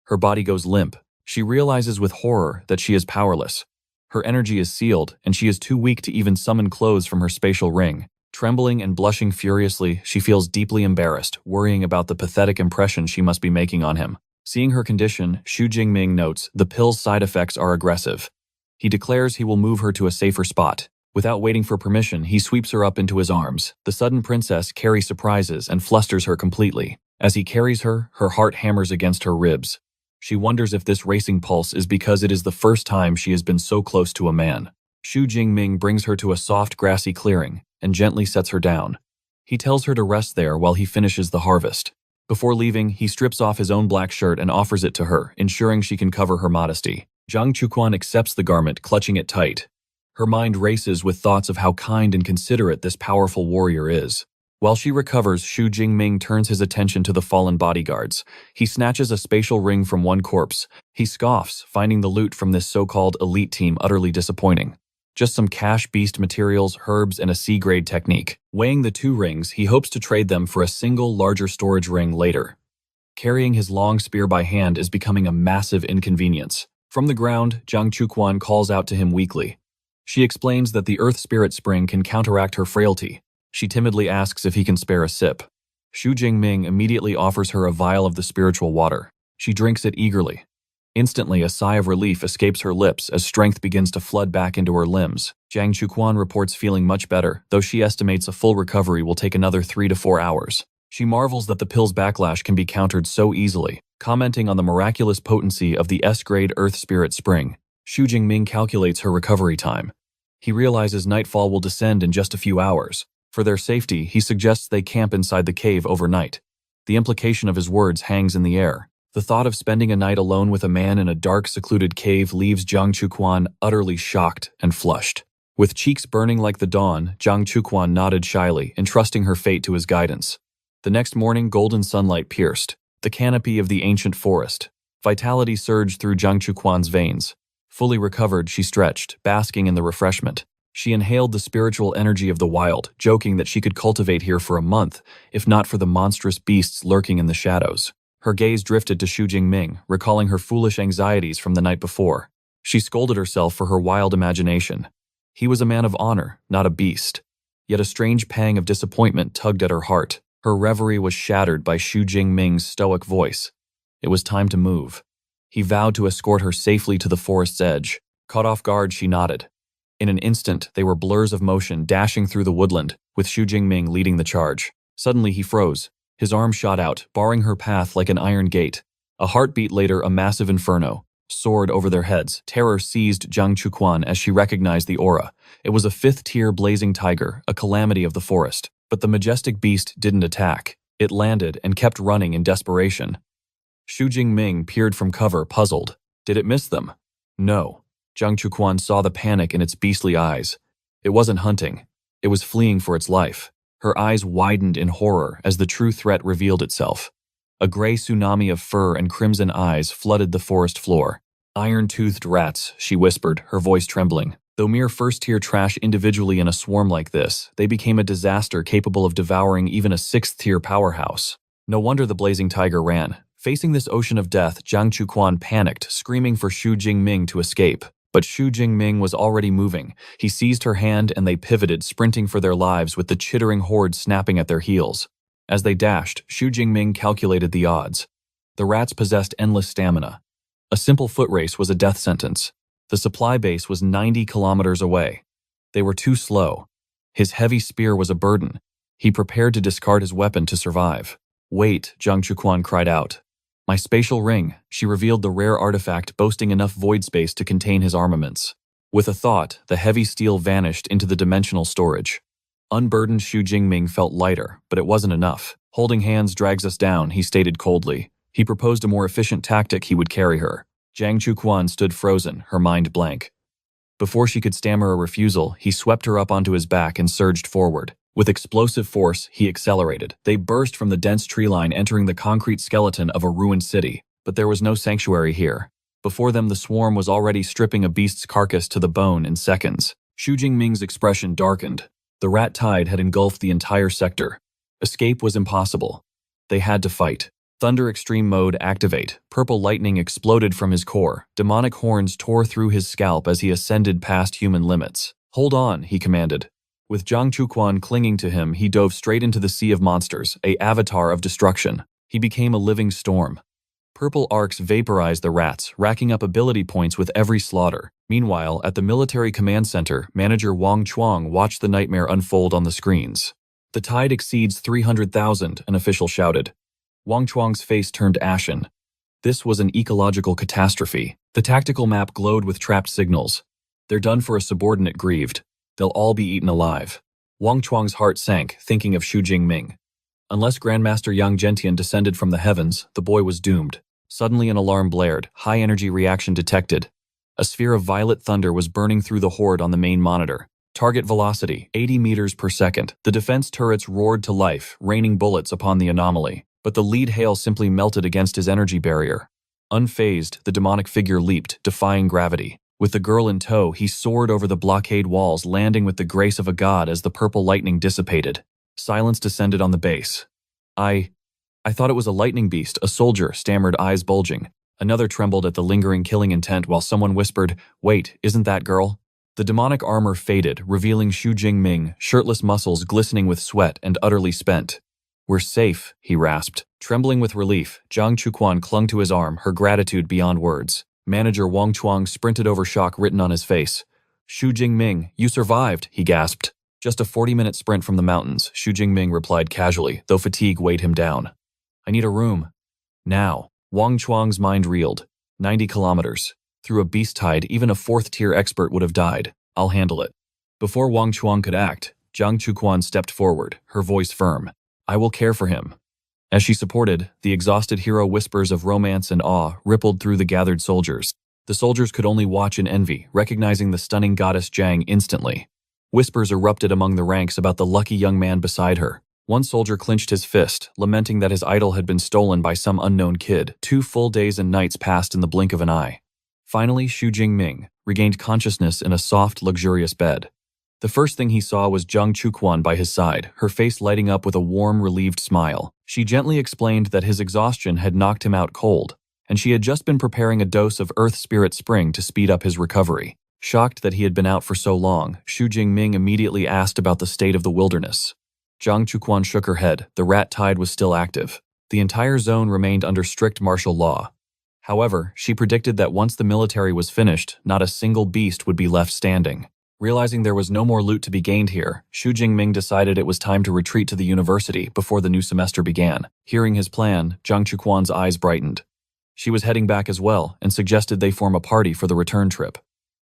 Her body goes limp. She realizes with horror that she is powerless. Her energy is sealed, and she is too weak to even summon clothes from her spatial ring. Trembling and blushing furiously, she feels deeply embarrassed, worrying about the pathetic impression she must be making on him. Seeing her condition, Xu Jingming notes the pill's side effects are aggressive. He declares he will move her to a safer spot. Without waiting for permission, he sweeps her up into his arms. The sudden princess Carrie surprises and flusters her completely. As he carries her, her heart hammers against her ribs. She wonders if this racing pulse is because it is the first time she has been so close to a man. Xu Jingming brings her to a soft, grassy clearing and gently sets her down. He tells her to rest there while he finishes the harvest. Before leaving, he strips off his own black shirt and offers it to her, ensuring she can cover her modesty. Zhang Chuquan accepts the garment, clutching it tight. Her mind races with thoughts of how kind and considerate this powerful warrior is. While she recovers, Xu Jingming turns his attention to the fallen bodyguards. He snatches a spatial ring from one corpse. He scoffs, finding the loot from this so-called elite team utterly disappointing. Just some cash beast materials, herbs, and a C-grade technique. Weighing the 2 rings, he hopes to trade them for a single, larger storage ring later. Carrying his long spear by hand is becoming a massive inconvenience. From the ground, Zhang Chuquan calls out to him weakly. She explains that the Earth Spirit Spring can counteract her frailty. She timidly asks if he can spare a sip. Xu Jingming immediately offers her a vial of the spiritual water. She drinks it eagerly. Instantly, a sigh of relief escapes her lips as strength begins to flood back into her limbs. Zhang Chuquan reports feeling much better, though she estimates a full recovery will take another 3 to 4 hours. She marvels that the pill's backlash can be countered so easily, commenting on the miraculous potency of the S-grade Earth Spirit Spring. Xu Jingming calculates her recovery time. He realizes nightfall will descend in just a few hours. For their safety, he suggests they camp inside the cave overnight. The implication of his words hangs in the air. The thought of spending a night alone with a man in a dark, secluded cave leaves Zhang Chuquan utterly shocked and flushed. With cheeks burning like the dawn, Zhang Chuquan nodded shyly, entrusting her fate to his guidance. The next morning, golden sunlight pierced the canopy of the ancient forest. Vitality surged through Zhang Chuquan's veins. Fully recovered, she stretched, basking in the refreshment. She inhaled the spiritual energy of the wild, joking that she could cultivate here for a month, if not for the monstrous beasts lurking in the shadows. Her gaze drifted to Xu Jingming, recalling her foolish anxieties from the night before. She scolded herself for her wild imagination. He was a man of honor, not a beast. Yet a strange pang of disappointment tugged at her heart. Her reverie was shattered by Xu Jingming's stoic voice. It was time to move. He vowed to escort her safely to the forest's edge. Caught off guard, she nodded. In an instant, they were blurs of motion dashing through the woodland, with Xu Jingming leading the charge. Suddenly he froze. His arm shot out, barring her path like an iron gate. A heartbeat later, a massive inferno soared over their heads. Terror seized Jiang Chuquan as she recognized the aura. It was a fifth-tier blazing tiger, a calamity of the forest. But the majestic beast didn't attack. It landed and kept running in desperation. Xu Jingming peered from cover, puzzled. Did it miss them? No. Jiang Chuquan saw the panic in its beastly eyes. It wasn't hunting. It was fleeing for its life. Her eyes widened in horror as the true threat revealed itself. A gray tsunami of fur and crimson eyes flooded the forest floor. Iron-toothed rats, she whispered, her voice trembling. Though mere first-tier trash individually in a swarm like this, they became a disaster capable of devouring even a sixth-tier powerhouse. No wonder the blazing tiger ran. Facing this ocean of death, Jiang Chuquan panicked, screaming for Xu Jingming to escape. But Xu Jingming was already moving. He seized her hand and they pivoted, sprinting for their lives with the chittering horde snapping at their heels. As they dashed, Xu Jingming calculated the odds. The rats possessed endless stamina. A simple foot race was a death sentence. The supply base was 90 kilometers away. They were too slow. His heavy spear was a burden. He prepared to discard his weapon to survive. Wait, Jiang Chuquan cried out. My spatial ring, she revealed the rare artifact boasting enough void space to contain his armaments. With a thought, the heavy steel vanished into the dimensional storage. Unburdened Xu Jingming felt lighter, but it wasn't enough. Holding hands drags us down, he stated coldly. He proposed a more efficient tactic he would carry her. Jiang Chuquan stood frozen, her mind blank. Before she could stammer a refusal, he swept her up onto his back and surged forward. With explosive force, he accelerated. They burst from the dense tree line, entering the concrete skeleton of a ruined city. But there was no sanctuary here. Before them, the swarm was already stripping a beast's carcass to the bone in seconds. Xu Jingming's expression darkened. The rat tide had engulfed the entire sector. Escape was impossible. They had to fight. Thunder Extreme Mode activate. Purple lightning exploded from his core. Demonic horns tore through his scalp as he ascended past human limits. Hold on, he commanded. With Jiang Chuquan clinging to him, he dove straight into the sea of monsters, a avatar of destruction. He became a living storm. Purple arcs vaporized the rats, racking up ability points with every slaughter. Meanwhile, at the military command center, Manager Wang Chuang watched the nightmare unfold on the screens. The tide exceeds 300,000, an official shouted. Wang Chuang's face turned ashen. This was an ecological catastrophe. The tactical map glowed with trapped signals. They're done for, a subordinate grieved. They'll all be eaten alive. Wang Chuang's heart sank, thinking of Xu Jingming. Unless Grandmaster Yang Gentian descended from the heavens, the boy was doomed. Suddenly an alarm blared, high-energy reaction detected. A sphere of violet thunder was burning through the horde on the main monitor. Target velocity, 80 meters per second. The defense turrets roared to life, raining bullets upon the anomaly. But the lead hail simply melted against his energy barrier. Unfazed, the demonic figure leaped, defying gravity. With the girl in tow, he soared over the blockade walls, landing with the grace of a god as the purple lightning dissipated. Silence descended on the base. I thought it was a lightning beast, a soldier, stammered, eyes bulging. Another trembled at the lingering killing intent while someone whispered, Wait, isn't that girl? The demonic armor faded, revealing Xu Jingming, shirtless muscles glistening with sweat and utterly spent. We're safe, he rasped. Trembling with relief, Jiang Chuquan clung to his arm, her gratitude beyond words. Manager Wang Chuang sprinted over, shock written on his face. Xu Jingming, you survived, he gasped. Just a 40-minute sprint from the mountains, Xu Jingming replied casually, though fatigue weighed him down. I need a room. Now. Wang Chuang's mind reeled. 90 kilometers. Through a beast tide, even a fourth-tier expert would have died. I'll handle it. Before Wang Chuang could act, Jiang Chuquan stepped forward, her voice firm. I will care for him. As she supported, the exhausted hero whispers of romance and awe rippled through the gathered soldiers. The soldiers could only watch in envy, recognizing the stunning goddess Jiang instantly. Whispers erupted among the ranks about the lucky young man beside her. One soldier clenched his fist, lamenting that his idol had been stolen by some unknown kid. 2 full days and nights passed in the blink of an eye. Finally, Xu Jingming regained consciousness in a soft, luxurious bed. The first thing he saw was Jiang Chuquan by his side, her face lighting up with a warm, relieved smile. She gently explained that his exhaustion had knocked him out cold, and she had just been preparing a dose of Earth Spirit Spring to speed up his recovery. Shocked that he had been out for so long, Xu Jingming immediately asked about the state of the wilderness. Jiang Chuquan shook her head. The rat tide was still active. The entire zone remained under strict martial law. However, she predicted that once the military was finished, not a single beast would be left standing. Realizing there was no more loot to be gained here, Xu Jingming decided it was time to retreat to the university before the new semester began. Hearing his plan, Zhang Chuquan's eyes brightened. She was heading back as well and suggested they form a party for the return trip.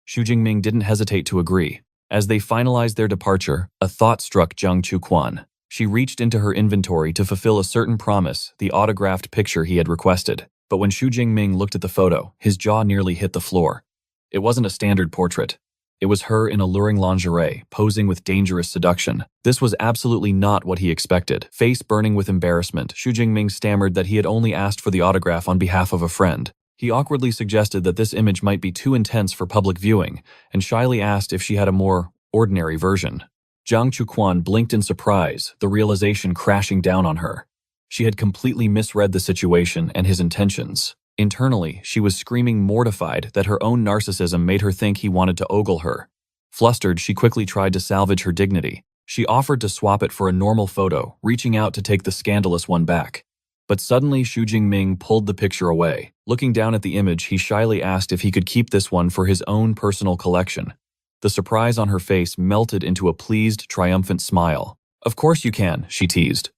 Xu Jingming didn't hesitate to agree. As they finalized their departure, a thought struck Zhang Chuquan. She reached into her inventory to fulfill a certain promise, the autographed picture he had requested. But when Xu Jingming looked at the photo, his jaw nearly hit the floor. It wasn't a standard portrait. It was her in alluring lingerie, posing with dangerous seduction. This was absolutely not what he expected. Face burning with embarrassment, Xu Jingming stammered that he had only asked for the autograph on behalf of a friend. He awkwardly suggested that this image might be too intense for public viewing, and shyly asked if she had a more ordinary version. Zhang Chuquan blinked in surprise, the realization crashing down on her. She had completely misread the situation and his intentions. Internally, she was screaming mortified that her own narcissism made her think he wanted to ogle her. Flustered, she quickly tried to salvage her dignity. She offered to swap it for a normal photo, reaching out to take the scandalous one back. But suddenly, Xu Jingming pulled the picture away. Looking down at the image, he shyly asked if he could keep this one for his own personal collection. The surprise on her face melted into a pleased, triumphant smile. "Of course you can," she teased.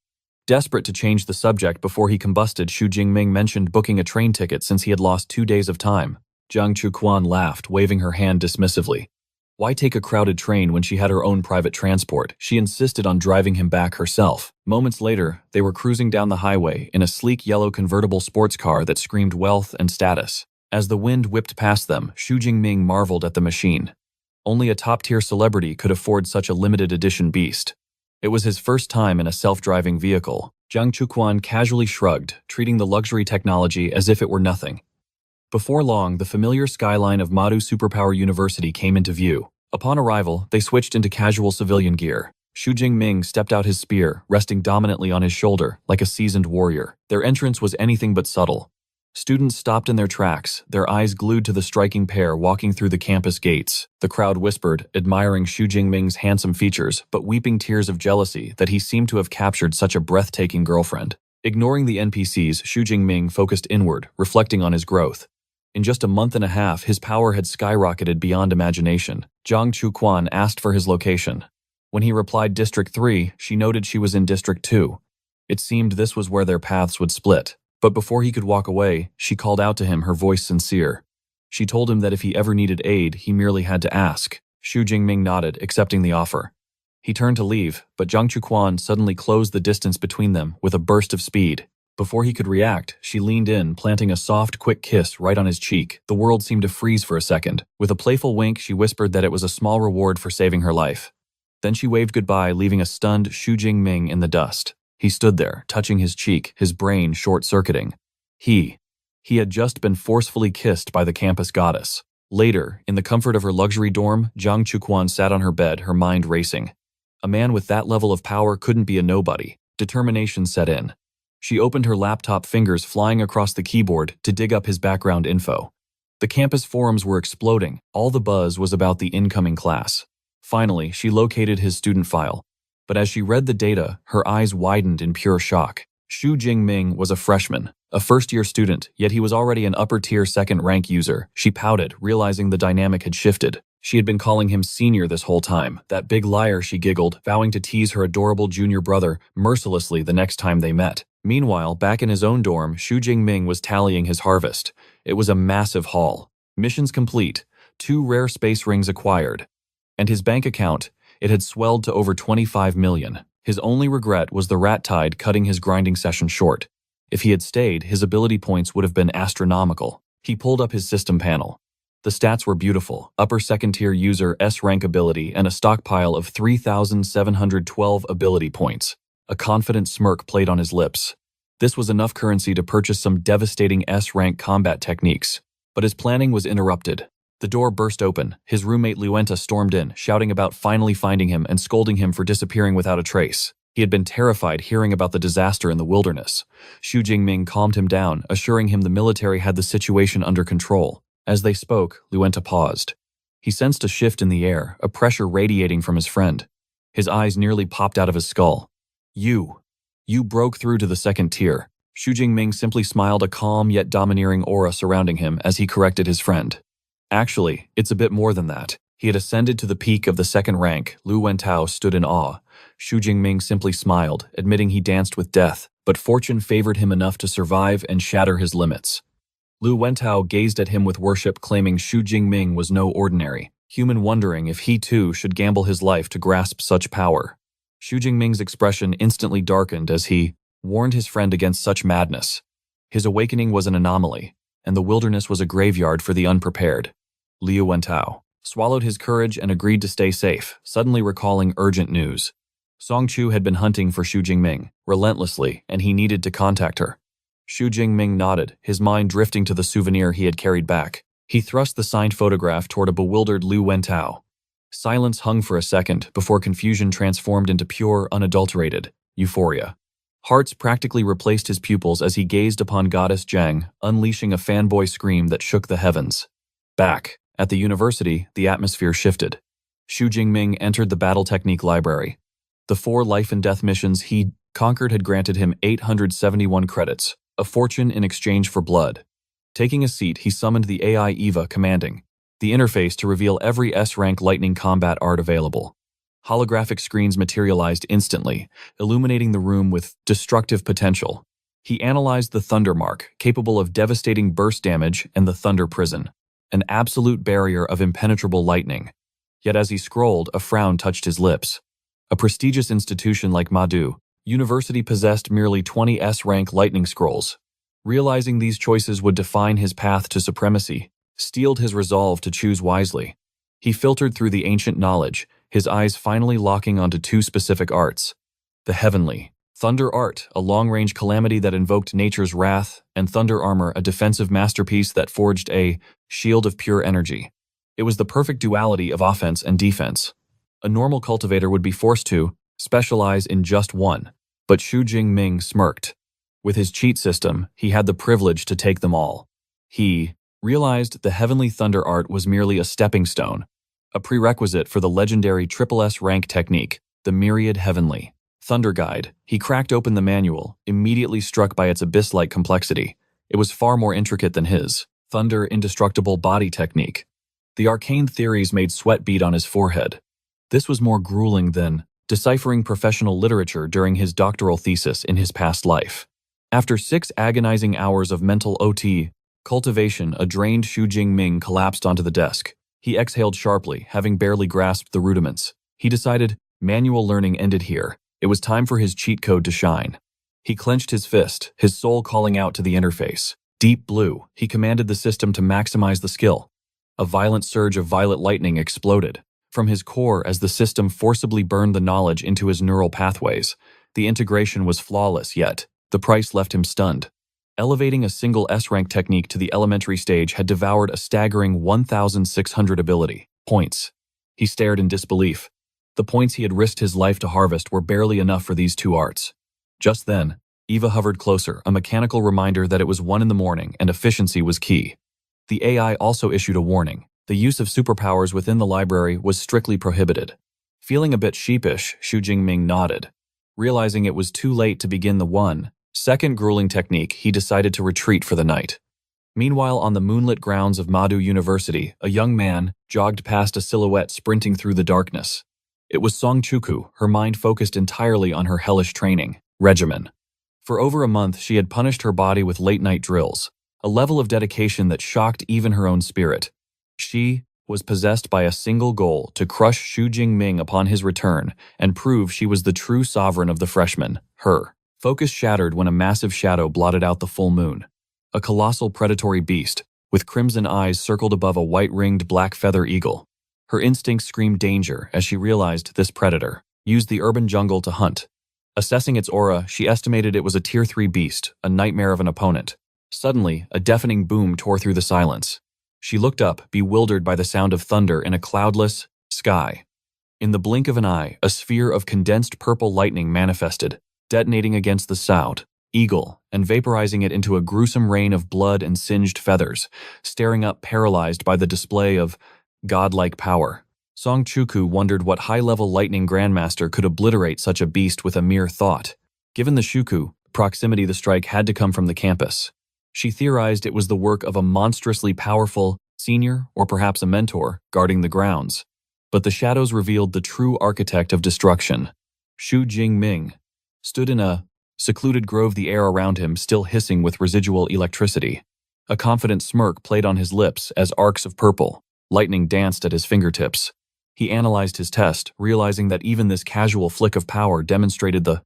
Desperate to change the subject before he combusted, Xu Jingming mentioned booking a train ticket since he had lost 2 days of time. Zhang Chuquan laughed, waving her hand dismissively. Why take a crowded train when she had her own private transport? She insisted on driving him back herself. Moments later, they were cruising down the highway in a sleek yellow convertible sports car that screamed wealth and status. As the wind whipped past them, Xu Jingming marveled at the machine. Only a top-tier celebrity could afford such a limited edition beast. It was his first time in a self-driving vehicle. Zhang Chuquan casually shrugged, treating the luxury technology as if it were nothing. Before long, the familiar skyline of Madu Superpower University came into view. Upon arrival, they switched into casual civilian gear. Xu Jingming stepped out his spear, resting dominantly on his shoulder, like a seasoned warrior. Their entrance was anything but subtle. Students stopped in their tracks, their eyes glued to the striking pair walking through the campus gates. The crowd whispered, admiring Xu Jingming's handsome features, but weeping tears of jealousy that he seemed to have captured such a breathtaking girlfriend. Ignoring the NPCs, Xu Jingming focused inward, reflecting on his growth. In just a month and a half, his power had skyrocketed beyond imagination. Zhang Chuquan asked for his location. When he replied District 3, she noted she was in District 2. It seemed this was where their paths would split. But before he could walk away, she called out to him, her voice sincere. She told him that if he ever needed aid, he merely had to ask. Xu Jingming nodded, accepting the offer. He turned to leave, but Zhang Chuquan suddenly closed the distance between them with a burst of speed. Before he could react, she leaned in, planting a soft, quick kiss right on his cheek. The world seemed to freeze for a second. With a playful wink, she whispered that it was a small reward for saving her life. Then she waved goodbye, leaving a stunned Xu Jingming in the dust. He stood there, touching his cheek, his brain short-circuiting. He had just been forcefully kissed by the campus goddess. Later, in the comfort of her luxury dorm, Zhang Chuquan sat on her bed, her mind racing. A man with that level of power couldn't be a nobody. Determination set in. She opened her laptop, fingers flying across the keyboard to dig up his background info. The campus forums were exploding. All the buzz was about the incoming class. Finally, she located his student file. But as she read the data, her eyes widened in pure shock. Xu Jingming was a freshman, a first-year student, yet he was already an upper-tier second-rank user. She pouted, realizing the dynamic had shifted. She had been calling him senior this whole time. That big liar, she giggled, vowing to tease her adorable junior brother mercilessly the next time they met. Meanwhile, back in his own dorm, Xu Jingming was tallying his harvest. It was a massive haul. Missions complete, 2 rare space rings acquired. And his bank account, it had swelled to over 25 million. His only regret was the rat tide cutting his grinding session short. If he had stayed, his ability points would have been astronomical. He pulled up his system panel. The stats were beautiful: upper second-tier user S-rank ability and a stockpile of 3,712 ability points. A confident smirk played on his lips. This was enough currency to purchase some devastating S-rank combat techniques. But his planning was interrupted. The door burst open. His roommate Luenta stormed in, shouting about finally finding him and scolding him for disappearing without a trace. He had been terrified hearing about the disaster in the wilderness. Xu Jingming calmed him down, assuring him the military had the situation under control. As they spoke, Luenta paused. He sensed a shift in the air, a pressure radiating from his friend. His eyes nearly popped out of his skull. You broke through to the second tier. Xu Jingming simply smiled, a calm yet domineering aura surrounding him as he corrected his friend. Actually, it's a bit more than that. He had ascended to the peak of the second rank. Lu Wentao stood in awe. Xu Jingming simply smiled, admitting he danced with death, but fortune favored him enough to survive and shatter his limits. Lu Wentao gazed at him with worship, claiming Xu Jingming was no ordinary human, wondering if he too should gamble his life to grasp such power. Xu Jingming's expression instantly darkened as he warned his friend against such madness. His awakening was an anomaly, and the wilderness was a graveyard for the unprepared. Liu Wentao swallowed his courage and agreed to stay safe, suddenly recalling urgent news. Song Chu had been hunting for Xu Jingming relentlessly, and he needed to contact her. Xu Jingming nodded, his mind drifting to the souvenir he had carried back. He thrust the signed photograph toward a bewildered Liu Wentao. Silence hung for a second before confusion transformed into pure, unadulterated euphoria. Hearts practically replaced his pupils as he gazed upon Goddess Zheng, unleashing a fanboy scream that shook the heavens. Back at the university, the atmosphere shifted. Xu Jingming entered the battle technique library. The 4 life and death missions he conquered had granted him 871 credits, a fortune in exchange for blood. Taking a seat, he summoned the AI Eva, commanding the interface to reveal every S-rank lightning combat art available. Holographic screens materialized instantly, illuminating the room with destructive potential. He analyzed the Thunder Mark, capable of devastating burst damage, and the Thunder Prison, an absolute barrier of impenetrable lightning. Yet as he scrolled, a frown touched his lips. A prestigious institution like Madu University possessed merely 20 S-rank lightning scrolls. Realizing these choices would define his path to supremacy, steeled his resolve to choose wisely. He filtered through the ancient knowledge, his eyes finally locking onto 2 specific arts. The heavenly Thunder Art, a long-range calamity that invoked nature's wrath, and Thunder Armor, a defensive masterpiece that forged a shield of pure energy. It was the perfect duality of offense and defense. A normal cultivator would be forced to specialize in just one, but Xu Jingming smirked. With his cheat system, he had the privilege to take them all. He realized the heavenly Thunder Art was merely a stepping stone, a prerequisite for the legendary SSS-Rank technique, the Myriad Heavenly Thunder Guide. He cracked open the manual, immediately struck by its abyss-like complexity. It was far more intricate than his Thunder Indestructible Body technique. The arcane theories made sweat bead on his forehead. This was more grueling than deciphering professional literature during his doctoral thesis in his past life. After 6 agonizing hours of mental OT cultivation, a drained Xu Jingming collapsed onto the desk. He exhaled sharply, having barely grasped the rudiments. He decided manual learning ended here. It was time for his cheat code to shine. He clenched his fist, his soul calling out to the interface. Deep Blue, he commanded the system to maximize the skill. A violent surge of violet lightning exploded from his core as the system forcibly burned the knowledge into his neural pathways. The integration was flawless, yet the price left him stunned. Elevating a single S-rank technique to the elementary stage had devoured a staggering 1,600 ability points. He stared in disbelief. The points he had risked his life to harvest were barely enough for these 2 arts. Just then, Eva hovered closer, a mechanical reminder that it was 1 in the morning and efficiency was key. The AI also issued a warning. The use of superpowers within the library was strictly prohibited. Feeling a bit sheepish, Xu Jingming nodded. Realizing it was too late to begin the second grueling technique, he decided to retreat for the night. Meanwhile, on the moonlit grounds of Madu University, a young man jogged past a silhouette sprinting through the darkness. It was Song Chuku, her mind focused entirely on her hellish training regimen. For over a month, she had punished her body with late-night drills, a level of dedication that shocked even her own spirit. She was possessed by a single goal: to crush Xu Jingming upon his return and prove she was the true sovereign of the freshmen. Her focus shattered when a massive shadow blotted out the full moon. A colossal predatory beast, with crimson eyes circled above a white-ringed black feather eagle. Her instincts screamed danger as she realized this predator used the urban jungle to hunt. Assessing its aura, she estimated it was a Tier 3 beast, a nightmare of an opponent. Suddenly, a deafening boom tore through the silence. She looked up, bewildered by the sound of thunder in a cloudless sky. In the blink of an eye, a sphere of condensed purple lightning manifested, detonating against the sound eagle and vaporizing it into a gruesome rain of blood and singed feathers, staring up paralyzed by the display of godlike power. Song Chuku wondered what high-level lightning grandmaster could obliterate such a beast with a mere thought. Given the Shuku proximity, the strike had to come from the campus. She theorized it was the work of a monstrously powerful senior, or perhaps a mentor, guarding the grounds. But the shadows revealed the true architect of destruction. Xu Jingming stood in a secluded grove, the air around him still hissing with residual electricity. A confident smirk played on his lips as arcs of purple lightning danced at his fingertips. He analyzed his test, realizing that even this casual flick of power demonstrated the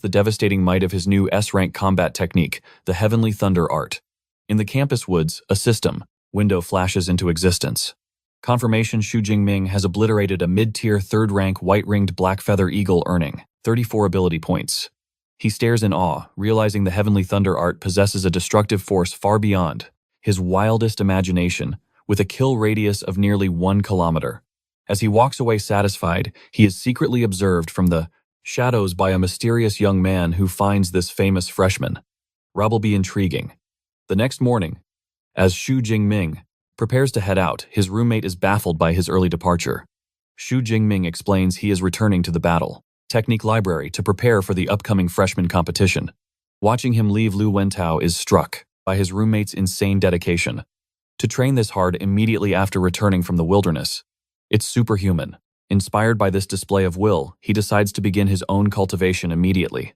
devastating might of his new S-rank combat technique, the Heavenly Thunder Art. In the campus woods, a system window flashes into existence. Confirmation: Xu Jingming has obliterated a mid-tier third-rank white-ringed black feather eagle, earning 34 ability points. He stares in awe, realizing the Heavenly Thunder Art possesses a destructive force far beyond his wildest imagination, with a kill radius of nearly 1 kilometer. As he walks away satisfied, he is secretly observed from the shadows by a mysterious young man who finds this famous freshman. Will be intriguing. The next morning, as Xu Jingming prepares to head out, his roommate is baffled by his early departure. Xu Jingming explains he is returning to the battle technique library to prepare for the upcoming freshman competition. Watching him leave, Lu Wentao is struck by his roommate's insane dedication to train this hard immediately after returning from the wilderness. It's superhuman. Inspired by this display of will, he decides to begin his own cultivation immediately.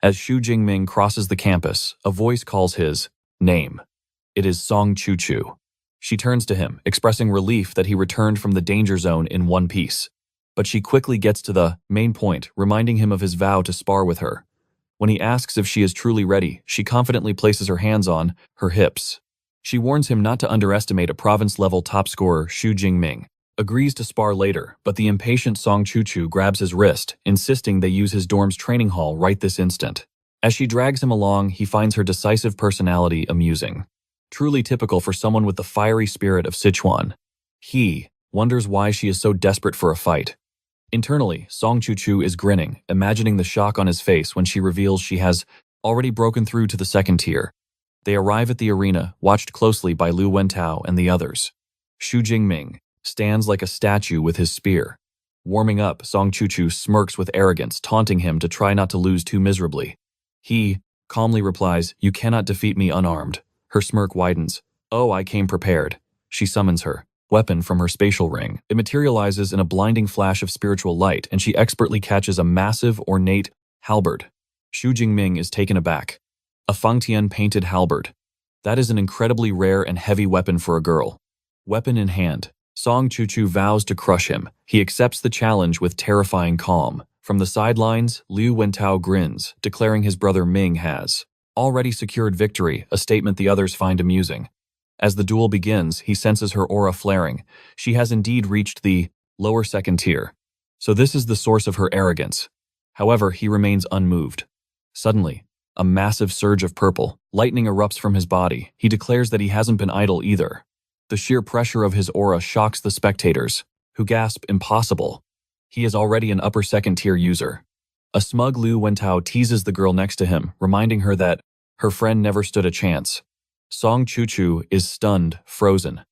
As Xu Jingming crosses the campus, a voice calls his name. It is Song Chu-Chu. She turns to him, expressing relief that he returned from the danger zone in one piece. But she quickly gets to the main point, reminding him of his vow to spar with her. When he asks if she is truly ready, she confidently places her hands on her hips. She warns him not to underestimate a province-level top scorer. Xu Jingming agrees to spar later, but the impatient Song Chu-Chu grabs his wrist, insisting they use his dorm's training hall right this instant. As she drags him along, he finds her decisive personality amusing. Truly typical for someone with the fiery spirit of Sichuan. He wonders why she is so desperate for a fight. Internally, Song Chu-Chu is grinning, imagining the shock on his face when she reveals she has already broken through to the second tier. They arrive at the arena, watched closely by Lu Wentao and the others. Xu Jingming stands like a statue with his spear. Warming up, Song Chu-Chu smirks with arrogance, taunting him to try not to lose too miserably. He calmly replies, "You cannot defeat me unarmed." Her smirk widens. "Oh, I came prepared." She summons her weapon from her spatial ring. It materializes in a blinding flash of spiritual light, and she expertly catches a massive, ornate halberd. Xu Jingming is taken aback. A Fangtian painted halberd. That is an incredibly rare and heavy weapon for a girl. Weapon in hand, Song Chu-Chu vows to crush him. He accepts the challenge with terrifying calm. From the sidelines, Lu Wentao grins, declaring his brother Ming has already secured victory, a statement the others find amusing. As the duel begins, he senses her aura flaring. She has indeed reached the lower second tier. So this is the source of her arrogance. However, he remains unmoved. Suddenly, a massive surge of purple lightning erupts from his body. He declares that he hasn't been idle either. The sheer pressure of his aura shocks the spectators, who gasp, "Impossible." He is already an upper second tier user. A smug Lu Wentao teases the girl next to him, reminding her that her friend never stood a chance. Song Chu-Chu is stunned, frozen.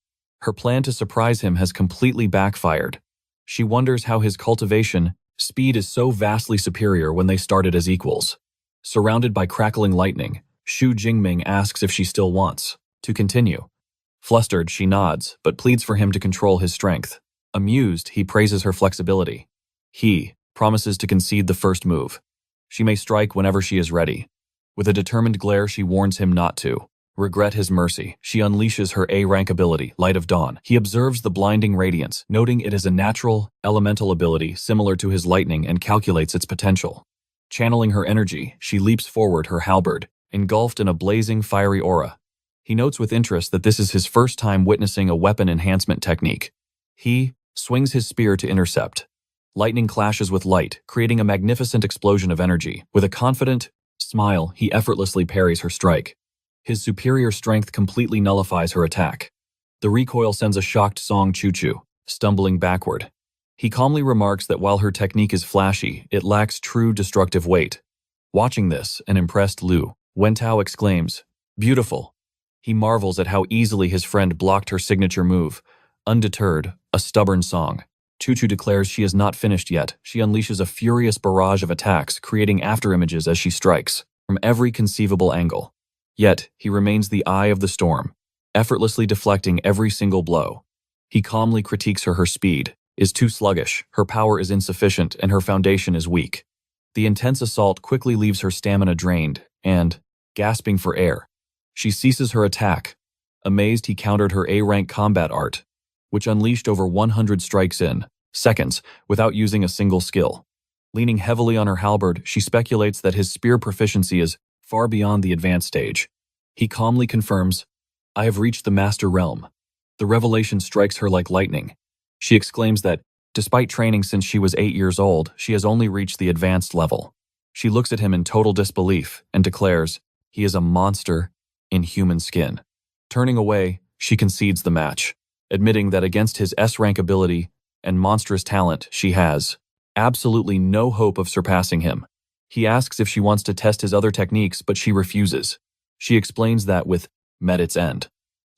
Her plan to surprise him has completely backfired. She wonders how his cultivation speed is so vastly superior when they started as equals. Surrounded by crackling lightning, Xu Jingming asks if she still wants to continue. Flustered, she nods, but pleads for him to control his strength. Amused, he praises her flexibility. He promises to concede the first move. She may strike whenever she is ready. With a determined glare, she warns him not to regret his mercy. She unleashes her A-rank ability, Light of Dawn. He observes the blinding radiance, noting it is a natural, elemental ability similar to his lightning, and calculates its potential. Channeling her energy, she leaps forward, her halberd engulfed in a blazing, fiery aura. He notes with interest that this is his first time witnessing a weapon enhancement technique. He swings his spear to intercept. Lightning clashes with light, creating a magnificent explosion of energy. With a confident smile, he effortlessly parries her strike. His superior strength completely nullifies her attack. The recoil sends a shocked Song Chu-Chu stumbling backward. He calmly remarks that while her technique is flashy, it lacks true destructive weight. Watching this, an impressed Lu Wentao exclaims, "Beautiful." He marvels at how easily his friend blocked her signature move. Undeterred, a stubborn Song Chu-Chu declares she is not finished yet. She unleashes a furious barrage of attacks, creating afterimages as she strikes from every conceivable angle. Yet, he remains the eye of the storm. effortlessly deflecting every single blow. He calmly critiques her speed is too sluggish, her power is insufficient, and her foundation is weak. The intense assault quickly leaves her stamina drained, and, gasping for air, she ceases her attack. Amazed, he countered her A-rank combat art, which unleashed over 100 strikes in seconds without using a single skill. Leaning heavily on her halberd, she speculates that his spear proficiency is far beyond the advanced stage. He calmly confirms, "I have reached the master realm." The revelation strikes her like lightning. She exclaims that, despite training since she was 8 years old, she has only reached the advanced level. She looks at him in total disbelief and declares, he is a monster in human skin. Turning away, she concedes the match, admitting that against his S-rank ability and monstrous talent, she has absolutely no hope of surpassing him. He asks if she wants to test his other techniques, but she refuses. She explains that with met its end.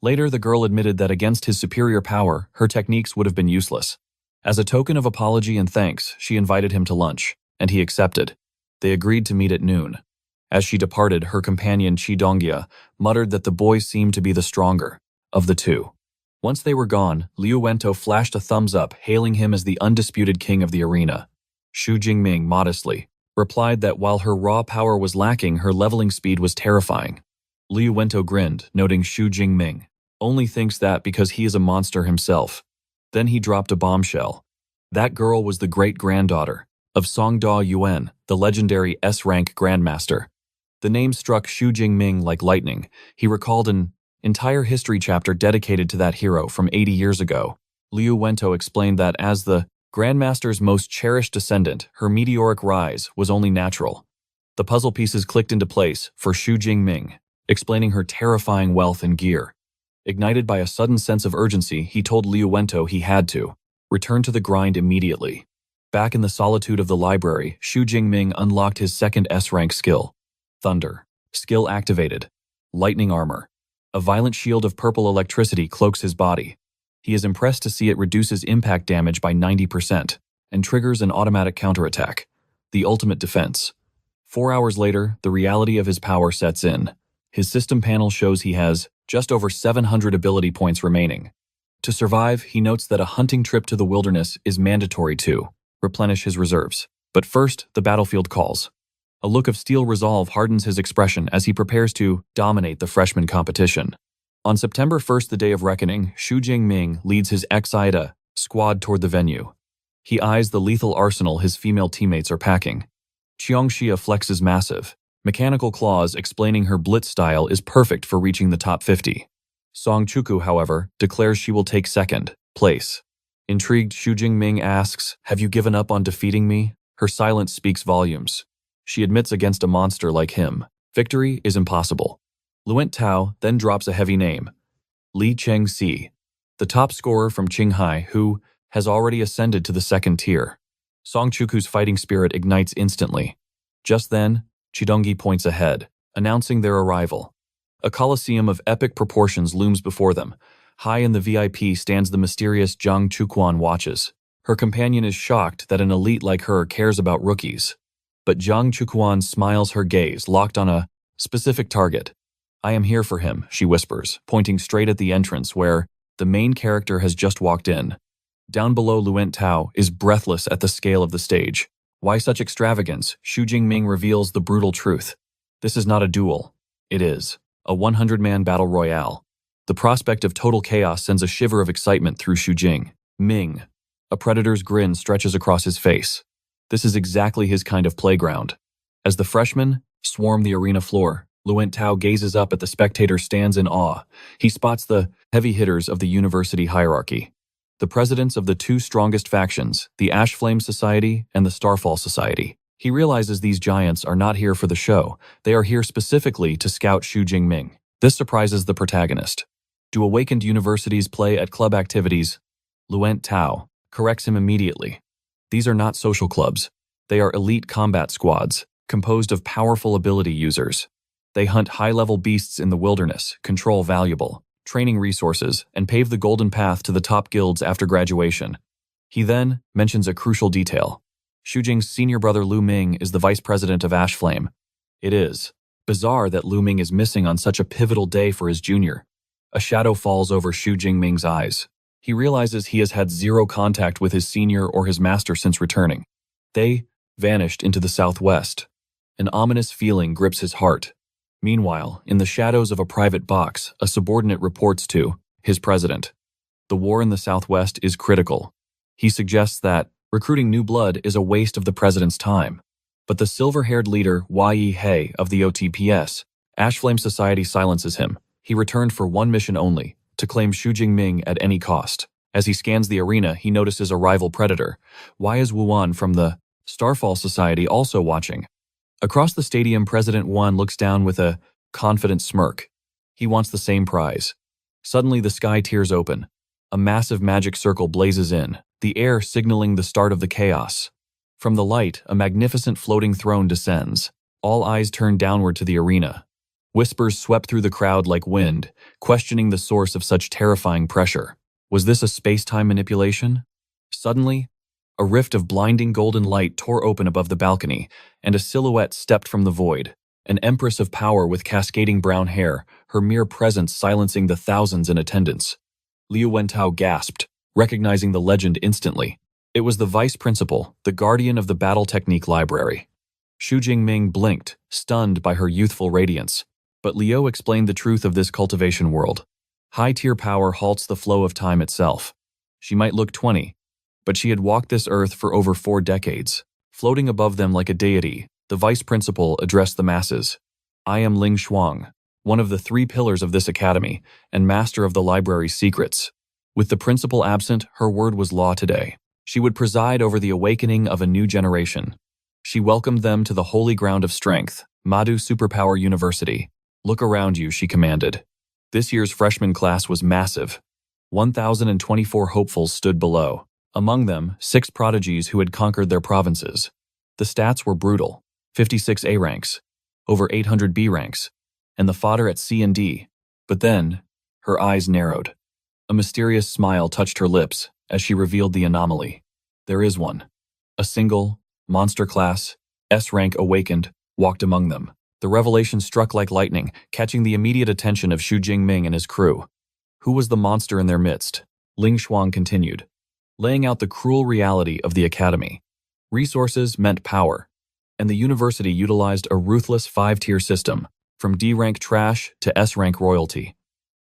Later, the girl admitted that against his superior power, her techniques would have been useless. As a token of apology and thanks, she invited him to lunch, and he accepted. They agreed to meet at noon. As she departed, her companion Chi Donghya muttered that the boy seemed to be the stronger of the two. Once they were gone, Liu Wento flashed a thumbs up, hailing him as the undisputed king of the arena. Xu Jingming modestly replied that while her raw power was lacking, her leveling speed was terrifying. Liu Wento grinned, noting Xu Jingming only thinks that because he is a monster himself. Then he dropped a bombshell. That girl was the great-granddaughter of Song Da Yuan, the legendary S-rank grandmaster. The name struck Xu Jingming like lightning. He recalled an entire history chapter dedicated to that hero from 80 years ago. Liu Wento explained that as the grandmaster's most cherished descendant, her meteoric rise was only natural. The puzzle pieces clicked into place for Xu Jingming, explaining her terrifying wealth and gear. Ignited by a sudden sense of urgency, he told Liu Wento he had to return to the grind immediately. Back in the solitude of the library, Xu Jingming unlocked his second S-rank skill. Thunder. Skill activated. Lightning armor. A violent shield of purple electricity cloaks his body. He is impressed to see it reduces impact damage by 90% and triggers an automatic counterattack. The ultimate defense. 4 hours later, the reality of his power sets in. His system panel shows he has just over 700 ability points remaining. To survive, he notes that a hunting trip to the wilderness is mandatory to replenish his reserves. But first, the battlefield calls. A look of steel resolve hardens his expression as he prepares to dominate the freshman competition. On September 1st, the day of reckoning, Xu Jingming leads his ex-Ida squad toward the venue. He eyes the lethal arsenal his female teammates are packing. Qiongxia flexes massive, mechanical claws explaining her blitz style is perfect for reaching the top 50. Song Chuku, however, declares she will take second place. Intrigued, Xu Jingming asks, "Have you given up on defeating me?" Her silence speaks volumes. She admits against a monster like him, victory is impossible. Luent Tao then drops a heavy name, Li Chengxi, the top scorer from Qinghai who has already ascended to the second tier. Song Chuku's fighting spirit ignites instantly. Just then, Chidongyi points ahead, announcing their arrival. A coliseum of epic proportions looms before them. High in the VIP stands the mysterious Zhang Chuquan watches. Her companion is shocked that an elite like her cares about rookies. But Zhang Chuquan smiles, her gaze locked on a specific target. "I am here for him," she whispers, pointing straight at the entrance where the main character has just walked in. Down below, Luent Tao is breathless at the scale of the stage. Why such extravagance? Xu Jingming reveals the brutal truth. This is not a duel. It is a 100-man battle royale. The prospect of total chaos sends a shiver of excitement through Xu Jingming. A predator's grin stretches across his face. This is exactly his kind of playground. As the freshmen swarm the arena floor, Luent Tao gazes up at the spectator, stands in awe. He spots the heavy hitters of the university hierarchy. The presidents of the two strongest factions, the Ashflame Society and the Starfall Society. He realizes these giants are not here for the show. They are here specifically to scout Xu Jingming. This surprises the protagonist. Do awakened universities play at club activities? Luent Tao corrects him immediately. These are not social clubs. They are elite combat squads, composed of powerful ability users. They hunt high-level beasts in the wilderness, control valuable training resources, and pave the golden path to the top guilds after graduation. He then mentions a crucial detail. Xu Jing's senior brother Lu Ming is the vice president of Ashflame. It is bizarre that Lu Ming is missing on such a pivotal day for his junior. A shadow falls over Xu Jingming's eyes. He realizes he has had zero contact with his senior or his master since returning. They vanished into the southwest. An ominous feeling grips his heart. Meanwhile, in the shadows of a private box, a subordinate reports to his president. The war in the southwest is critical. He suggests that recruiting new blood is a waste of the president's time. But the silver-haired leader, Yi He of the OTPS, Ashflame Society, silences him. He returned for one mission only, to claim Xu Jingming at any cost. As he scans the arena, he notices a rival predator. Why is Wuan from the Starfall Society also watching? Across the stadium, President Wan looks down with a confident smirk. He wants the same prize. Suddenly, the sky tears open. A massive magic circle blazes in, the air signaling the start of the chaos. From the light, a magnificent floating throne descends. All eyes turn downward to the arena. Whispers swept through the crowd like wind, questioning the source of such terrifying pressure. Was this a space-time manipulation? Suddenly, a rift of blinding golden light tore open above the balcony, and a silhouette stepped from the void. An empress of power with cascading brown hair, her mere presence silencing the thousands in attendance. Liu Wentao gasped, recognizing the legend instantly. It was the vice principal, the guardian of the battle technique library. Xu Jingming blinked, stunned by her youthful radiance. But Liu explained the truth of this cultivation world. High-tier power halts the flow of time itself. She might look 20, but she had walked this earth for over 4 decades. Floating above them like a deity, the vice principal addressed the masses. I am Ling Shuang, one of the 3 pillars of this academy, and master of the library's secrets. With the principal absent, her word was law today. She would preside over the awakening of a new generation. She welcomed them to the holy ground of strength, Madu Superpower University. Look around you, she commanded. This year's freshman class was massive. 1,024 hopefuls stood below. Among them, 6 prodigies who had conquered their provinces. The stats were brutal. 56 A ranks, over 800 B ranks, and the fodder at C and D. But then, her eyes narrowed. A mysterious smile touched her lips as she revealed the anomaly. There is one. A single, monster class, S-rank awakened, walked among them. The revelation struck like lightning, catching the immediate attention of Xu Jingming and his crew. Who was the monster in their midst? Ling Shuang continued, laying out the cruel reality of the academy. Resources meant power, and the university utilized a ruthless 5-tier system, from D-rank trash to S-rank royalty.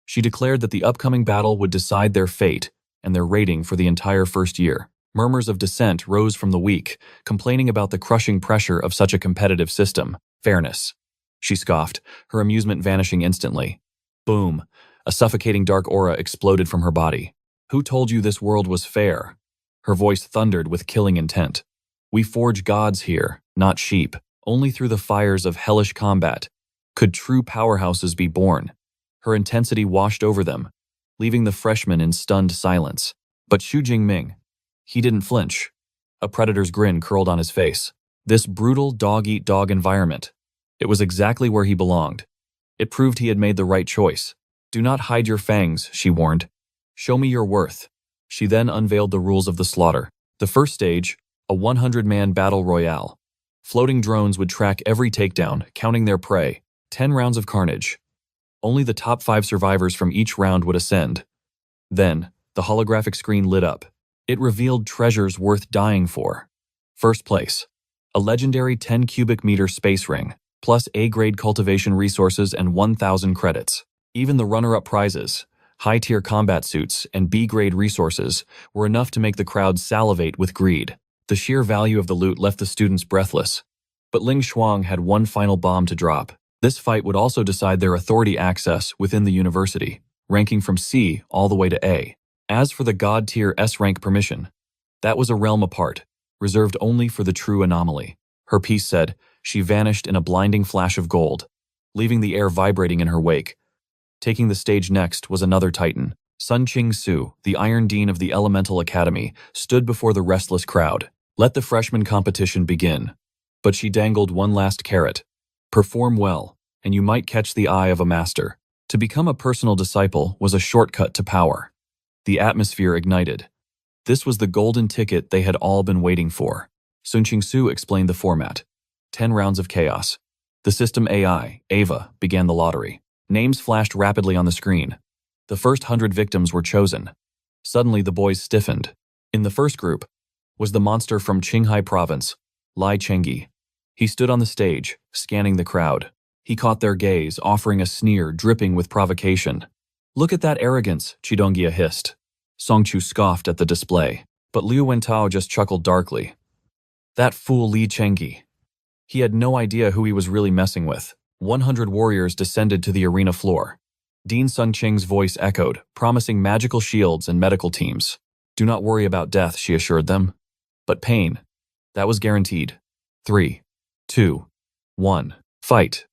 She declared that the upcoming battle would decide their fate and their rating for the entire first year. Murmurs of dissent rose from the weak, complaining about the crushing pressure of such a competitive system. Fairness. She scoffed, her amusement vanishing instantly. Boom. A suffocating dark aura exploded from her body. Who told you this world was fair? Her voice thundered with killing intent. We forge gods here, not sheep. Only through the fires of hellish combat could true powerhouses be born. Her intensity washed over them, leaving the freshmen in stunned silence. But Xu Jingming, he didn't flinch. A predator's grin curled on his face. This brutal dog-eat-dog environment. It was exactly where he belonged. It proved he had made the right choice. Do not hide your fangs, she warned. Show me your worth. She then unveiled the rules of the slaughter. The first stage, a 100-man battle royale. Floating drones would track every takedown, counting their prey. 10 rounds of carnage. Only the top 5 survivors from each round would ascend. Then, the holographic screen lit up. It revealed treasures worth dying for. First place, a legendary 10 cubic meter space ring, plus A-grade cultivation resources and 1,000 credits. Even the runner-up prizes, high-tier combat suits and B-grade resources, were enough to make the crowd salivate with greed. The sheer value of the loot left the students breathless. But Ling Shuang had one final bomb to drop. This fight would also decide their authority access within the university, ranking from C all the way to A. As for the god-tier S-rank permission, that was a realm apart, reserved only for the true anomaly. Her piece said, she vanished in a blinding flash of gold, leaving the air vibrating in her wake. Taking the stage next was another titan. Sun Qing-su, the Iron Dean of the Elemental Academy, stood before the restless crowd. Let the freshman competition begin. But she dangled one last carrot. Perform well, and you might catch the eye of a master. To become a personal disciple was a shortcut to power. The atmosphere ignited. This was the golden ticket they had all been waiting for. Sun Qing-su explained the format. 10 rounds of chaos. The system AI, Ava, began the lottery. Names flashed rapidly on the screen. The first 100 victims were chosen. Suddenly the boys stiffened. In the first group was the monster from Qinghai province, Lai Chengyi. He stood on the stage, scanning the crowd. He caught their gaze, offering a sneer dripping with provocation. "Look at that arrogance," Chidongia hissed. Songchu scoffed at the display, but Liu Wentao just chuckled darkly. That fool Li Chengyi. He had no idea who he was really messing with. 100 warriors descended to the arena floor. Dean Sungqing's voice echoed, promising magical shields and medical teams. "Do not worry about death," she assured them. But pain, that was guaranteed. 3, 2, 1, fight.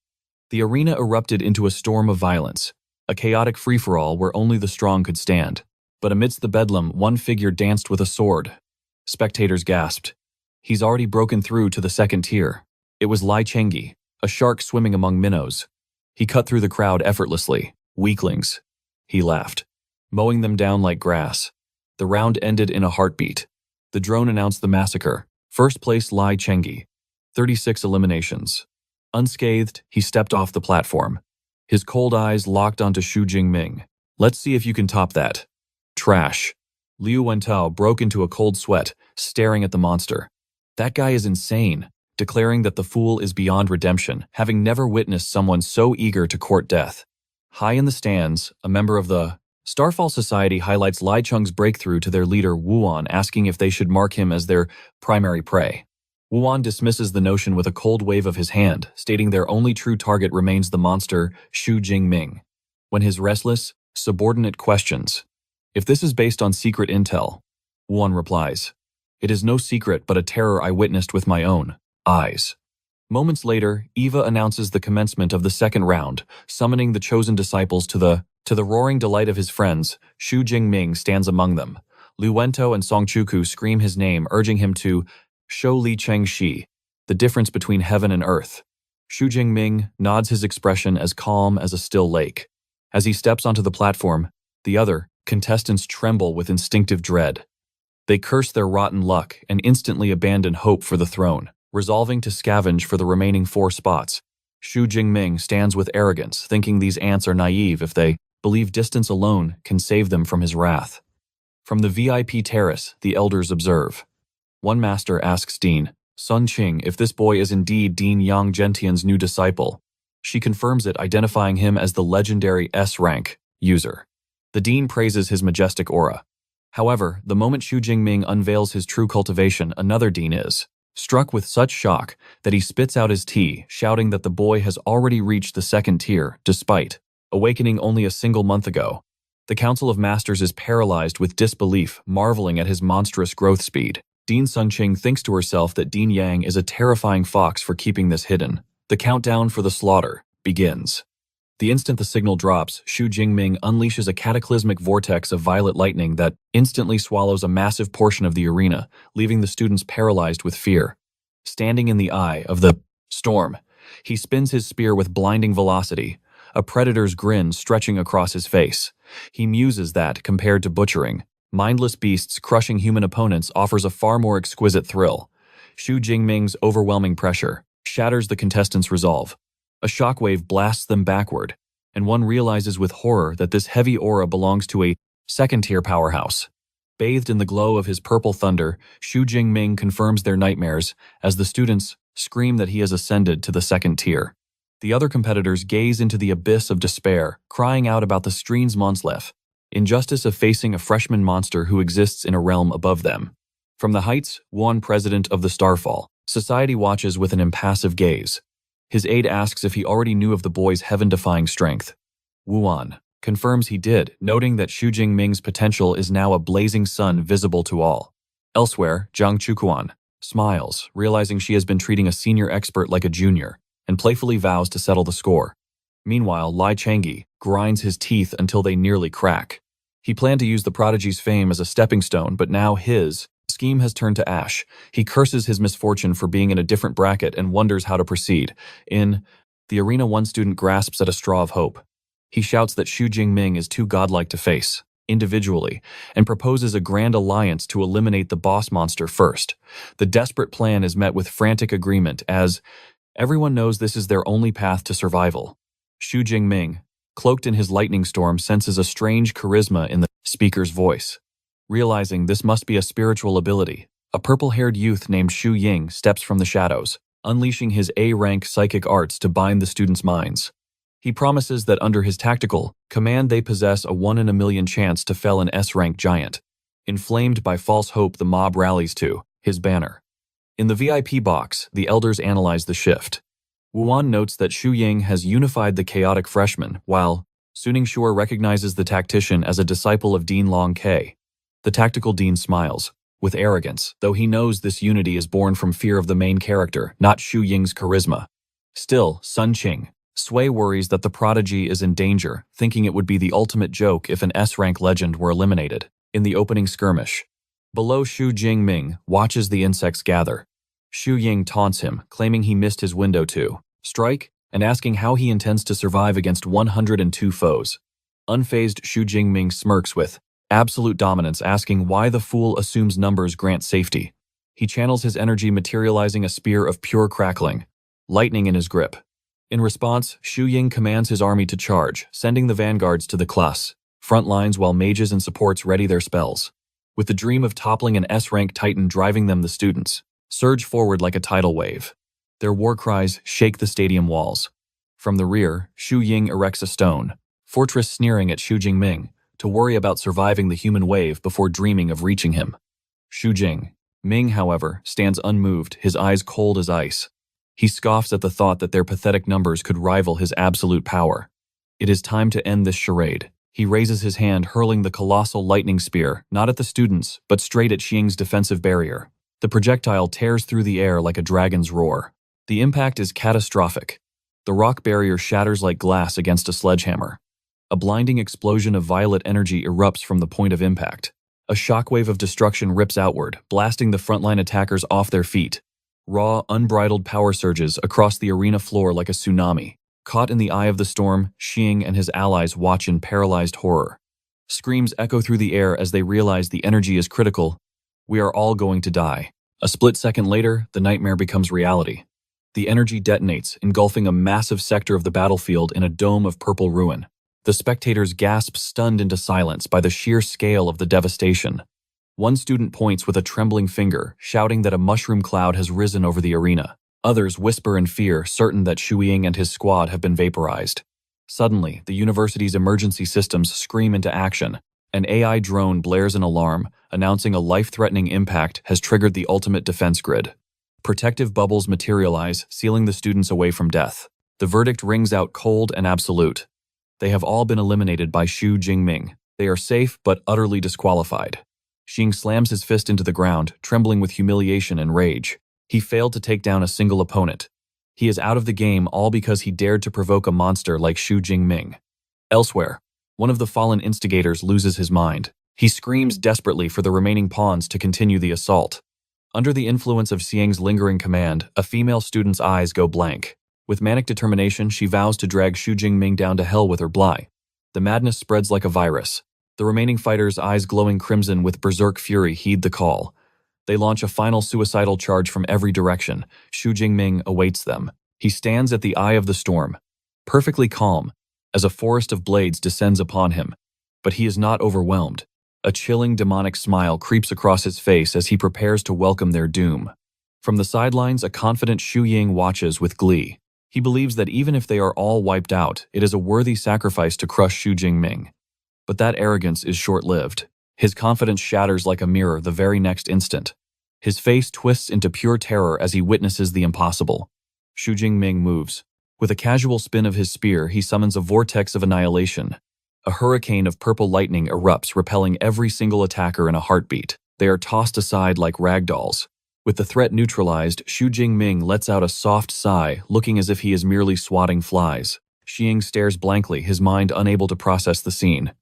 The arena erupted into a storm of violence, a chaotic free-for-all where only the strong could stand. But amidst the bedlam, one figure danced with a sword. Spectators gasped. He's already broken through to the second tier. It was Lai Chengyi, a shark swimming among minnows. He cut through the crowd effortlessly. Weaklings. He laughed, mowing them down like grass. The round ended in a heartbeat. The drone announced the massacre. First place Lai Chengyi. 36 eliminations. Unscathed, he stepped off the platform. His cold eyes locked onto Xu Jingming. "Let's see if you can top that." Trash. Liu Wentao broke into a cold sweat, staring at the monster. That guy is insane, declaring that the fool is beyond redemption, having never witnessed someone so eager to court death. High in the stands, a member of the Starfall Society highlights Lai Cheng's breakthrough to their leader Wuan, asking if they should mark him as their primary prey. Wuan dismisses the notion with a cold wave of his hand, stating their only true target remains the monster Xu Jingming. When his restless, subordinate questions, "If this is based on secret intel," Wuan replies, "It is no secret but a terror I witnessed with my own eyes." Moments later, Eva announces the commencement of the second round, summoning the chosen disciples to the roaring delight of his friends. Xu Jingming stands among them. Lu Wentao and Song Chuku scream his name, urging him to show Li Chengxi the difference between heaven and earth. Xu Jingming nods, his expression as calm as a still lake. As he steps onto the platform, the other contestants tremble with instinctive dread. They curse their rotten luck and instantly abandon hope for the throne, resolving to scavenge for the remaining 4 spots. Xu Jingming stands with arrogance, thinking these ants are naive if they believe distance alone can save them from his wrath. From the VIP terrace, the elders observe. One master asks Dean Sun Qing if this boy is indeed Dean Yang Gentian's new disciple. She confirms it, identifying him as the legendary S-Rank user. The dean praises his majestic aura. However, the moment Xu Jingming unveils his true cultivation, another dean is struck with such shock that he spits out his tea, shouting that the boy has already reached the second tier, despite awakening only a single month ago. The Council of Masters is paralyzed with disbelief, marveling at his monstrous growth speed. Dean Sungqing thinks to herself that Dean Yang is a terrifying fox for keeping this hidden. The countdown for the slaughter begins. The instant the signal drops, Xu Jingming unleashes a cataclysmic vortex of violet lightning that instantly swallows a massive portion of the arena, leaving the students paralyzed with fear. Standing in the eye of the storm, he spins his spear with blinding velocity, a predator's grin stretching across his face. He muses that, compared to butchering mindless beasts crushing human opponents, offers a far more exquisite thrill. Xu Jingming's overwhelming pressure shatters the contestants' resolve. A shockwave blasts them backward, and one realizes with horror that this heavy aura belongs to a second-tier powerhouse. Bathed in the glow of his purple thunder, Xu Jingming confirms their nightmares as the students scream that he has ascended to the second tier. The other competitors gaze into the abyss of despair, crying out about the Streen's Monslef, injustice of facing a freshman monster who exists in a realm above them. From the heights, Wuan, president of the Starfall Society, watches with an impassive gaze. His aide asks if he already knew of the boy's heaven-defying strength. Wuan confirms he did, noting that Xu Jingming's potential is now a blazing sun visible to all. Elsewhere, Zhang Chukuan smiles, realizing she has been treating a senior expert like a junior, and playfully vows to settle the score. Meanwhile, Lai Chengyi grinds his teeth until they nearly crack. He planned to use the prodigy's fame as a stepping stone, but now his scheme has turned to ash. He curses his misfortune for being in a different bracket and wonders how to proceed. In the arena, one student grasps at a straw of hope. He shouts that Xu Jingming is too godlike to face individually, and proposes a grand alliance to eliminate the boss monster first. The desperate plan is met with frantic agreement, as everyone knows this is their only path to survival. Xu Jingming cloaked in his lightning storm, senses a strange charisma in the speaker's voice. Realizing this must be a spiritual ability, a purple-haired youth named Xu Ying steps from the shadows, unleashing his A-rank psychic arts to bind the students' minds. He promises that under his tactical command they possess a 1 in a million chance to fell an S-rank giant. Inflamed by false hope, the mob rallies to his banner. In the VIP box, the elders analyze the shift. Wuan notes that Xu Ying has unified the chaotic freshman, while Suning Shur recognizes the tactician as a disciple of Dean Long Ke. The tactical dean smiles, with arrogance, though he knows this unity is born from fear of the main character, not Xu Ying's charisma. Still, Sun Qing, Sui worries that the prodigy is in danger, thinking it would be the ultimate joke if an S-rank legend were eliminated. In the opening skirmish, below, Xu Jingming watches the insects gather. Xu Ying taunts him, claiming he missed his window to strike, and asking how he intends to survive against 102 foes. Unfazed, Xu Jingming smirks with absolute dominance, asking why the fool assumes numbers grant safety. He channels his energy, materializing a spear of pure crackling, lightning in his grip. In response, Xu Ying commands his army to charge, sending the vanguards to the front lines while mages and supports ready their spells. With the dream of toppling an S-rank titan driving them, the students surge forward like a tidal wave. Their war cries shake the stadium walls. From the rear, Xu Ying erects a stone fortress, sneering at Xu Jingming to worry about surviving the human wave before dreaming of reaching him. Xu Jingming, however, stands unmoved, his eyes cold as ice. He scoffs at the thought that their pathetic numbers could rival his absolute power. It is time to end this charade. He raises his hand, hurling the colossal lightning spear, not at the students, but straight at Xing's defensive barrier. The projectile tears through the air like a dragon's roar. The impact is catastrophic. The rock barrier shatters like glass against a sledgehammer. A blinding explosion of violet energy erupts from the point of impact. A shockwave of destruction rips outward, blasting the frontline attackers off their feet. Raw, unbridled power surges across the arena floor like a tsunami. Caught in the eye of the storm, Xing and his allies watch in paralyzed horror. Screams echo through the air as they realize the energy is critical. We are all going to die. A split second later, the nightmare becomes reality. The energy detonates, engulfing a massive sector of the battlefield in a dome of purple ruin. The spectators gasp, stunned into silence by the sheer scale of the devastation. One student points with a trembling finger, shouting that a mushroom cloud has risen over the arena. Others whisper in fear, certain that Xu Ying and his squad have been vaporized. Suddenly, the university's emergency systems scream into action. An AI drone blares an alarm, announcing a life-threatening impact has triggered the ultimate defense grid. Protective bubbles materialize, sealing the students away from death. The verdict rings out cold and absolute. They have all been eliminated by Xu Jingming. They are safe but utterly disqualified. Xing slams his fist into the ground, trembling with humiliation and rage. He failed to take down a single opponent. He is out of the game, all because he dared to provoke a monster like Xu Jingming. Elsewhere, one of the fallen instigators loses his mind. He screams desperately for the remaining pawns to continue the assault. Under the influence of Xiang's lingering command, a female student's eyes go blank. With manic determination, she vows to drag Xu Jingming down to hell with her bly. The madness spreads like a virus. The remaining fighters, eyes glowing crimson with berserk fury, heed the call. They launch a final suicidal charge from every direction. Xu Jingming awaits them. He stands at the eye of the storm, perfectly calm, as a forest of blades descends upon him. But he is not overwhelmed. A chilling demonic smile creeps across his face as he prepares to welcome their doom. From the sidelines, a confident Xu Ying watches with glee. He believes that even if they are all wiped out, it is a worthy sacrifice to crush Xu Jingming. But that arrogance is short-lived. His confidence shatters like a mirror the very next instant. His face twists into pure terror as he witnesses the impossible. Xu Jingming moves. With a casual spin of his spear, he summons a vortex of annihilation. A hurricane of purple lightning erupts, repelling every single attacker in a heartbeat. They are tossed aside like ragdolls. With the threat neutralized, Xu Jingming lets out a soft sigh, looking as if he is merely swatting flies. Xing stares blankly, his mind unable to process the scene.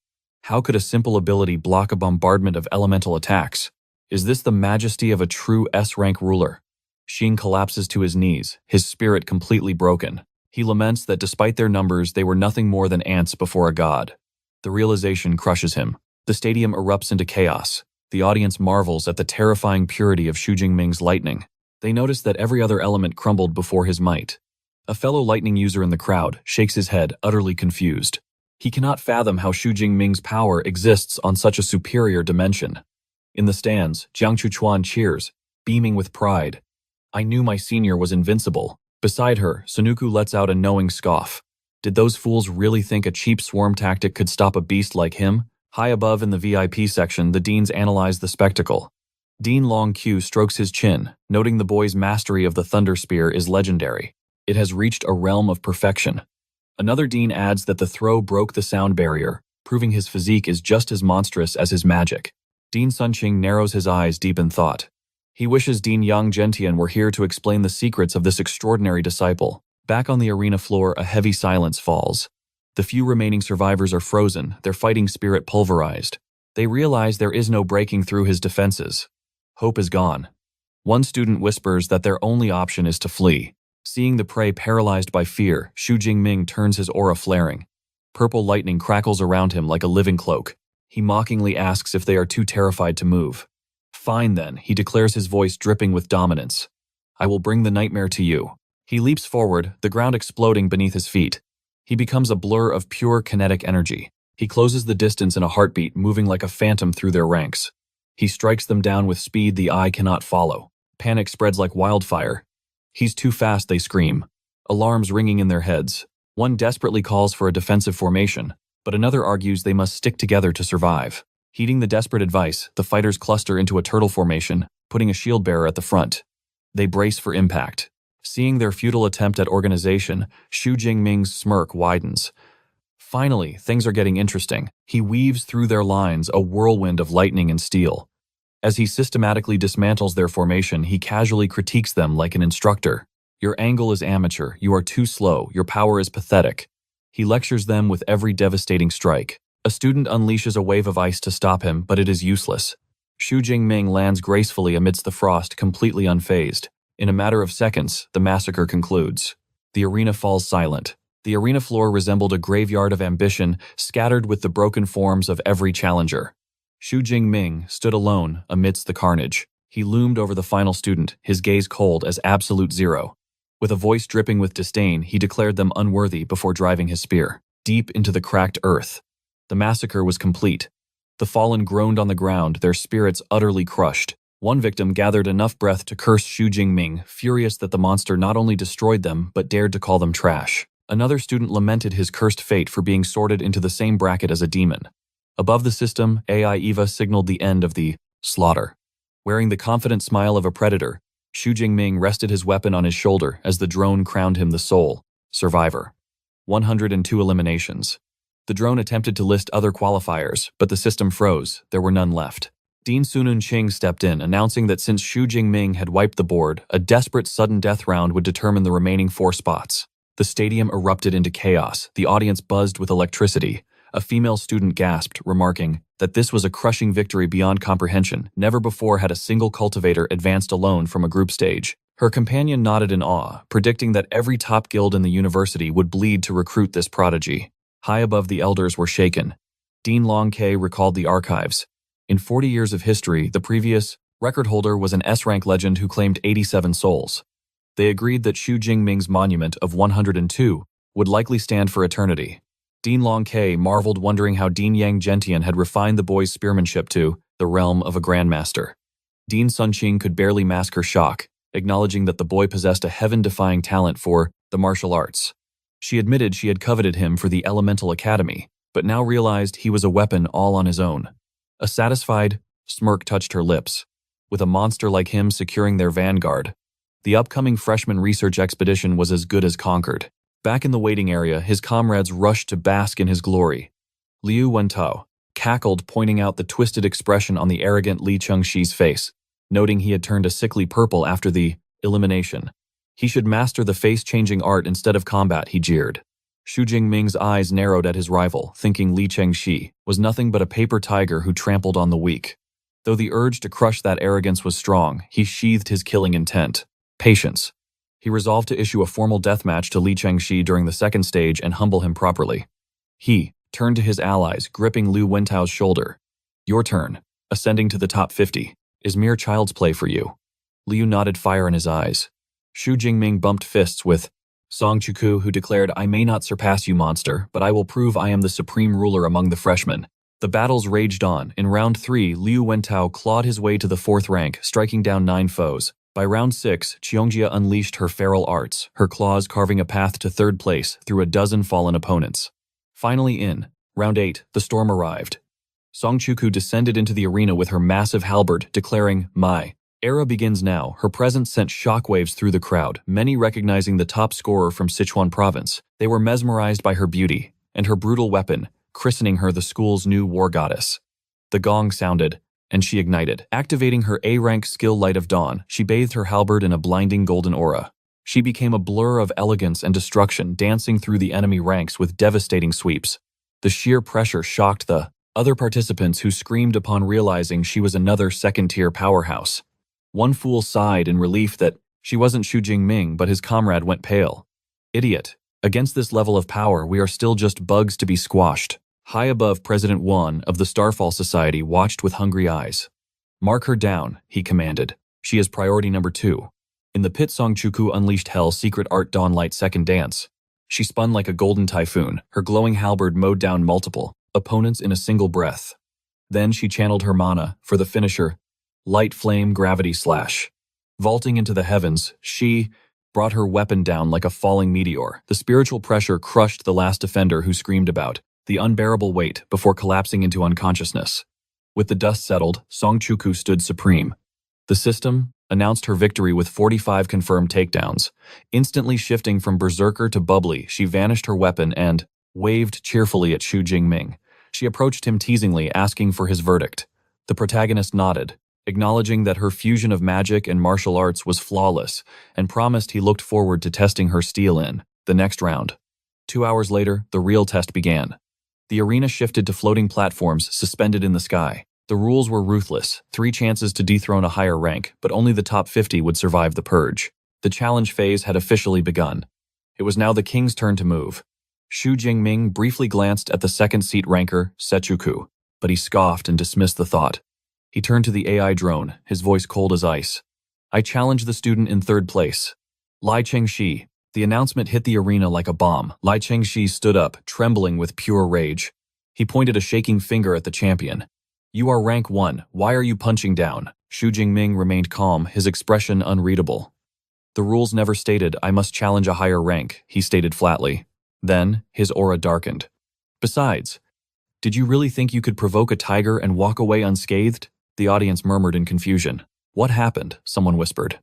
How could a simple ability block a bombardment of elemental attacks? Is this the majesty of a true S-rank ruler? Xing collapses to his knees, his spirit completely broken. He laments that despite their numbers, they were nothing more than ants before a god. The realization crushes him. The stadium erupts into chaos. The audience marvels at the terrifying purity of Xu Jingming's lightning. They notice that every other element crumbled before his might. A fellow lightning user in the crowd shakes his head, utterly confused. He cannot fathom how Xu Jingming's power exists on such a superior dimension. In the stands, Jiang Chuchuan cheers, beaming with pride. I knew my senior was invincible. Beside her, Sunuku lets out a knowing scoff. Did those fools really think a cheap swarm tactic could stop a beast like him? High above in the VIP section, the deans analyze the spectacle. Dean Long Q strokes his chin, noting the boy's mastery of the Thunder Spear is legendary. It has reached a realm of perfection. Another dean adds that the throw broke the sound barrier, proving his physique is just as monstrous as his magic. Dean Sunqing narrows his eyes deep in thought. He wishes Dean Yang Gentian were here to explain the secrets of this extraordinary disciple. Back on the arena floor, a heavy silence falls. The few remaining survivors are frozen, their fighting spirit pulverized. They realize there is no breaking through his defenses. Hope is gone. One student whispers that their only option is to flee. Seeing the prey paralyzed by fear, Xu Jingming turns his aura flaring. Purple lightning crackles around him like a living cloak. He mockingly asks if they are too terrified to move. Fine then, he declares, his voice dripping with dominance. I will bring the nightmare to you. He leaps forward, the ground exploding beneath his feet. He becomes a blur of pure kinetic energy. He closes the distance in a heartbeat, moving like a phantom through their ranks. He strikes them down with speed the eye cannot follow. Panic spreads like wildfire. He's too fast, they scream. Alarms ringing in their heads. One desperately calls for a defensive formation, but another argues they must stick together to survive. Heeding the desperate advice, the fighters cluster into a turtle formation, putting a shield bearer at the front. They brace for impact. Seeing their futile attempt at organization, Xu Jingming's smirk widens. Finally, things are getting interesting. He weaves through their lines a whirlwind of lightning and steel. As he systematically dismantles their formation, he casually critiques them like an instructor. Your angle is amateur, you are too slow, your power is pathetic. He lectures them with every devastating strike. A student unleashes a wave of ice to stop him, but it is useless. Xu Jingming lands gracefully amidst the frost, completely unfazed. In a matter of seconds, the massacre concludes. The arena falls silent. The arena floor resembled a graveyard of ambition, scattered with the broken forms of every challenger. Xu Jingming stood alone amidst the carnage. He loomed over the final student, his gaze cold as absolute zero. With a voice dripping with disdain, he declared them unworthy before driving his spear deep into the cracked earth. The massacre was complete. The fallen groaned on the ground, their spirits utterly crushed. One victim gathered enough breath to curse Xu Jingming, furious that the monster not only destroyed them, but dared to call them trash. Another student lamented his cursed fate for being sorted into the same bracket as a demon. Above the system, AI Eva signaled the end of the slaughter. Wearing the confident smile of a predator, Xu Jingming rested his weapon on his shoulder as the drone crowned him the sole survivor. 102 eliminations. The drone attempted to list other qualifiers, but the system froze. There were none left. Dean Sunun Qing stepped in, announcing that since Xu Jingming had wiped the board, a desperate sudden death round would determine the remaining 4 spots. The stadium erupted into chaos. The audience buzzed with electricity. A female student gasped, remarking that this was a crushing victory beyond comprehension. Never before had a single cultivator advanced alone from a group stage. Her companion nodded in awe, predicting that every top guild in the university would bleed to recruit this prodigy. High above, the elders were shaken. Dean Long K recalled the archives. In 40 years of history, the previous record holder was an S-rank legend who claimed 87 souls. They agreed that Xu Jingming's monument of 102 would likely stand for eternity. Dean Long K marveled, wondering how Dean Yang Gentian had refined the boy's spearmanship to the realm of a grandmaster. Dean Sunqing could barely mask her shock, acknowledging that the boy possessed a heaven-defying talent for the martial arts. She admitted she had coveted him for the Elemental Academy, but now realized he was a weapon all on his own. A satisfied smirk touched her lips. With a monster like him securing their vanguard, the upcoming freshman research expedition was as good as conquered. Back in the waiting area, his comrades rushed to bask in his glory. Liu Wentao cackled, pointing out the twisted expression on the arrogant Li Chengxi's face, noting he had turned a sickly purple after the elimination. He should master the face-changing art instead of combat, he jeered. Xu Jingming's eyes narrowed at his rival, thinking Li Chengxi was nothing but a paper tiger who trampled on the weak. Though the urge to crush that arrogance was strong, he sheathed his killing intent. Patience. He resolved to issue a formal deathmatch to Li Chengxi during the second stage and humble him properly. He turned to his allies, gripping Liu Wentao's shoulder. Your turn. Ascending to the top 50 is mere child's play for you. Liu nodded, fire in his eyes. Xu Jingming bumped fists with Song Chuku, who declared, "I may not surpass you, monster, but I will prove I am the supreme ruler among the freshmen." The battles raged on. In round 3, Liu Wentao clawed his way to the 4th rank, striking down 9 foes. By round 6, Cheongjia unleashed her feral arts, her claws carving a path to 3rd place through a dozen fallen opponents. Finally in round 8, the storm arrived. Song Chuku descended into the arena with her massive halberd, declaring, "My era begins now." Her presence sent shockwaves through the crowd, many recognizing the top scorer from Sichuan province. They were mesmerized by her beauty and her brutal weapon, christening her the school's new war goddess. The gong sounded, and she ignited. Activating her A-rank skill Light of Dawn, she bathed her halberd in a blinding golden aura. She became a blur of elegance and destruction, dancing through the enemy ranks with devastating sweeps. The sheer pressure shocked the other participants, who screamed upon realizing she was another second-tier powerhouse. One fool sighed in relief that she wasn't Xu Jingming, but his comrade went pale. "Idiot. Against this level of power, we are still just bugs to be squashed." High above, President Wan of the Starfall Society watched with hungry eyes. "Mark her down," he commanded. "She is priority number 2. In the pit, Song Chuku unleashed Hell's secret art Dawnlight second dance. She spun like a golden typhoon, her glowing halberd mowed down multiple opponents in a single breath. Then she channeled her mana for the finisher, Light Flame Gravity Slash. Vaulting into the heavens, she brought her weapon down like a falling meteor. The spiritual pressure crushed the last defender, who screamed about the unbearable weight before collapsing into unconsciousness. With the dust settled, Song Chuku stood supreme. The system announced her victory with 45 confirmed takedowns. Instantly shifting from berserker to bubbly, she vanished her weapon and waved cheerfully at Xu Jingming. She approached him teasingly, asking for his verdict. The protagonist nodded, acknowledging that her fusion of magic and martial arts was flawless, and promised he looked forward to testing her steel in the next round. 2 hours later, the real test began. The arena shifted to floating platforms suspended in the sky. The rules were ruthless: 3 chances to dethrone a higher rank, but only the top 50 would survive the purge. The challenge phase had officially begun. It was now the king's turn to move. Xu Jingming briefly glanced at the second-seat ranker, Sechuku, but he scoffed and dismissed the thought. He turned to the AI drone, his voice cold as ice. "I challenge the student in 3rd place, Lai Chengxi." The announcement hit the arena like a bomb. Lai Chengxi stood up, trembling with pure rage. He pointed a shaking finger at the champion. "You are rank 1, why are you punching down?" Xu Jingming remained calm, his expression unreadable. "The rules never stated I must challenge a higher rank," he stated flatly. Then, his aura darkened. "Besides, did you really think you could provoke a tiger and walk away unscathed?" The audience murmured in confusion. "What happened?" someone whispered.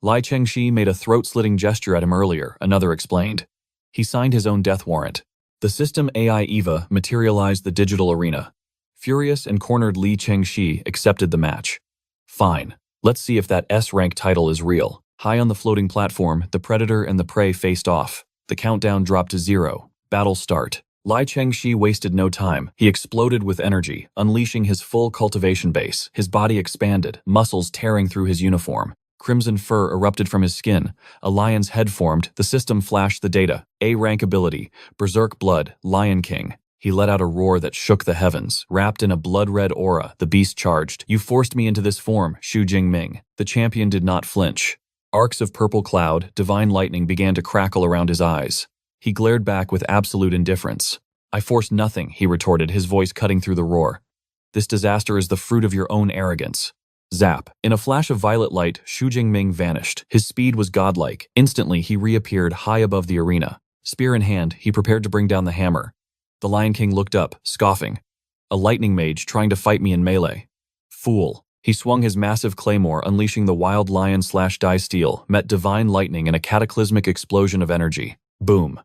"Lai Chengxi made a throat-slitting gesture at him earlier," another explained. "He signed his own death warrant." The system AI Eva materialized the digital arena. Furious and cornered Li Chengxi accepted the match. "Fine. Let's see if that S-rank title is real." High on the floating platform, the predator and the prey faced off. The countdown dropped to 0. Battle start. Lai Chengxi wasted no time. He exploded with energy, unleashing his full cultivation base. His body expanded, muscles tearing through his uniform. Crimson fur erupted from his skin. A lion's head formed. The system flashed the data. A-rank ability, Berserk Blood, Lion King. He let out a roar that shook the heavens. Wrapped in a blood-red aura, the beast charged. "You forced me into this form, Xu Jingming." The champion did not flinch. Arcs of purple cloud, divine lightning began to crackle around his eyes. He glared back with absolute indifference. "I forced nothing," he retorted, his voice cutting through the roar. "This disaster is the fruit of your own arrogance." Zap. In a flash of violet light, Xu Jingming vanished. His speed was godlike. Instantly, he reappeared high above the arena. Spear in hand, he prepared to bring down the hammer. The Lion King looked up, scoffing. "A lightning mage trying to fight me in melee. Fool." He swung his massive claymore, unleashing the wild lion/die steel, met divine lightning in a cataclysmic explosion of energy. Boom.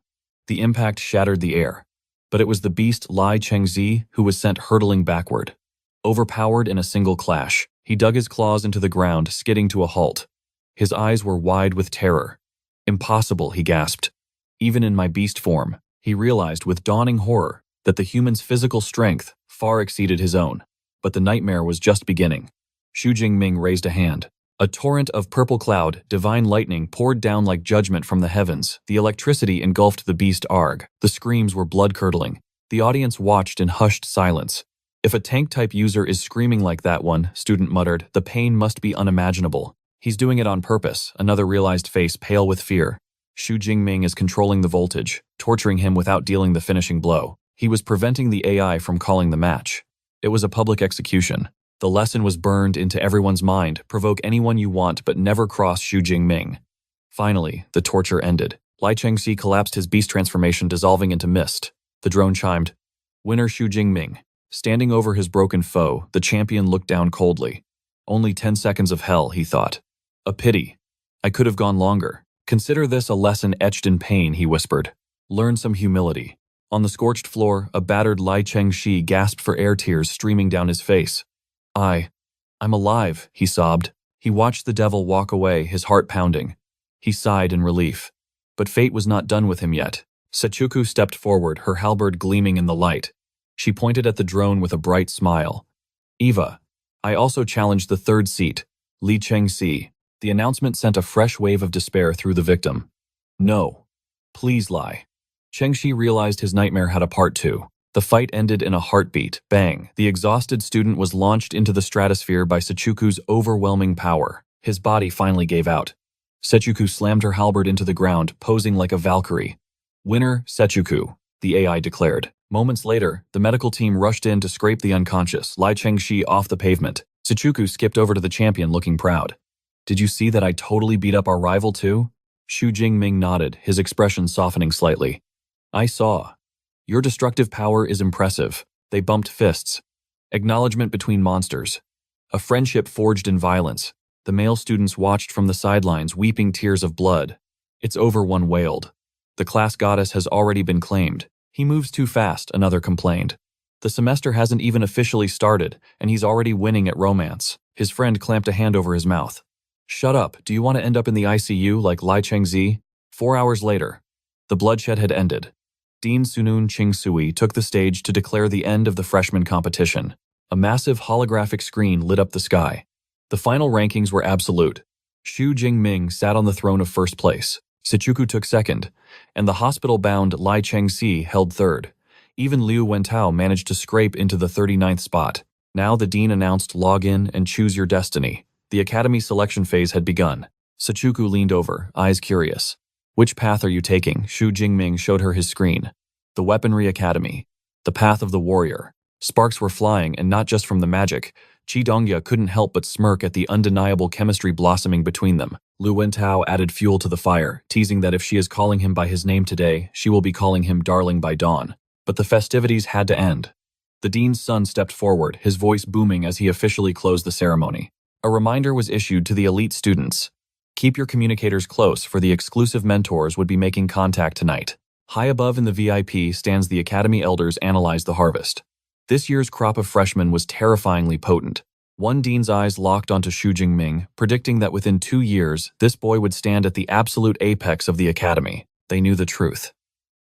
The impact shattered the air. But it was the beast Lai Chengxi who was sent hurtling backward. Overpowered in a single clash, he dug his claws into the ground, skidding to a halt. His eyes were wide with terror. "Impossible," he gasped. Even in my beast form, he realized with dawning horror that the human's physical strength far exceeded his own. But the nightmare was just beginning. Xu Jingming raised a hand. A torrent of purple cloud, divine lightning poured down like judgment from the heavens. The electricity engulfed the beast Arg. The screams were blood-curdling. The audience watched in hushed silence. "If a tank-type user is screaming like that one," student muttered, "the pain must be unimaginable." "He's doing it on purpose," another realized, face pale with fear. Xu Jingming is controlling the voltage, torturing him without dealing the finishing blow. He was preventing the AI from calling the match. It was a public execution. The lesson was burned into everyone's mind: provoke anyone you want, but never cross Xu Jingming. Finally, the torture ended. Lai Chengxi collapsed, his beast transformation dissolving into mist. The drone chimed. Winner Xu Jingming. Standing over his broken foe, the champion looked down coldly. Only 10 seconds of hell, he thought. A pity. I could have gone longer. Consider this a lesson etched in pain, he whispered. Learn some humility. On the scorched floor, a battered Lai Chengxi gasped for air, tears streaming down his face. I'm alive, he sobbed. He watched the devil walk away, his heart pounding. He sighed in relief. But fate was not done with him yet. Sechuku stepped forward, her halberd gleaming in the light. She pointed at the drone with a bright smile. Eva, I also challenged the third seat, Li Chengxi. The announcement sent a fresh wave of despair through the victim. No. Please lie. Chengxi realized his nightmare had a part 2. The fight ended in a heartbeat. Bang. The exhausted student was launched into the stratosphere by Sechuku's overwhelming power. His body finally gave out. Sechuku slammed her halberd into the ground, posing like a Valkyrie. Winner, Sechuku, the AI declared. Moments later, the medical team rushed in to scrape the unconscious Lai Chengxi off the pavement. Sechuku skipped over to the champion, looking proud. Did you see that I totally beat up our rival too? Xu Jingming nodded, his expression softening slightly. I saw. Your destructive power is impressive. They bumped fists. Acknowledgement between monsters. A friendship forged in violence. The male students watched from the sidelines, weeping tears of blood. It's over, one wailed. The class goddess has already been claimed. He moves too fast, another complained. The semester hasn't even officially started, and he's already winning at romance. His friend clamped a hand over his mouth. Shut up, do you want to end up in the ICU like Lai Chengxi? 4 hours later. The bloodshed had ended. Dean Sunun Chingsui took the stage to declare the end of the freshman competition. A massive holographic screen lit up the sky. The final rankings were absolute. Xu Jingming sat on the throne of first place. Sechuku took second, and the hospital-bound Lai Chengxi held third. Even Liu Wentao managed to scrape into the 39th spot. Now the dean announced log in and choose your destiny. The academy selection phase had begun. Sechuku leaned over, eyes curious. Which path are you taking? Xu Jingming showed her his screen. The Weaponry Academy. The path of the warrior. Sparks were flying, and not just from the magic. Qi Dongya couldn't help but smirk at the undeniable chemistry blossoming between them. Liu Wentao added fuel to the fire, teasing that if she is calling him by his name today, she will be calling him darling by dawn. But the festivities had to end. The dean's son stepped forward, his voice booming as he officially closed the ceremony. A reminder was issued to the elite students. Keep your communicators close, for the exclusive mentors would be making contact tonight. High above in the VIP stands the Academy elders analyze the harvest. This year's crop of freshmen was terrifyingly potent. One dean's eyes locked onto Xu Jingming, predicting that within 2 years, this boy would stand at the absolute apex of the academy. They knew the truth.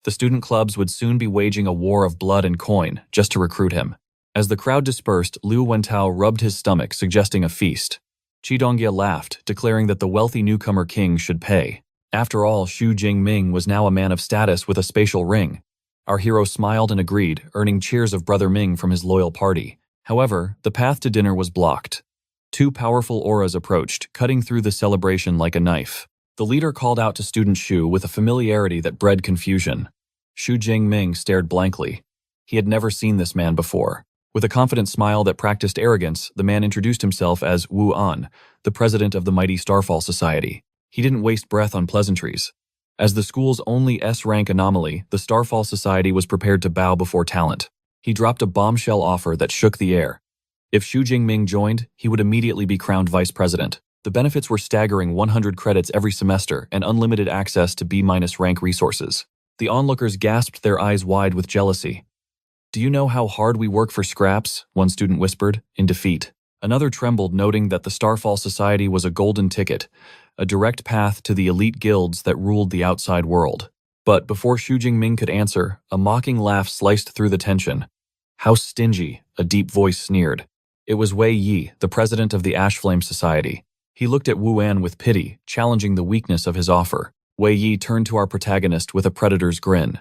The student clubs would soon be waging a war of blood and coin just to recruit him. As the crowd dispersed, Liu Wentao rubbed his stomach, suggesting a feast. Qi Dongya laughed, declaring that the wealthy newcomer king should pay. After all, Xu Jingming was now a man of status with a spatial ring. Our hero smiled and agreed, earning cheers of Brother Ming from his loyal party. However, the path to dinner was blocked. 2 powerful auras approached, cutting through the celebration like a knife. The leader called out to student Xu with a familiarity that bred confusion. Xu Jingming stared blankly. He had never seen this man before. With a confident smile that practiced arrogance, the man introduced himself as Wu An, the president of the mighty Starfall Society. He didn't waste breath on pleasantries. As the school's only S-rank anomaly, the Starfall Society was prepared to bow before talent. He dropped a bombshell offer that shook the air. If Xu Jingming joined, he would immediately be crowned vice president. The benefits were staggering: 100 credits every semester and unlimited access to B-rank resources. The onlookers gasped, their eyes wide with jealousy. Do you know how hard we work for scraps? One student whispered, in defeat. Another trembled, noting that the Starfall Society was a golden ticket, a direct path to the elite guilds that ruled the outside world. But before Xu Jingming could answer, a mocking laugh sliced through the tension. How stingy, a deep voice sneered. It was Wei Yi, the president of the Ashflame Society. He looked at Wu An with pity, challenging the weakness of his offer. Wei Yi turned to our protagonist with a predator's grin.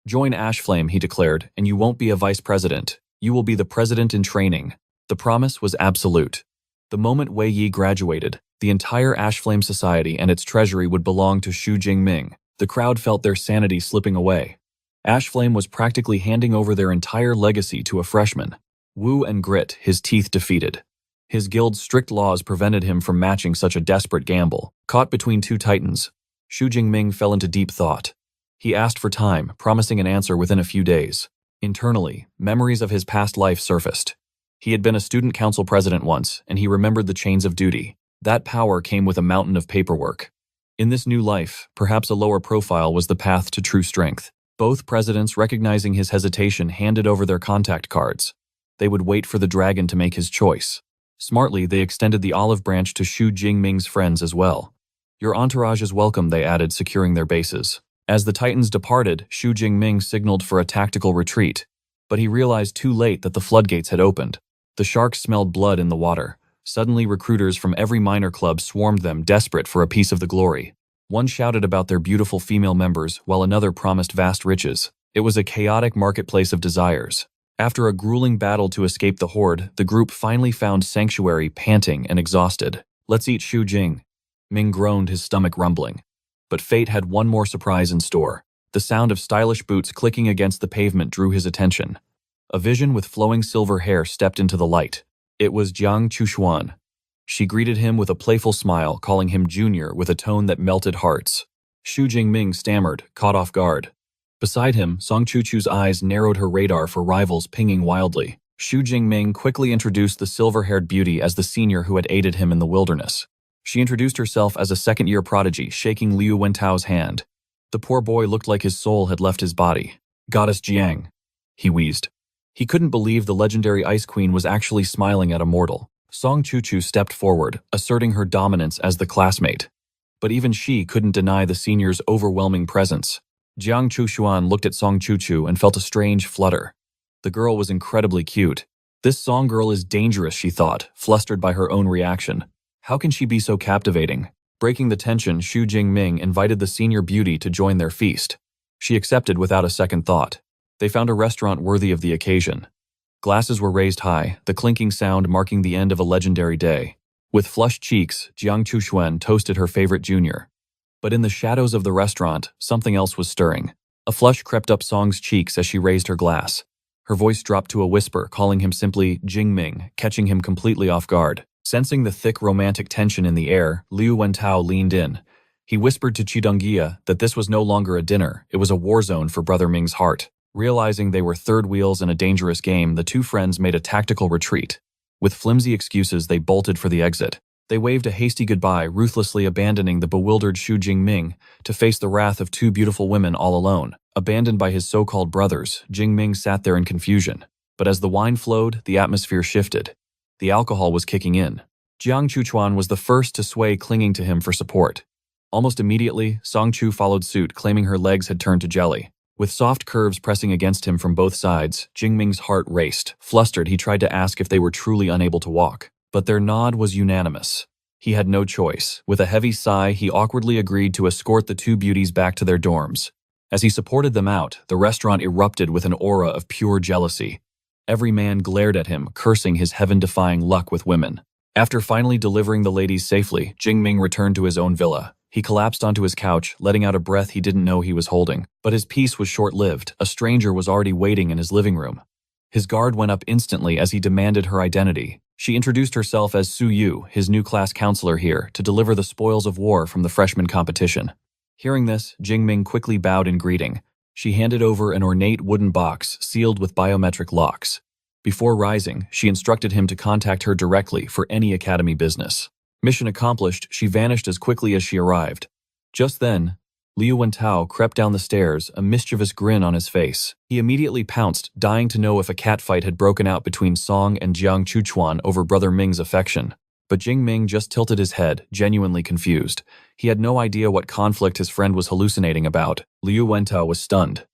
Join Ashflame, he declared, and you won't be a vice president. You will be the president in training. The promise was absolute. The moment Wei Yi graduated, the entire Ashflame Society and its treasury would belong to Xu Jingming. The crowd felt their sanity slipping away. Ashflame was practically handing over their entire legacy to a freshman. Wu and Grit, his teeth defeated. His guild's strict laws prevented him from matching such a desperate gamble. Caught between two titans, Xu Jingming fell into deep thought. He asked for time, promising an answer within a few days. Internally, memories of his past life surfaced. He had been a student council president once, and he remembered the chains of duty. That power came with a mountain of paperwork. In this new life, perhaps a lower profile was the path to true strength. Both presidents, recognizing his hesitation, handed over their contact cards. They would wait for the dragon to make his choice. Smartly, they extended the olive branch to Xu Jingming's friends as well. Your entourage is welcome, they added, securing their bases. As the Titans departed, Xu Jingming signaled for a tactical retreat. But he realized too late that the floodgates had opened. The sharks smelled blood in the water. Suddenly, recruiters from every minor club swarmed them, desperate for a piece of the glory. One shouted about their beautiful female members, while another promised vast riches. It was a chaotic marketplace of desires. After a grueling battle to escape the horde, the group finally found sanctuary, panting and exhausted. Let's eat Xu Jing. Ming groaned, his stomach rumbling. But fate had one more surprise in store. The sound of stylish boots clicking against the pavement drew his attention. A vision with flowing silver hair stepped into the light. It was Jiang Chuxuan. She greeted him with a playful smile, calling him Junior with a tone that melted hearts. Xu Jingming stammered, caught off guard. Beside him, Song Chuchu's eyes narrowed her radar for rivals pinging wildly. Xu Jingming quickly introduced the silver-haired beauty as the senior who had aided him in the wilderness. She introduced herself as a second-year prodigy, shaking Liu Wentao's hand. The poor boy looked like his soul had left his body. Goddess Jiang, he wheezed. He couldn't believe the legendary Ice Queen was actually smiling at a mortal. Song Chuchu stepped forward, asserting her dominance as the classmate. But even she couldn't deny the senior's overwhelming presence. Jiang Chuxuan looked at Song Chuchu and felt a strange flutter. The girl was incredibly cute. This Song girl is dangerous, she thought, flustered by her own reaction. How can she be so captivating? Breaking the tension, Xu Jingming invited the senior beauty to join their feast. She accepted without a second thought. They found a restaurant worthy of the occasion. Glasses were raised high, the clinking sound marking the end of a legendary day. With flushed cheeks, Jiang Chuxuan toasted her favorite junior. But in the shadows of the restaurant, something else was stirring. A flush crept up Song's cheeks as she raised her glass. Her voice dropped to a whisper, calling him simply Jingming, catching him completely off guard. Sensing the thick romantic tension in the air, Liu Wentao leaned in. He whispered to Chidongya that this was no longer a dinner, it was a war zone for Brother Ming's heart. Realizing they were third wheels in a dangerous game, the two friends made a tactical retreat. With flimsy excuses, they bolted for the exit. They waved a hasty goodbye, ruthlessly abandoning the bewildered Xu Jingming to face the wrath of two beautiful women all alone. Abandoned by his so-called brothers, Jingming sat there in confusion. But as the wine flowed, the atmosphere shifted. The alcohol was kicking in. Jiang Chuchuan was the first to sway, clinging to him for support. Almost immediately, Song Chu followed suit, claiming her legs had turned to jelly. With soft curves pressing against him from both sides, Jingming's heart raced. Flustered, he tried to ask if they were truly unable to walk. But their nod was unanimous. He had no choice. With a heavy sigh, he awkwardly agreed to escort the two beauties back to their dorms. As he supported them out, the restaurant erupted with an aura of pure jealousy. Every man glared at him, cursing his heaven-defying luck with women. After finally delivering the ladies safely, Jingming returned to his own villa. He collapsed onto his couch, letting out a breath he didn't know he was holding. But his peace was short-lived. A stranger was already waiting in his living room. His guard went up instantly as he demanded her identity. She introduced herself as Su Yu, his new class counselor here, to deliver the spoils of war from the freshman competition. Hearing this, Jingming quickly bowed in greeting. She handed over an ornate wooden box sealed with biometric locks. Before rising, she instructed him to contact her directly for any academy business. Mission accomplished, she vanished as quickly as she arrived. Just then, Liu Wentao crept down the stairs, a mischievous grin on his face. He immediately pounced, dying to know if a catfight had broken out between Song and Jiang Chuchuan over Brother Ming's affection. But Jingming just tilted his head, genuinely confused. He had no idea what conflict his friend was hallucinating about. Liu Wentao was stunned.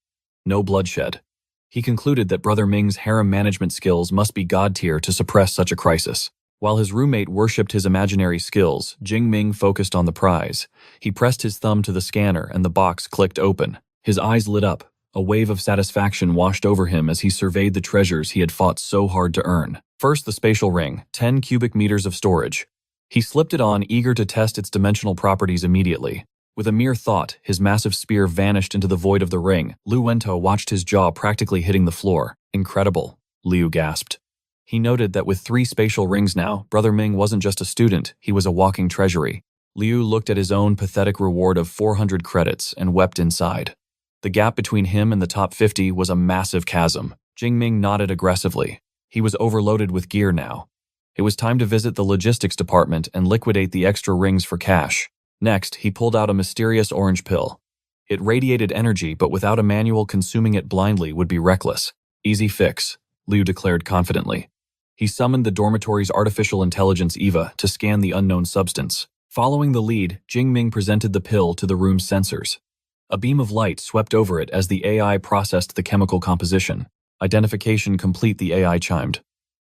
No bloodshed. He concluded that Brother Ming's harem management skills must be god-tier to suppress such a crisis. While his roommate worshipped his imaginary skills, Jingming focused on the prize. He pressed his thumb to the scanner and the box clicked open. His eyes lit up. A wave of satisfaction washed over him as he surveyed the treasures he had fought so hard to earn. First, the spatial ring, 10 cubic meters of storage. He slipped it on, eager to test its dimensional properties immediately. With a mere thought, his massive spear vanished into the void of the ring. Lu Wento watched his jaw practically hitting the floor. Incredible, Liu gasped. He noted that with 3 spatial rings now, Brother Ming wasn't just a student, he was a walking treasury. Liu looked at his own pathetic reward of 400 credits and wept inside. The gap between him and the top 50 was a massive chasm. Jingming nodded aggressively. He was overloaded with gear now. It was time to visit the logistics department and liquidate the extra rings for cash. Next, he pulled out a mysterious orange pill. It radiated energy, but without a manual, consuming it blindly would be reckless. Easy fix, Liu declared confidently. He summoned the dormitory's artificial intelligence Eva to scan the unknown substance. Following the lead, Jingming presented the pill to the room's sensors. A beam of light swept over it as the AI processed the chemical composition. Identification complete, the AI chimed.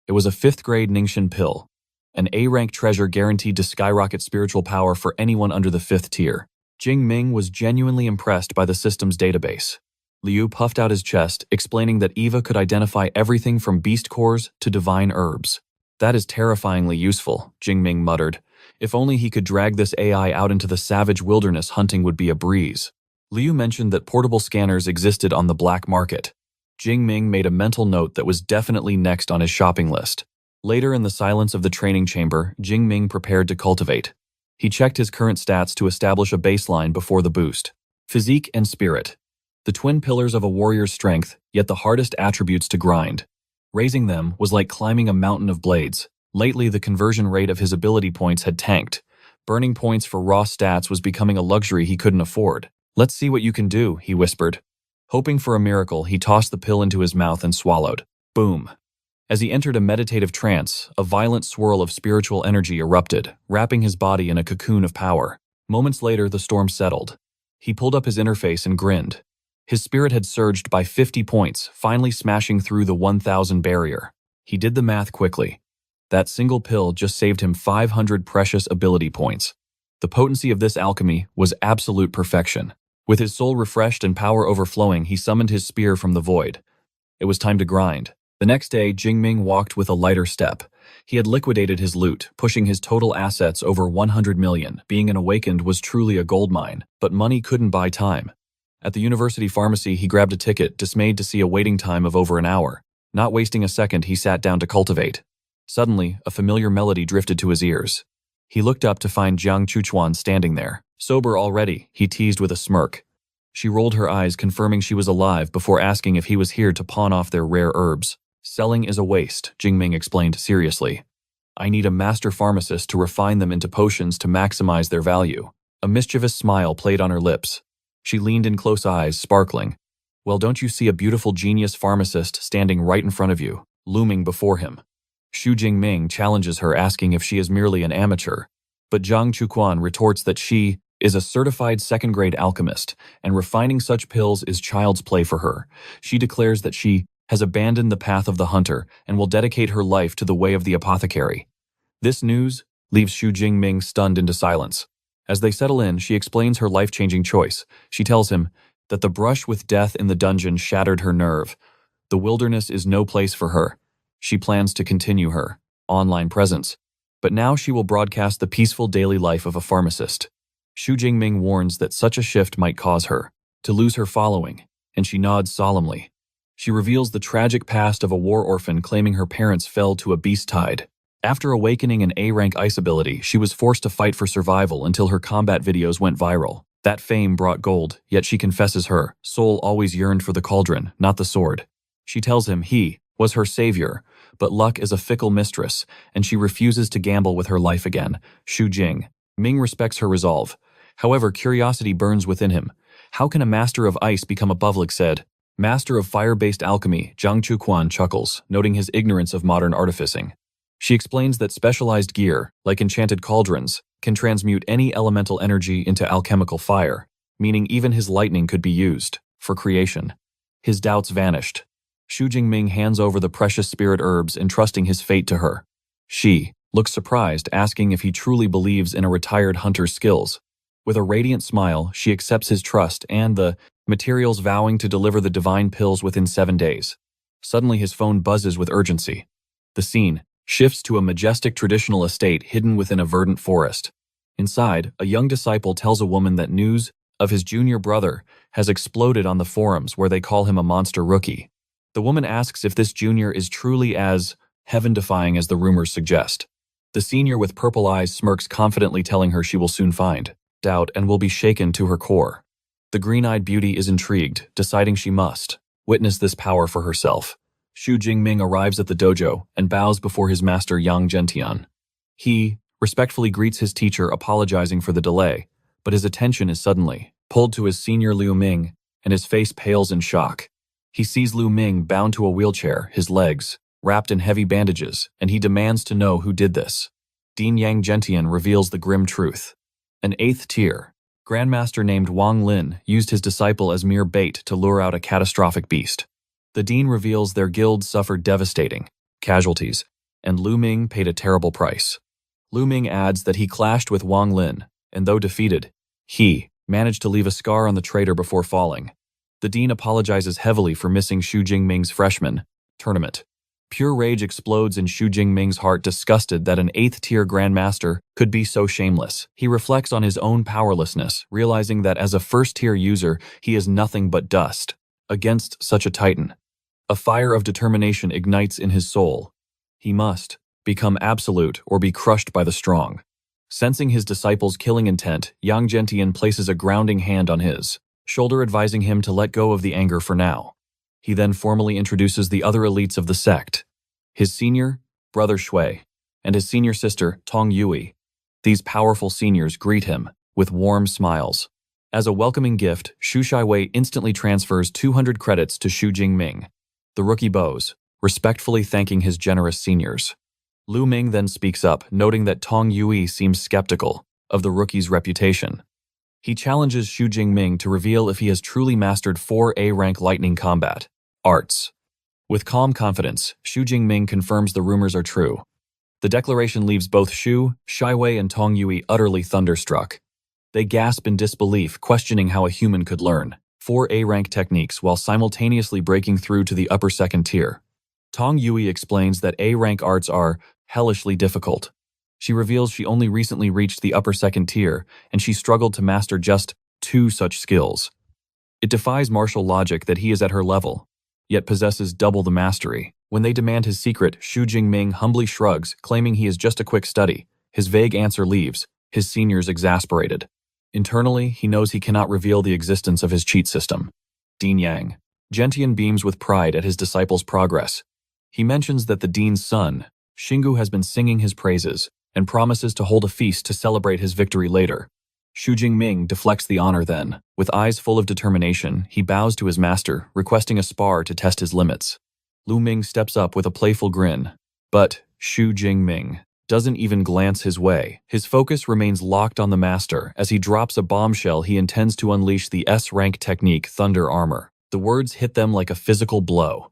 It was a 5th-grade Ningxin pill. An A-rank treasure guaranteed to skyrocket spiritual power for anyone under the 5th tier. Jingming was genuinely impressed by the system's database. Liu puffed out his chest, explaining that Eva could identify everything from beast cores to divine herbs. That is terrifyingly useful, Jingming muttered. If only he could drag this AI out into the savage wilderness, hunting would be a breeze. Liu mentioned that portable scanners existed on the black market. Jingming made a mental note that was definitely next on his shopping list. Later, in the silence of the training chamber, Jingming prepared to cultivate. He checked his current stats to establish a baseline before the boost. Physique and spirit. The twin pillars of a warrior's strength, yet the hardest attributes to grind. Raising them was like climbing a mountain of blades. Lately, the conversion rate of his ability points had tanked. Burning points for raw stats was becoming a luxury he couldn't afford. "Let's see what you can do," he whispered. Hoping for a miracle, he tossed the pill into his mouth and swallowed. Boom. As he entered a meditative trance, a violent swirl of spiritual energy erupted, wrapping his body in a cocoon of power. Moments later, the storm settled. He pulled up his interface and grinned. His spirit had surged by 50 points, finally smashing through the 1,000 barrier. He did the math quickly. That single pill just saved him 500 precious ability points. The potency of this alchemy was absolute perfection. With his soul refreshed and power overflowing, he summoned his spear from the void. It was time to grind. The next day, Jingming walked with a lighter step. He had liquidated his loot, pushing his total assets over 100 million. Being an awakened was truly a goldmine, but money couldn't buy time. At the university pharmacy, he grabbed a ticket, dismayed to see a waiting time of over an hour. Not wasting a second, he sat down to cultivate. Suddenly, a familiar melody drifted to his ears. He looked up to find Jiang Chuchuan standing there. Sober already, he teased with a smirk. She rolled her eyes, confirming she was alive before asking if he was here to pawn off their rare herbs. "Selling is a waste," Jingming explained seriously. "I need a master pharmacist to refine them into potions to maximize their value." A mischievous smile played on her lips. She leaned in, close eyes sparkling. "Well, don't you see a beautiful genius pharmacist standing right in front of you, looming before him?" Xu Jingming challenges her, asking if she is merely an amateur. But Jiang Chuquan retorts that she is a certified second-grade alchemist, and refining such pills is child's play for her. She declares that she has abandoned the path of the hunter and will dedicate her life to the way of the apothecary. This news leaves Xu Jingming stunned into silence. As they settle in, she explains her life-changing choice. She tells him that the brush with death in the dungeon shattered her nerve. The wilderness is no place for her. She plans to continue her online presence, but now she will broadcast the peaceful daily life of a pharmacist. Xu Jingming warns that such a shift might cause her to lose her following, and she nods solemnly. She reveals the tragic past of a war orphan claiming her parents fell to a beast tide. After awakening an A-rank ice ability, she was forced to fight for survival until her combat videos went viral. That fame brought gold, yet she confesses her soul always yearned for the cauldron, not the sword. She tells him he was her savior, but luck is a fickle mistress, and she refuses to gamble with her life again. Xu Jingming respects her resolve. However, curiosity burns within him. How can a master of ice become a public said? Master of fire-based alchemy, Jiang Chuquan chuckles, noting his ignorance of modern artificing. She explains that specialized gear, like enchanted cauldrons, can transmute any elemental energy into alchemical fire, meaning even his lightning could be used for creation. His doubts vanished. Xu Jingming hands over the precious spirit herbs, entrusting his fate to her. She looks surprised, asking if he truly believes in a retired hunter's skills. With a radiant smile, she accepts his trust and the materials, vowing to deliver the divine pills within 7 days. Suddenly his phone buzzes with urgency. The scene shifts to a majestic traditional estate hidden within a verdant forest. Inside, a young disciple tells a woman that news of his junior brother has exploded on the forums where they call him a monster rookie. The woman asks if this junior is truly as heaven-defying as the rumors suggest. The senior with purple eyes smirks confidently, telling her she will soon find doubt and will be shaken to her core. The green-eyed beauty is intrigued, deciding she must witness this power for herself. Xu Jingming arrives at the dojo and bows before his master Yang Zhentian. He respectfully greets his teacher, apologizing for the delay, but his attention is suddenly pulled to his senior Liu Ming, and his face pales in shock. He sees Liu Ming bound to a wheelchair, his legs wrapped in heavy bandages, and he demands to know who did this. Dean Yang Zhentian reveals the grim truth. An 8th tier grandmaster named Wang Lin used his disciple as mere bait to lure out a catastrophic beast. The dean reveals their guild suffered devastating casualties, and Liu Ming paid a terrible price. Liu Ming adds that he clashed with Wang Lin, and though defeated, he managed to leave a scar on the traitor before falling. The dean apologizes heavily for missing Xu Jingming's freshman tournament. Pure rage explodes in Xu Jingming's heart, disgusted that an 8th tier grandmaster could be so shameless. He reflects on his own powerlessness, realizing that as a 1st tier user, he is nothing but dust against such a titan. A fire of determination ignites in his soul. He must become absolute or be crushed by the strong. Sensing his disciple's killing intent, Yang Zhentian places a grounding hand on his shoulder, advising him to let go of the anger for now. He then formally introduces the other elites of the sect, his senior brother Shui, and his senior sister Tong Yui. These powerful seniors greet him with warm smiles. As a welcoming gift, Xu Shiwei instantly transfers 200 credits to Xu Jingming. The rookie bows, respectfully thanking his generous seniors. Liu Ming then speaks up, noting that Tong Yui seems skeptical of the rookie's reputation. He challenges Xu Jingming to reveal if he has truly mastered 4A rank lightning combat arts. With calm confidence, Xu Jingming confirms the rumors are true. The declaration leaves both Xu Shiwei and Tong Yui utterly thunderstruck. They gasp in disbelief, questioning how a human could learn 4A rank techniques while simultaneously breaking through to the upper 2nd tier. Tong Yui explains that A rank arts are hellishly difficult. She reveals she only recently reached the upper 2nd tier, and she struggled to master just 2 such skills. It defies martial logic that he is at her level, yet possesses double the mastery. When they demand his secret, Xu Jingming humbly shrugs, claiming he is just a quick study. His vague answer leaves his seniors exasperated. Internally, he knows he cannot reveal the existence of his cheat system. Dean Yang Zhentian beams with pride at his disciple's progress. He mentions that the dean's son, Xingu, has been singing his praises and promises to hold a feast to celebrate his victory later. Xu Jingming deflects the honor then. With eyes full of determination, he bows to his master, requesting a spar to test his limits. Liu Ming steps up with a playful grin, but Xu Jingming doesn't even glance his way. His focus remains locked on the master as he drops a bombshell he intends to unleash the S-rank technique Thunder Armor. The words hit them like a physical blow.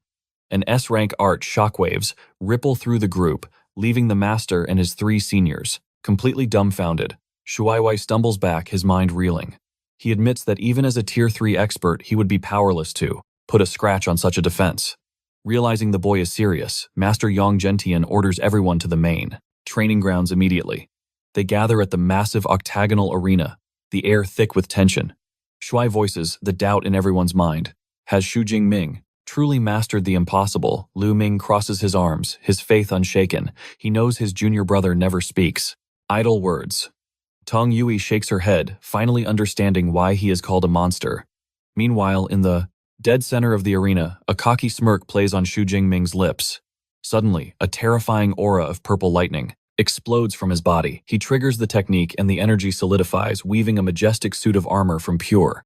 An S-rank art shockwaves ripple through the group, leaving the master and his 3 seniors completely dumbfounded. Shuaiwei stumbles back, his mind reeling. He admits that even as a Tier 3 expert, he would be powerless to put a scratch on such a defense. Realizing the boy is serious, Master Yang Zhentian orders everyone to the main training grounds immediately. They gather at the massive octagonal arena, the air thick with tension. Shuai voices the doubt in everyone's mind. Has Xu Jingming truly mastered the impossible? Liu Ming crosses his arms, his faith unshaken. He knows his junior brother never speaks idle words. Tong Yui shakes her head, finally understanding why he is called a monster. Meanwhile, in the dead center of the arena, a cocky smirk plays on Xu Jingming's lips. Suddenly, a terrifying aura of purple lightning explodes from his body. He triggers the technique and the energy solidifies, weaving a majestic suit of armor from pure